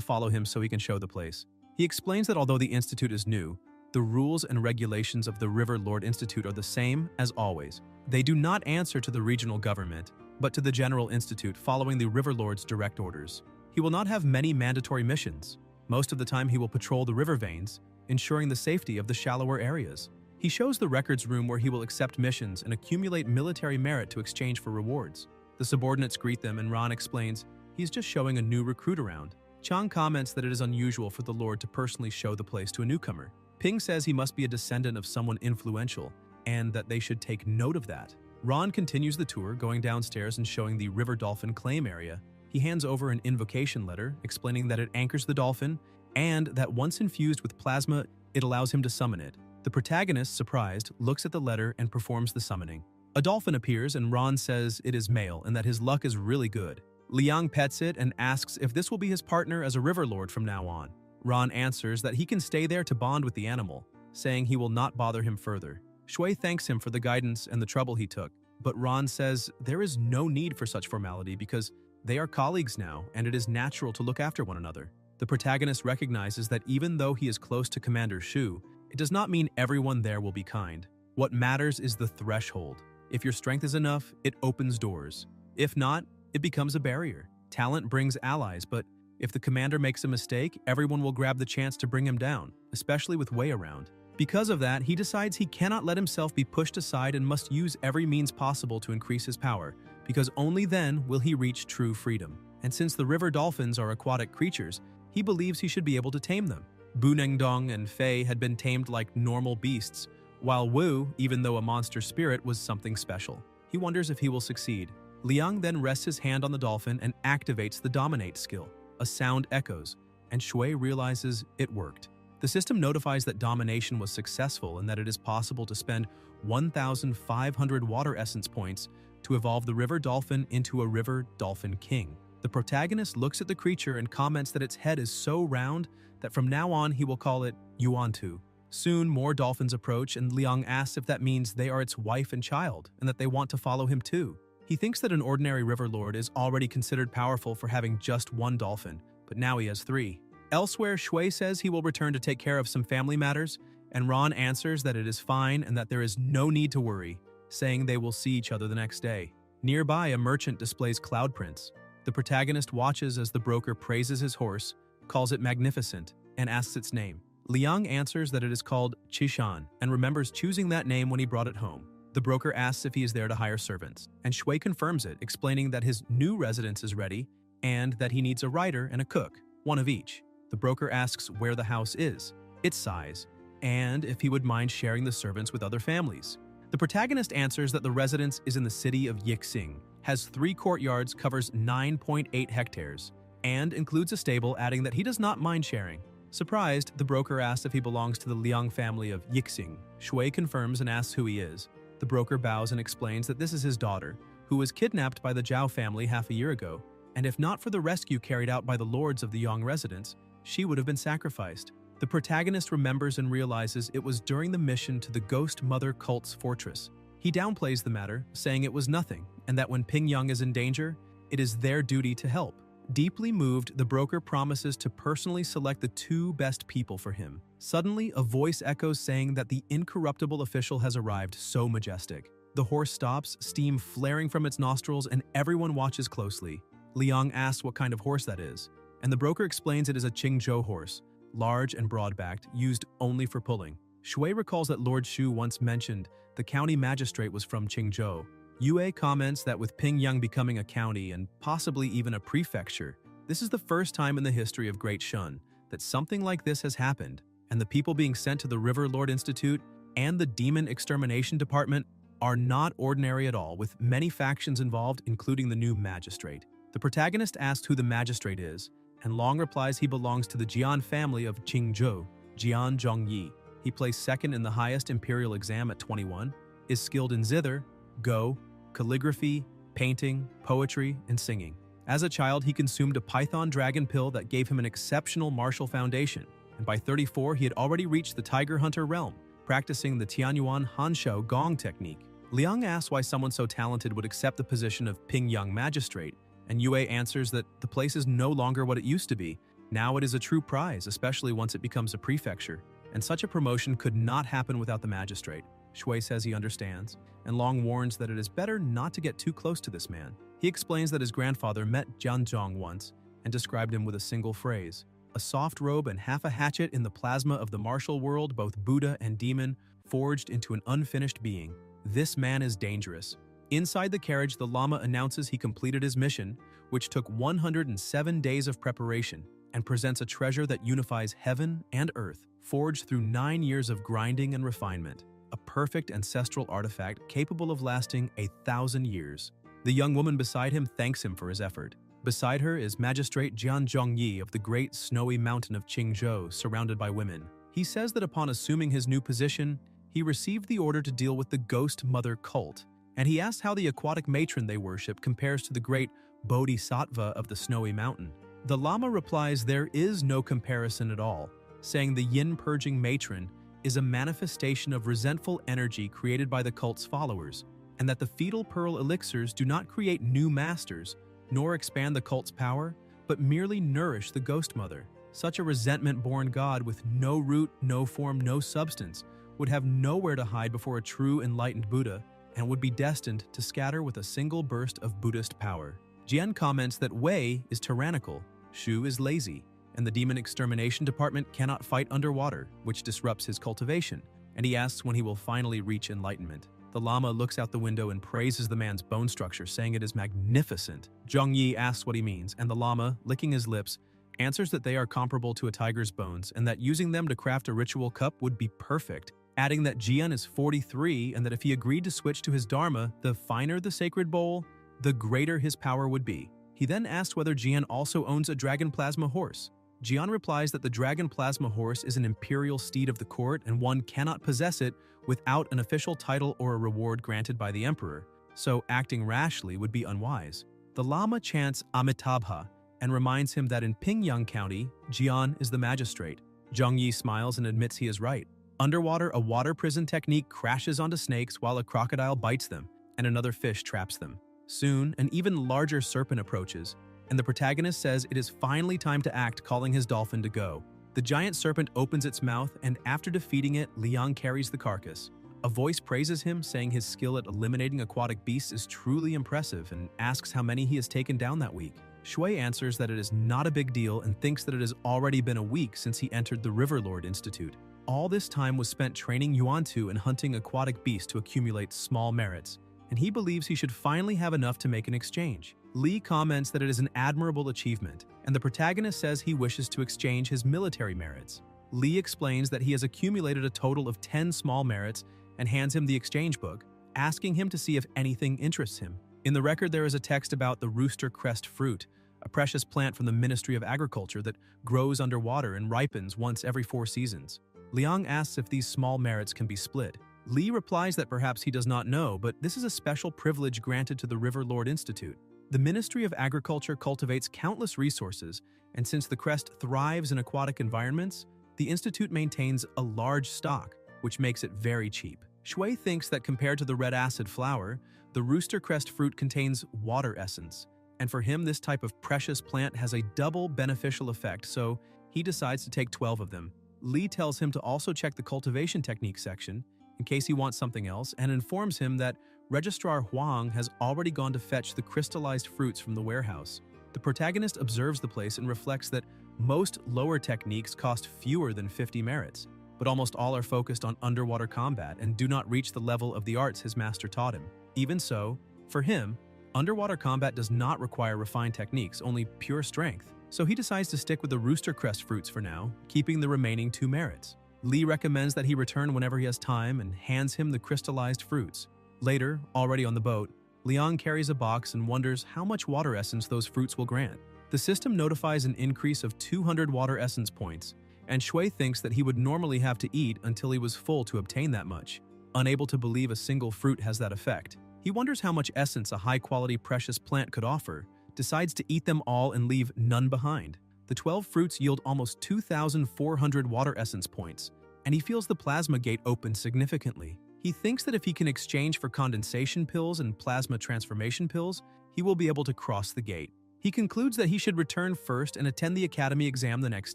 follow him so he can show the place. He explains that although the institute is new, the rules and regulations of the River Lord Institute are the same as always. They do not answer to the regional government, but to the General Institute following the River Lord's direct orders. He will not have many mandatory missions. Most of the time he will patrol the river veins, ensuring the safety of the shallower areas. He shows the records room where he will accept missions and accumulate military merit to exchange for rewards. The subordinates greet them and Ron explains he's just showing a new recruit around. Chang comments that it is unusual for the Lord to personally show the place to a newcomer. Ping says he must be a descendant of someone influential and that they should take note of that. Ron continues the tour, going downstairs and showing the River Dolphin claim area. He hands over an invocation letter explaining that it anchors the dolphin and that once infused with plasma, it allows him to summon it. The protagonist, surprised, looks at the letter and performs the summoning. A dolphin appears and Ron says it is male and that his luck is really good. Liang pets it and asks if this will be his partner as a river lord from now on. Ron answers that he can stay there to bond with the animal, saying he will not bother him further. Shui thanks him for the guidance and the trouble he took, but Ron says there is no need for such formality because they are colleagues now and it is natural to look after one another. The protagonist recognizes that even though he is close to Commander Shu, it does not mean everyone there will be kind. What matters is the threshold. If your strength is enough, it opens doors. If not, it becomes a barrier. Talent brings allies, but if the commander makes a mistake, everyone will grab the chance to bring him down, especially with Wei around. Because of that, he decides he cannot let himself be pushed aside and must use every means possible to increase his power, because only then will he reach true freedom. And since the river dolphins are aquatic creatures, he believes he should be able to tame them. Bu Nengdong and Fei had been tamed like normal beasts, while Wu, even though a monster spirit, was something special. He wonders if he will succeed. Liang then rests his hand on the dolphin and activates the Dominate skill. A sound echoes, and Shui realizes it worked. The system notifies that domination was successful and that it is possible to spend 1,500 water essence points to evolve the river dolphin into a river dolphin king. The protagonist looks at the creature and comments that its head is so round that from now on he will call it Yuantu. Soon more dolphins approach and Liang asks if that means they are its wife and child and that they want to follow him too. He thinks that an ordinary river lord is already considered powerful for having just one dolphin, but now he has 3. Elsewhere, Shui says he will return to take care of some family matters, and Ron answers that it is fine and that there is no need to worry, saying they will see each other the next day. Nearby, a merchant displays cloud prints. The protagonist watches as the broker praises his horse, calls it magnificent, and asks its name. Liang answers that it is called Qishan and remembers choosing that name when he brought it home. The broker asks if he is there to hire servants, and Shui confirms it, explaining that his new residence is ready and that he needs a rider and a cook, one of each. The broker asks where the house is, its size, and if he would mind sharing the servants with other families. The protagonist answers that the residence is in the city of Yixing, has 3 courtyards, covers 9.8 hectares, and includes a stable, adding that he does not mind sharing. Surprised, the broker asks if he belongs to the Liang family of Yixing. Shui confirms and asks who he is. The broker bows and explains that this is his daughter, who was kidnapped by the Zhao family half a year ago, and if not for the rescue carried out by the lords of the Yang residence, she would have been sacrificed. The protagonist remembers and realizes it was during the mission to the Ghost Mother cult's fortress. He downplays the matter, saying it was nothing, and that when Ping Yang is in danger, it is their duty to help. Deeply moved, the broker promises to personally select the 2 best people for him. Suddenly, a voice echoes saying that the incorruptible official has arrived, so majestic. The horse stops, steam flaring from its nostrils, and everyone watches closely. Liang asks what kind of horse that is, and the broker explains it is a Qingzhou horse, large and broad-backed, used only for pulling. Shui recalls that Lord Shu once mentioned the county magistrate was from Qingzhou. Yue comments that with Pingyang becoming a county and possibly even a prefecture, this is the first time in the history of Great Shun that something like this has happened, and the people being sent to the River Lord Institute and the Demon Extermination Department are not ordinary at all, with many factions involved, including the new magistrate. The protagonist asks who the magistrate is, and Long replies he belongs to the Jian family of Qingzhou, Jian Zhongyi. He placed second in the highest imperial exam at 21, is skilled in zither, go, calligraphy, painting, poetry, and singing. As a child, he consumed a python dragon pill that gave him an exceptional martial foundation, and by 34 he had already reached the tiger hunter realm, practicing the Tianyuan Hanshou Gong technique. Liang asks why someone so talented would accept the position of Pingyang magistrate, and Yue answers that the place is no longer what it used to be. Now it is a true prize, especially once it becomes a prefecture, and such a promotion could not happen without the magistrate. Shui says he understands, and Long warns that it is better not to get too close to this man. He explains that his grandfather met Jianzhong once and described him with a single phrase: a soft robe and half a hatchet in the plasma of the martial world, both Buddha and demon, forged into an unfinished being. This man is dangerous. Inside the carriage, the Lama announces he completed his mission, which took 107 days of preparation, and presents a treasure that unifies heaven and earth, forged through 9 years of grinding and refinement. A perfect ancestral artifact capable of lasting 1,000 years. The young woman beside him thanks him for his effort. Beside her is Magistrate Jian Zhongyi of the great snowy mountain of Qingzhou, surrounded by women. He says that upon assuming his new position, he received the order to deal with the Ghost Mother cult, and he asks how the aquatic matron they worship compares to the great Bodhisattva of the snowy mountain. The Lama replies there is no comparison at all, saying the yin-purging matron is a manifestation of resentful energy created by the cult's followers, and that the fetal pearl elixirs do not create new masters, nor expand the cult's power, but merely nourish the Ghost Mother. Such a resentment-born god with no root, no form, no substance would have nowhere to hide before a true enlightened Buddha, and would be destined to scatter with a single burst of Buddhist power. Jian comments that Wei is tyrannical, Shu is lazy, and the Demon Extermination Department cannot fight underwater, which disrupts his cultivation, and he asks when he will finally reach enlightenment. The Lama looks out the window and praises the man's bone structure, saying it is magnificent. Zhongyi asks what he means, and the Lama, licking his lips, answers that they are comparable to a tiger's bones and that using them to craft a ritual cup would be perfect, adding that Jian is 43 and that if he agreed to switch to his dharma, the finer the sacred bowl, the greater his power would be. He then asks whether Jian also owns a dragon plasma horse. Jian replies that the dragon plasma horse is an imperial steed of the court and one cannot possess it without an official title or a reward granted by the emperor, so acting rashly would be unwise. The Lama chants Amitabha and reminds him that in Pingyang County, Jian is the magistrate. Zhongyi smiles and admits he is right. Underwater, a water prison technique crashes onto snakes while a crocodile bites them, and another fish traps them. Soon, an even larger serpent approaches, and the protagonist says it is finally time to act, calling his dolphin to go. The giant serpent opens its mouth, and after defeating it, Liang carries the carcass. A voice praises him, saying his skill at eliminating aquatic beasts is truly impressive, and asks how many he has taken down that week. Shui answers that it is not a big deal and thinks that it has already been a week since he entered the River Lord Institute. All this time was spent training Yuantu and hunting aquatic beasts to accumulate small merits, and he believes he should finally have enough to make an exchange. Li comments that it is an admirable achievement, and the protagonist says he wishes to exchange his military merits. Li explains that he has accumulated a total of 10 small merits and hands him the exchange book, asking him to see if anything interests him. In the record, there is a text about the rooster crest fruit, a precious plant from the Ministry of Agriculture that grows underwater and ripens once every 4 seasons. Liang asks if these small merits can be split. Li replies that perhaps he does not know, but this is a special privilege granted to the River Lord Institute. The Ministry of Agriculture cultivates countless resources, and since the crest thrives in aquatic environments, the Institute maintains a large stock, which makes it very cheap. Shui thinks that compared to the red acid flower, the rooster crest fruit contains water essence, and for him this type of precious plant has a double beneficial effect, so he decides to take 12 of them. Li tells him to also check the cultivation technique section in case he wants something else, and informs him that Registrar Huang has already gone to fetch the crystallized fruits from the warehouse. The protagonist observes the place and reflects that most lower techniques cost fewer than 50 merits, but almost all are focused on underwater combat and do not reach the level of the arts his master taught him. Even so, for him, underwater combat does not require refined techniques, only pure strength. So he decides to stick with the rooster crest fruits for now, keeping the remaining 2 merits. Li recommends that he return whenever he has time and hands him the crystallized fruits. Later, already on the boat, Liang carries a box and wonders how much water essence those fruits will grant. The system notifies an increase of 200 water essence points, and Shui thinks that he would normally have to eat until he was full to obtain that much. Unable to believe a single fruit has that effect, he wonders how much essence a high-quality precious plant could offer, decides to eat them all and leave none behind. The 12 fruits yield almost 2,400 water essence points, and he feels the plasma gate open significantly. He thinks that if he can exchange for condensation pills and plasma transformation pills, he will be able to cross the gate. He concludes that he should return first and attend the academy exam the next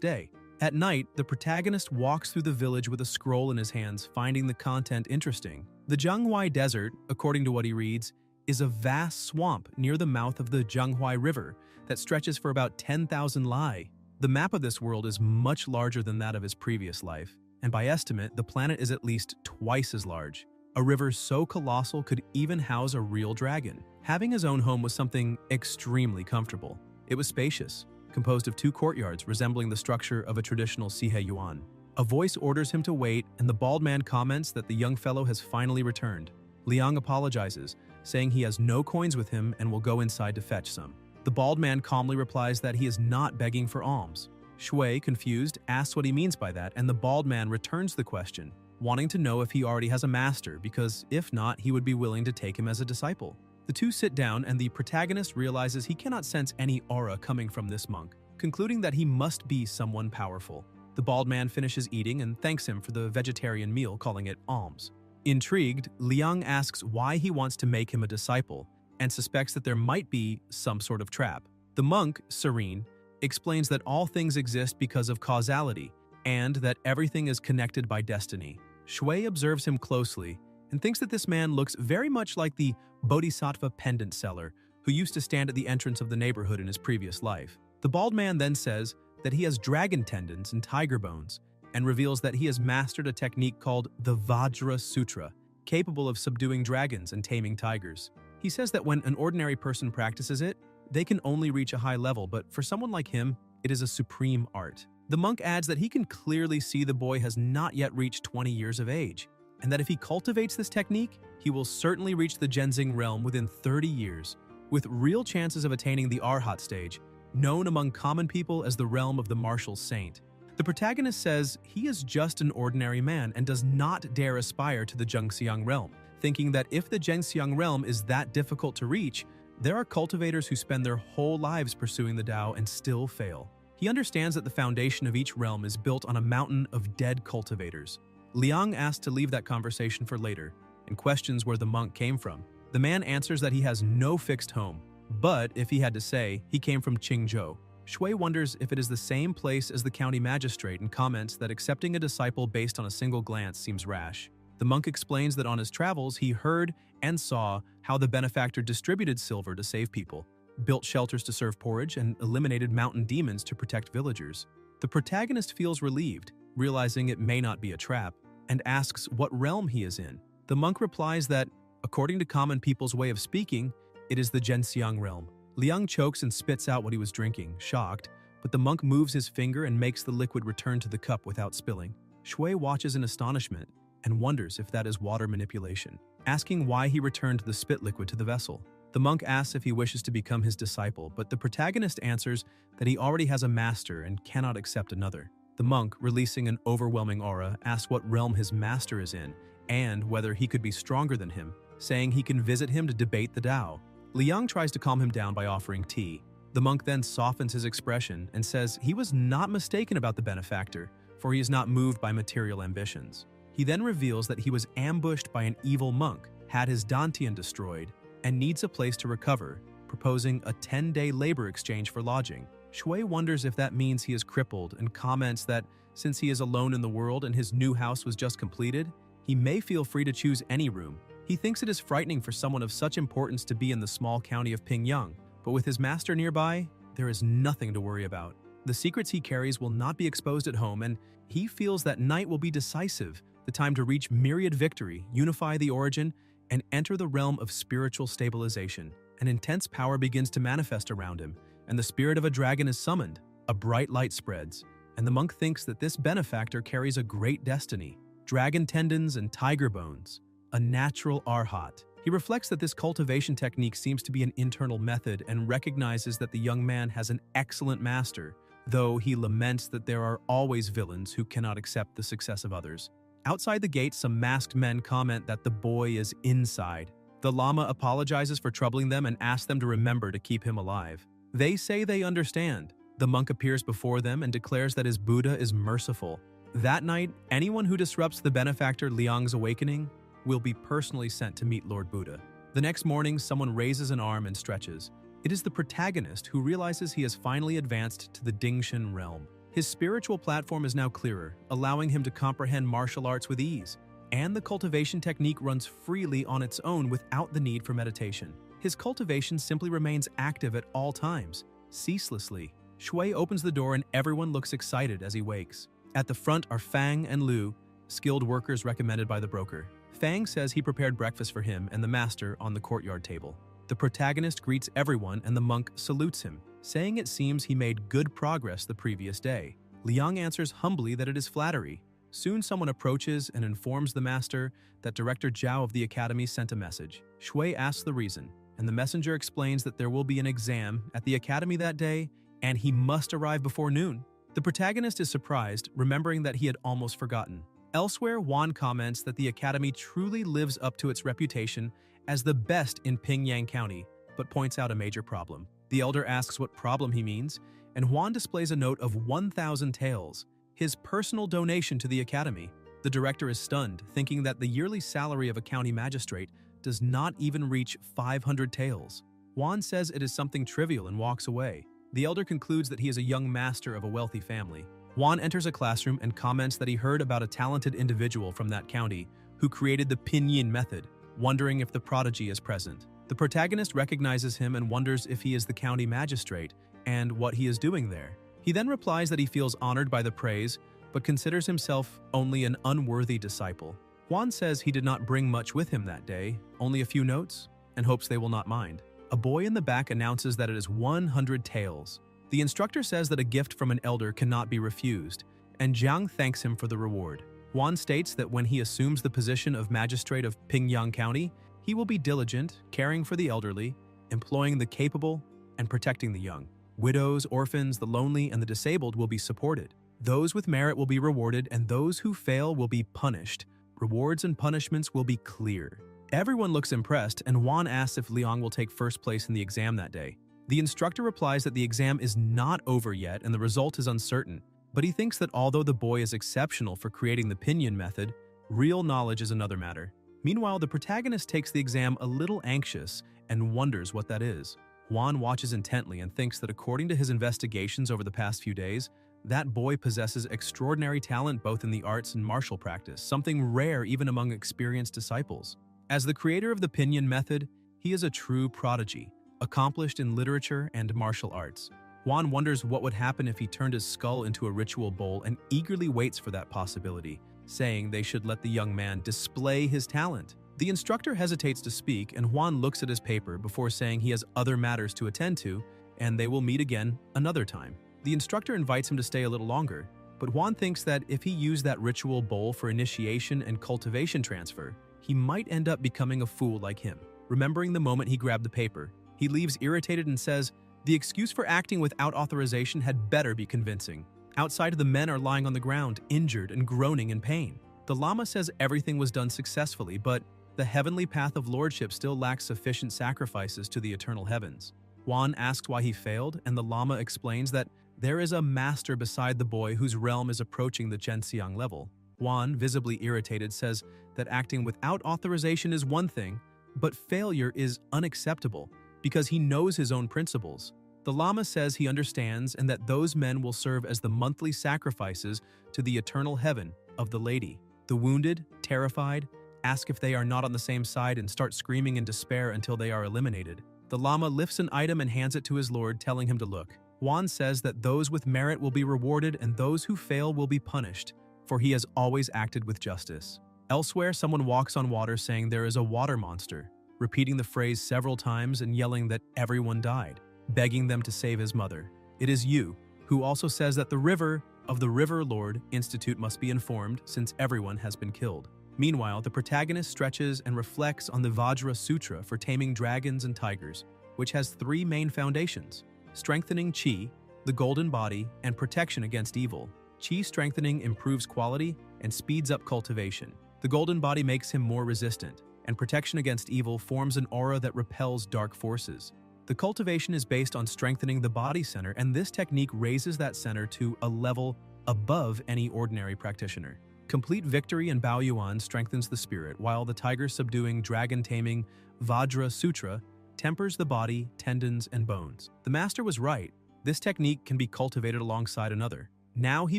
day. At night, the protagonist walks through the village with a scroll in his hands, finding the content interesting. The Zhanghuai Desert, according to what he reads, is a vast swamp near the mouth of the Zhanghuai River that stretches for about 10,000 li. The map of this world is much larger than that of his previous life, and by estimate, the planet is at least twice as large. A river so colossal could even house a real dragon. Having his own home was something extremely comfortable. It was spacious, composed of 2 courtyards resembling the structure of a traditional Sihe Yuan. A voice orders him to wait, and the bald man comments that the young fellow has finally returned. Liang apologizes, saying he has no coins with him and will go inside to fetch some. The bald man calmly replies that he is not begging for alms. Shui, confused, asks what he means by that, and the bald man returns the question, wanting to know if he already has a master, because if not, he would be willing to take him as a disciple. The two sit down, and the protagonist realizes he cannot sense any aura coming from this monk, concluding that he must be someone powerful. The bald man finishes eating and thanks him for the vegetarian meal, calling it alms. Intrigued, Liang asks why he wants to make him a disciple, and suspects that there might be some sort of trap. The monk, serene, explains that all things exist because of causality, and that everything is connected by destiny. Shui observes him closely and thinks that this man looks very much like the bodhisattva pendant seller who used to stand at the entrance of the neighborhood in his previous life. The bald man then says that he has dragon tendons and tiger bones, and reveals that he has mastered a technique called the Vajra Sutra, capable of subduing dragons and taming tigers. He says that when an ordinary person practices it, they can only reach a high level, but for someone like him, it is a supreme art. The monk adds that he can clearly see the boy has not yet reached 20 years of age, and that if he cultivates this technique, he will certainly reach the Genzing realm within 30 years, with real chances of attaining the Arhat stage, known among common people as the realm of the martial saint. The protagonist says he is just an ordinary man and does not dare aspire to the Zhengxiang realm, thinking that if the Zhengxiang realm is that difficult to reach, there are cultivators who spend their whole lives pursuing the Tao and still fail. He understands that the foundation of each realm is built on a mountain of dead cultivators. Liang asks to leave that conversation for later and questions where the monk came from. The man answers that he has no fixed home, but if he had to say, he came from Qingzhou. Shui wonders if it is the same place as the county magistrate and comments that accepting a disciple based on a single glance seems rash. The monk explains that on his travels he heard and saw how the benefactor distributed silver to save people, built shelters to serve porridge, and eliminated mountain demons to protect villagers. The protagonist feels relieved, realizing it may not be a trap, and asks what realm he is in. The monk replies that, according to common people's way of speaking, it is the Zhenxiang realm. Liang chokes and spits out what he was drinking, shocked, but the monk moves his finger and makes the liquid return to the cup without spilling. Shui watches in astonishment and wonders if that is water manipulation, asking why he returned the spit liquid to the vessel. The monk asks if he wishes to become his disciple, but the protagonist answers that he already has a master and cannot accept another. The monk, releasing an overwhelming aura, asks what realm his master is in and whether he could be stronger than him, saying he can visit him to debate the Tao. Liang tries to calm him down by offering tea. The monk then softens his expression and says he was not mistaken about the benefactor, for he is not moved by material ambitions. He then reveals that he was ambushed by an evil monk, had his dantian destroyed, and needs a place to recover, proposing a 10-day labor exchange for lodging. Shui wonders if that means he is crippled and comments that since he is alone in the world and his new house was just completed, he may feel free to choose any room. He thinks it is frightening for someone of such importance to be in the small county of Pingyang, but with his master nearby, there is nothing to worry about. The secrets he carries will not be exposed at home, and he feels that night will be decisive, the time to reach myriad victory, unify the origin, and enter the realm of spiritual stabilization. An intense power begins to manifest around him, and the spirit of a dragon is summoned. A bright light spreads, and the monk thinks that this benefactor carries a great destiny. Dragon tendons and tiger bones, a natural arhat. He reflects that this cultivation technique seems to be an internal method and recognizes that the young man has an excellent master, though he laments that there are always villains who cannot accept the success of others. Outside the gate, some masked men comment that the boy is inside. The Lama apologizes for troubling them and asks them to remember to keep him alive. They say they understand. The monk appears before them and declares that his Buddha is merciful. That night, anyone who disrupts the benefactor Liang's awakening will be personally sent to meet Lord Buddha. The next morning, someone raises an arm and stretches. It is the protagonist who realizes he has finally advanced to the Dingshan realm. His spiritual platform is now clearer, allowing him to comprehend martial arts with ease, and the cultivation technique runs freely on its own without the need for meditation. His cultivation simply remains active at all times, ceaselessly. Shui opens the door and everyone looks excited as he wakes. At the front are Fang and Lu, skilled workers recommended by the broker. Fang says he prepared breakfast for him and the master on the courtyard table. The protagonist greets everyone and the monk salutes him, saying it seems he made good progress the previous day. Liang answers humbly that it is flattery. Soon someone approaches and informs the master that Director Zhao of the academy sent a message. Shui asks the reason, and the messenger explains that there will be an exam at the academy that day and he must arrive before noon. The protagonist is surprised, remembering that he had almost forgotten. Elsewhere, Wan comments that the academy truly lives up to its reputation as the best in Pingyang County, but points out a major problem. The elder asks what problem he means, and Wan displays a note of 1,000 taels, his personal donation to the academy. The director is stunned, thinking that the yearly salary of a county magistrate does not even reach 500 taels. Wan says it is something trivial and walks away. The elder concludes that he is a young master of a wealthy family. Wan enters a classroom and comments that he heard about a talented individual from that county who created the pinyin method, wondering if the prodigy is present. The protagonist recognizes him and wonders if he is the county magistrate and what he is doing there. He then replies that he feels honored by the praise, but considers himself only an unworthy disciple. Wan says he did not bring much with him that day, only a few notes, and hopes they will not mind. A boy in the back announces that it is 100 taels. The instructor says that a gift from an elder cannot be refused, and Jiang thanks him for the reward. Wan states that when he assumes the position of magistrate of Pingyang County, he will be diligent, caring for the elderly, employing the capable, and protecting the young. Widows, orphans, the lonely, and the disabled will be supported. Those with merit will be rewarded, and those who fail will be punished. Rewards and punishments will be clear. Everyone looks impressed, and Wan asks if Liang will take first place in the exam that day. The instructor replies that the exam is not over yet and the result is uncertain, but he thinks that although the boy is exceptional for creating the pinyin method, real knowledge is another matter. Meanwhile, the protagonist takes the exam a little anxious and wonders what that is. Wan watches intently and thinks that according to his investigations over the past few days, that boy possesses extraordinary talent both in the arts and martial practice, something rare even among experienced disciples. As the creator of the pinyin method, he is a true prodigy, accomplished in literature and martial arts. Wan wonders what would happen if he turned his skull into a ritual bowl and eagerly waits for that possibility, saying they should let the young man display his talent. The instructor hesitates to speak, and Wan looks at his paper before saying he has other matters to attend to, and they will meet again another time. The instructor invites him to stay a little longer, but Wan thinks that if he used that ritual bowl for initiation and cultivation transfer, he might end up becoming a fool like him. Remembering the moment he grabbed the paper, he leaves irritated and says, the excuse for acting without authorization had better be convincing. Outside, the men are lying on the ground, injured and groaning in pain. The Lama says everything was done successfully, but the heavenly path of lordship still lacks sufficient sacrifices to the eternal heavens. Wan asks why he failed, and the Lama explains that there is a master beside the boy whose realm is approaching the Zhenxiang level. Wan, visibly irritated, says that acting without authorization is one thing, but failure is unacceptable, because he knows his own principles. The Lama says he understands and that those men will serve as the monthly sacrifices to the eternal heaven of the lady. The wounded, terrified, ask if they are not on the same side and start screaming in despair until they are eliminated. The Lama lifts an item and hands it to his lord, telling him to look. Juan says that those with merit will be rewarded and those who fail will be punished, for he has always acted with justice. Elsewhere, someone walks on water saying there is a water monster, repeating the phrase several times and yelling that everyone died, begging them to save his mother. It is Yu, who also says that the river of the River Lord Institute must be informed since everyone has been killed. Meanwhile, the protagonist stretches and reflects on the Vajra Sutra for taming dragons and tigers, which has three main foundations: strengthening Qi, the golden body, and protection against evil. Qi strengthening improves quality and speeds up cultivation. The golden body makes him more resistant, and protection against evil forms an aura that repels dark forces. The cultivation is based on strengthening the body center, and this technique raises that center to a level above any ordinary practitioner. Complete victory in Baoyuan strengthens the spirit, while the tiger subduing, dragon taming Vajra Sutra tempers the body, tendons, and bones. The master was right. This technique can be cultivated alongside another. Now he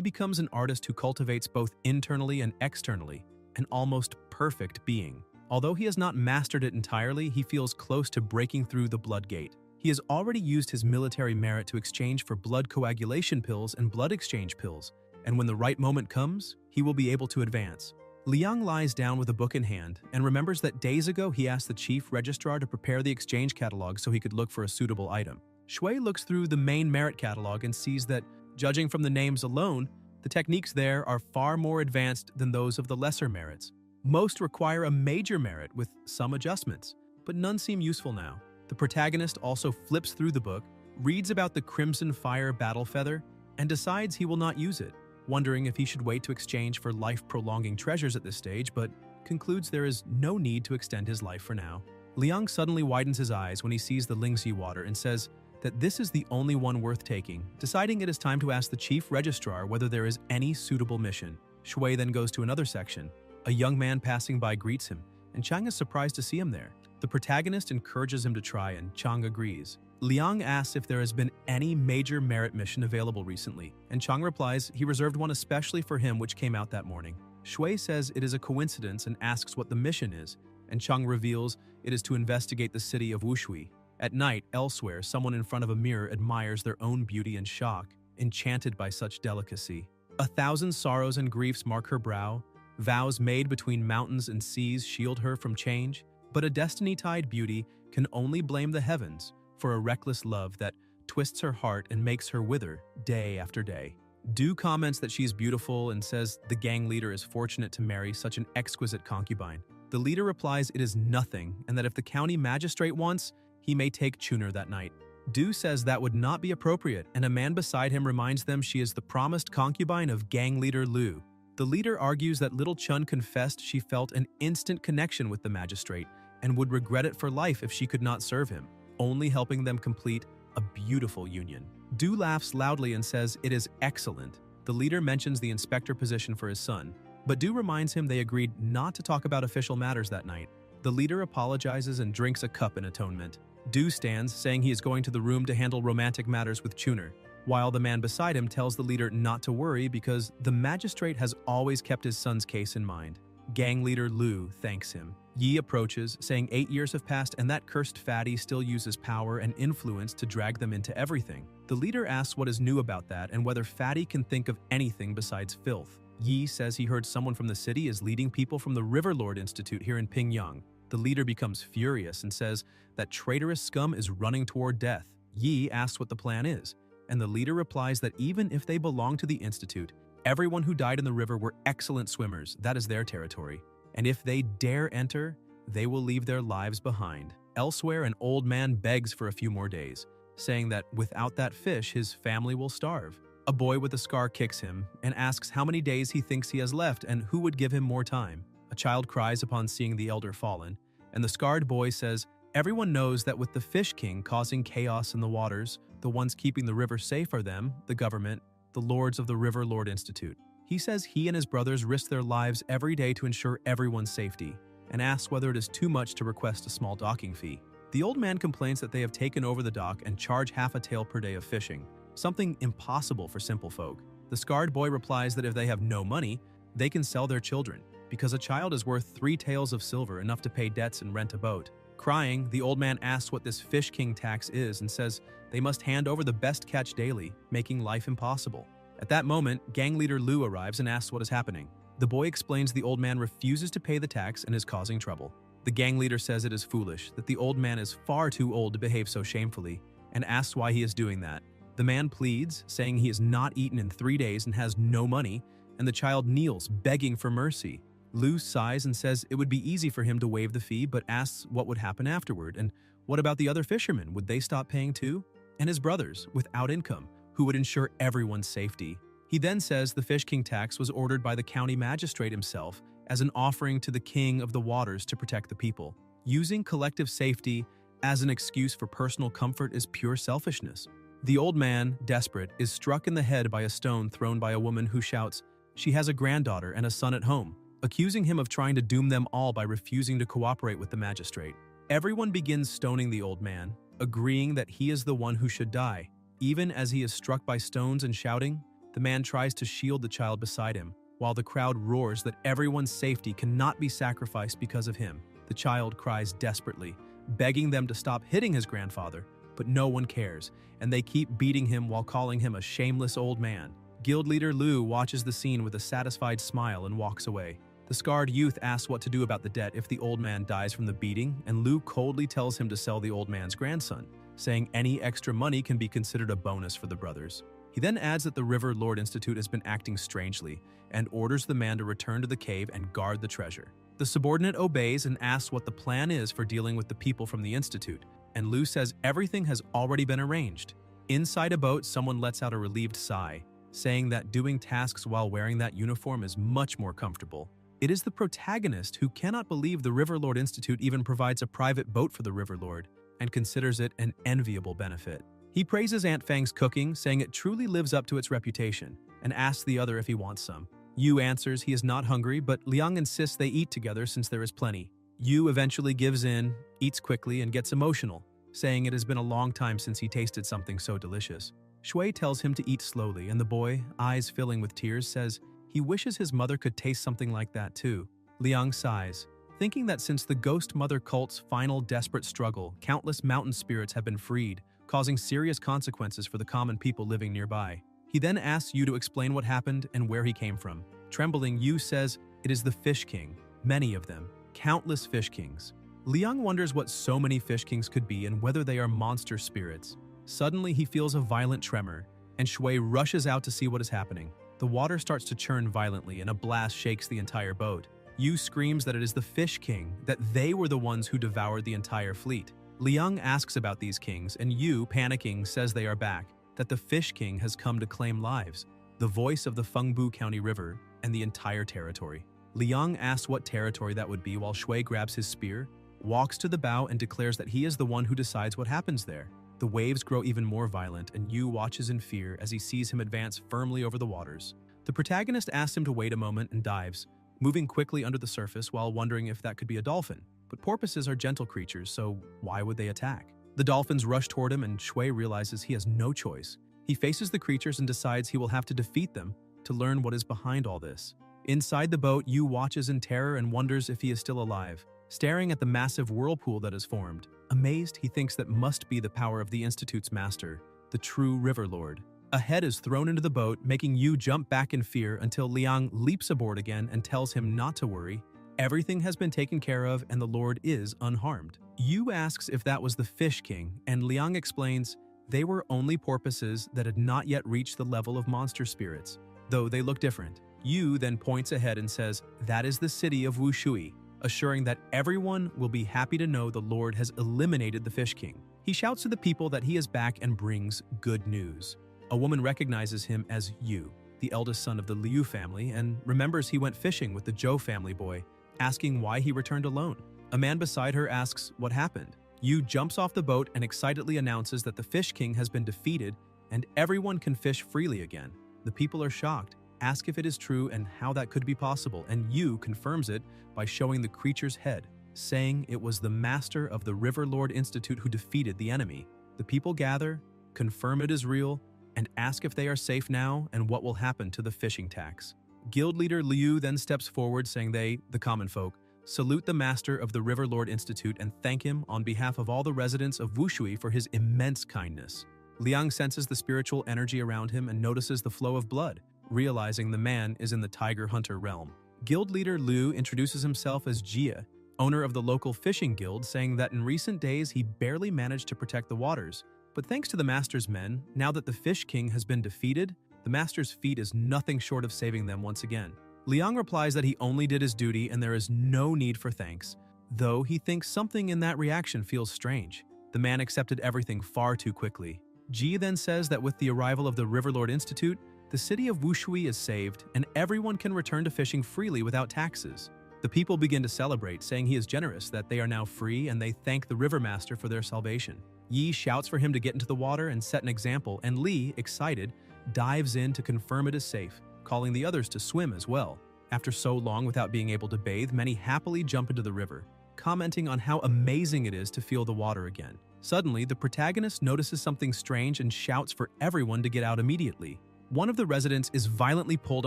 becomes an artist who cultivates both internally and externally, an almost perfect being. Although he has not mastered it entirely, he feels close to breaking through the blood gate. He has already used his military merit to exchange for blood coagulation pills and blood exchange pills, and when the right moment comes, he will be able to advance. Liang lies down with a book in hand and remembers that days ago he asked the chief registrar to prepare the exchange catalog so he could look for a suitable item. Shui looks through the main merit catalog and sees that, judging from the names alone, the techniques there are far more advanced than those of the lesser merits. Most require a major merit with some adjustments, but none seem useful now. The protagonist also flips through the book, reads about the Crimson Fire Battle Feather, and decides he will not use it, wondering if he should wait to exchange for life-prolonging treasures at this stage, but concludes there is no need to extend his life for now. Liang suddenly widens his eyes when he sees the Lingxi water and says that this is the only one worth taking, deciding it is time to ask the chief registrar whether there is any suitable mission. Shui then goes to another section. A young man passing by greets him, and Chang is surprised to see him there. The protagonist encourages him to try, and Chang agrees. Liang asks if there has been any major merit mission available recently, and Chang replies he reserved one especially for him which came out that morning. Shui says it is a coincidence and asks what the mission is, and Chang reveals it is to investigate the city of Wushui. At night, elsewhere, someone in front of a mirror admires their own beauty and shock, enchanted by such delicacy. 1,000 sorrows and griefs mark her brow, vows made between mountains and seas shield her from change, but a destiny-tied beauty can only blame the heavens for a reckless love that twists her heart and makes her wither day after day. Du comments that she is beautiful and says the gang leader is fortunate to marry such an exquisite concubine. The leader replies it is nothing and that if the county magistrate wants, he may take Chuner that night. Du says that would not be appropriate, and a man beside him reminds them she is the promised concubine of gang leader Lu. The leader argues that little Chun confessed she felt an instant connection with the magistrate and would regret it for life if she could not serve him, only helping them complete a beautiful union. Du laughs loudly and says it is excellent. The leader mentions the inspector position for his son, but Du reminds him they agreed not to talk about official matters that night. The leader apologizes and drinks a cup in atonement. Du stands, saying he is going to the room to handle romantic matters with Chuner, while the man beside him tells the leader not to worry because the magistrate has always kept his son's case in mind. Gang leader Lu thanks him. Yi approaches, saying 8 years have passed and that cursed fatty still uses power and influence to drag them into everything. The leader asks what is new about that and whether Fatty can think of anything besides filth. Yi says he heard someone from the city is leading people from the River Lord Institute here in Pingyang. The leader becomes furious and says that traitorous scum is running toward death. Yi asks what the plan is, and the leader replies that even if they belong to the Institute, everyone who died in the river were excellent swimmers, that is their territory, and if they dare enter, they will leave their lives behind. Elsewhere, an old man begs for a few more days, saying that without that fish, his family will starve. A boy with a scar kicks him and asks how many days he thinks he has left and who would give him more time. A child cries upon seeing the elder fallen, and the scarred boy says, everyone knows that with the Fish King causing chaos in the waters, the ones keeping the river safe are them, the government, the lords of the River Lord Institute. He says he and his brothers risk their lives every day to ensure everyone's safety, and asks whether it is too much to request a small docking fee. The old man complains that they have taken over the dock and charge half a tael per day of fishing, something impossible for simple folk. The scarred boy replies that if they have no money, they can sell their children, because a child is worth 3 taels of silver, enough to pay debts and rent a boat. Crying, the old man asks what this fish king tax is and says they must hand over the best catch daily, making life impossible. At that moment, gang leader Lu arrives and asks what is happening. The boy explains the old man refuses to pay the tax and is causing trouble. The gang leader says it is foolish, that the old man is far too old to behave so shamefully, and asks why he is doing that. The man pleads, saying he has not eaten in 3 days and has no money, and the child kneels, begging for mercy. Lu sighs and says it would be easy for him to waive the fee, but asks what would happen afterward, and what about the other fishermen? Would they stop paying too? And his brothers, without income, who would ensure everyone's safety. He then says the fish king tax was ordered by the county magistrate himself as an offering to the king of the waters to protect the people. Using collective safety as an excuse for personal comfort is pure selfishness. The old man, desperate, is struck in the head by a stone thrown by a woman who shouts she has a granddaughter and a son at home, accusing him of trying to doom them all by refusing to cooperate with the magistrate. Everyone begins stoning the old man, agreeing that he is the one who should die. Even as he is struck by stones and shouting, the man tries to shield the child beside him, while the crowd roars that everyone's safety cannot be sacrificed because of him. The child cries desperately, begging them to stop hitting his grandfather, but no one cares, and they keep beating him while calling him a shameless old man. Guild leader Lu watches the scene with a satisfied smile and walks away. The scarred youth asks what to do about the debt if the old man dies from the beating, and Lu coldly tells him to sell the old man's grandson, saying any extra money can be considered a bonus for the brothers. He then adds that the River Lord Institute has been acting strangely and orders the man to return to the cave and guard the treasure. The subordinate obeys and asks what the plan is for dealing with the people from the Institute, and Lu says everything has already been arranged. Inside a boat, someone lets out a relieved sigh, saying that doing tasks while wearing that uniform is much more comfortable. It is the protagonist who cannot believe the River Lord Institute even provides a private boat for the River Lord and considers it an enviable benefit. He praises Aunt Fang's cooking, saying it truly lives up to its reputation, and asks the other if he wants some. Yu answers he is not hungry, but Liang insists they eat together since there is plenty. Yu eventually gives in, eats quickly, and gets emotional, saying it has been a long time since he tasted something so delicious. Shui tells him to eat slowly, and the boy, eyes filling with tears, says he wishes his mother could taste something like that too. Liang sighs, thinking that since the Ghost Mother cult's final desperate struggle, countless mountain spirits have been freed, causing serious consequences for the common people living nearby. He then asks Yu to explain what happened and where he came from. Trembling, Yu says it is the Fish King, many of them, countless Fish Kings. Liang wonders what so many Fish Kings could be and whether they are monster spirits. Suddenly, he feels a violent tremor, and Shui rushes out to see what is happening. The water starts to churn violently and a blast shakes the entire boat. Yu screams that it is the Fish King, that they were the ones who devoured the entire fleet. Liang asks about these kings, and Yu, panicking, says they are back, that the Fish King has come to claim lives, the voice of the Fengbu County River, and the entire territory. Liang asks what territory that would be while Shui grabs his spear, walks to the bow, and declares that he is the one who decides what happens there. The waves grow even more violent, and Yu watches in fear as he sees him advance firmly over the waters. The protagonist asks him to wait a moment and dives, moving quickly under the surface while wondering if that could be a dolphin. But porpoises are gentle creatures, so why would they attack? The dolphins rush toward him, and Shui realizes he has no choice. He faces the creatures and decides he will have to defeat them to learn what is behind all this. Inside the boat, Yu watches in terror and wonders if he is still alive, staring at the massive whirlpool that has formed. Amazed, he thinks that must be the power of the Institute's master, the true River Lord. A head is thrown into the boat, making Yu jump back in fear until Liang leaps aboard again and tells him not to worry. Everything has been taken care of and the Lord is unharmed. Yu asks if that was the Fish King, and Liang explains they were only porpoises that had not yet reached the level of monster spirits, though they look different. Yu then points ahead and says that is the city of Wushui, assuring that everyone will be happy to know the Lord has eliminated the Fish King. He shouts to the people that he is back and brings good news. A woman recognizes him as Yu, the eldest son of the Liu family, and remembers he went fishing with the Zhou family boy, asking why he returned alone. A man beside her asks what happened. Yu jumps off the boat and excitedly announces that the Fish King has been defeated and everyone can fish freely again. The people are shocked, ask if it is true and how that could be possible, and Yu confirms it by showing the creature's head. saying it was the master of the River Lord Institute who defeated the enemy. The people gather, confirm it is real, and ask if they are safe now and what will happen to the fishing tax. Guild leader Liu then steps forward saying they, the common folk, salute the master of the River Lord Institute and thank him on behalf of all the residents of Wushui for his immense kindness. Liang senses the spiritual energy around him and notices the flow of blood, realizing the man is in the tiger hunter realm. Guild leader Liu introduces himself as Jia, owner of the local fishing guild, saying that in recent days he barely managed to protect the waters. But thanks to the master's men, now that the Fish King has been defeated, the master's feat is nothing short of saving them once again. Liang replies that he only did his duty and there is no need for thanks, though he thinks something in that reaction feels strange. The man accepted everything far too quickly. Ji then says that with the arrival of the Riverlord Institute, the city of Wushui is saved and everyone can return to fishing freely without taxes. The people begin to celebrate, saying he is generous, that they are now free, and they thank the Rivermaster for their salvation. Yi shouts for him to get into the water and set an example, and Li, excited, dives in to confirm it is safe, calling the others to swim as well. After so long without being able to bathe, many happily jump into the river, commenting on how amazing it is to feel the water again. Suddenly, the protagonist notices something strange and shouts for everyone to get out immediately. One of the residents is violently pulled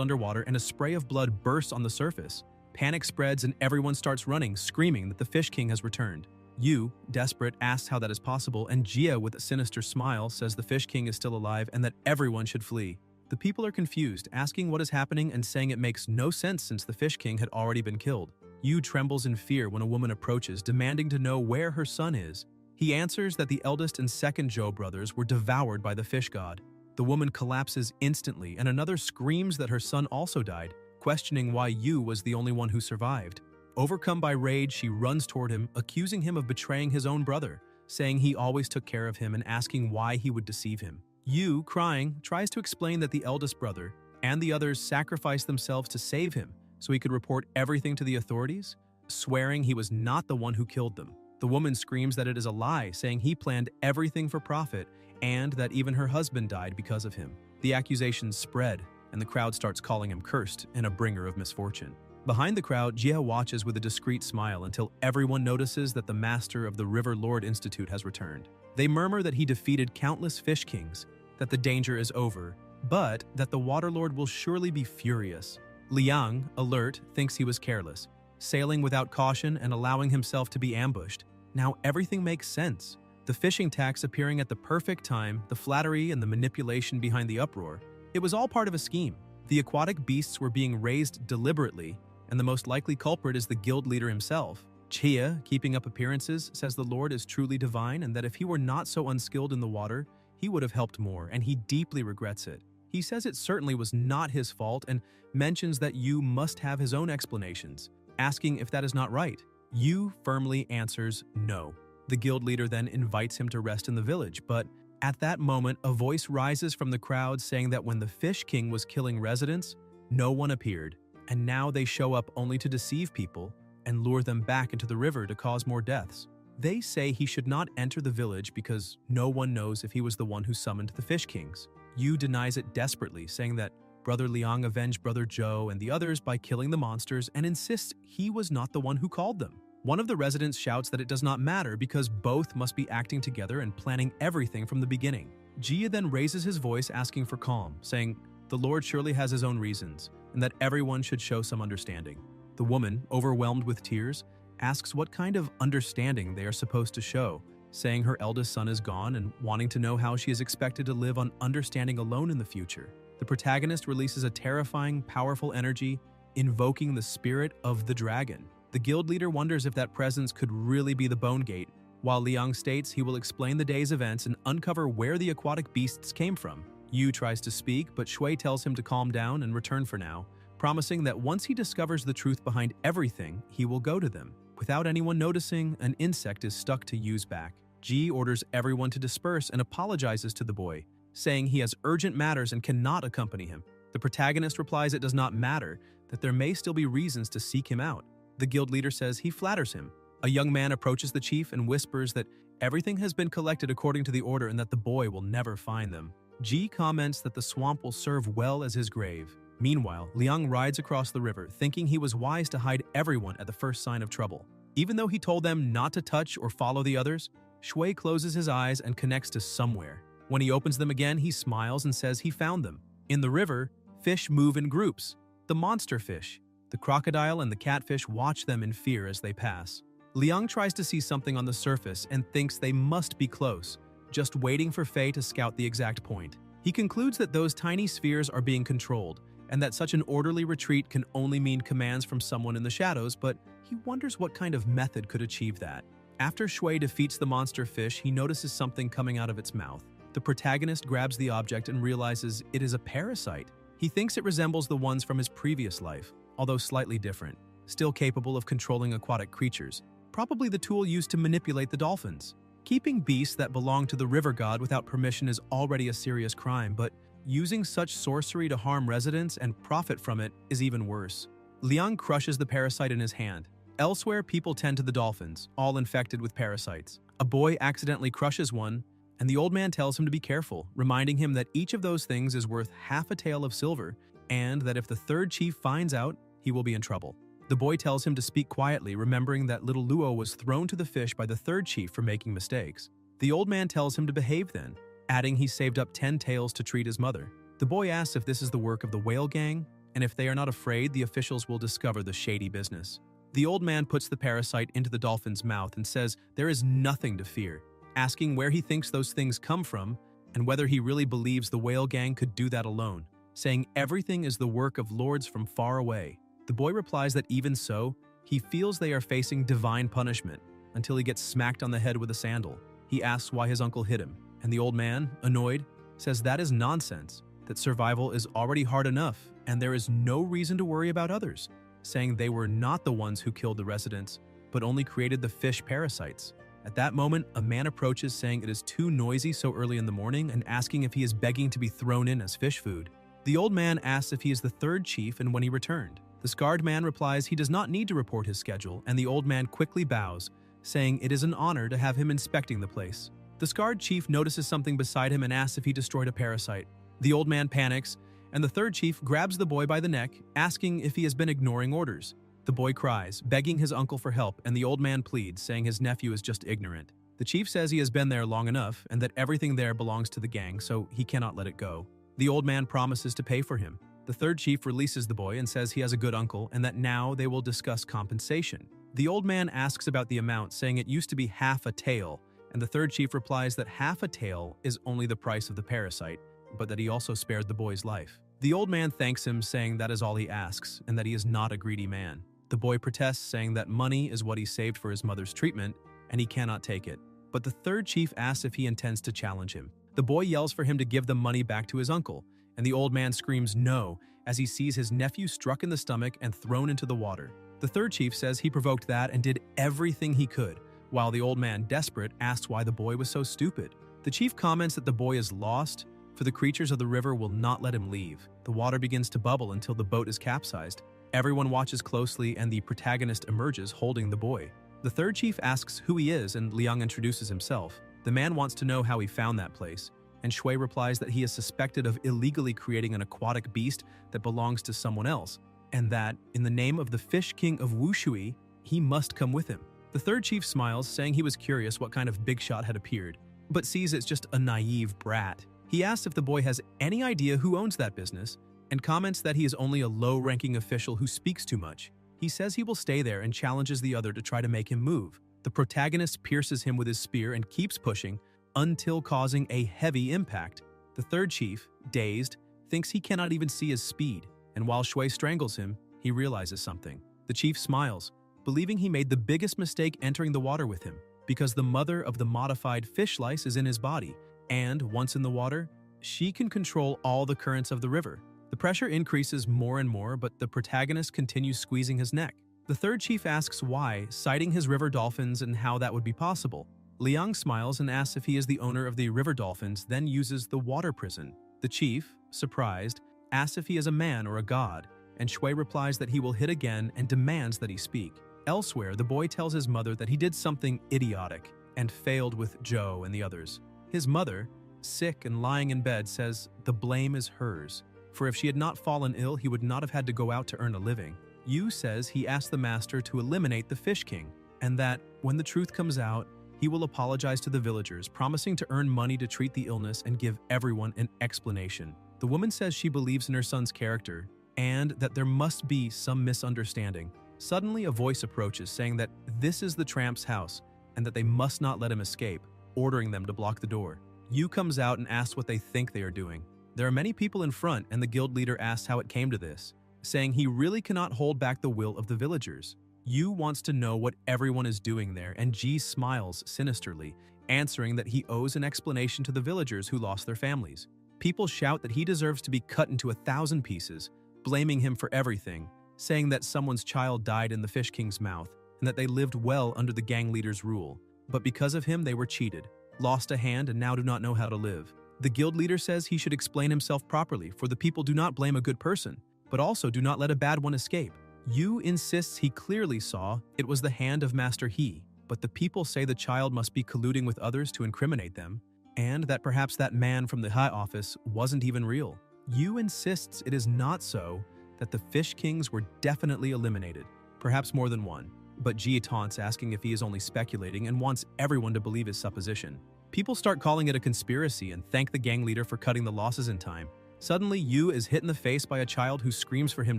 underwater and a spray of blood bursts on the surface. Panic spreads and everyone starts running, screaming that the Fish King has returned. Yu, desperate, asks how that is possible, and Jia, with a sinister smile, says the Fish King is still alive and that everyone should flee. The people are confused, asking what is happening and saying it makes no sense since the Fish King had already been killed. Yu trembles in fear when a woman approaches, demanding to know where her son is. He answers that the eldest and second Zhou brothers were devoured by the fish god. The woman collapses instantly, and another screams that her son also died, questioning why Yu was the only one who survived. Overcome by rage, she runs toward him, accusing him of betraying his own brother, saying he always took care of him and asking why he would deceive him. Yu, crying, tries to explain that the eldest brother and the others sacrificed themselves to save him so he could report everything to the authorities, swearing he was not the one who killed them. The woman screams that it is a lie, saying he planned everything for profit and that even her husband died because of him. The accusations spread, and the crowd starts calling him cursed and a bringer of misfortune. Behind the crowd, Jia watches with a discreet smile until everyone notices that the master of the River Lord Institute has returned. They murmur that he defeated countless fish kings, that the danger is over, but that the Water Lord will surely be furious. Liang, alert, thinks he was careless, sailing without caution and allowing himself to be ambushed. Now everything makes sense. The fishing tax appearing at the perfect time, the flattery and the manipulation behind the uproar. It was all part of a scheme. The aquatic beasts were being raised deliberately, and the most likely culprit is the guild leader himself. Chia, keeping up appearances, says the Lord is truly divine and that if he were not so unskilled in the water, he would have helped more, and he deeply regrets it. He says it certainly was not his fault and mentions that Yu must have his own explanations, asking if that is not right. Yu firmly answers no. The guild leader then invites him to rest in the village, but at that moment, a voice rises from the crowd saying that when the Fish King was killing residents, no one appeared, and now they show up only to deceive people and lure them back into the river to cause more deaths. They say he should not enter the village because no one knows if he was the one who summoned the Fish Kings. Yu denies it desperately, saying that Brother Liang avenged Brother Zhou and the others by killing the monsters and insists he was not the one who called them. One of the residents shouts that it does not matter because both must be acting together and planning everything from the beginning. Jia then raises his voice asking for calm, saying the Lord surely has his own reasons and that everyone should show some understanding. The woman, overwhelmed with tears, asks what kind of understanding they are supposed to show, saying her eldest son is gone and wanting to know how she is expected to live on understanding alone in the future. The protagonist releases a terrifying, powerful energy, invoking the spirit of the dragon. The guild leader wonders if that presence could really be the Bone Gate, while Liang states he will explain the day's events and uncover where the aquatic beasts came from. Yu tries to speak, but Shui tells him to calm down and return for now, promising that once he discovers the truth behind everything, he will go to them. Without anyone noticing, an insect is stuck to Yu's back. Ji orders everyone to disperse and apologizes to the boy, saying he has urgent matters and cannot accompany him. The protagonist replies it does not matter, that there may still be reasons to seek him out. The guild leader says he flatters him. A young man approaches the chief and whispers that everything has been collected according to the order and that the boy will never find them. Ji comments that the swamp will serve well as his grave. Meanwhile, Liang rides across the river, thinking he was wise to hide everyone at the first sign of trouble. Even though he told them not to touch or follow the others, Shui closes his eyes and connects to somewhere. When he opens them again, he smiles and says he found them. In the river, fish move in groups. The monster fish, the crocodile, and the catfish watch them in fear as they pass. Liang tries to see something on the surface and thinks they must be close, just waiting for Fei to scout the exact point. He concludes that those tiny spheres are being controlled, and that such an orderly retreat can only mean commands from someone in the shadows, but he wonders what kind of method could achieve that. After Shui defeats the monster fish, he notices something coming out of its mouth. The protagonist grabs the object and realizes it is a parasite. He thinks it resembles the ones from his previous life, although slightly different, still capable of controlling aquatic creatures, probably the tool used to manipulate the dolphins. Keeping beasts that belong to the river god without permission is already a serious crime, but using such sorcery to harm residents and profit from it is even worse. Liang crushes the parasite in his hand. Elsewhere, people tend to the dolphins, all infected with parasites. A boy accidentally crushes one, and the old man tells him to be careful, reminding him that each of those things is worth half a tael of silver, and that if the third chief finds out, he will be in trouble. The boy tells him to speak quietly, remembering that little Luo was thrown to the fish by the third chief for making mistakes. The old man tells him to behave then, adding he saved up 10 taels to treat his mother. The boy asks if this is the work of the whale gang, and if they are not afraid, the officials will discover the shady business. The old man puts the parasite into the dolphin's mouth and says there is nothing to fear, asking where he thinks those things come from and whether he really believes the whale gang could do that alone, saying everything is the work of lords from far away. The boy replies that even so, he feels they are facing divine punishment until he gets smacked on the head with a sandal. He asks why his uncle hit him, and the old man, annoyed, says that is nonsense, that survival is already hard enough and there is no reason to worry about others, saying they were not the ones who killed the residents, but only created the fish parasites. At that moment, a man approaches saying it is too noisy so early in the morning and asking if he is begging to be thrown in as fish food. The old man asks if he is the third chief and when he returned. The scarred man replies he does not need to report his schedule, and the old man quickly bows, saying it is an honor to have him inspecting the place. The scarred chief notices something beside him and asks if he destroyed a parasite. The old man panics, and the third chief grabs the boy by the neck, asking if he has been ignoring orders. The boy cries, begging his uncle for help, and the old man pleads, saying his nephew is just ignorant. The chief says he has been there long enough and that everything there belongs to the gang, so he cannot let it go. The old man promises to pay for him. The third chief releases the boy and says he has a good uncle and that now they will discuss compensation. The old man asks about the amount, saying it used to be half a tael, and the third chief replies that half a tael is only the price of the parasite, but that he also spared the boy's life. The old man thanks him, saying that is all he asks and that he is not a greedy man. The boy protests, saying that money is what he saved for his mother's treatment and he cannot take it. But the third chief asks if he intends to challenge him. The boy yells for him to give the money back to his uncle, and the old man screams no as he sees his nephew struck in the stomach and thrown into the water. The third chief says he provoked that and did everything he could, while the old man, desperate, asks why the boy was so stupid. The chief comments that the boy is lost, for the creatures of the river will not let him leave. The water begins to bubble until the boat is capsized. Everyone watches closely and the protagonist emerges holding the boy. The third chief asks who he is and Liang introduces himself. The man wants to know how he found that place, and Shui replies that he is suspected of illegally creating an aquatic beast that belongs to someone else, and that, in the name of the fish king of Wushui, he must come with him. The third chief smiles, saying he was curious what kind of big shot had appeared, but sees it's just a naive brat. He asks if the boy has any idea who owns that business, and comments that he is only a low-ranking official who speaks too much. He says he will stay there and challenges the other to try to make him move. The protagonist pierces him with his spear and keeps pushing until causing a heavy impact. The third chief, dazed, thinks he cannot even see his speed, and while Shui strangles him, he realizes something. The chief smiles, believing he made the biggest mistake entering the water with him, because the mother of the modified fish lice is in his body, and once in the water, she can control all the currents of the river. The pressure increases more and more, but the protagonist continues squeezing his neck. The third chief asks why, citing his river dolphins and how that would be possible. Liang smiles and asks if he is the owner of the river dolphins, then uses the water prison. The chief, surprised, asks if he is a man or a god, and Shui replies that he will hit again and demands that he speak. Elsewhere, the boy tells his mother that he did something idiotic and failed with Zhou and the others. His mother, sick and lying in bed, says the blame is hers, for if she had not fallen ill, he would not have had to go out to earn a living. Yu says he asked the master to eliminate the Fish King, and that, when the truth comes out, he will apologize to the villagers, promising to earn money to treat the illness and give everyone an explanation. The woman says she believes in her son's character and that there must be some misunderstanding. Suddenly, a voice approaches saying that this is the tramp's house and that they must not let him escape, ordering them to block the door. Yu comes out and asks what they think they are doing. There are many people in front, and the guild leader asks how it came to this, saying he really cannot hold back the will of the villagers. Yu wants to know what everyone is doing there, and Ji smiles sinisterly, answering that he owes an explanation to the villagers who lost their families. People shout that he deserves to be cut into 1,000 pieces, blaming him for everything, saying that someone's child died in the Fish King's mouth and that they lived well under the gang leader's rule. But because of him, they were cheated, lost a hand, and now do not know how to live. The guild leader says he should explain himself properly, for the people do not blame a good person, but also do not let a bad one escape. Yu insists he clearly saw it was the hand of Master He, but the people say the child must be colluding with others to incriminate them, and that perhaps that man from the high office wasn't even real. Yu insists it is not so, that the Fish Kings were definitely eliminated, perhaps more than one. But Ji taunts, asking if he is only speculating and wants everyone to believe his supposition. People start calling it a conspiracy and thank the gang leader for cutting the losses in time. Suddenly, Yu is hit in the face by a child who screams for him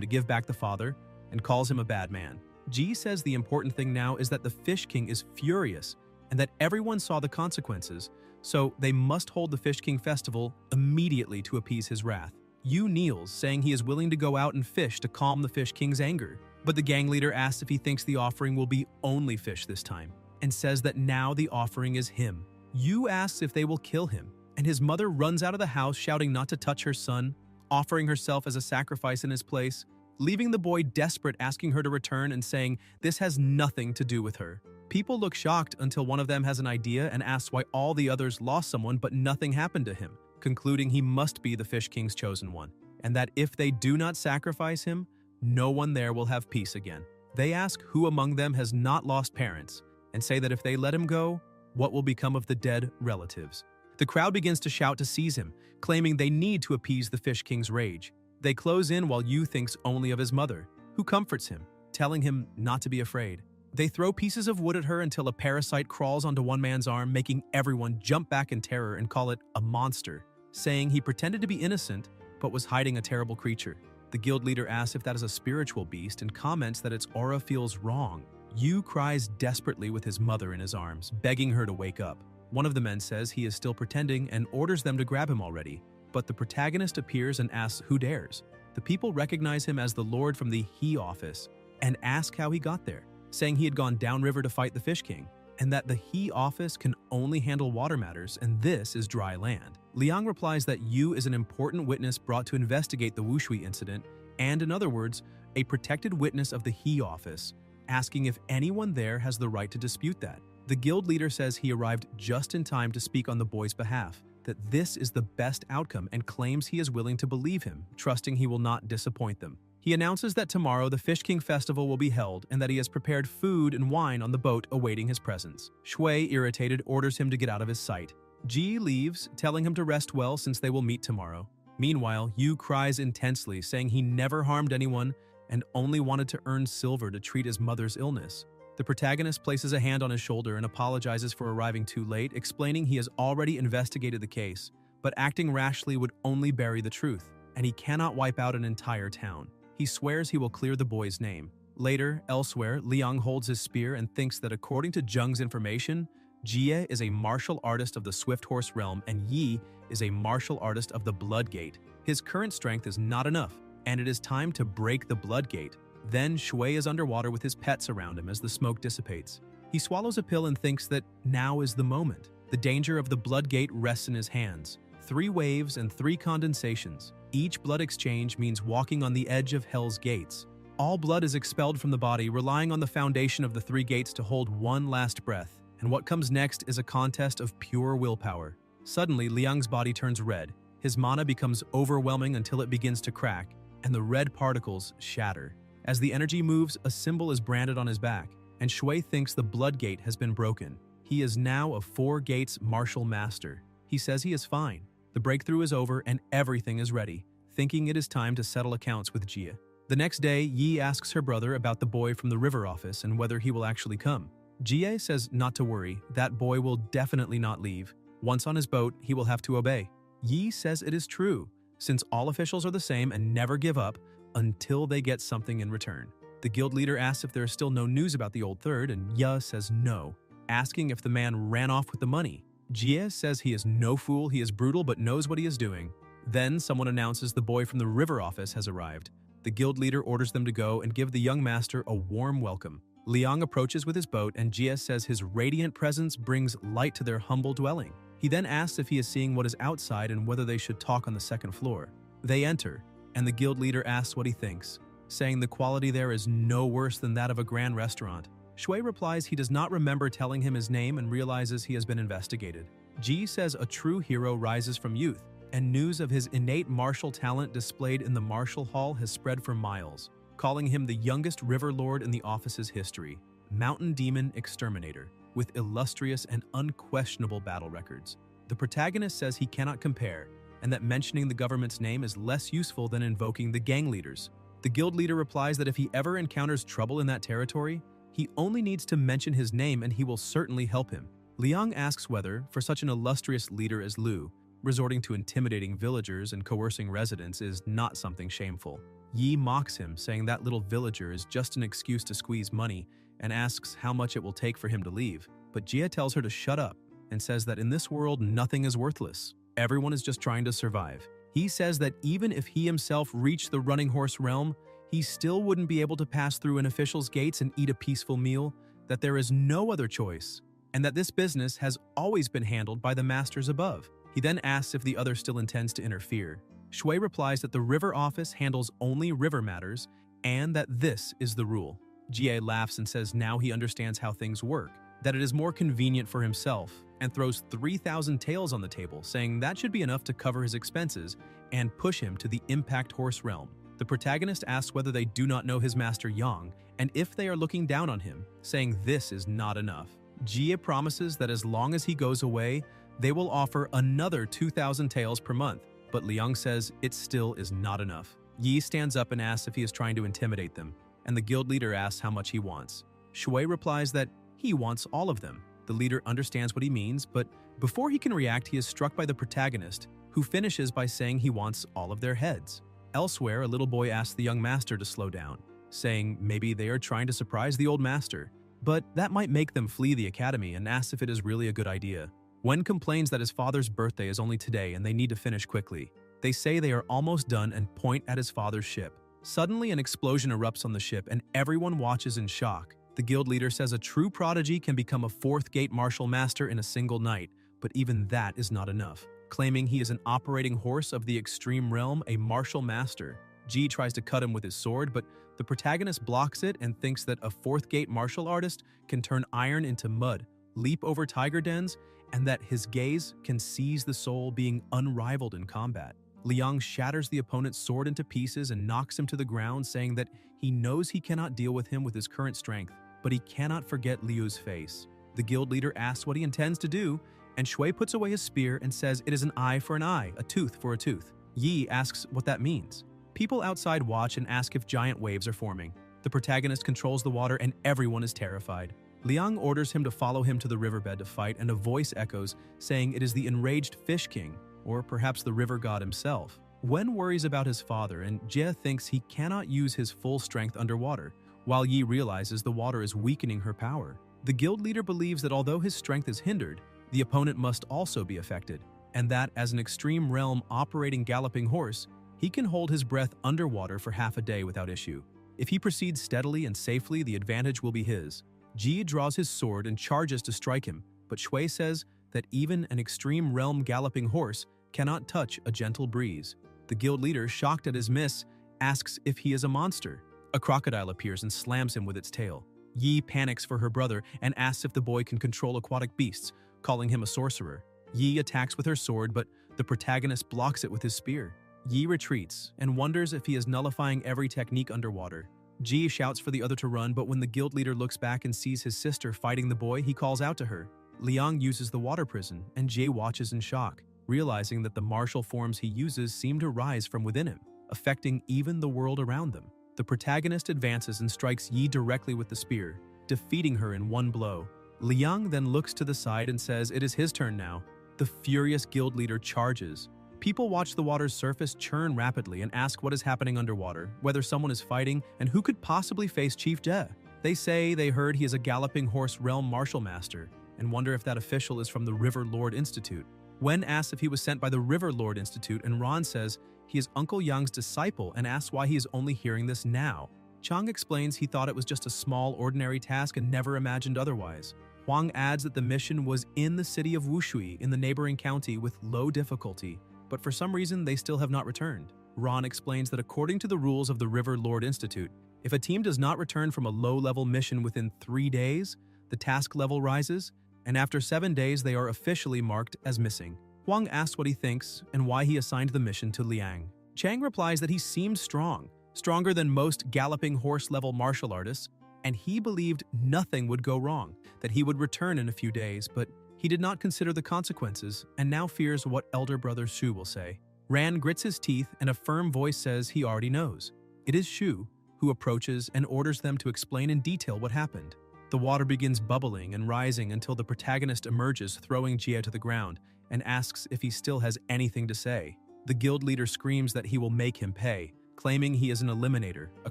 to give back the father and calls him a bad man. Ji says the important thing now is that the Fish King is furious and that everyone saw the consequences, so they must hold the Fish King festival immediately to appease his wrath. Yu kneels, saying he is willing to go out and fish to calm the Fish King's anger. But the gang leader asks if he thinks the offering will be only fish this time, and says that now the offering is him. Yu asks if they will kill him, and his mother runs out of the house shouting not to touch her son, offering herself as a sacrifice in his place, leaving the boy desperate, asking her to return and saying this has nothing to do with her. People look shocked until one of them has an idea and asks why all the others lost someone but nothing happened to him, concluding he must be the Fish King's chosen one, and that if they do not sacrifice him, no one there will have peace again. They ask who among them has not lost parents, and say that if they let him go, what will become of the dead relatives? The crowd begins to shout to seize him, claiming they need to appease the Fish King's rage. They close in while Yu thinks only of his mother, who comforts him, telling him not to be afraid. They throw pieces of wood at her until a parasite crawls onto one man's arm, making everyone jump back in terror and call it a monster, saying he pretended to be innocent but was hiding a terrible creature. The guild leader asks if that is a spiritual beast and comments that its aura feels wrong. Yu cries desperately with his mother in his arms, begging her to wake up. One of the men says he is still pretending and orders them to grab him already, but the protagonist appears and asks who dares. The people recognize him as the Lord from the He office and ask how he got there, saying he had gone downriver to fight the Fish King, and that the He office can only handle water matters and this is dry land. Liang replies that Yu is an important witness brought to investigate the Wushui incident and, in other words, a protected witness of the He office, asking if anyone there has the right to dispute that. The guild leader says he arrived just in time to speak on the boy's behalf, that this is the best outcome and claims he is willing to believe him, trusting he will not disappoint them. He announces that tomorrow the Fish King festival will be held and that he has prepared food and wine on the boat awaiting his presence. Shui, irritated, orders him to get out of his sight. Ji leaves, telling him to rest well since they will meet tomorrow. Meanwhile, Yu cries intensely, saying he never harmed anyone and only wanted to earn silver to treat his mother's illness. The protagonist places a hand on his shoulder and apologizes for arriving too late, explaining he has already investigated the case, but acting rashly would only bury the truth, and he cannot wipe out an entire town. He swears he will clear the boy's name. Later, elsewhere, Liang holds his spear and thinks that according to Zheng's information, Jie is a martial artist of the Swift Horse realm and Yi is a martial artist of the Blood Gate. His current strength is not enough, and it is time to break the Blood Gate. Then Shui is underwater with his pets around him as the smoke dissipates. He swallows a pill and thinks that now is the moment. The danger of the Blood Gate rests in his hands. 3 waves and 3 condensations. Each blood exchange means walking on the edge of Hell's gates. All blood is expelled from the body, relying on the foundation of the 3 gates to hold one last breath. And what comes next is a contest of pure willpower. Suddenly, Liang's body turns red. His mana becomes overwhelming until it begins to crack, and the red particles shatter. As the energy moves, a symbol is branded on his back, and Shui thinks the Blood Gate has been broken. He is now a 4 gates martial master. He says he is fine. The breakthrough is over and everything is ready, thinking it is time to settle accounts with Jia. The next day, Yi asks her brother about the boy from the river office and whether he will actually come. Jie says not to worry, that boy will definitely not leave. Once on his boat, he will have to obey. Yi says it is true, since all officials are the same and never give up until they get something in return. The guild leader asks if there is still no news about the old third, and Ye says no, asking if the man ran off with the money. Jie says he is no fool, he is brutal but knows what he is doing. Then someone announces the boy from the river office has arrived. The guild leader orders them to go and give the young master a warm welcome. Liang approaches with his boat, and Jie says his radiant presence brings light to their humble dwelling. He then asks if he is seeing what is outside and whether they should talk on the second floor. They enter, and the guild leader asks what he thinks, saying the quality there is no worse than that of a grand restaurant. Shui replies he does not remember telling him his name and realizes he has been investigated. Ji says a true hero rises from youth, and news of his innate martial talent displayed in the martial hall has spread for miles, calling him the youngest river lord in the office's history, mountain demon exterminator, with illustrious and unquestionable battle records. The protagonist says he cannot compare, and that mentioning the government's name is less useful than invoking the gang leaders. The guild leader replies that if he ever encounters trouble in that territory, he only needs to mention his name and he will certainly help him. Liang asks whether, for such an illustrious leader as Lu, resorting to intimidating villagers and coercing residents is not something shameful. Yi mocks him, saying that little villager is just an excuse to squeeze money, and asks how much it will take for him to leave. But Jia tells her to shut up and says that in this world nothing is worthless. Everyone is just trying to survive. He says that even if he himself reached the running horse realm, he still wouldn't be able to pass through an official's gates and eat a peaceful meal, that there is no other choice, and that this business has always been handled by the masters above. He then asks if the other still intends to interfere. Shui replies that the river office handles only river matters and that this is the rule. Jie laughs and says now he understands how things work, that it is more convenient for himself, and throws 3,000 taels on the table, saying that should be enough to cover his expenses and push him to the impact horse realm. The protagonist asks whether they do not know his master Yang and if they are looking down on him, saying this is not enough. Jie promises that as long as he goes away, they will offer another 2,000 taels per month, but Liang says it still is not enough. Yi stands up and asks if he is trying to intimidate them, and the guild leader asks how much he wants. Shui replies that he wants all of them. The leader understands what he means, but before he can react, he is struck by the protagonist, who finishes by saying he wants all of their heads. Elsewhere, a little boy asks the young master to slow down, saying maybe they are trying to surprise the old master, but that might make them flee the academy, and asks if it is really a good idea. Wen complains that his father's birthday is only today and they need to finish quickly. They say they are almost done and point at his father's ship. Suddenly, an explosion erupts on the ship and everyone watches in shock. The guild leader says a true prodigy can become a fourth gate martial master in a single night, but even that is not enough. Claiming he is an operating horse of the extreme realm, a martial master, Ji tries to cut him with his sword, but the protagonist blocks it and thinks that a fourth gate martial artist can turn iron into mud, leap over tiger dens, and that his gaze can seize the soul, being unrivaled in combat. Liang shatters the opponent's sword into pieces and knocks him to the ground, saying that he knows he cannot deal with him with his current strength, but he cannot forget Liu's face. The guild leader asks what he intends to do, and Shui puts away his spear and says it is an eye for an eye, a tooth for a tooth. Yi asks what that means. People outside watch and ask if giant waves are forming. The protagonist controls the water and everyone is terrified. Liang orders him to follow him to the riverbed to fight, and a voice echoes, saying it is the enraged Fish King, or perhaps the river god himself. Wen worries about his father, and Jie thinks he cannot use his full strength underwater, while Yi realizes the water is weakening her power. The guild leader believes that although his strength is hindered, the opponent must also be affected, and that as an extreme realm operating galloping horse, he can hold his breath underwater for half a day without issue. If he proceeds steadily and safely, the advantage will be his. Ji draws his sword and charges to strike him, but Shui says that even an extreme realm galloping horse cannot touch a gentle breeze. The guild leader, shocked at his miss, asks if he is a monster. A crocodile appears and slams him with its tail. Yi panics for her brother and asks if the boy can control aquatic beasts, calling him a sorcerer. Yi attacks with her sword, but the protagonist blocks it with his spear. Yi retreats and wonders if he is nullifying every technique underwater. Ji shouts for the other to run, but when the guild leader looks back and sees his sister fighting the boy, he calls out to her. Liang uses the water prison, and Jie watches in shock, realizing that the martial forms he uses seem to rise from within him, affecting even the world around them. The protagonist advances and strikes Yi directly with the spear, defeating her in one blow. Liang then looks to the side and says it is his turn now. The furious guild leader charges. People watch the water's surface churn rapidly and ask what is happening underwater, whether someone is fighting, and who could possibly face Chief Je. They say they heard he is a galloping horse realm martial master, and wonder if that official is from the River Lord Institute. Wen asks if he was sent by the River Lord Institute, and Ron says he is Uncle Yang's disciple and asks why he is only hearing this now. Chang explains he thought it was just a small, ordinary task and never imagined otherwise. Huang adds that the mission was in the city of Wushui in the neighboring county with low difficulty, but for some reason they still have not returned. Ron explains that according to the rules of the River Lord Institute, if a team does not return from a low-level mission within 3 days, the task level rises, and after 7 days they are officially marked as missing. Huang asks what he thinks and why he assigned the mission to Liang. Chang replies that he seemed strong, stronger than most galloping horse-level martial artists, and he believed nothing would go wrong, that he would return in a few days, but he did not consider the consequences and now fears what elder brother Shu will say. Ran grits his teeth and a firm voice says he already knows. It is Shu who approaches and orders them to explain in detail what happened. The water begins bubbling and rising until the protagonist emerges, throwing Jie to the ground, and asks if he still has anything to say. The guild leader screams that he will make him pay, claiming he is an eliminator, a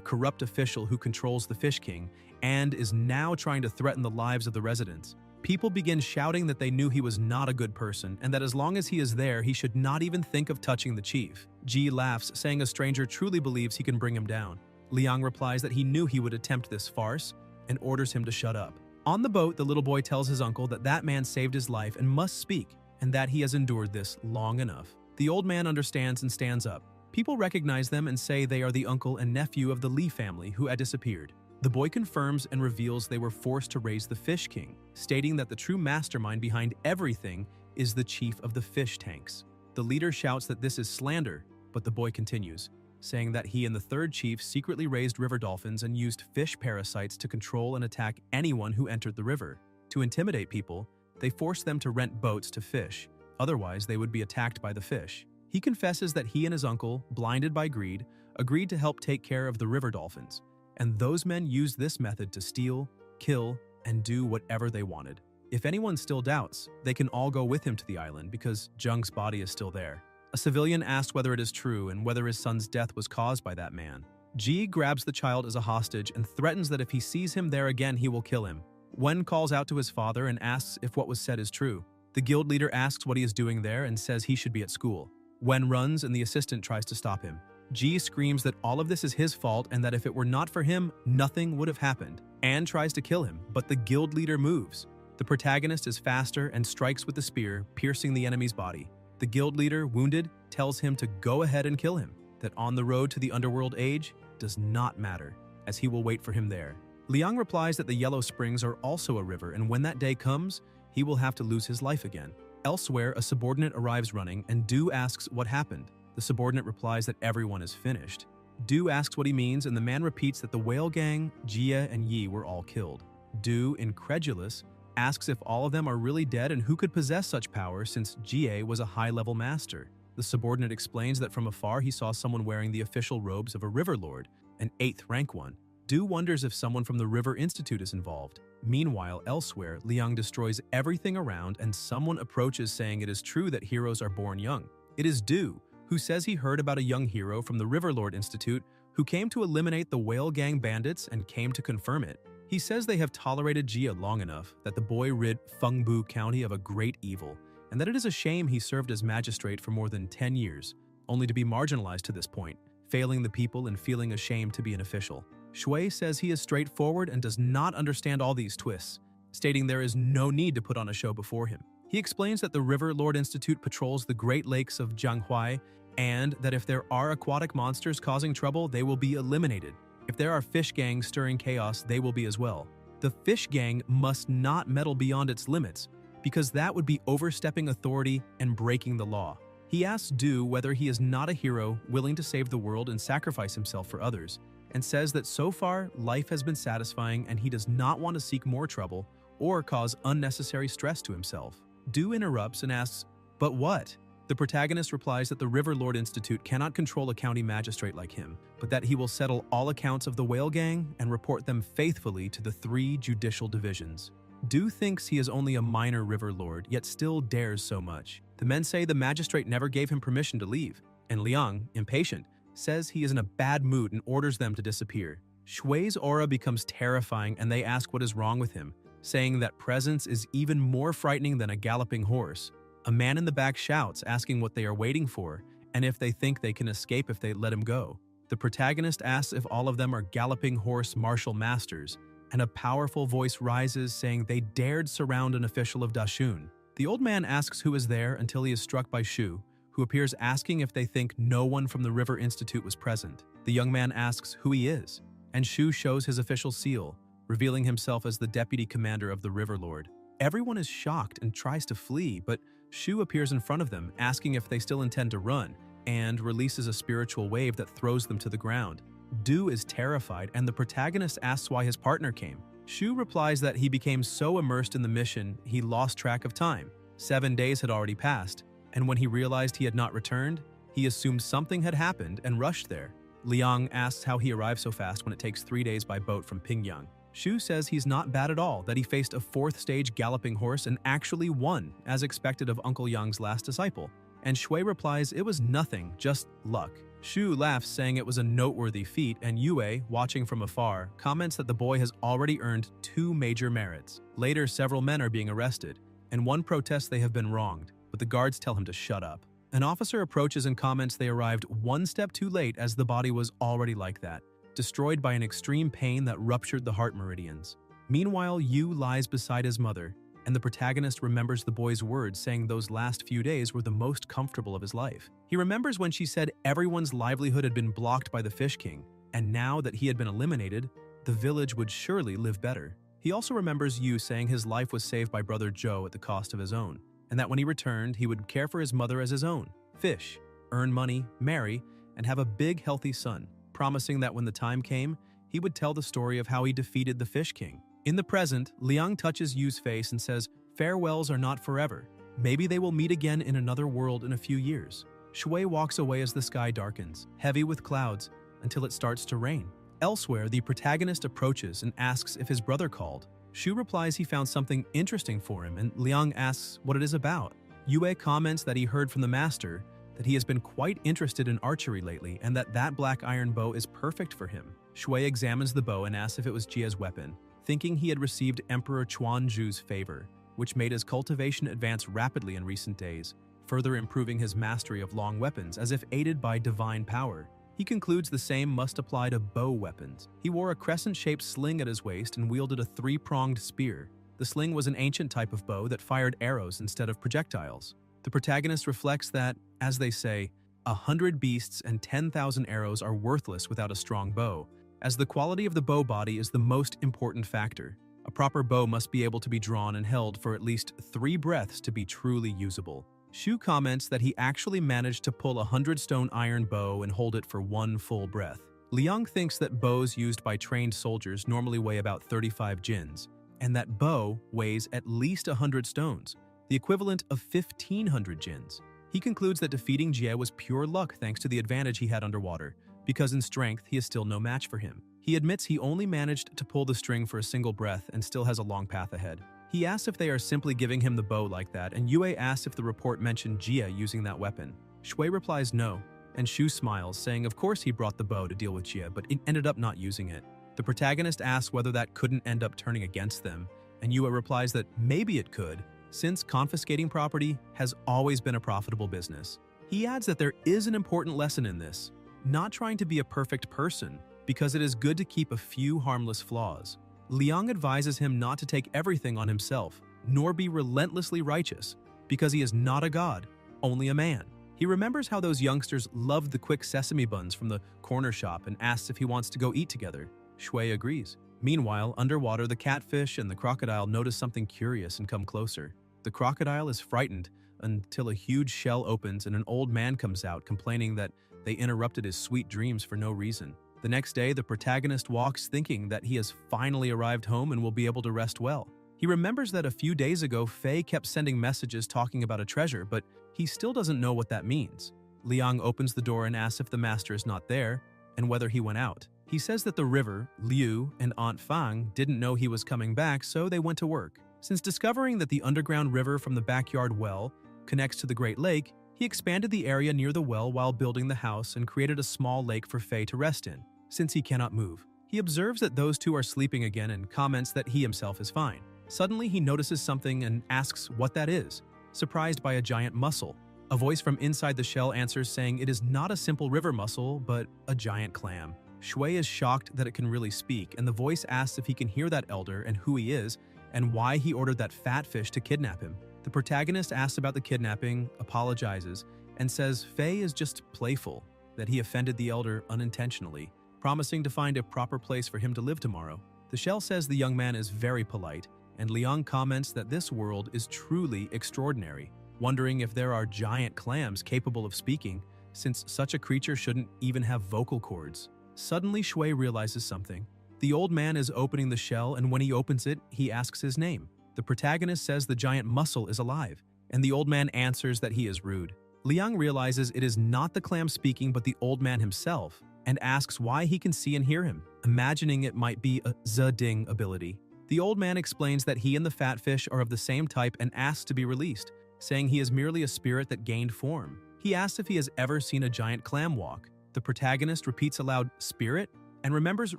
corrupt official who controls the Fish King, and is now trying to threaten the lives of the residents. People begin shouting that they knew he was not a good person, and that as long as he is there, he should not even think of touching the chief. Ji laughs, saying a stranger truly believes he can bring him down. Liang replies that he knew he would attempt this farce, and orders him to shut up. On the boat, the little boy tells his uncle that that man saved his life and must speak, and that he has endured this long enough. The old man understands and stands up. People recognize them and say they are the uncle and nephew of the Li family who had disappeared. The boy confirms and reveals they were forced to raise the Fish King, stating that the true mastermind behind everything is the chief of the fish tanks. The leader shouts that this is slander, but the boy continues, saying that he and the third chief secretly raised river dolphins and used fish parasites to control and attack anyone who entered the river. To intimidate people, they forced them to rent boats to fish, otherwise they would be attacked by the fish. He confesses that he and his uncle, blinded by greed, agreed to help take care of the river dolphins, and those men used this method to steal, kill, and do whatever they wanted. If anyone still doubts, they can all go with him to the island because Zheng's body is still there. A civilian asks whether it is true and whether his son's death was caused by that man. Ji grabs the child as a hostage and threatens that if he sees him there again, he will kill him. Wen calls out to his father and asks if what was said is true. The guild leader asks what he is doing there and says he should be at school. Wen runs and the assistant tries to stop him. Ji screams that all of this is his fault and that if it were not for him, nothing would have happened. Anne tries to kill him, but the guild leader moves. The protagonist is faster and strikes with the spear, piercing the enemy's body. The guild leader, wounded, tells him to go ahead and kill him, that on the road to the underworld age does not matter, as he will wait for him there. Liang replies that the Yellow Springs are also a river, and when that day comes, he will have to lose his life again. Elsewhere, a subordinate arrives running, and Du asks what happened. The subordinate replies that everyone is finished. Du asks what he means, and the man repeats that the whale gang, Jie and Yi, were all killed. Du, incredulous, asks if all of them are really dead and who could possess such power since Jie was a high-level master. The subordinate explains that from afar he saw someone wearing the official robes of a river lord, an 8th rank one. Du wonders if someone from the River Institute is involved. Meanwhile, elsewhere, Liang destroys everything around and someone approaches saying it is true that heroes are born young. It is Du, who says he heard about a young hero from the River Lord Institute who came to eliminate the whale gang bandits and came to confirm it. He says they have tolerated Jia long enough that the boy rid Fengbu County of a great evil, and that it is a shame he served as magistrate for more than 10 years, only to be marginalized to this point, failing the people and feeling ashamed to be an official. Shui says he is straightforward and does not understand all these twists, stating there is no need to put on a show before him. He explains that the River Lord Institute patrols the Great Lakes of Jianghuai, and that if there are aquatic monsters causing trouble, they will be eliminated. If there are fish gangs stirring chaos, they will be as well. The fish gang must not meddle beyond its limits, because that would be overstepping authority and breaking the law. He asks Du whether he is not a hero willing to save the world and sacrifice himself for others, and says that so far, life has been satisfying and he does not want to seek more trouble or cause unnecessary stress to himself. Du interrupts and asks, "But what?" The protagonist replies that the River Lord Institute cannot control a county magistrate like him, but that he will settle all accounts of the whale gang and report them faithfully to the 3 judicial divisions. Du thinks he is only a minor river lord, yet still dares so much. The men say the magistrate never gave him permission to leave, and Liang, impatient, says he is in a bad mood and orders them to disappear. Shui's aura becomes terrifying and they ask what is wrong with him, saying that presence is even more frightening than a galloping horse. A man in the back shouts, asking what they are waiting for, and if they think they can escape if they let him go. The protagonist asks if all of them are galloping horse martial masters, and a powerful voice rises saying they dared surround an official of Dashun. The old man asks who is there until he is struck by Shu, who appears asking if they think no one from the River Institute was present. The young man asks who he is, and Shu shows his official seal, revealing himself as the deputy commander of the River Lord. Everyone is shocked and tries to flee, but Shu appears in front of them, asking if they still intend to run, and releases a spiritual wave that throws them to the ground. Du is terrified, and the protagonist asks why his partner came. Shu replies that he became so immersed in the mission, he lost track of time. 7 days had already passed, and when he realized he had not returned, he assumed something had happened and rushed there. Liang asks how he arrived so fast when it takes 3 days by boat from Pingyang. Shu says he's not bad at all, that he faced a 4th-stage galloping horse and actually won, as expected of Uncle Yang's last disciple. And Shui replies it was nothing, just luck. Shu laughs, saying it was a noteworthy feat, and Yue, watching from afar, comments that the boy has already earned 2 major merits. Later, several men are being arrested, and one protests they have been wronged, but the guards tell him to shut up. An officer approaches and comments they arrived 1 step too late as the body was already like that, destroyed by an extreme pain that ruptured the heart meridians. Meanwhile, Yu lies beside his mother, and the protagonist remembers the boy's words saying those last few days were the most comfortable of his life. He remembers when she said everyone's livelihood had been blocked by the Fish King, and now that he had been eliminated, the village would surely live better. He also remembers Yu saying his life was saved by brother Zhou at the cost of his own, and that when he returned, he would care for his mother as his own, fish, earn money, marry, and have a big healthy son, promising that when the time came, he would tell the story of how he defeated the Fish King. In the present, Liang touches Yu's face and says, farewells are not forever. Maybe they will meet again in another world in a few years. Shui walks away as the sky darkens, heavy with clouds, until it starts to rain. Elsewhere, the protagonist approaches and asks if his brother called. Shu replies he found something interesting for him, and Liang asks what it is about. Yue comments that he heard from the master that he has been quite interested in archery lately and that black iron bow is perfect for him. Shui examines the bow and asks if it was Jia's weapon, thinking he had received Emperor Chuanzhu's favor, which made his cultivation advance rapidly in recent days, further improving his mastery of long weapons as if aided by divine power. He concludes the same must apply to bow weapons. He wore a crescent-shaped sling at his waist and wielded a 3-pronged spear. The sling was an ancient type of bow that fired arrows instead of projectiles. The protagonist reflects that, as they say, 100 beasts and 10,000 arrows are worthless without a strong bow, as the quality of the bow body is the most important factor. A proper bow must be able to be drawn and held for at least 3 breaths to be truly usable. Shu comments that he actually managed to pull a 100-stone iron bow and hold it for 1 full breath. Liang thinks that bows used by trained soldiers normally weigh about 35 jins, and that bow weighs at least 100 stones, the equivalent of 1,500 jins. He concludes that defeating Jie was pure luck thanks to the advantage he had underwater, because in strength he is still no match for him. He admits he only managed to pull the string for a single breath and still has a long path ahead. He asks if they are simply giving him the bow like that, and Yue asks if the report mentioned Jia using that weapon. Shui replies no, and Shu smiles, saying of course he brought the bow to deal with Jia, but it ended up not using it. The protagonist asks whether that couldn't end up turning against them, and Yue replies that maybe it could, since confiscating property has always been a profitable business. He adds that there is an important lesson in this, not trying to be a perfect person, because it is good to keep a few harmless flaws. Liang advises him not to take everything on himself, nor be relentlessly righteous, because he is not a god, only a man. He remembers how those youngsters loved the quick sesame buns from the corner shop and asks if he wants to go eat together. Shui agrees. Meanwhile, underwater, the catfish and the crocodile notice something curious and come closer. The crocodile is frightened until a huge shell opens and an old man comes out complaining that they interrupted his sweet dreams for no reason. The next day, the protagonist walks thinking that he has finally arrived home and will be able to rest well. He remembers that a few days ago Faye kept sending messages talking about a treasure, but he still doesn't know what that means. Liang opens the door and asks if the master is not there and whether he went out. He says that the river, Liu, and Aunt Fang didn't know he was coming back, so they went to work. Since discovering that the underground river from the backyard well connects to the Great Lake, he expanded the area near the well while building the house and created a small lake for Faye to rest in, since he cannot move. He observes that those two are sleeping again and comments that he himself is fine. Suddenly, he notices something and asks what that is, surprised by a giant mussel. A voice from inside the shell answers saying it is not a simple river mussel, but a giant clam. Shui is shocked that it can really speak, and the voice asks if he can hear that elder and who he is, and why he ordered that fat fish to kidnap him. The protagonist asks about the kidnapping, apologizes, and says Faye is just playful, that he offended the elder unintentionally, promising to find a proper place for him to live tomorrow. The shell says the young man is very polite, and Liang comments that this world is truly extraordinary, wondering if there are giant clams capable of speaking, since such a creature shouldn't even have vocal cords. Suddenly, Shui realizes something. The old man is opening the shell, and when he opens it, he asks his name. The protagonist says the giant mussel is alive, and the old man answers that he is rude. Liang realizes it is not the clam speaking but the old man himself, and asks why he can see and hear him, imagining it might be a Zeding ability. The old man explains that he and the fat fish are of the same type and asks to be released, saying he is merely a spirit that gained form. He asks if he has ever seen a giant clam walk. The protagonist repeats aloud, "Spirit?" and remembers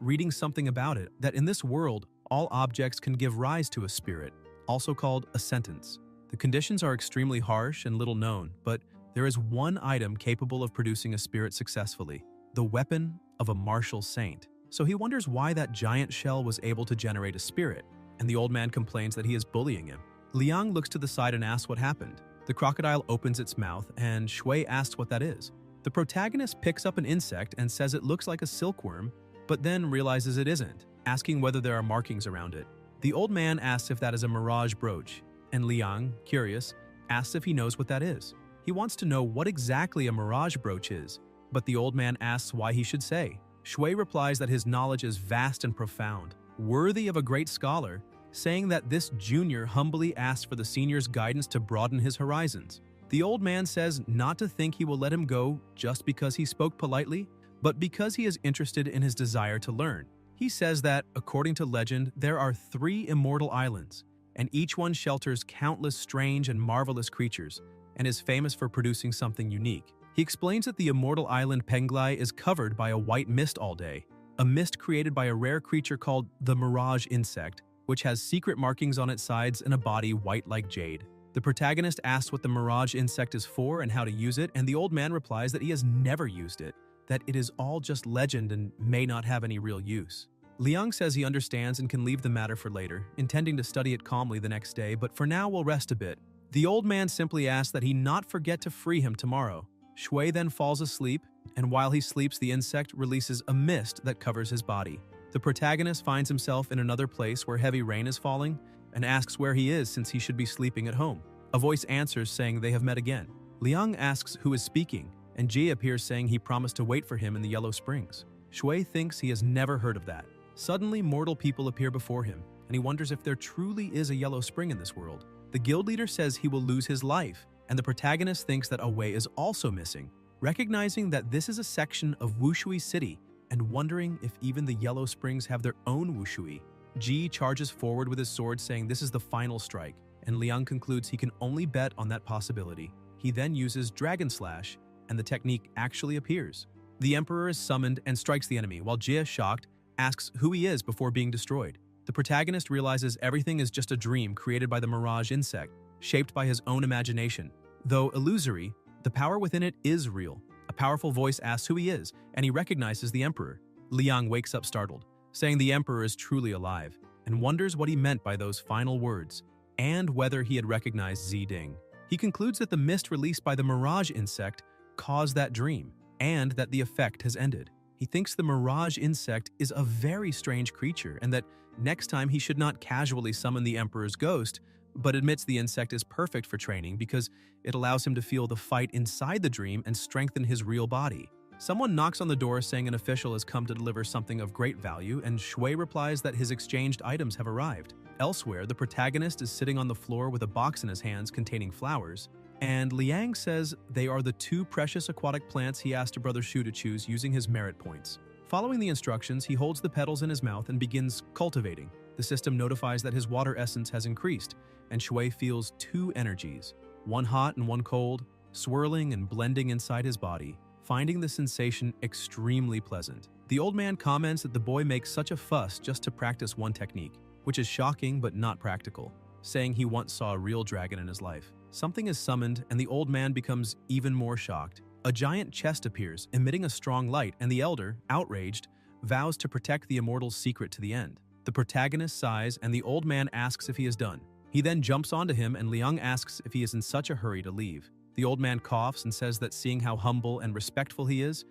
reading something about it, that in this world, all objects can give rise to a spirit, also called a sentence. The conditions are extremely harsh and little known, but there is one item capable of producing a spirit successfully, the weapon of a martial saint. So he wonders why that giant shell was able to generate a spirit, and the old man complains that he is bullying him. Liang looks to the side and asks what happened. The crocodile opens its mouth, and Shui asks what that is. The protagonist picks up an insect and says it looks like a silkworm, but then realizes it isn't, asking whether there are markings around it. The old man asks if that is a mirage brooch, and Liang, curious, asks if he knows what that is. He wants to know what exactly a mirage brooch is, but the old man asks why he should say. Shui replies that his knowledge is vast and profound, worthy of a great scholar, saying that this junior humbly asks for the senior's guidance to broaden his horizons. The old man says not to think he will let him go just because he spoke politely, but because he is interested in his desire to learn. He says that, according to legend, there are 3 immortal islands, and each one shelters countless strange and marvelous creatures, and is famous for producing something unique. He explains that the immortal island Penglai is covered by a white mist all day, a mist created by a rare creature called the mirage insect, which has secret markings on its sides and a body white like jade. The protagonist asks what the mirage insect is for and how to use it, and the old man replies that he has never used it, that it is all just legend and may not have any real use. Liang says he understands and can leave the matter for later, intending to study it calmly the next day, but for now will rest a bit. The old man simply asks that he not forget to free him tomorrow. Shui then falls asleep, and while he sleeps, the insect releases a mist that covers his body. The protagonist finds himself in another place where heavy rain is falling and asks where he is since he should be sleeping at home. A voice answers saying they have met again. Liang asks who is speaking, and Ji appears saying he promised to wait for him in the Yellow Springs. Shui thinks he has never heard of that. Suddenly, mortal people appear before him, and he wonders if there truly is a yellow spring in this world. The guild leader says he will lose his life, and the protagonist thinks that a way is also missing. Recognizing that this is a section of Wushui City, and wondering if even the Yellow Springs have their own Wushui, Ji charges forward with his sword saying this is the final strike, and Liang concludes he can only bet on that possibility. He then uses Dragon Slash, and the technique actually appears. The Emperor is summoned and strikes the enemy, while Jia, shocked, asks who he is before being destroyed. The protagonist realizes everything is just a dream created by the mirage insect, shaped by his own imagination. Though illusory, the power within it is real. A powerful voice asks who he is, and he recognizes the Emperor. Liang wakes up startled, saying the Emperor is truly alive, and wonders what he meant by those final words, and whether he had recognized Zeding. He concludes that the mist released by the mirage insect caused that dream, and that the effect has ended. He thinks the mirage insect is a very strange creature, and that next time he should not casually summon the Emperor's ghost, but admits the insect is perfect for training because it allows him to feel the fight inside the dream and strengthen his real body. Someone knocks on the door saying an official has come to deliver something of great value, and Shui replies that his exchanged items have arrived. Elsewhere, the protagonist is sitting on the floor with a box in his hands containing flowers, and Liang says they are the 2 precious aquatic plants he asked Brother Shu to choose using his merit points. Following the instructions, he holds the petals in his mouth and begins cultivating. The system notifies that his water essence has increased, and Shui feels 2 energies, one hot and one cold, swirling and blending inside his body, finding the sensation extremely pleasant. The old man comments that the boy makes such a fuss just to practice one technique, which is shocking but not practical, saying he once saw a real dragon in his life. Something is summoned, and the old man becomes even more shocked. A giant chest appears, emitting a strong light, and the elder, outraged, vows to protect the immortal's secret to the end. The protagonist sighs, and the old man asks if he is done. He then jumps onto him, and Liang asks if he is in such a hurry to leave. The old man coughs and says that seeing how humble and respectful he has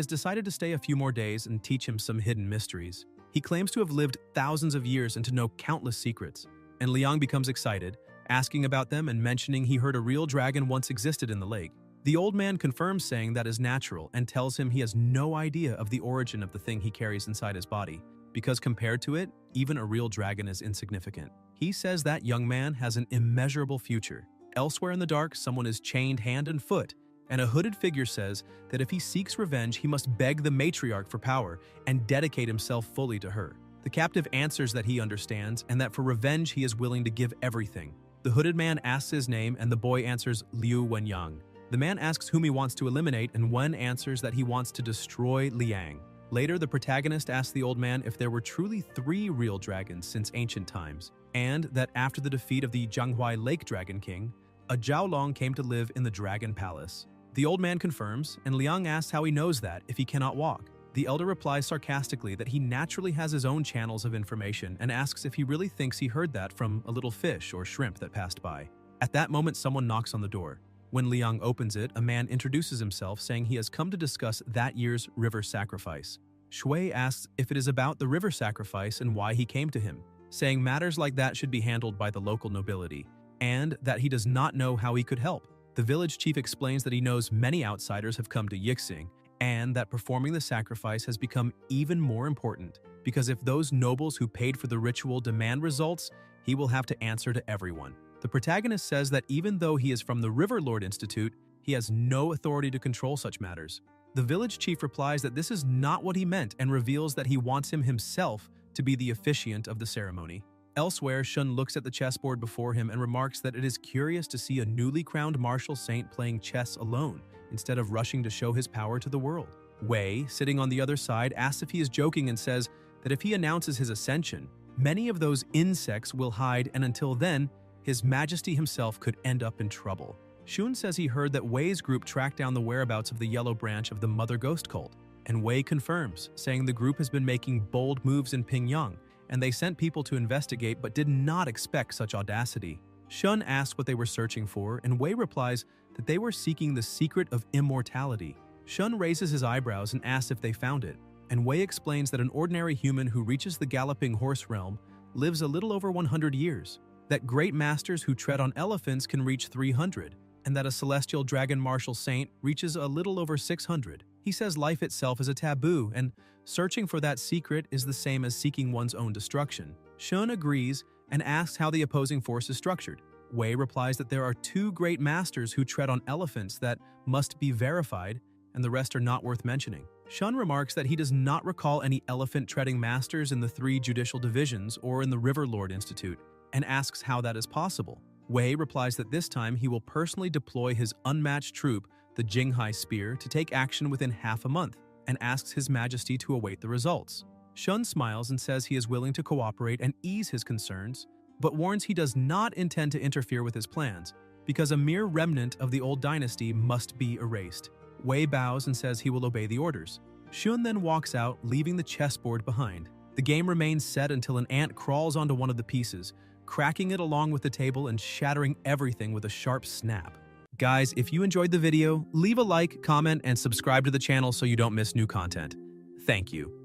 decided to stay a few more days and teach him some hidden mysteries. He claims to have lived thousands of years and to know countless secrets, and Liang becomes excited, asking about them and mentioning he heard a real dragon once existed in the lake. The old man confirms, saying that is natural, and tells him he has no idea of the origin of the thing he carries inside his body, because compared to it, even a real dragon is insignificant. He says that young man has an immeasurable future. Elsewhere in the dark, someone is chained hand and foot, and a hooded figure says that if he seeks revenge, he must beg the matriarch for power and dedicate himself fully to her. The captive answers that he understands, and that for revenge he is willing to give everything. The hooded man asks his name, and the boy answers Liu Wenyang. The man asks whom he wants to eliminate, and Wen answers that he wants to destroy Liang. Later, the protagonist asks the old man if there were truly 3 real dragons since ancient times, and that after the defeat of the Jianghuai Lake Dragon King, a Zhaolong came to live in the Dragon Palace. The old man confirms, and Liang asks how he knows that if he cannot walk. The elder replies sarcastically that he naturally has his own channels of information, and asks if he really thinks he heard that from a little fish or shrimp that passed by. At that moment, someone knocks on the door. When Liang opens it, a man introduces himself, saying he has come to discuss that year's river sacrifice. Shui asks if it is about the river sacrifice and why he came to him, saying matters like that should be handled by the local nobility, and that he does not know how he could help. The village chief explains that he knows many outsiders have come to Yixing, and that performing the sacrifice has become even more important, because if those nobles who paid for the ritual demand results, he will have to answer to everyone. The protagonist says that even though he is from the River Lord Institute, he has no authority to control such matters. The village chief replies that this is not what he meant, and reveals that he wants him himself to be the officiant of the ceremony. Elsewhere, Shun looks at the chessboard before him and remarks that it is curious to see a newly crowned martial saint playing chess alone, instead of rushing to show his power to the world. Wei, sitting on the other side, asks if he is joking and says that if he announces his ascension, many of those insects will hide, and until then, His Majesty himself could end up in trouble. Shun says he heard that Wei's group tracked down the whereabouts of the yellow branch of the Mother Ghost cult, and Wei confirms, saying the group has been making bold moves in Pingyang, and they sent people to investigate but did not expect such audacity. Shun asks what they were searching for, and Wei replies that they were seeking the secret of immortality. Shun raises his eyebrows and asks if they found it, and Wei explains that an ordinary human who reaches the galloping horse realm lives a little over 100 years, that great masters who tread on elephants can reach 300, and that a celestial dragon martial saint reaches a little over 600. He says life itself is a taboo, and searching for that secret is the same as seeking one's own destruction. Shun agrees and asks how the opposing force is structured. Wei replies that there are 2 great masters who tread on elephants that must be verified, and the rest are not worth mentioning. Shun remarks that he does not recall any elephant-treading masters in the 3 judicial divisions or in the River Lord Institute, and asks how that is possible. Wei replies that this time he will personally deploy his unmatched troop, the Jinghai Spear, to take action within half a month, and asks His Majesty to await the results. Shun smiles and says he is willing to cooperate and ease his concerns, but warns he does not intend to interfere with his plans, because a mere remnant of the old dynasty must be erased. Wei bows and says he will obey the orders. Shun then walks out, leaving the chessboard behind. The game remains set until an ant crawls onto one of the pieces, cracking it along with the table and shattering everything with a sharp snap. Guys, if you enjoyed the video, leave a like, comment, and subscribe to the channel so you don't miss new content. Thank you.